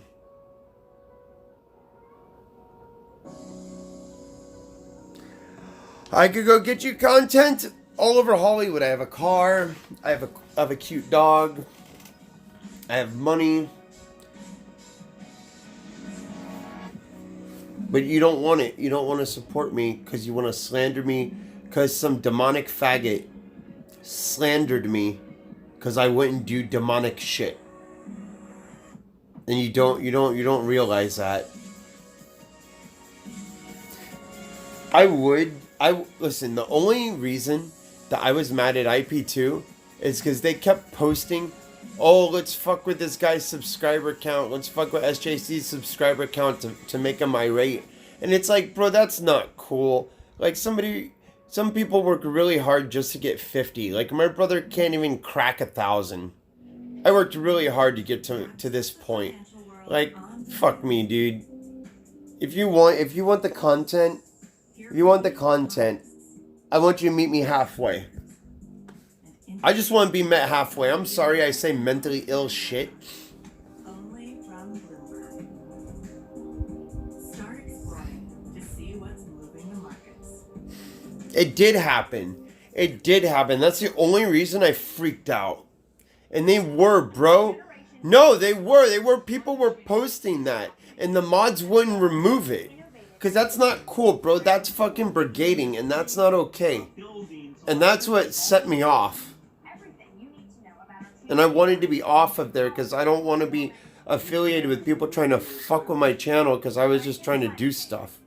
I could go get you content all over Hollywood. I have a car. I have a cute dog. I have money. But you don't want it. You don't want to support me because you want to slander me because some demonic faggot slandered me because I wouldn't do demonic shit. And you don't realize that. Listen, the only reason that I was mad at IP2 is because they kept posting, oh, let's fuck with this guy's subscriber count. Let's fuck with SJC's subscriber count to make him irate. And it's like, bro, that's not cool. Like, some people work really hard just to get 50. Like, my brother can't even crack 1,000. I worked really hard to get to this point. Like, fuck me, dude. If you want the content, I want you to meet me halfway. I just want to be met halfway. I'm sorry I say mentally ill shit. Only from Bloomberg. Start exploring to see what's moving the markets. It did happen. That's the only reason I freaked out. And they were, bro. No, they were. People were posting that. And the mods wouldn't remove it. Because that's not cool, bro. That's fucking brigading. And that's not okay. And that's what set me off. And I wanted to be off of there because I don't want to be affiliated with people trying to fuck with my channel because I was just trying to do stuff.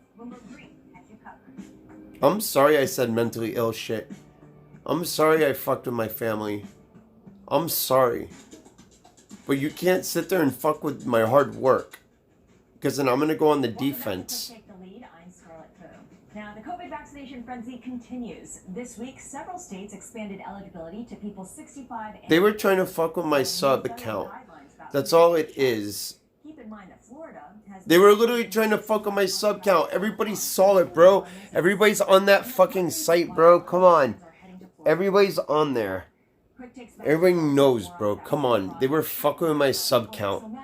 I'm sorry I said mentally ill shit. I'm sorry I fucked with my family. I'm sorry. But you can't sit there and fuck with my hard work. Because then I'm going to go on the defense. Now, the COVID vaccination frenzy continues. This week, several states expanded eligibility to people 65 and... They were trying to fuck with my sub account. That's all it is. Keep in mind that Florida has... They were literally trying to fuck with my sub count. Everybody saw it, bro. Everybody's on that fucking site, bro. Come on. Everybody's on there. Everybody knows, bro. Come on. They were fucking with my sub count.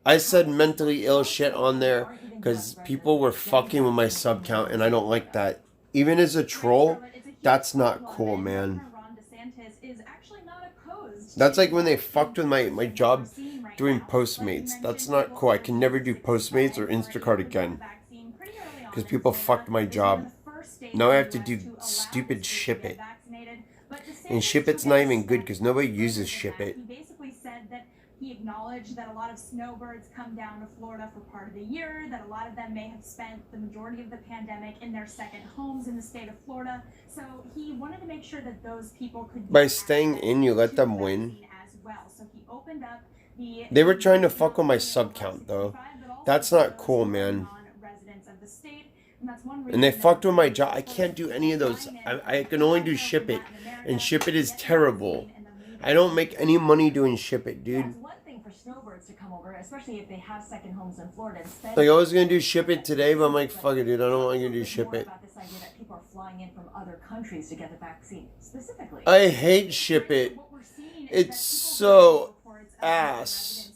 I said mentally ill shit on there because people were fucking with my sub count, and I don't like that. Even as a troll, that's not cool, man. That's like when they fucked with my job doing Postmates. That's not cool. I can never do Postmates or Instacart again because people fucked my job. Now I have to do stupid Ship It. And Ship It's not even good because nobody uses Ship It. He basically said that he acknowledged that a lot of snowbirds come down to Florida for part of the year, that a lot of them may have spent the majority of the pandemic in their second homes in the state of Florida. So he wanted to make sure that those people could... By staying in, you let them win. As well. So he opened up the... They were trying to fuck with my sub count, though. That's not cool, man. And they fucked with my job. I can't do any of those. I can only do Ship It. And Ship It is terrible. I don't make any money doing Ship It, dude. It's one thing for snowbirds to come over, especially if they have second homes in Florida. Instead, like, I was going to do Ship It today, but I'm like, fuck it, dude. I don't want you to do Ship It. About this idea that people are flying in from other countries to get the vaccine, specifically. I hate Ship It. It's so ass.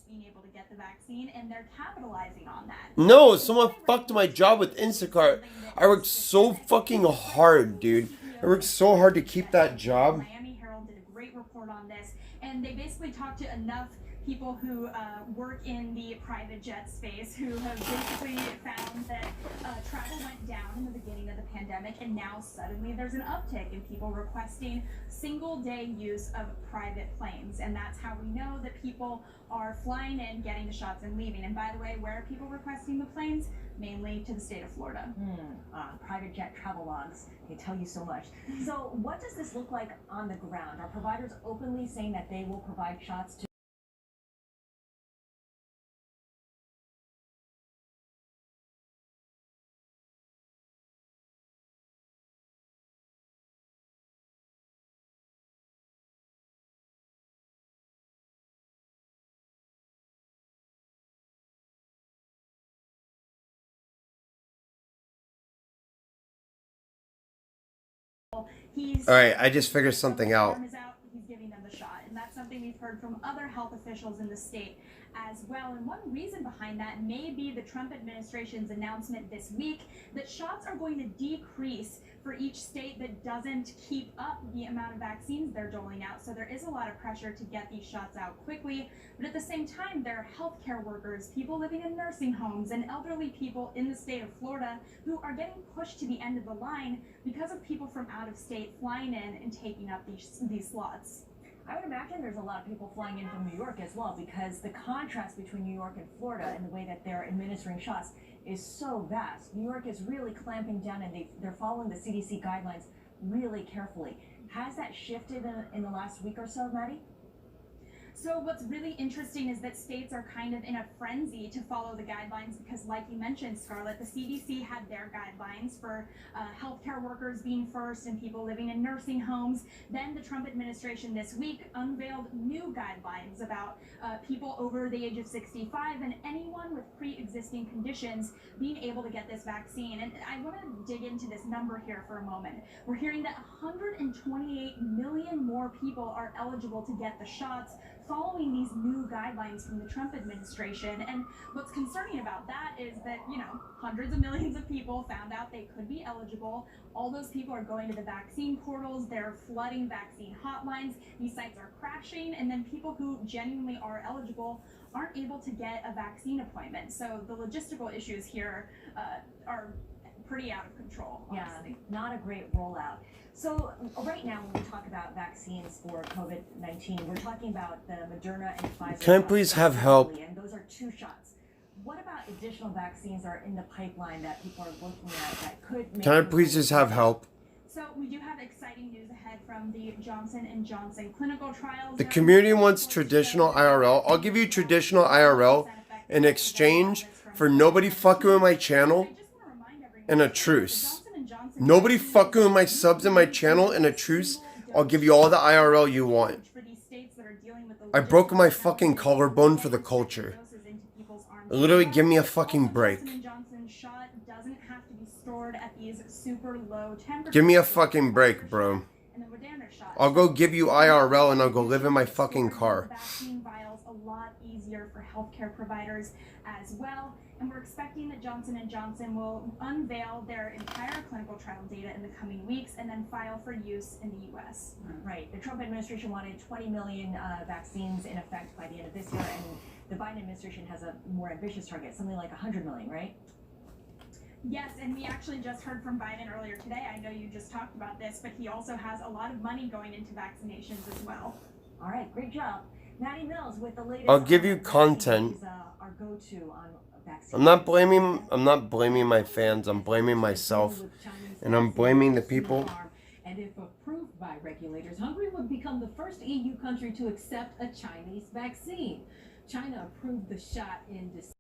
And they're capitalizing on that. No, someone fucked my job with Instacart. I worked so fucking hard, dude. I worked so hard to keep that job. Miami Herald did a great report on this, and they basically talked to enough people who work in the private jet space who have basically found that travel went down in the beginning of the pandemic, and now suddenly there's an uptick in people requesting single-day use of private planes. And that's how we know that people are flying in, getting the shots, and leaving. And by the way, where are people requesting the planes? Mainly to the state of Florida. Private jet travel logs, they tell you so much. So what does this look like on the ground? Are providers openly saying that they will provide shots to All right, I just figured something out. He's giving them the shot, and that's something we've heard from other health officials in the state as well. And one reason behind that may be the Trump administration's announcement this week that shots are going to decrease for each state that doesn't keep up the amount of vaccines they're doling out. So there is a lot of pressure to get these shots out quickly, but at the same time, there are healthcare workers, people living in nursing homes, and elderly people in the state of Florida who are getting pushed to the end of the line because of people from out of state flying in and taking up these slots. I would imagine there's a lot of people flying in from New York as well, because the contrast between New York and Florida and the way that they're administering shots is so vast. New York is really clamping down, and they're following the CDC guidelines really carefully. Has that shifted in the last week or so, Maddie? So what's really interesting is that states are kind of in a frenzy to follow the guidelines because, like you mentioned, Scarlett, the CDC had their guidelines for healthcare workers being first and people living in nursing homes. Then the Trump administration this week unveiled new guidelines about people over the age of 65 and anyone with pre-existing conditions being able to get this vaccine. And I want to dig into this number here for a moment. We're hearing that 128 million more people are eligible to get the shots following these new guidelines from the Trump administration. And what's concerning about that is that, you know, hundreds of millions of people found out they could be eligible. All those people are going to the vaccine portals, they're flooding vaccine hotlines, these sites are crashing, and then people who genuinely are eligible aren't able to get a vaccine appointment. So the logistical issues here are pretty out of control, honestly. Yeah, not a great rollout. So right now, when we talk about vaccines for COVID-19, we're talking about the Moderna and Pfizer. Can I please have help? And those are 2 shots. What about additional vaccines that are in the pipeline that people are looking at that could make... Can I please just have help? So we do have exciting news ahead from the Johnson & Johnson clinical trials. The community wants traditional IRL. I'll give you traditional IRL in exchange for nobody fucking with my channel and a truce. Nobody fucking with my subs and my channel and a truce. I'll give you all the IRL you want. I broke my fucking collarbone for the culture. Literally, give me a fucking break. Give me a fucking break, bro. I'll go give you IRL and I'll go live in my fucking car. Vaccine vials a lot easier for healthcare providers as well. And we're expecting that Johnson & Johnson will unveil their entire clinical trial data in the coming weeks and then file for use in the U.S. Right. The Trump administration wanted 20 million vaccines in effect by the end of this year, and the Biden administration has a more ambitious target, something like 100 million, right? Yes, and we actually just heard from Biden earlier today. I know you just talked about this, but he also has a lot of money going into vaccinations as well. All right, great job. Maddie Mills with the latest... I'll give you content. Our go-to on vaccines. I'm not blaming my fans. I'm blaming myself. And I'm blaming the people. And if approved by regulators, Hungary would become the first EU country to accept a Chinese vaccine. China approved the shot in December.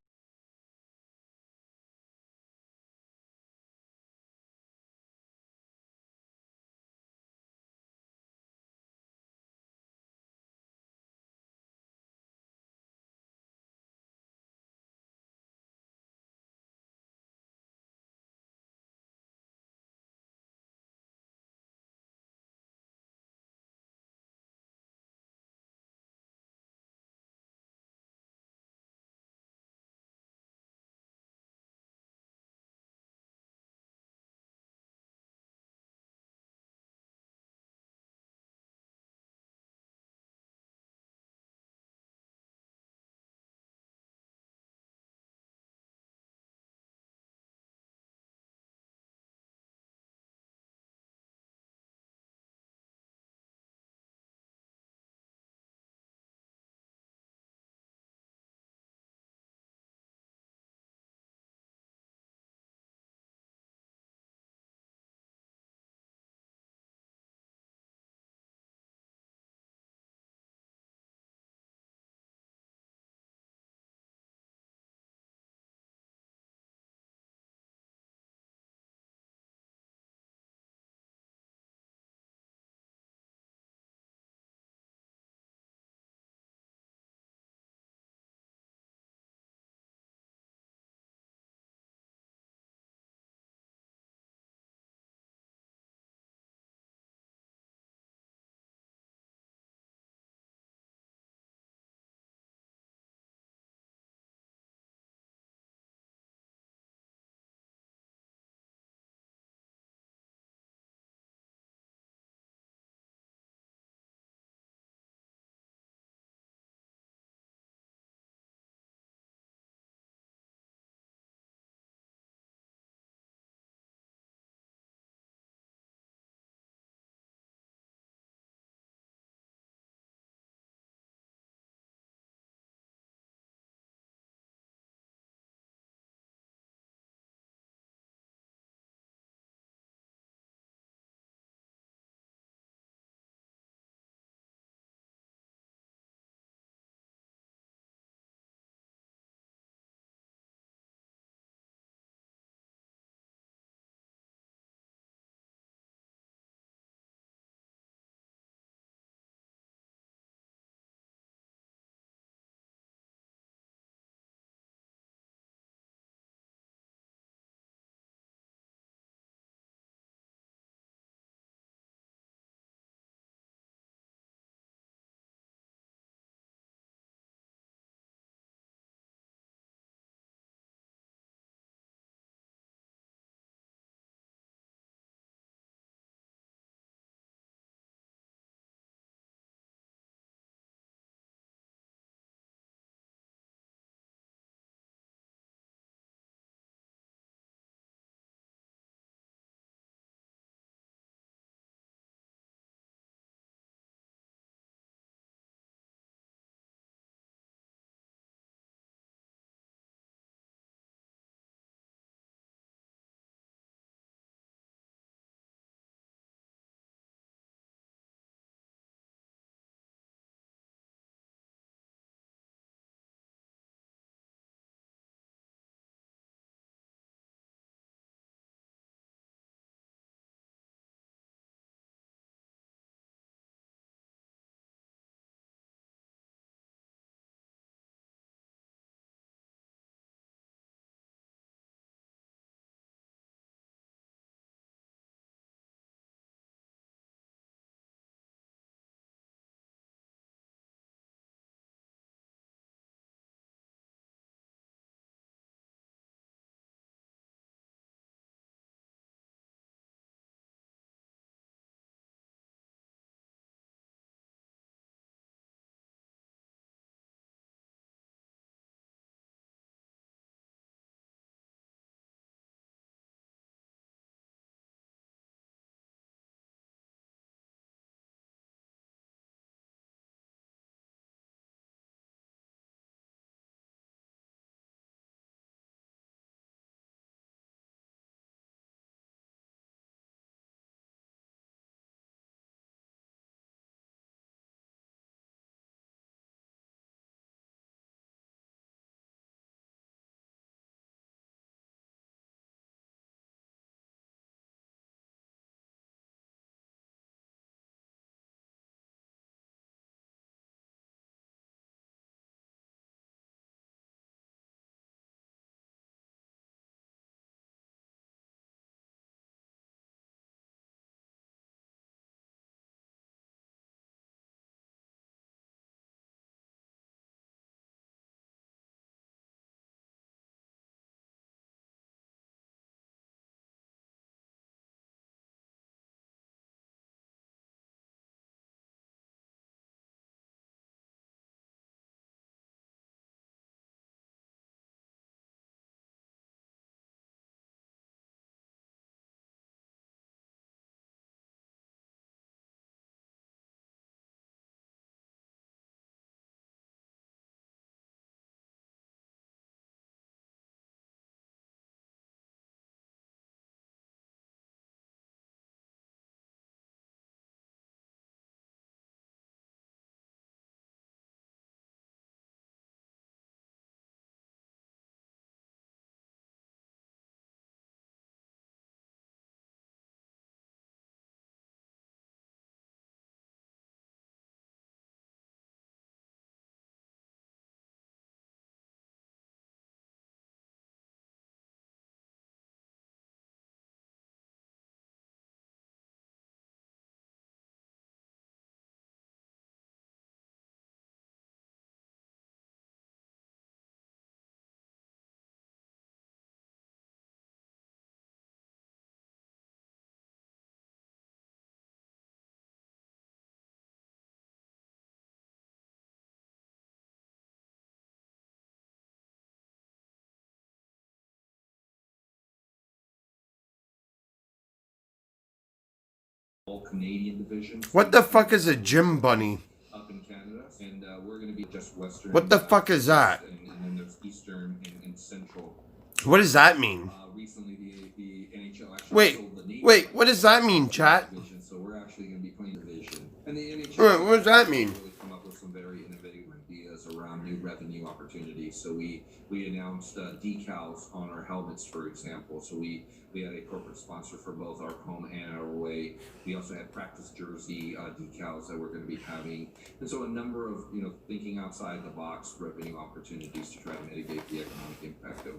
all Canadian division. What the fuck is a gym bunny? Up in Canada, and we're going to be just Western. What the fuck is that? And then there's Eastern and Central. What does that mean? Recently, the NHL actually sold the Navy. Wait, what does that mean, chat? Division, so we're actually going to be playing division. And the NHL What does that mean? really come up with some very innovative ideas around new revenue opportunities. So we announced decals on our helmets, for example. So we had a corporate sponsor for both our home and our away. We also had practice jersey decals that we're going to be having, and so a number of thinking outside the box revenue opportunities to try to mitigate the economic impact of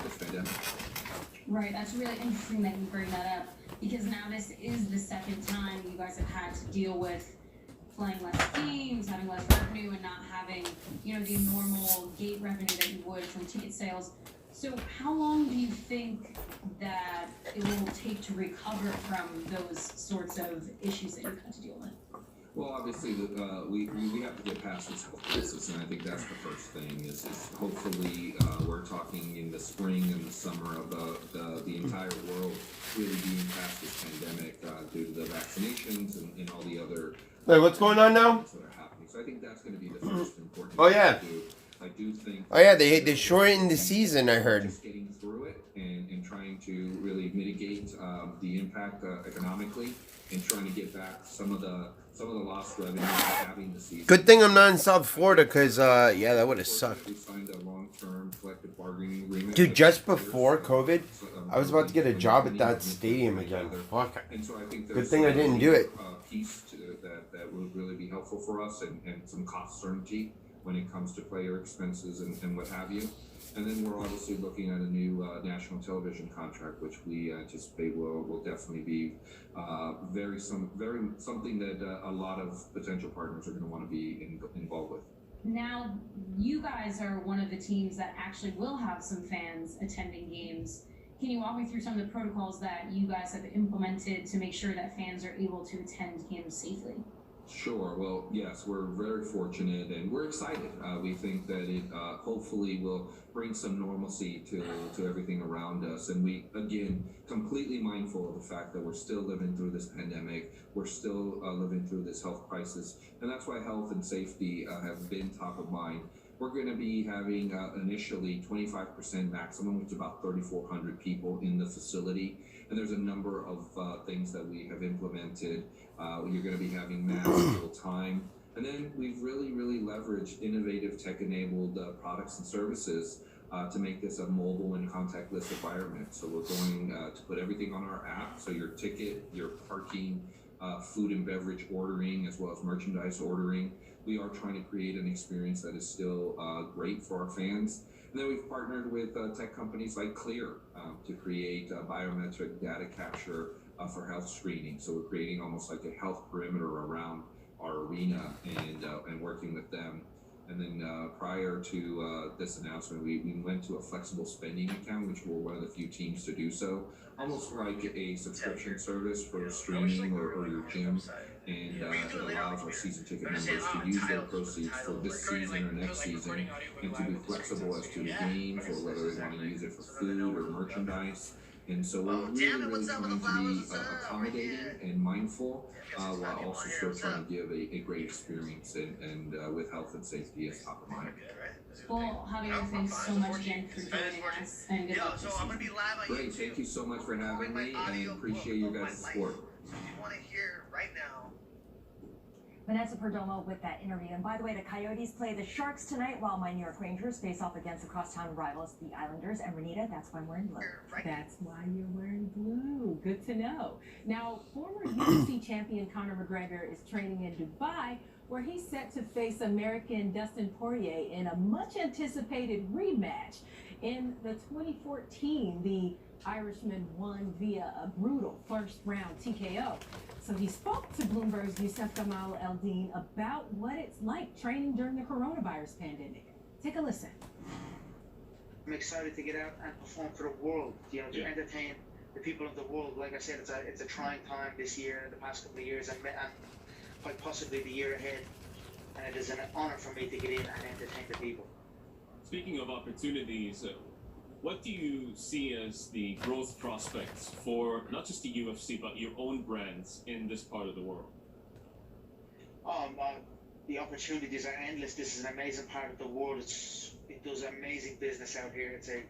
this pandemic. Right, that's really interesting that you bring that up, because now this is the second time you guys have had to deal with playing less games, having less revenue, and not having, the normal gate revenue that you would from ticket sales. So how long do you think that it will take to recover from those sorts of issues that you've had to deal with? Well, obviously, we have to get past this health crisis, and I think that's the first thing. Is hopefully we're talking in the spring and the summer of the entire world really being past this pandemic due to the vaccinations and all the other. Wait, what's going on now? That are happening. So I think that's going to be the first important. Oh yeah. Thing to do. I do think. Oh yeah, they shortened the season. I heard. Just getting through it and trying to really mitigate the impact economically and trying to get back some of the lost revenue having the season. Good thing I'm not in South Florida, cause yeah, that would have sucked. We signed a long-term collective bargaining agreement. Dude, just before COVID, I was about to get a job at that stadium again. Fuck. And so I think Good thing I didn't do it. Piece that would really be helpful for us and some cost certainty when it comes to player expenses and what have you. And then we're obviously looking at a new national television contract, which we anticipate will definitely be something that a lot of potential partners are going to want to be involved with. Now, you guys are one of the teams that actually will have some fans attending games. Can you walk me through some of the protocols that you guys have implemented to make sure that fans are able to attend games safely? Sure. Well, yes, we're very fortunate and we're excited. We think that it hopefully will bring some normalcy to everything around us. And we, again, completely mindful of the fact that we're still living through this pandemic. We're still living through this health crisis. And that's why health and safety have been top of mind. We're going to be having initially 25% maximum, which is about 3,400 people in the facility. And there's a number of things that we have implemented. You're going to be having masks full time. And then we've really leveraged innovative tech-enabled products and services to make this a mobile and contactless environment. So we're going to put everything on our app. So your ticket, your parking, food and beverage ordering, as well as merchandise ordering. We are trying to create an experience that is still great for our fans. And then we've partnered with tech companies like Clear to create biometric data capture for health screening. So we're creating almost like a health perimeter around our arena and working with them. And then prior to this announcement, we went to a flexible spending account, which we're one of the few teams to do so. Almost like a subscription service for streaming or your gym. And it allows our season ticket members to use their proceeds for this season or next season and to be flexible as to games or whether they want to use it for food or merchandise. And so we're really trying to be accommodating and mindful while also still trying to give a great experience and with health and safety as top of mind. Well, Javier, thanks so much again for joining us, and good luck this season. Great, thank you so much for having me, and appreciate your guys' support. Vanessa Perdomo with that interview. And by the way, the Coyotes play the Sharks tonight while my New York Rangers face off against the crosstown rivals, the Islanders. And Renita, that's why I'm wearing blue. That's why you're wearing blue. Good to know. Now, former UFC champion Conor McGregor is training in Dubai, where he's set to face American Dustin Poirier in a much-anticipated rematch. In the 2014, the Irishman won via a brutal first-round TKO. So he spoke to Bloomberg's Youssef Gamal Eldin about what it's like training during the coronavirus pandemic. Take a listen. I'm excited to get out and perform for the world, to entertain the people of the world. Like I said, it's a trying time this year, the past couple of years, and quite possibly the year ahead. And it is an honor for me to get in and entertain the people. Speaking of opportunities, what do you see as the growth prospects for not just the UFC but your own brands in this part of the world? The opportunities are endless. This is an amazing part of the world. It does amazing business out here. It's a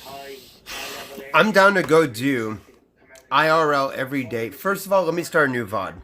high level area. I'm down to go do IRL every day. First of all, let me start a new VOD.